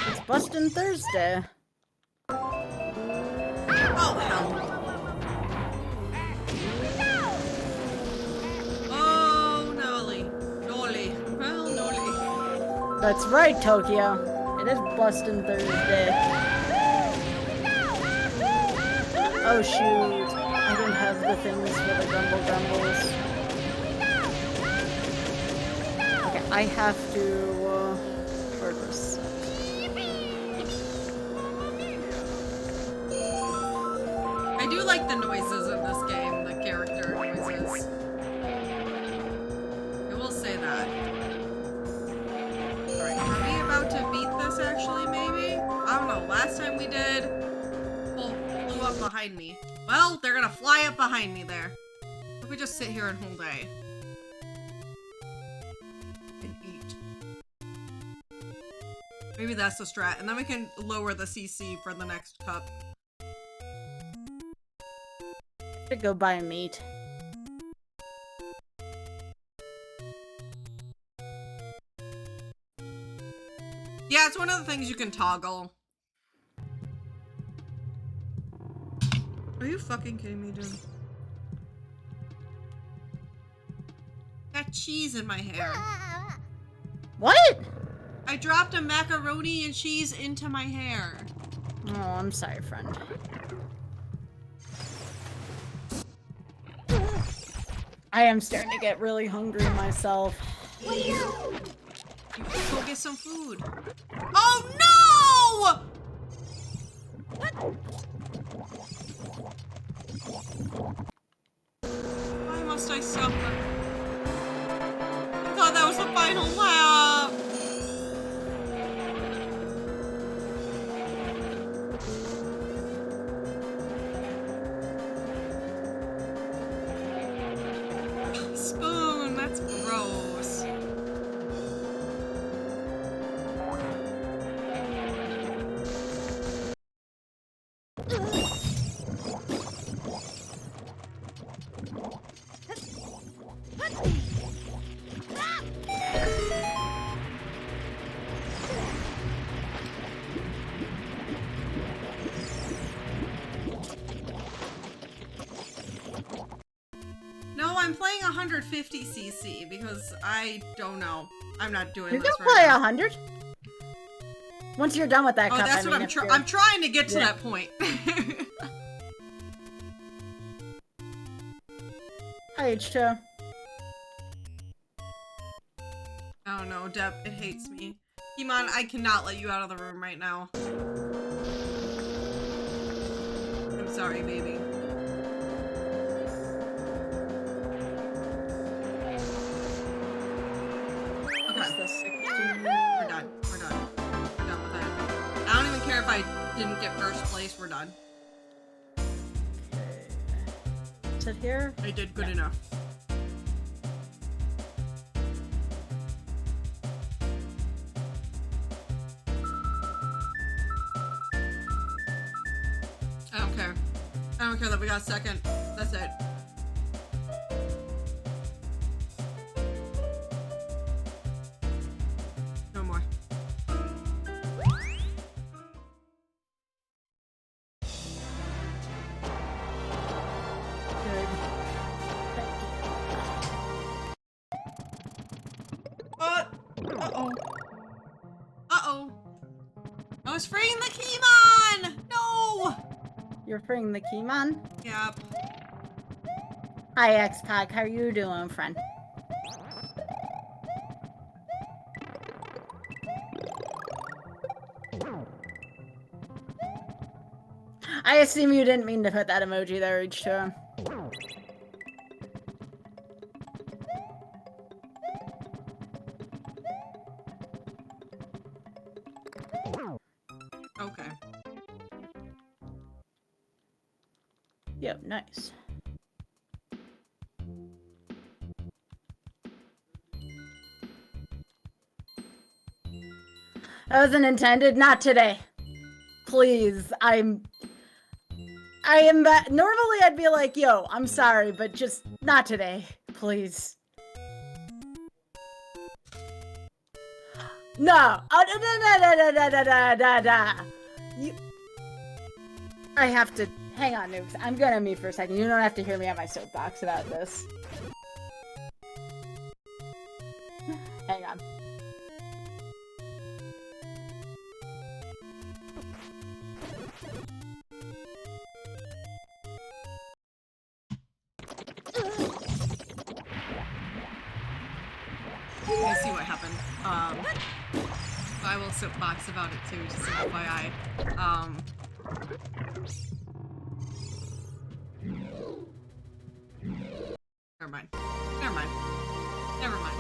It's Bustin' Thursday. Oh, hell. Oh, Nolly. Nolly. Well, Nolly. That's right, Tokyo. It is Bustin' Thursday. Oh shoot. I didn't have the things for the Grumble Grumbles. Okay, I have to purpose. I do like the noises in this game, the character noises. I will say that. Alright, are we about to beat this actually, maybe? I don't know, last time we did, people flew up behind me. Well, they're gonna fly up behind me there. If we just sit here and hold A. And eat. Maybe that's the strat, and then we can lower the CC for the next cup. Should go buy meat. Yeah, it's one of the things you can toggle. Are you fucking kidding me, dude? Got cheese in my hair. What? I dropped a macaroni and cheese into my hair. Oh, I'm sorry, friend. I am starting to get really hungry myself. You go get some food. Oh no! Why must I suffer? I thought that was the final lap. Spoon, that's gross. No, I'm playing 150cc because I don't know. I'm not doing You this can right play now. 100. Once you're done with that Oh, cup, that's I what mean, I'm trying to get to Yeah. that point. Hi, H2. Oh no, Deb, it hates me. Kimon, I cannot let you out of the room right now. I'm sorry, baby. Okay, The 16. we're done. We're done. We're done with that. I don't even care if I didn't get first place, we're done. Sit here. I did good enough. I don't care. I don't care that we got second. That's it. No more. Good. Uh-oh. Uh-oh. I was freeing the Keymon! No! You're freeing the Keymon. Yep. Hi, Xcog. How are you doing, friend? I assume you didn't mean to put that emoji there, H2. Okay. Yep, nice. That wasn't intended. Not today. Please, I'm I am normally I'd be like, yo, I'm sorry, but just not today, please. No. You. I have to hang on, Nukes. I'm gonna mute for a second. You don't have to hear me on my soapbox about this. Hang on. I see what happened. I will soapbox about it too, just FYI. Never mind. Never mind. Never mind.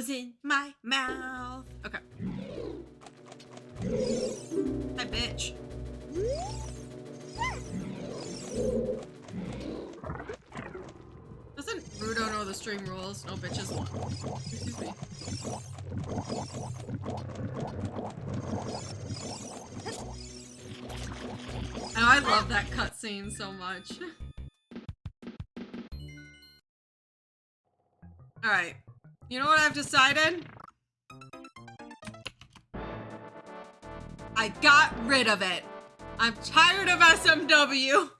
In my mouth. Okay. Hi, bitch. Doesn't Rudo know the stream rules? No bitches. Excuse me. Oh, I love that cutscene so much. Alright. You know what I've decided? I got rid of it. I'm tired of SMW.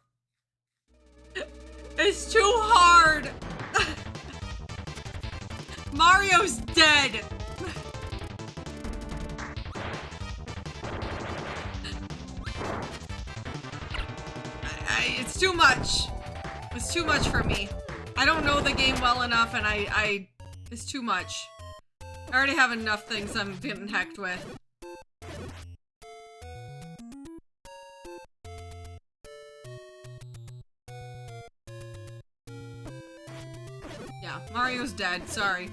It's too hard. Mario's dead. It's too much. It's too much for me. I don't know the game well enough, and it's too much. I already have enough things I'm getting hecked with. Yeah, Mario's dead, sorry.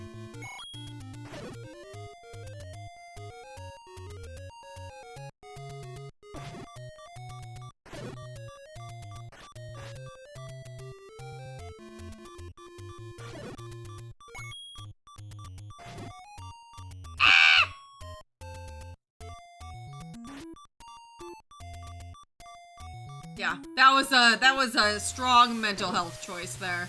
Yeah, that was a strong mental health choice there.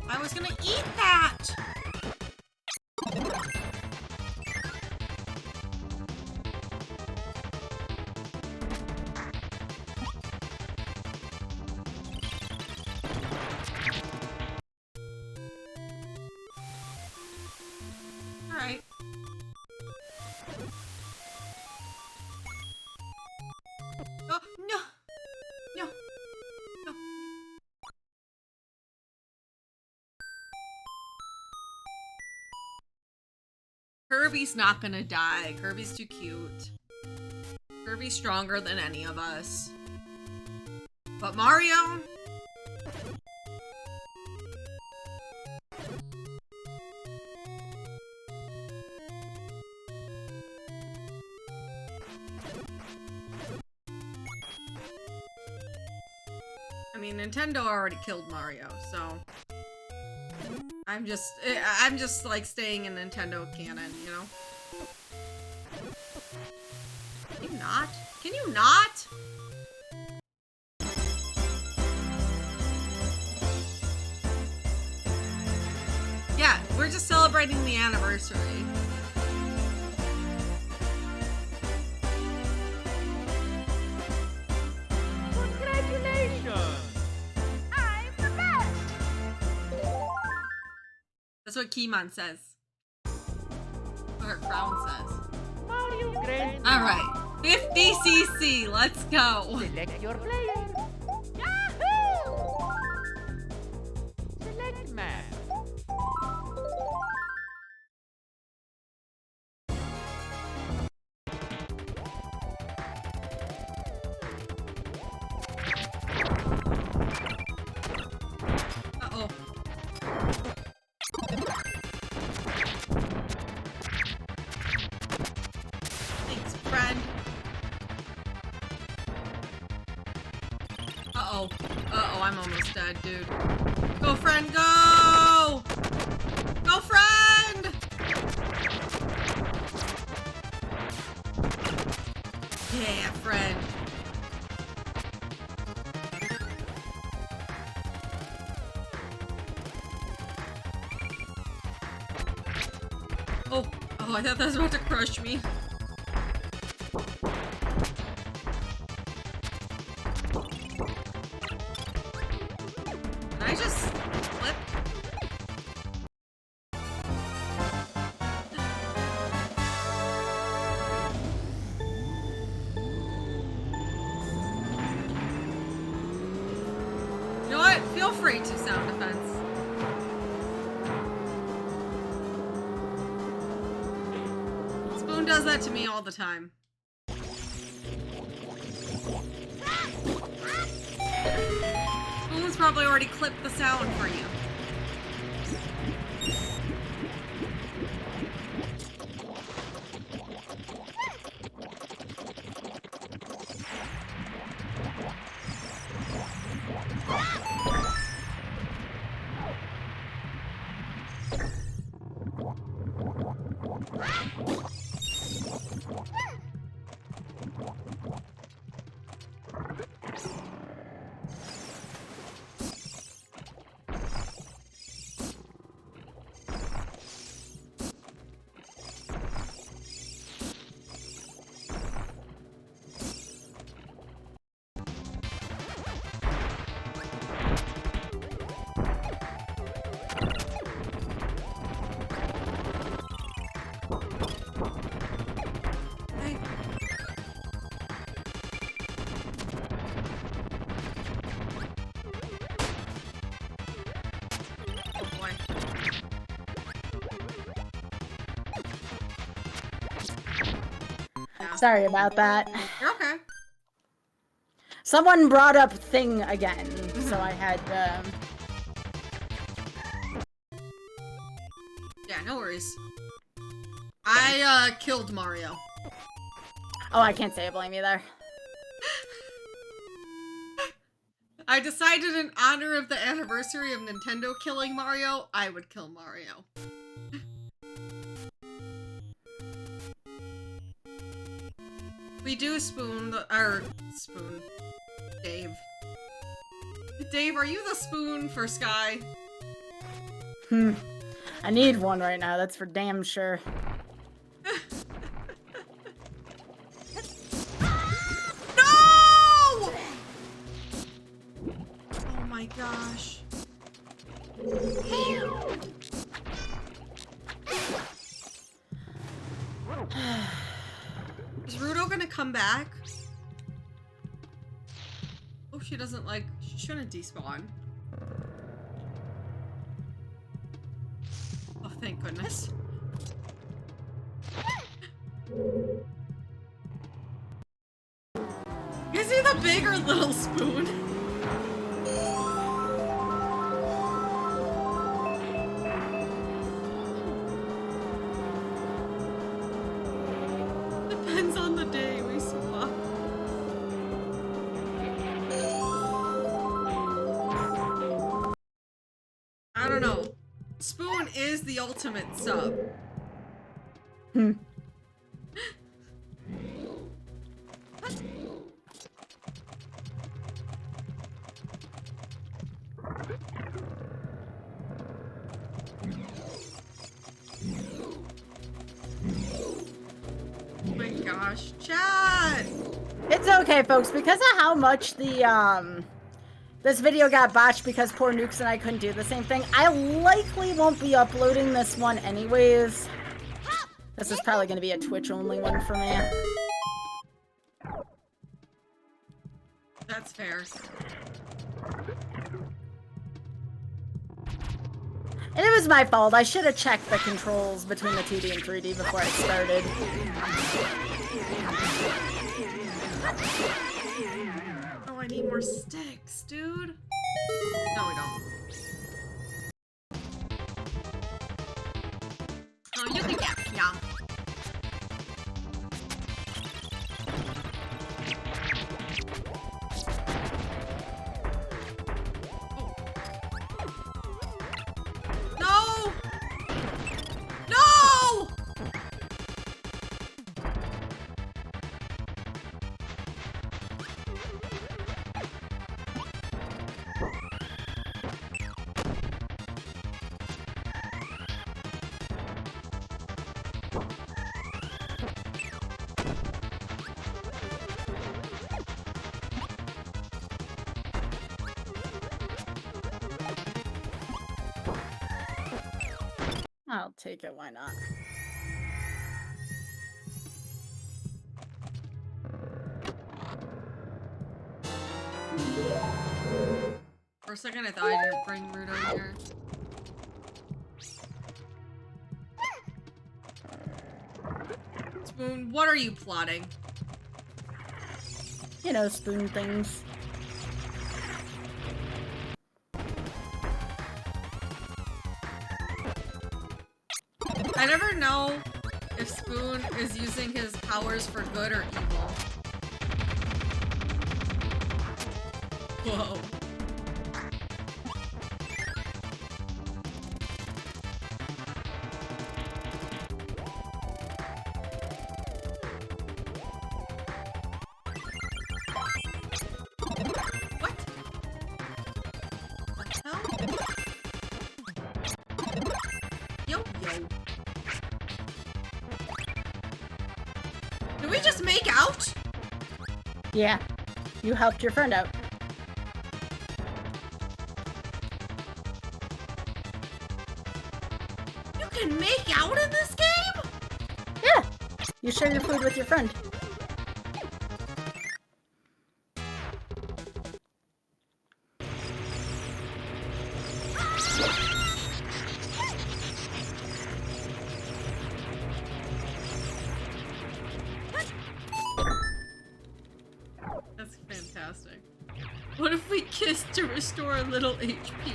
I was gonna eat that! Alright. Oh, no! No! No! Kirby's not gonna die. Kirby's too cute. Kirby's stronger than any of us. But Mario? I mean, Nintendo already killed Mario, so... I'm just like staying in Nintendo canon, you know? You not? Can you not? Yeah, we're just celebrating the anniversary. Congratulations! I'm the best. That's what Keymon says. What her crown says. Mario Grand. Alright. 50cc, let's go. Select your player. Yahoo! Select map. Uh-oh. Thanks, friend. Uh-oh. Uh-oh, I'm almost dead, dude. Go, friend, go! Go, friend! Yeah, friend. Oh, I thought that was about to crush me. I just flipped. You know what? Feel free to sound defense. Spoon does that to me all the time. Spoon's probably already clipped the sound for you. Hey. Oh boy. Yeah. Sorry about that. You're okay. Someone brought up thing again, so I had Yeah, no worries. I killed Mario. Oh, I can't say I blame you there. I decided in honor of the anniversary of Nintendo killing Mario, I would kill Mario. We do spoon spoon. Dave. Dave, are you the spoon for Sky? I need one right now, that's for damn sure. No! Oh my gosh. Is Rudo gonna come back? Oh, she doesn't like. She shouldn't despawn. Oh, thank goodness. Is he the big or little spoon? Depends on the day we swap. I don't know. Spoon is the ultimate sub. gosh, chat! It's okay, folks, because of how much the this video got botched because poor Nukes and I couldn't do the same thing. I likely won't be uploading this one anyways. This is probably going to be a Twitch only one for me. That's fair. And it was my fault. I should have checked the controls between the 2D and 3D before I started. Oh, I need more sticks, dude. No, we don't. Oh, you can get, yeah. No! No! I'll take it, why not? For a second, I thought I didn't bring Rudo here. Spoon, what are you plotting? You know, spoon things. I never know if Spoon is using his powers for good or evil. Whoa. What? What the hell? Yo, yo. Did we just make out? Yeah. You helped your friend out. You can make out in this game? Yeah. You share your food with your friend. That's fantastic. What if we kissed to restore a little HP?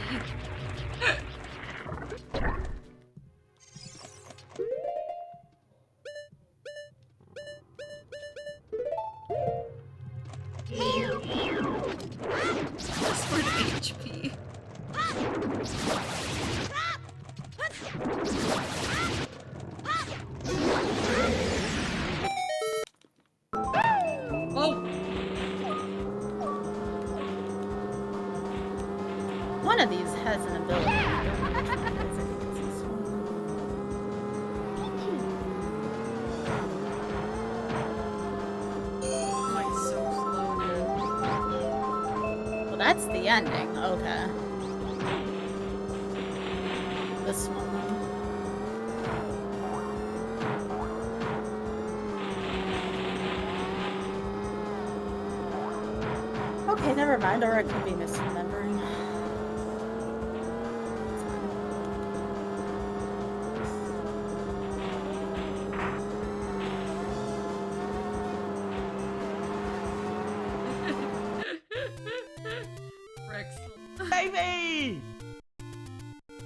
Just for the HP. Oh! One of these has an ability. Like so slow, dude. Well, that's the ending. Okay. This one. Okay, never mind. Or I could be misremembering. Rexel. Baby!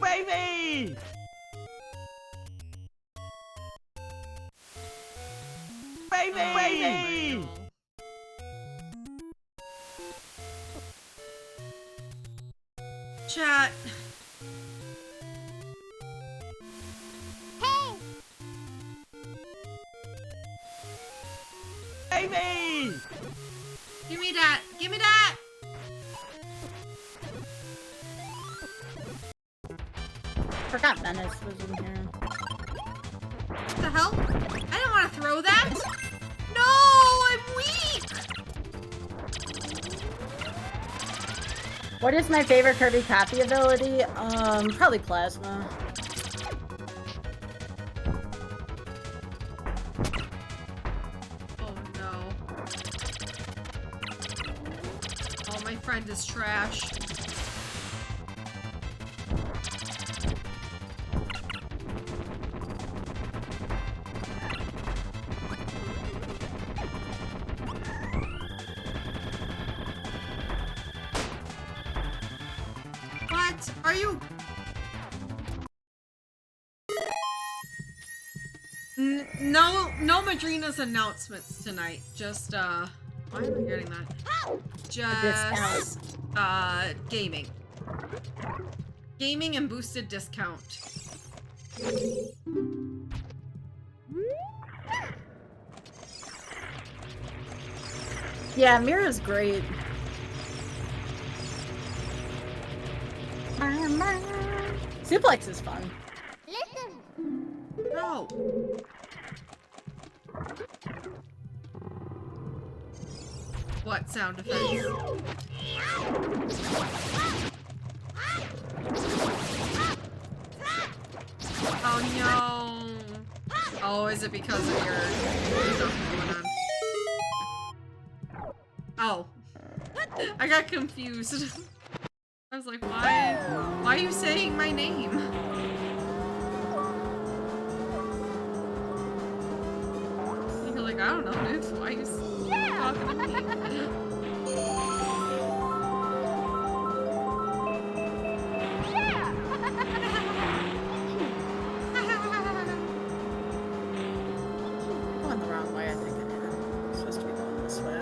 Baby! Baby! Chat. Baby! Give me that! Give me that! Forgot Menace was in here. What the hell? I didn't want to throw that! What is my favorite Kirby copy ability? Probably Plasma. Oh no. Oh, my friend is trash. What? Are you? No Madrina's announcements tonight. Just, why am I getting that? Just, gaming. Gaming and boosted discount. Yeah, Mira's great. Suplex is fun. No. What sound effects? Oh no. Oh, is it because of your stuff going on? Oh. I got confused. I was like, why are you saying my name? You're like, I don't know, dude. Why are you talking to me? Going the wrong way, I think. I'm supposed to be going this way.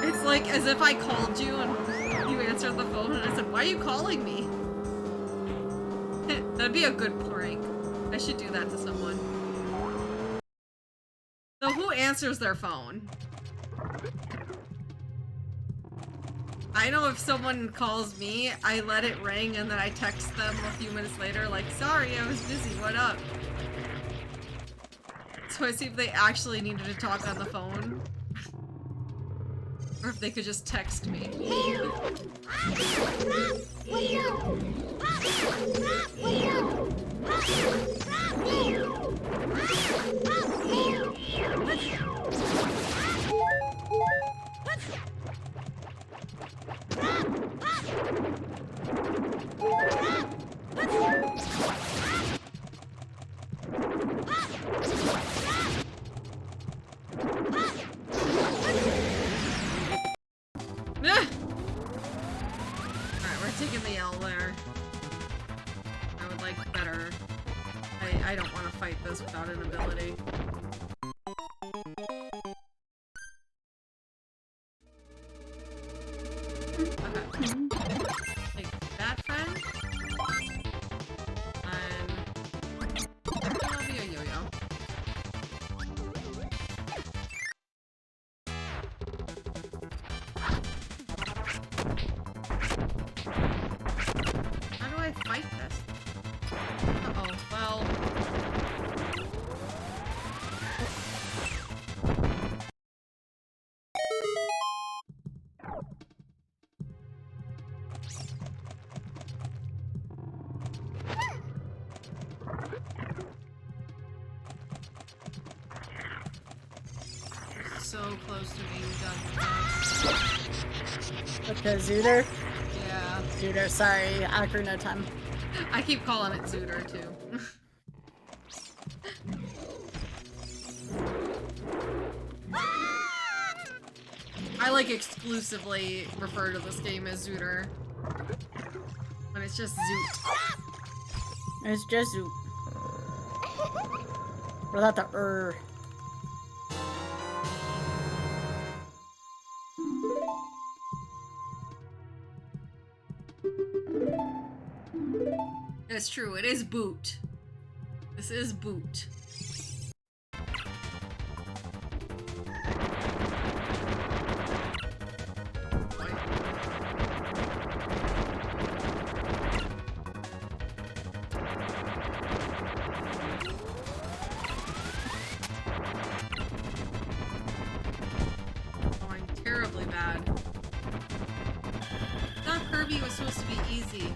It's like as if I called you and you answered the phone and I said, why are you calling me? That'd be a good prank. I should do that to someone. So who answers their phone? I know if someone calls me, I let it ring and then I text them a few minutes later like, sorry, I was busy, what up? So I see if they actually needed to talk on the phone. Or if they could just text me. Alright, we're taking the L there. I would like better. I don't want to fight this without an ability. Okay. Take that friend. And I'll be a yo-yo. How do I fight this? Uh-oh, well... So close to being done with With the Zooter? that. Yeah. Zooter, sorry. Ocarina of Time. I keep calling it Zooter, too. I like exclusively refer to this game as Zooter. When it's just Zoot. It's just Zoot. Without the It's true, it is Boot. This is Boot. Going terribly bad. Kirby was supposed to be easy.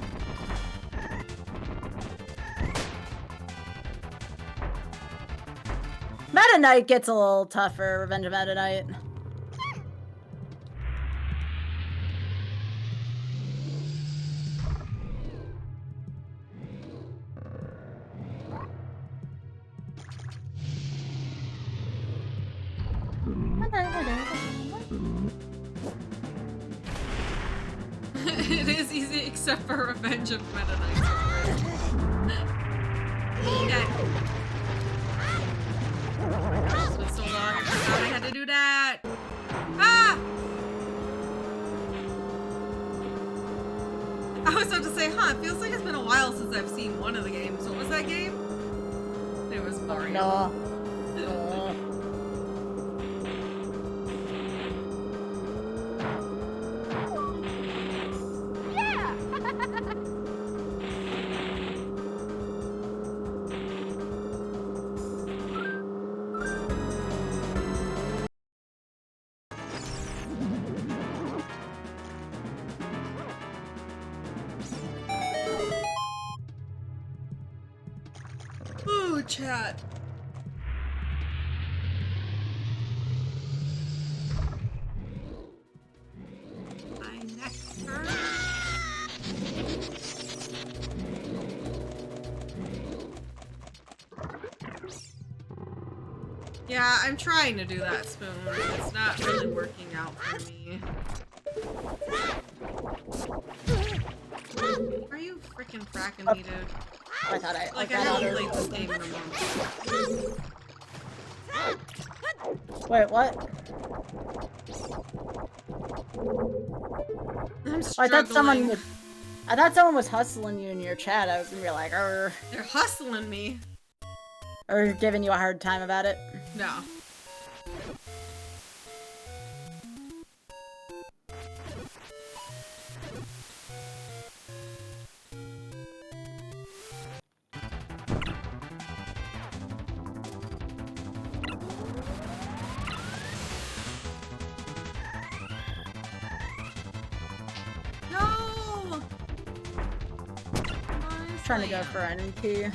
Meta Knight gets a little tougher, Revenge of Meta Knight. It is easy except for Revenge of Meta Knight. Okay. It's been so long, I forgot I had to do that. Ah! I was about to say, huh, it feels like it's been a while since I've seen one of the games. What was that game? It was Mario. No. Ooh, chat. My neck hurts. Yeah, I'm trying to do that, Spoon. It's not really working out for me. Are you freaking fracking me, dude? I thought I haven't played this game in a month. Wait, what? I'm I thought struggling. someone was hustling you in your chat. I was gonna be like, They're hustling me. or giving you a hard time about it. No. No! Trying to go for NP.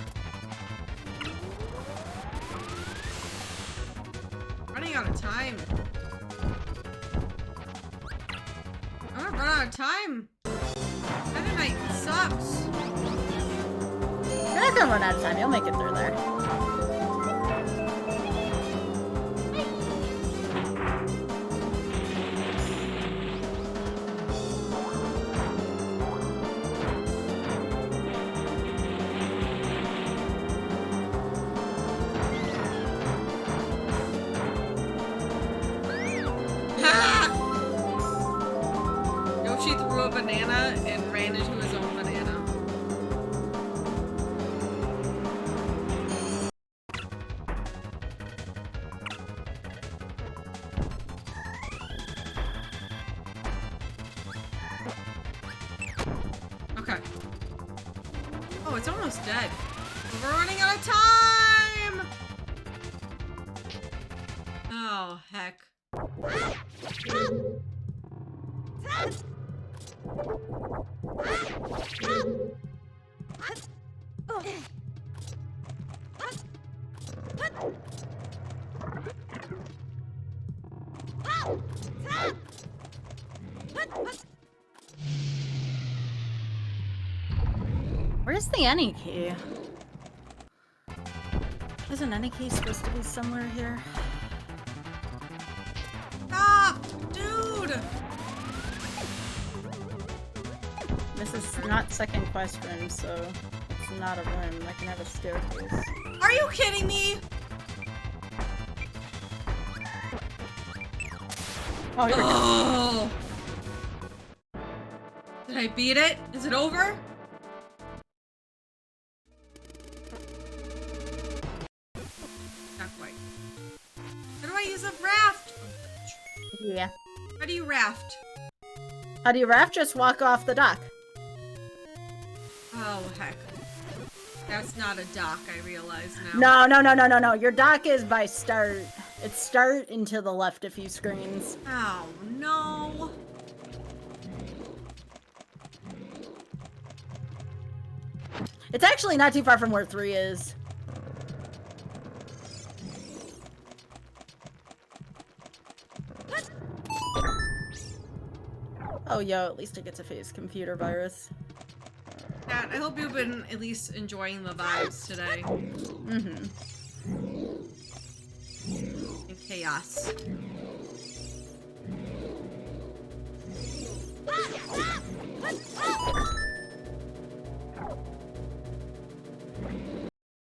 Running out of time. I'm gonna run out of time. Meta Knight sucks. You're not gonna run out of time. You'll make it through there. Yoshi threw a banana and ran into his own banana. Okay. Oh, it's almost dead. We're running out of time! Oh, heck. Where's the any key? Isn't any key supposed to be somewhere here? Stop! Dude! This is not second quest room, so it's not a room. I can have a staircase. Are you kidding me? Oh, here we go. Oh! Did I beat it? Is it over? Not quite. How do I use a raft? Yeah. How do you raft? How do you raft? Just walk off the dock. Oh, heck. That's not a dock, I realize now. No. Your dock is by start. It's start and to the left a few screens. Oh, no. It's actually not too far from where 3 is. Oh, yo, at least it gets a face computer virus. Cat, I hope you've been at least enjoying the vibes today. Mm-hmm. And chaos.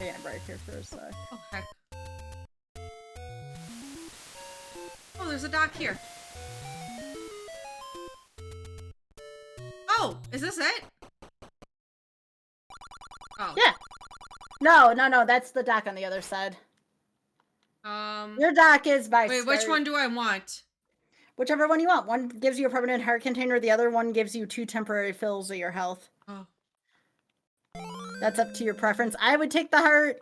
Yeah, right here for a sec. Oh, heck. Oh, there's a dock here. Oh, is this it? Oh. Yeah. No, that's the dock on the other side. Your dock is by Wait, which one do I want? Whichever one you want. One gives you a permanent heart container, the other one gives you 2 temporary fills of your health. Oh. That's up to your preference. I would take the heart.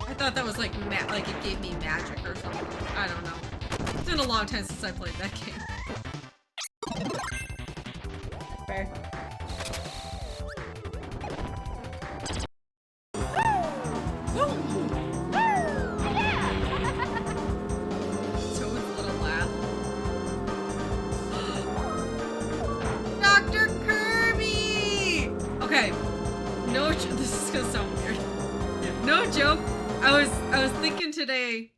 I thought that was like it gave me magic or something. I don't know. It's been a long time since I played that game. Fair. Toad's little laugh. Dr. Kirby! Okay. No, this is gonna sound weird. No joke. I was thinking today,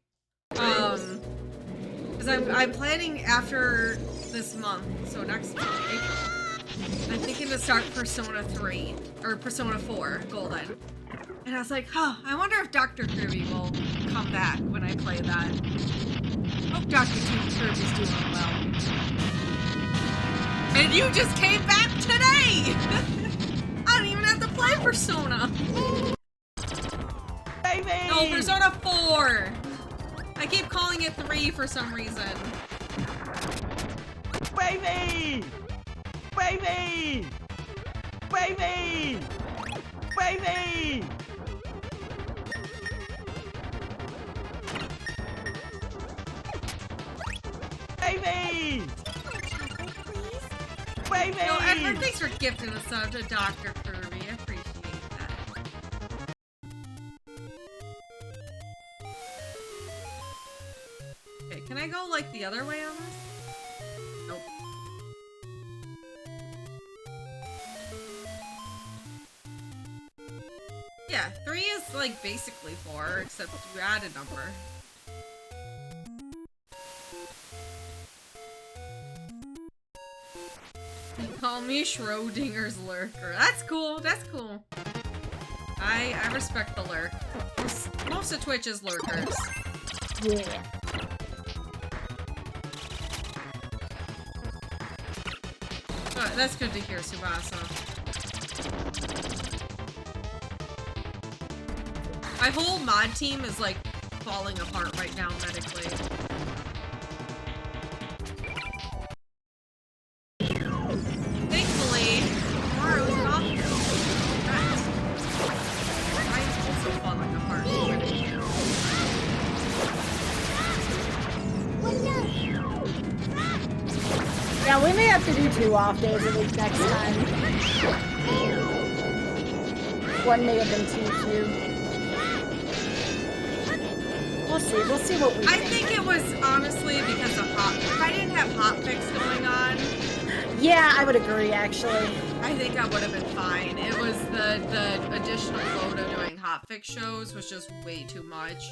because I'm planning after this month, so next month, April, I'm thinking to start Persona 3, or Persona 4, Golden. And I was like, huh, I wonder if Dr. Kirby will come back when I play that. Hope Dr. Kirby's doing well. And you just came back today! I don't even have to play Persona! Baby! No, Persona 4! I keep calling it 3 for some reason. Baby! Baby! Baby! Baby! Baby! Baby! No, Edward, thanks for gifting us up to Dr. Kirby. I appreciate that. Okay, can I go like the other way on this? Nope. Yeah, 3 is like basically 4, except you add a number. You call me Schrodinger's lurker. That's cool, that's cool. I respect the lurk. Most of Twitch is lurkers. Yeah. But that's good to hear, Subasa. My whole mod team is like falling apart right now medically. Thankfully, tomorrow's an off day. Rest. I'm also falling apart medically. Yeah, we may have to do 2 off days a week next time. One may have been too. We'll see what we I think it was honestly because of if I didn't have hotfix going on, yeah, I would agree actually. I think I would have been fine. It was the additional load of doing hotfix shows was just way too much.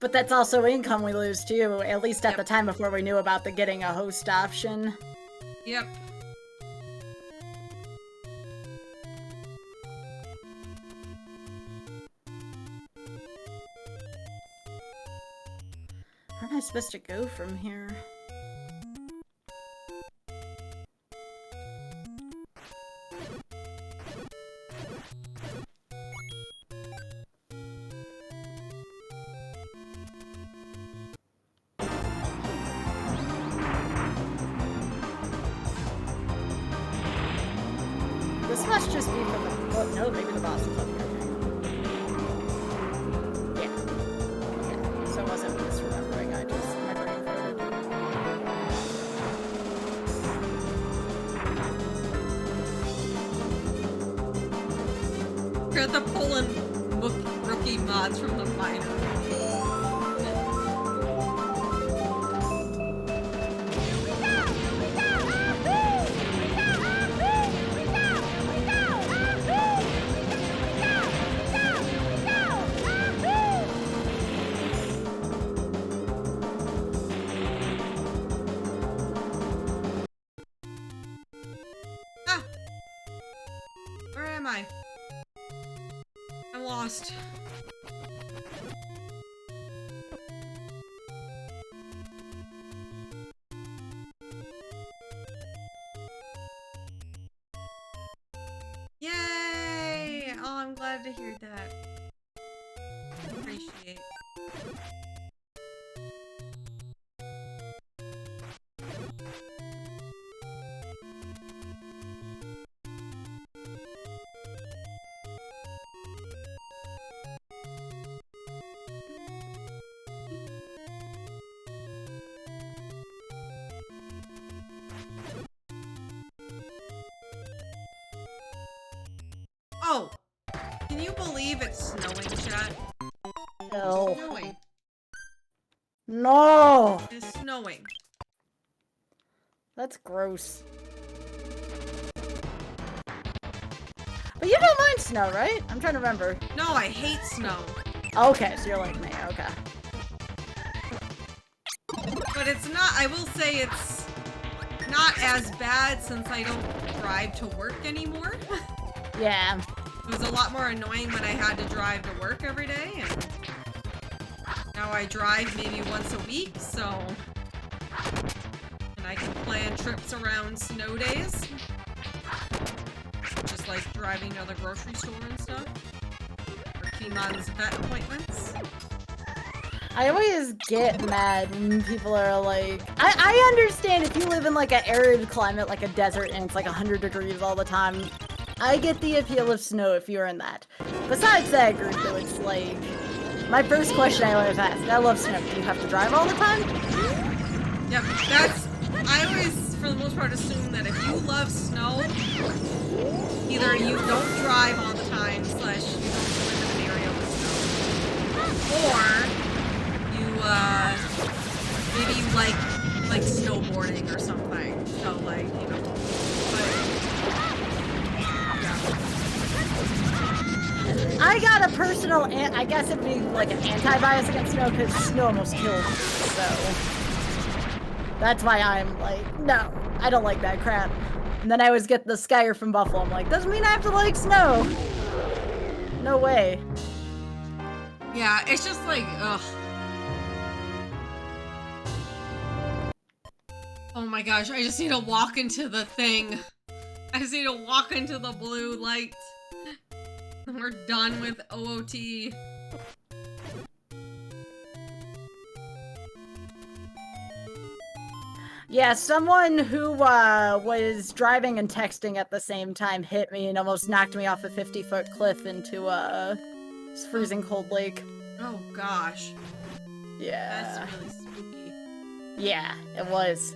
But that's also income we lose too, at least at the time before we knew about the getting a host option. Yep. Where am I supposed to go from here? This must just be for the Well, no, maybe the boss is up here. Yeah. Yeah. So I wasn't misremembering. I just my brain farted. We're the Poland rookie mods from the minor. Ah! Where am I? I'm lost. Yay! Oh, I'm glad to hear that. Appreciate. Oh! Can you believe it's snowing, chat? No. It's snowing. No! It's snowing. That's gross. But you don't mind snow, right? I'm trying to remember. No, I hate snow. Okay, so you're like me, okay. But it's not, I will say it's not as bad since I don't drive to work anymore. Yeah. It was a lot more annoying when I had to drive to work every day, and now I drive maybe once a week, so... And I can plan trips around snow days. Just like driving to the grocery store and stuff. Or Kimon's vet appointments. I always get mad when people are like, I understand if you live in like an arid climate, like a desert, and it's like 100 degrees all the time. I get the appeal of snow if you're in that. Besides that group, though, it's like, my first question I always ask, I love snow, do you have to drive all the time? Yep, that's, I always, for the most part, assume that if you love snow, either you don't drive all the time, / you don't live in an area with snow, or you, maybe you like snowboarding or something, so like, you know, but, I got a personal, I guess it'd be like an anti-bias against snow, because snow almost killed me, so... That's why I'm like, no, I don't like that crap. And then I always get the Skyer from Buffalo, I'm like, doesn't mean I have to like snow. No way. yeah, it's just like, ugh. Oh my gosh, I just need to walk into the thing. I just need to walk into the blue light. We're done with OOT. Yeah, someone who was driving and texting at the same time hit me and almost knocked me off a 50-foot cliff into a freezing cold lake. Oh gosh. Yeah. That's really spooky. Yeah, it was.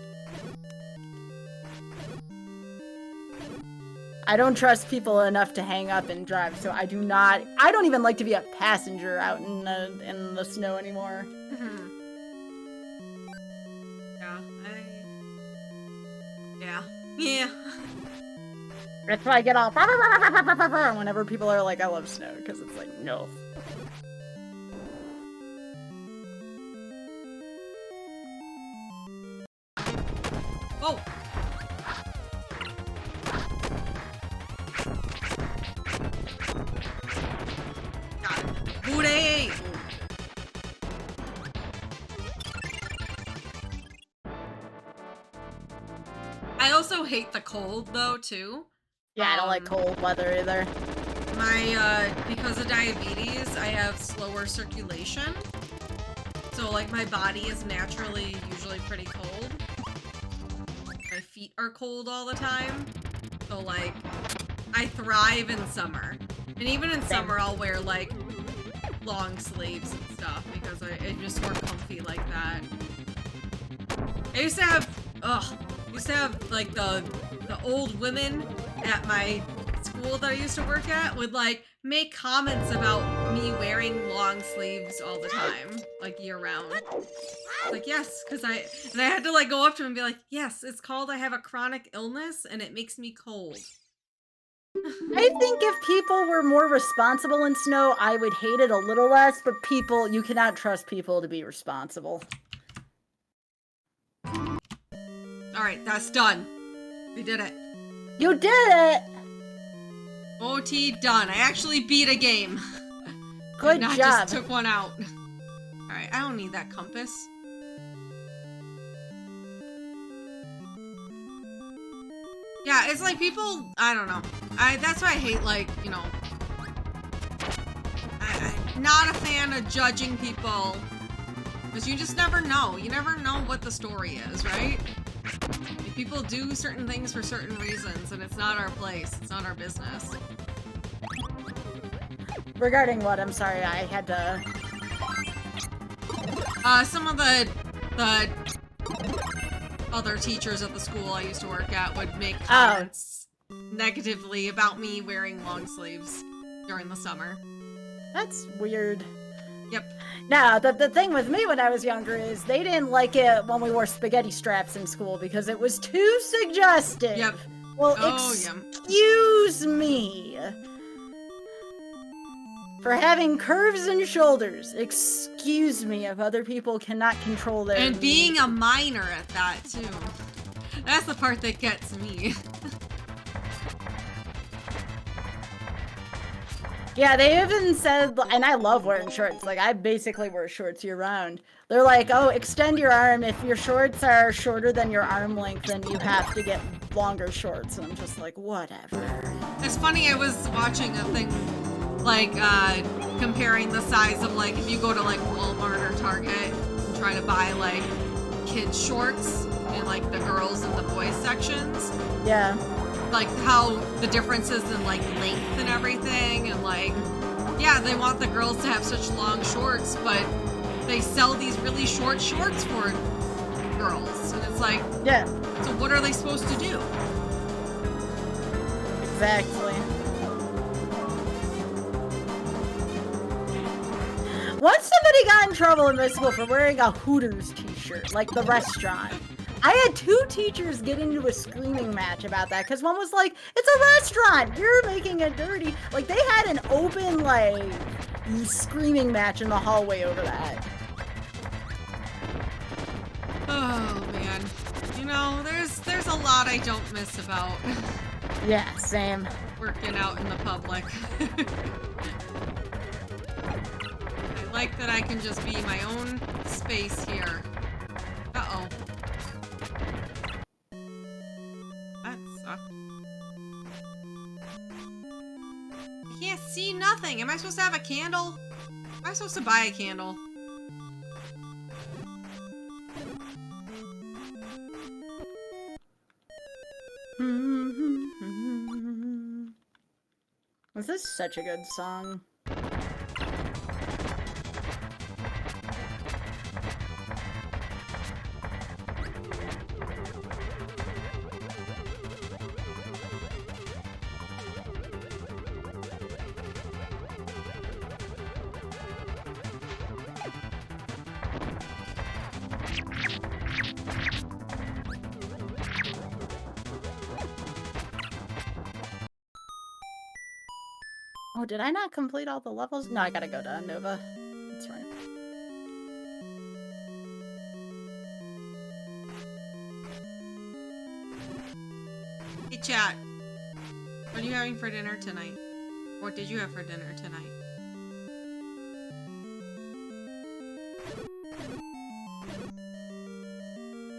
I don't trust people enough to hang up and drive, so I don't even like to be a passenger out in the snow anymore. Yeah. That's why I get all whenever people are like, I love snow, because it's like, no. Oh! Got it. Booty! I also hate the cold, though, too. Yeah, I don't like cold weather either. Because of diabetes, I have slower circulation. So, like, my body is naturally usually pretty cold. My feet are cold all the time. So, like, I thrive in summer. And even in summer, I'll wear, like, long sleeves and stuff because it's just more comfy like that. I used to have, like, the old women at my school that I used to work at would, like, make comments about me wearing long sleeves all the time, like, year-round. Like, yes, because I had to, like, go up to him and be like, yes, it's called I have a chronic illness and it makes me cold. I think if people were more responsible in snow, I would hate it a little less, but you cannot trust people to be responsible. Alright, that's done. We did it. You did it! OT done. I actually beat a game. Good Not job. just took one out. Alright, I don't need that compass. Yeah, it's like people, I don't know. That's why I hate, like, you know, I'm not a fan of judging people. Because you just never know. You never know what the story is, right? Like, people do certain things for certain reasons, and it's not our place. It's not our business. Regarding what? I'm sorry, I had to... Some of the other teachers at the school I used to work at would make comments negatively about me wearing long sleeves during the summer. That's weird. Yep. Now, the thing with me when I was younger is they didn't like it when we wore spaghetti straps in school because it was too suggestive. Yep. Well, Oh, excuse me. For having curves and shoulders. Excuse me if other people cannot control their... And being a minor at that, too. That's the part that gets me. Yeah, they even said, and I love wearing shorts, like, I basically wear shorts year-round. They're like, oh, extend your arm. If your shorts are shorter than your arm length, then you have to get longer shorts. And I'm just like, whatever. It's funny, I was watching a thing, like, comparing the size of, like, if you go to, like, Walmart or Target and try to buy, like, kids' shorts in, like, the girls and the boys sections. Yeah. Like, how the differences in, like, length and everything, and, like, yeah, they want the girls to have such long shorts, but they sell these really short shorts for girls, and it's like, yeah. So what are they supposed to do? Exactly. Once somebody got in trouble in my school for wearing a Hooters t-shirt, like the restaurant. I had 2 teachers get into a screaming match about that, because one was like, it's a restaurant, you're making it dirty. Like, they had an open, like, screaming match in the hallway over that. Oh, man. You know, there's a lot I don't miss about Yeah, same. working out in the public. I like that I can just be my own space here. Uh-oh. That sucked. I can't see nothing. Am I supposed to have a candle? Am I supposed to buy a candle? Was this such a good song? Oh, did I not complete all the levels? No, I gotta go to Nova. That's right. Hey, chat. What are you having for dinner tonight? What did you have for dinner tonight?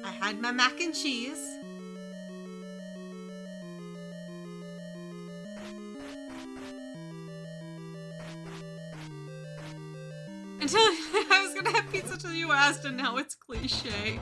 I had my mac and cheese. Until I was gonna have pizza till you asked, and now it's cliche.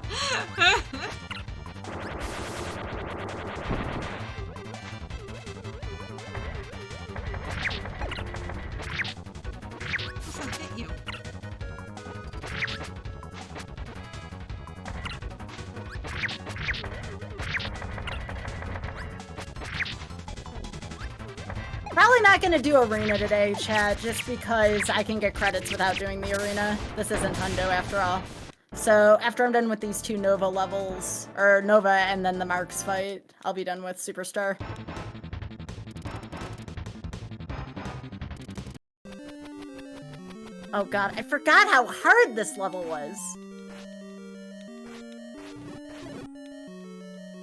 probably not going to do arena today, chat, just because I can get credits without doing the arena. This isn't Hundo after all. So after I'm done with these 2 Nova levels, or Nova and then the Marks fight, I'll be done with Superstar. Oh god, I forgot how hard this level was.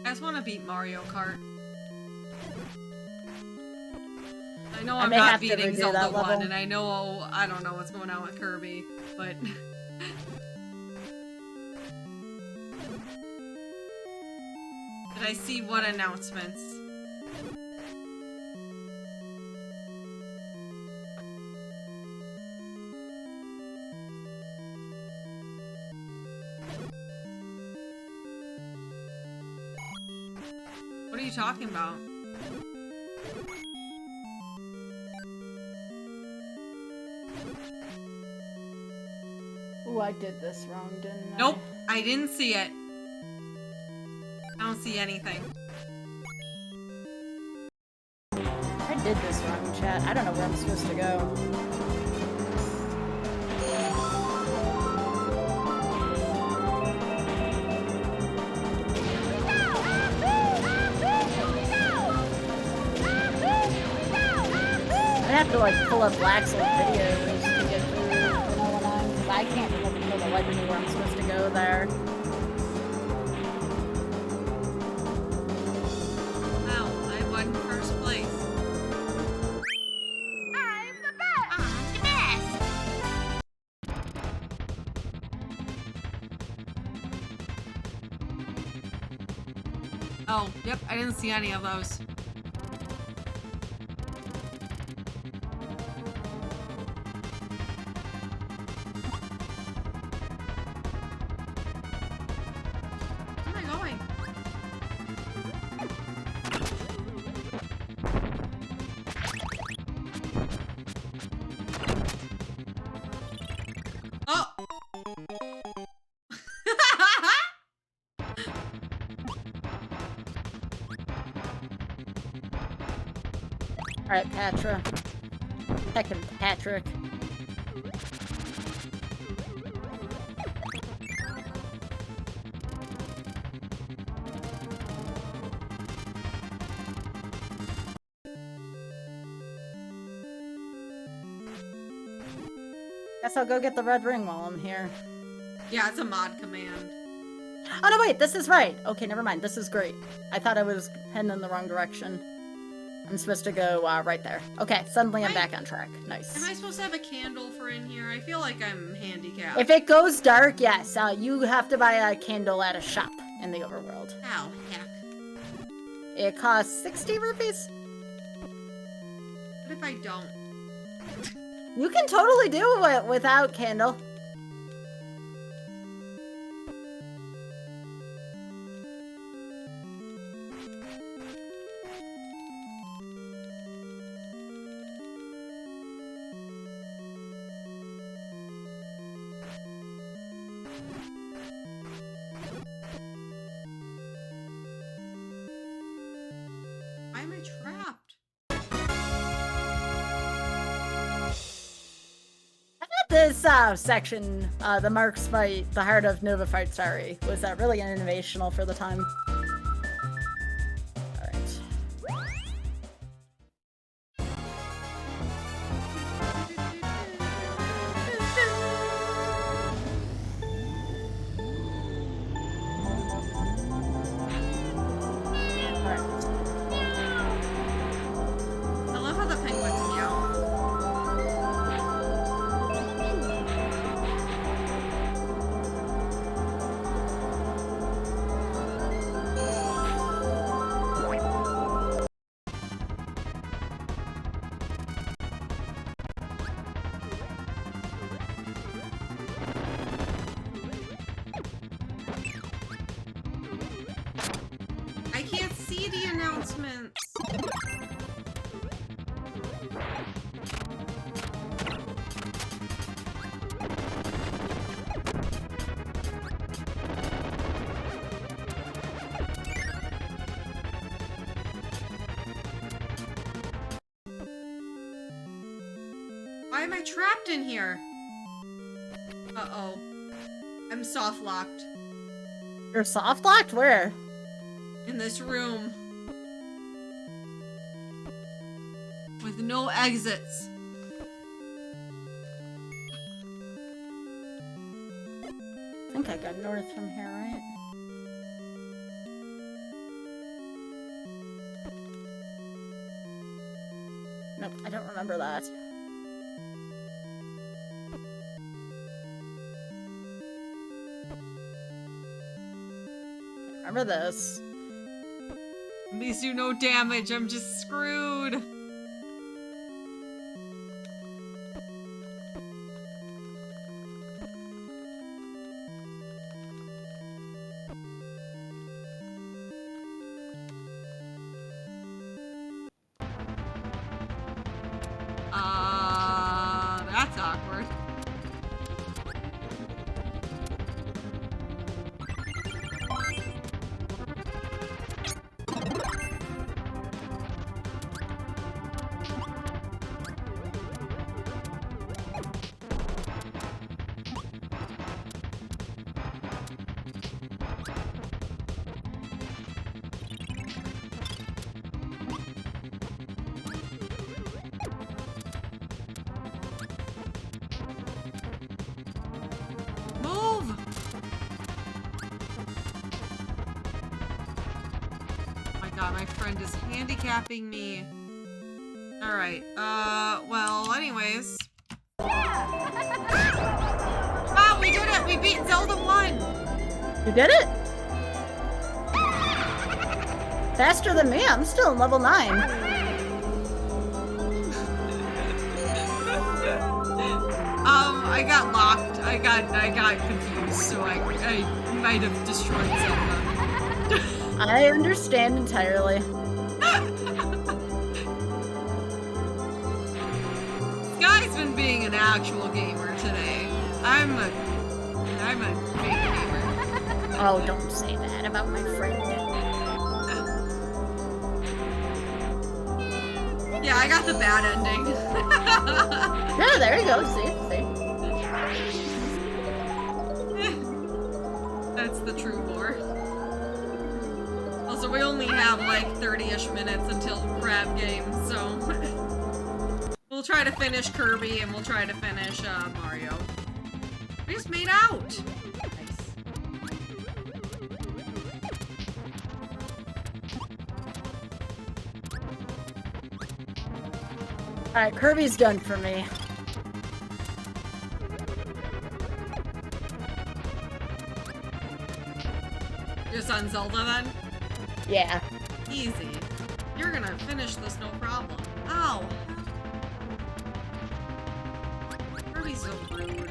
I just want to beat Mario Kart. I know I I'm may not have to beating redo Zelda that 1, level. and I know I don't know what's going on with Kirby, but... Did I see what announcements? What are you talking about? Ooh, I did this wrong, didn't I? Nope, I didn't see it. I don't see anything. I did this wrong, chat. I don't know where I'm supposed to go. I have to like pull up Black's old videos to get through what's going on, because I can't remember for the life of me where I'm supposed to go there. Wow, I won first place. I'm the best. Oh, yep, I didn't see any of those. Where am I going? Oh! Alright, Patra. Heckin' Patrick. Guess I'll go get the red ring while I'm here. Yeah, it's a mod command. Oh no, wait, this is right. Okay, never mind. This is great. I thought I was heading in the wrong direction. I'm supposed to go right there. Okay, suddenly I'm back on track. Nice. Am I supposed to have a candle for in here? I feel like I'm handicapped. If it goes dark, yes, you have to buy a candle at a shop in the overworld. Ow, heck. It costs 60 rupees. What if I don't? You can totally do it without candle. Why am I trapped? This section, the Marks fight, the Heart of Nova fight, sorry, was really innovational for the time. Alright. I love how the penguins meow. I can't see the announcements. Why am I trapped in here? Uh-oh. I'm soft locked. You're soft locked? Where? In this room. With no exits. I think I got north from here, right? Nope, I don't remember that. Remember this. These do no damage, I'm just screwed. That's awkward. My friend is handicapping me. Alright, well, anyways. Ah, we did it! We beat Zelda 1! You did it? Faster than me, I'm still in level 9. I got locked. I got confused, so I might have destroyed Zelda. I understand entirely. Guy's been being an actual gamer today. I'm a fake gamer. Oh, don't say that about my friend. Yeah, I got the bad ending. Yeah, there you go. See? That's the true lore. Also, we only have like 30-ish minutes until Crab Game, so we'll try to finish Kirby and we'll try to finish Mario. We just made out! Nice. Alright, Kirby's done for me. Just on Zelda then? Yeah. Easy. You're gonna finish this no problem. Ow! Kirby's so rude.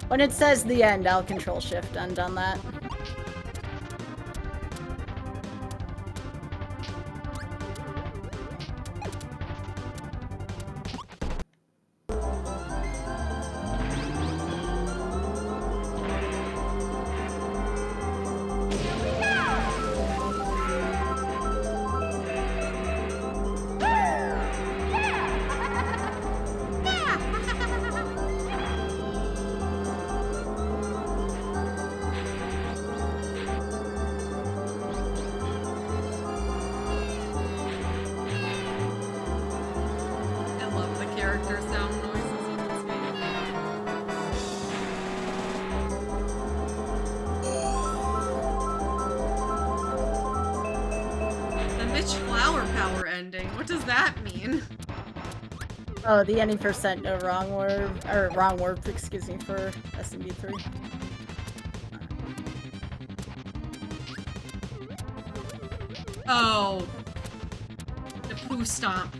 When it says the end, I'll control shift end on that. What does that mean? Oh, the any percent no wrong word, or wrong word, excuse me, for SMB3. Oh. The poo stomp.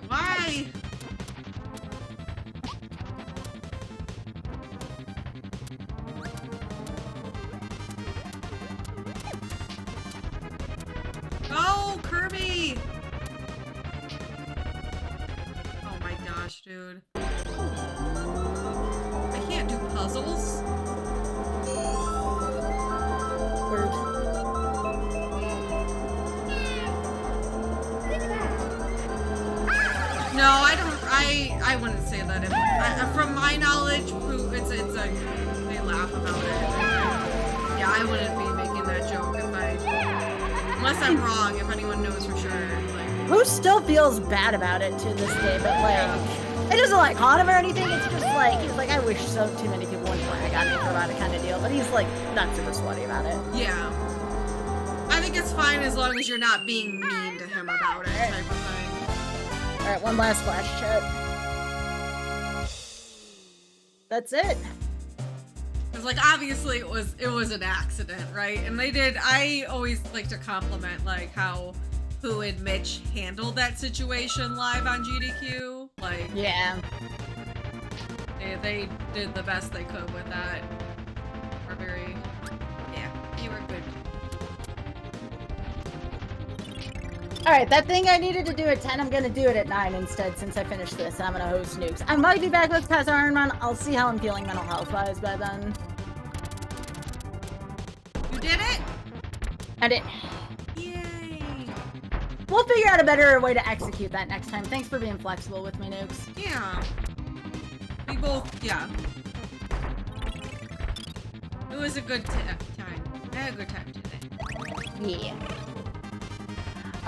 Why? Oh, Kirby! Skybilz. Word. No, I don't. I wouldn't say that. From my knowledge, it's a they laugh about it. Yeah, I wouldn't be making that joke unless I'm wrong. If anyone knows for sure, like. Who still feels bad about it to this day, but like, it doesn't like haunt him or anything. It's just like he's like, I wish so too many people wouldn't brag on me about it kind of deal. But he's like not super sweaty about it. Yeah. I think it's fine as long as you're not being mean to him about it, type of thing. All right, one last flash chat. That's it. Because, like, obviously it was an accident, right? And I always like to compliment, like, how Pooh and Mitch handled that situation live on GDQ. Like, Yeah. they did the best they could with that. You were good. All right, that thing I needed to do at 10, I'm gonna do it at 9 instead since I finished this. And I'm gonna host nukes. I might be back with Kaz Iron Man. I'll see how I'm feeling mental health-wise by then. You did it? I did. Yay! We'll figure out a better way to execute that next time. Thanks for being flexible with me, nukes. Yeah. We both, yeah. It was a good time. I had a good time today. Yeah.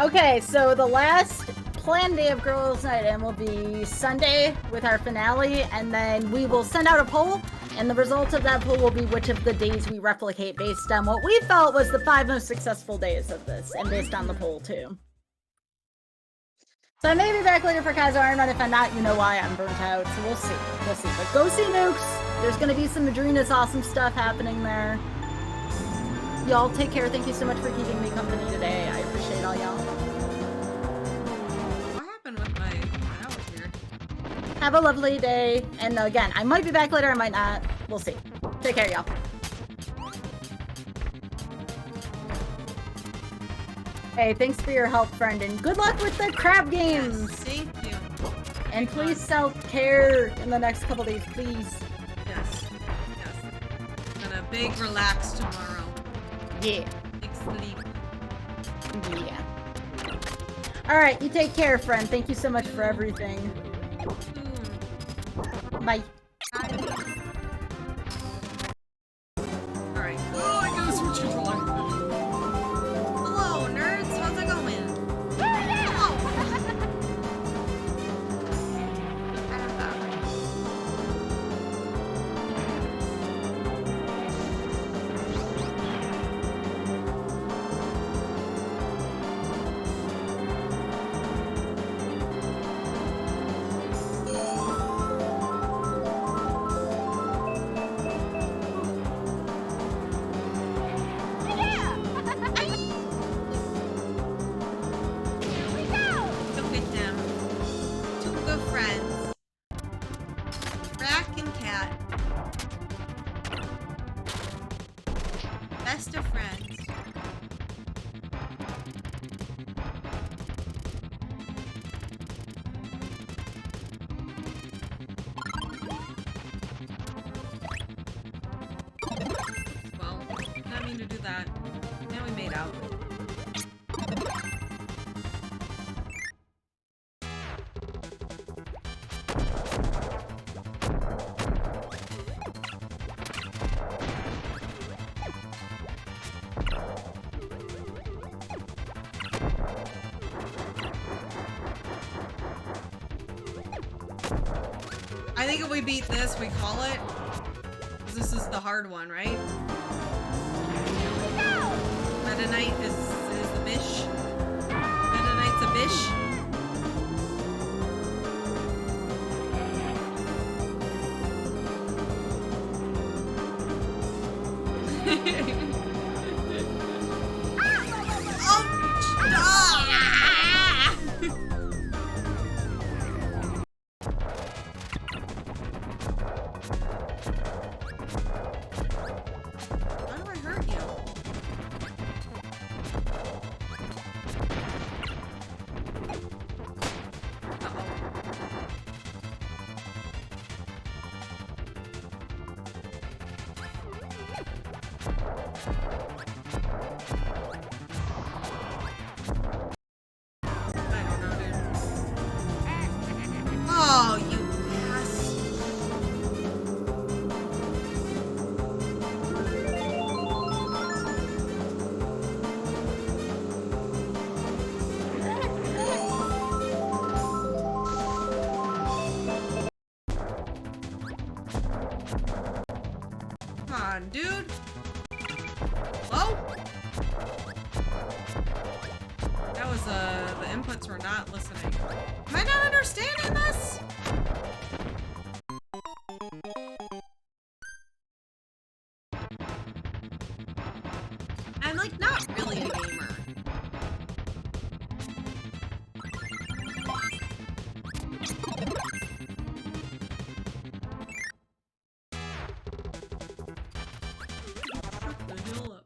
Okay, so the last planned day of Girls' Night In will be Sunday with our finale, and then we will send out a poll, and the result of that poll will be which of the days we replicate based on what we felt was the 5 most successful days of this, and based on the poll too. So I may be back later for Kaz Iron Man. If I'm not, you know why. I'm burnt out, so we'll see. We'll see. But go see Nukes. There's gonna be some Madrina's awesome stuff happening there. Y'all take care. Thank you so much for keeping me company today. I appreciate all y'all. What happened with my house here? Have a lovely day. And again, I might be back later, I might not. We'll see. Take care, y'all. Hey, thanks for your help, friend, and good luck with the crab games. Yes, thank you. And please self-care in the next couple days, please. Yes. And a big relax tomorrow. Yeah. Big sleep. Yeah. All right, you take care, friend. Thank you so much for everything. Bye. Alright. Oh, I gotta switch controller. Hello, nerds. How's it going? Hello. Look at them. Two good friends. Rack and Cat. Best of friends. Well, didn't mean to do that. Now we made out. I think if we beat this, we call it. 'Cause this is the hard one, right? Meta Knight is the bish. Meta Knight's a bish. How do I hurt you? Uh-oh. on, dude. Hello? That was, the inputs were not listening. Am I not understanding this? I'm, like, not really a gamer. Shut the hell up.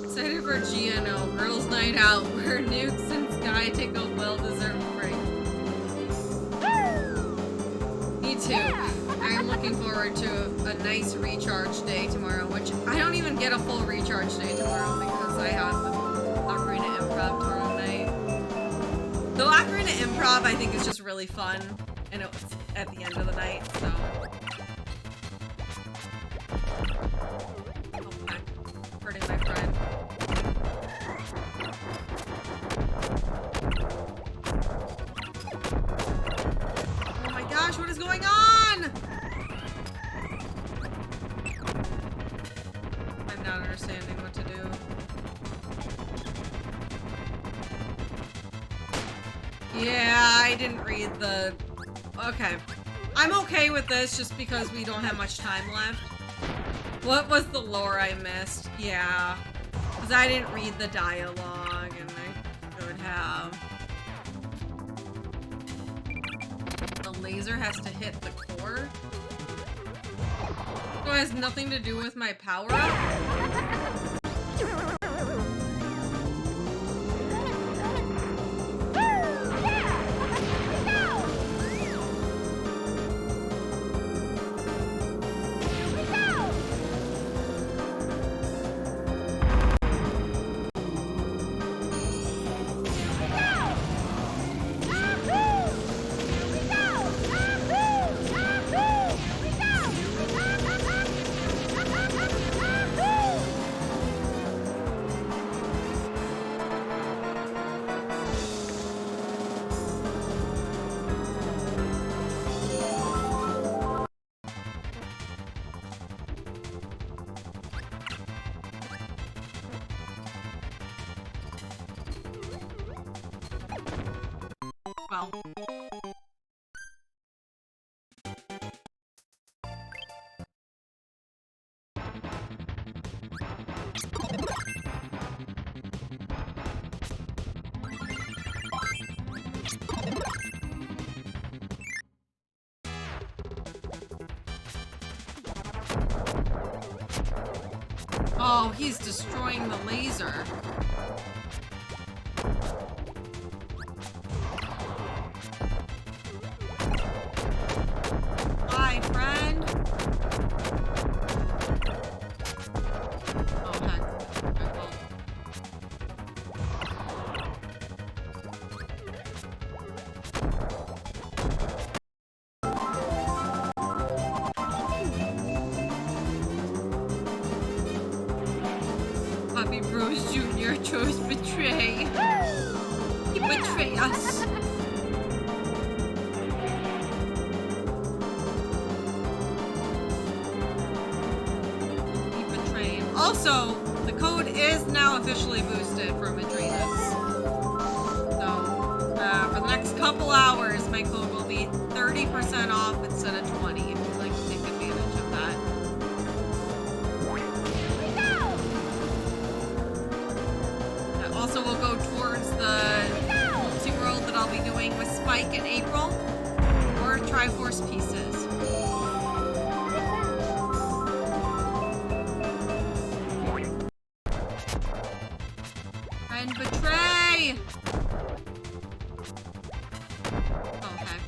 Excited for GNO, Girls Night Out, where Nukes and Sky take a well-deserved break. Me too. I am looking forward to a nice recharge day tomorrow, which I don't even get a full recharge day tomorrow because I have Ocarina Improv tomorrow night. Though Ocarina Improv I think is just really fun, and it's at the end of the night, so. Oh heck, hurting my friend. Oh my gosh, what is going on? I'm not understanding what to do. Yeah, I didn't read the... Okay. I'm okay with this just because we don't have much time left. What was the lore I missed? Yeah. Because I didn't read the dialogue and I should have. The laser has to hit the core? So it has nothing to do with my power-up? Well. Oh, he's destroying the laser. Hi, friend. Oh, heck. Okay, well. Puppy Bros Jr. chose betray. He betrayed us. He betrayed. Also, the code is now officially boosted for Madrinas. So, for the next couple hours, my code will be 30% off instead of 20 if you'd like to take advantage of that. That also will go towards the multi-world that I'll be doing with Spike in April, or Triforce Pieces. And betray! Oh, heck.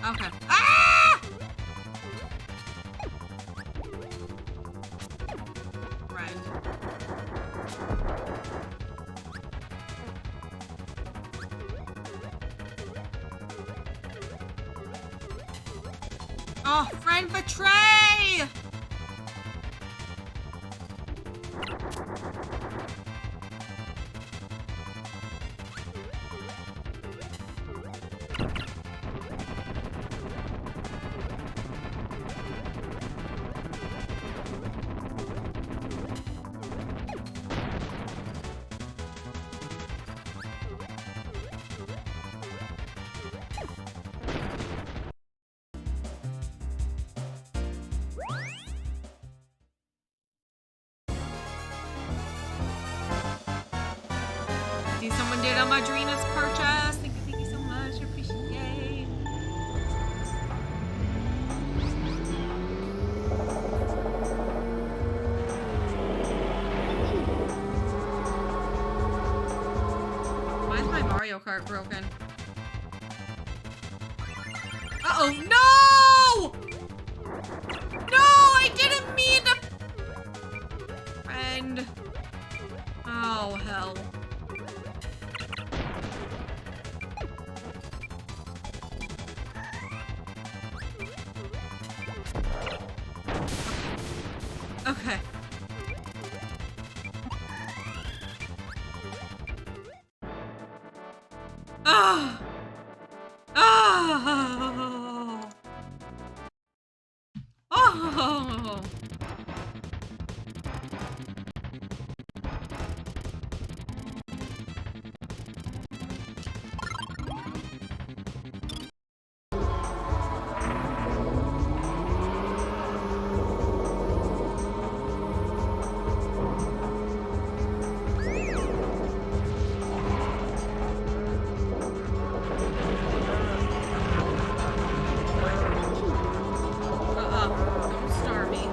Okay. Ah! Friend. Oh, friend betray! See, someone did a Madrina's purchase. Thank you so much. I appreciate. Why is my Mario Kart broken? Uh-oh. No! No! I didn't mean to... Friend. Oh, hell. Okay. Ah! Oh! Oh! Don't star me.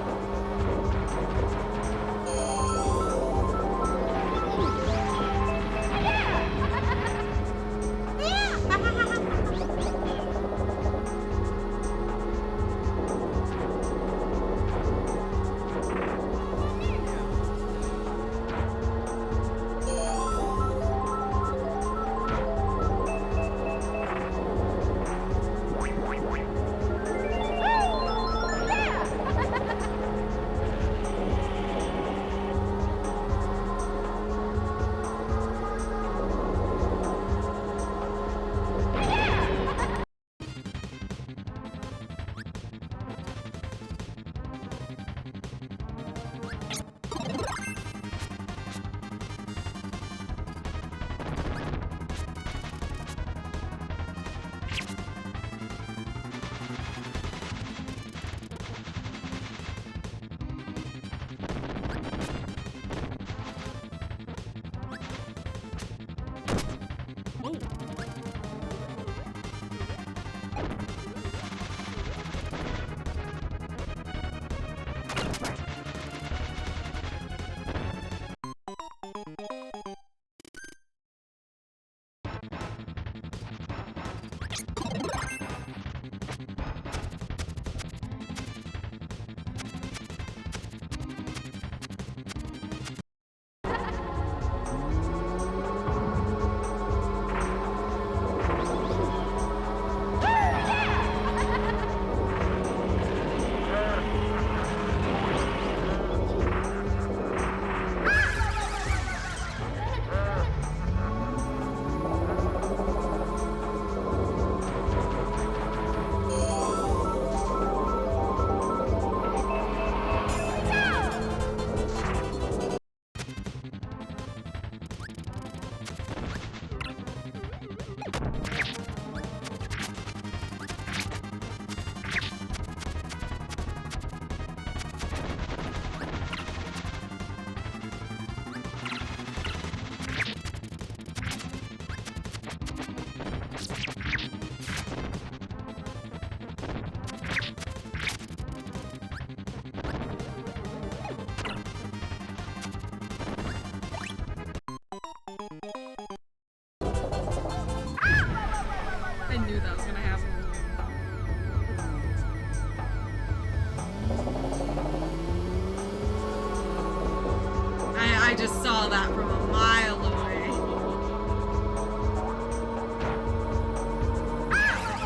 I just saw that from a mile away.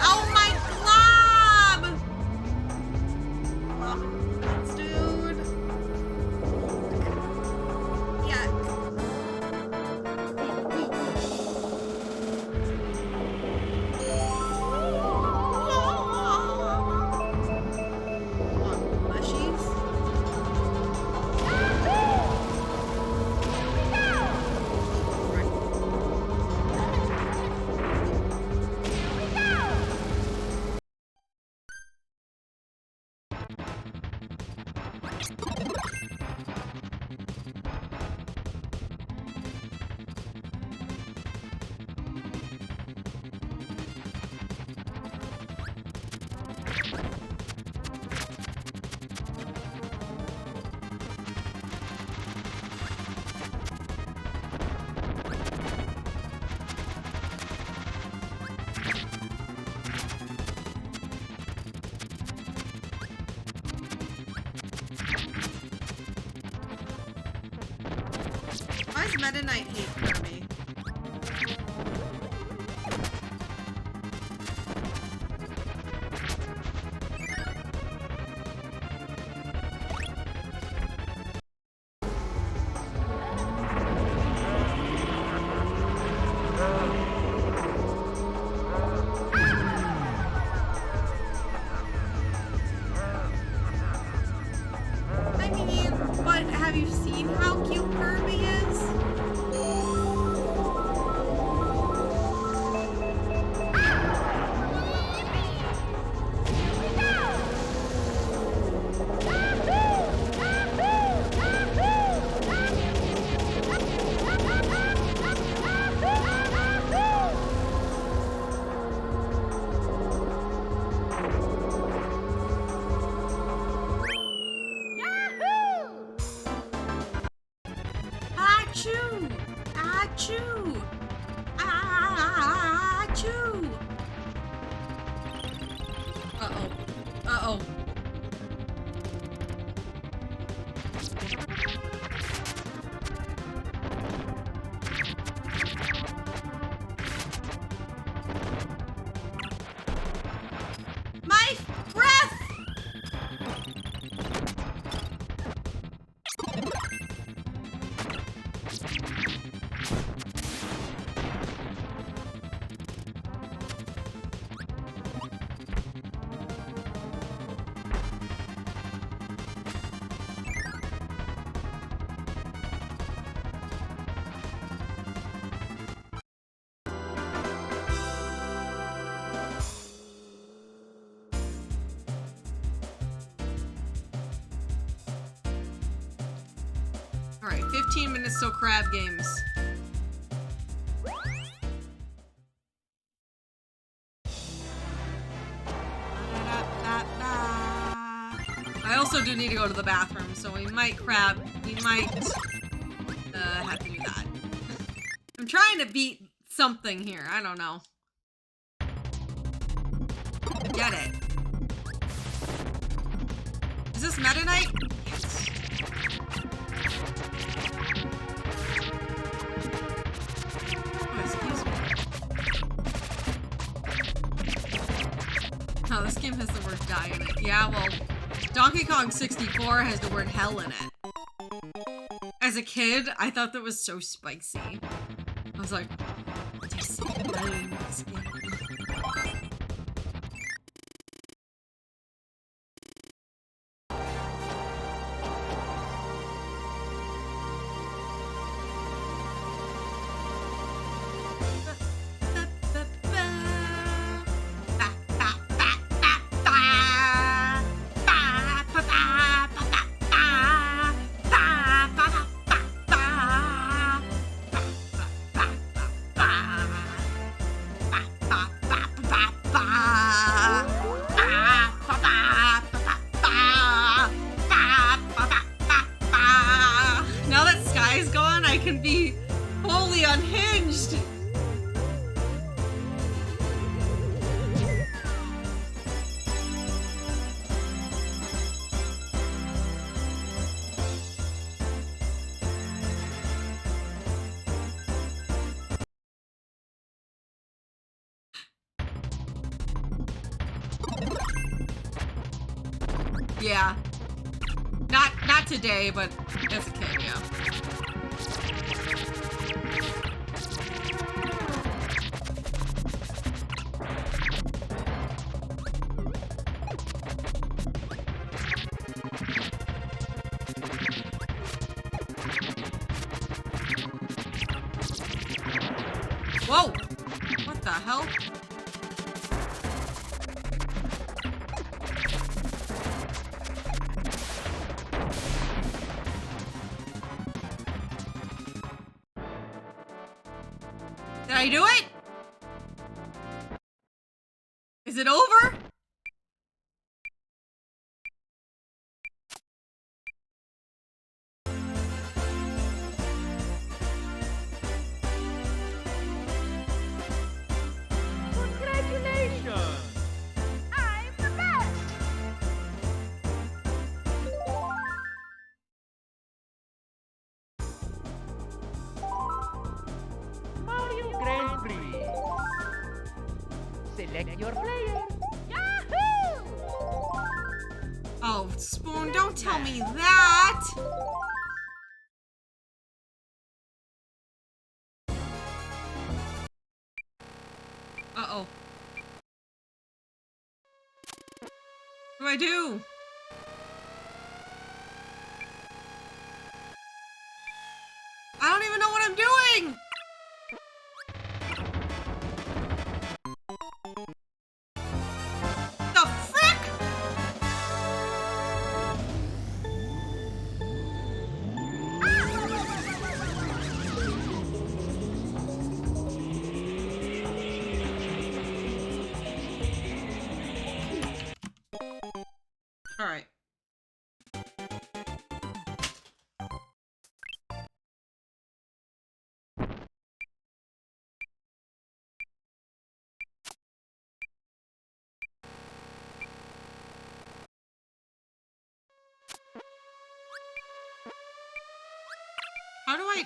Oh my glob! Oh, thanks, dude. Yeah. Mushies? Why is Meta Knight hate for me? I mean, but have you seen how cute Kirby is? Achoo! Achoo! Achoo! Uh-oh. Uh-oh. My breath! Alright, 15 minutes till crab games. I also do need to go to the bathroom, so we might have to do that. I'm trying to beat something here, I don't know. Get it. Is this Meta Knight? Yes. Oh, excuse me. Oh, this game has the word die in it. Yeah, well, Donkey Kong 64 has the word hell in it. As a kid, I thought that was so spicy. I was like, do you see hell in this game? Can be wholly unhinged. Yeah. Not today, but as a kid, yeah. Whoa! What the hell? Did I do it? Is it over? Congratulations! I'm the best! Mario Grand Prix. Select your player. Yahoo! Oh, Spoon, don't tell me that! Uh-oh. What do I do? I don't even know what I'm doing! The frick? All right. How do I...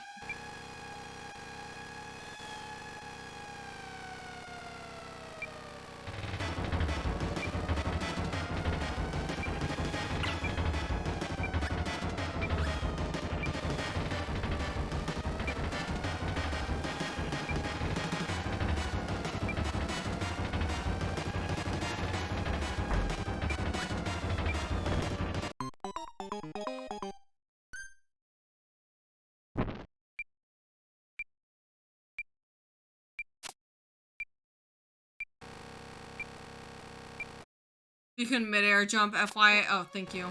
You can mid-air jump, FYI. Oh, thank you.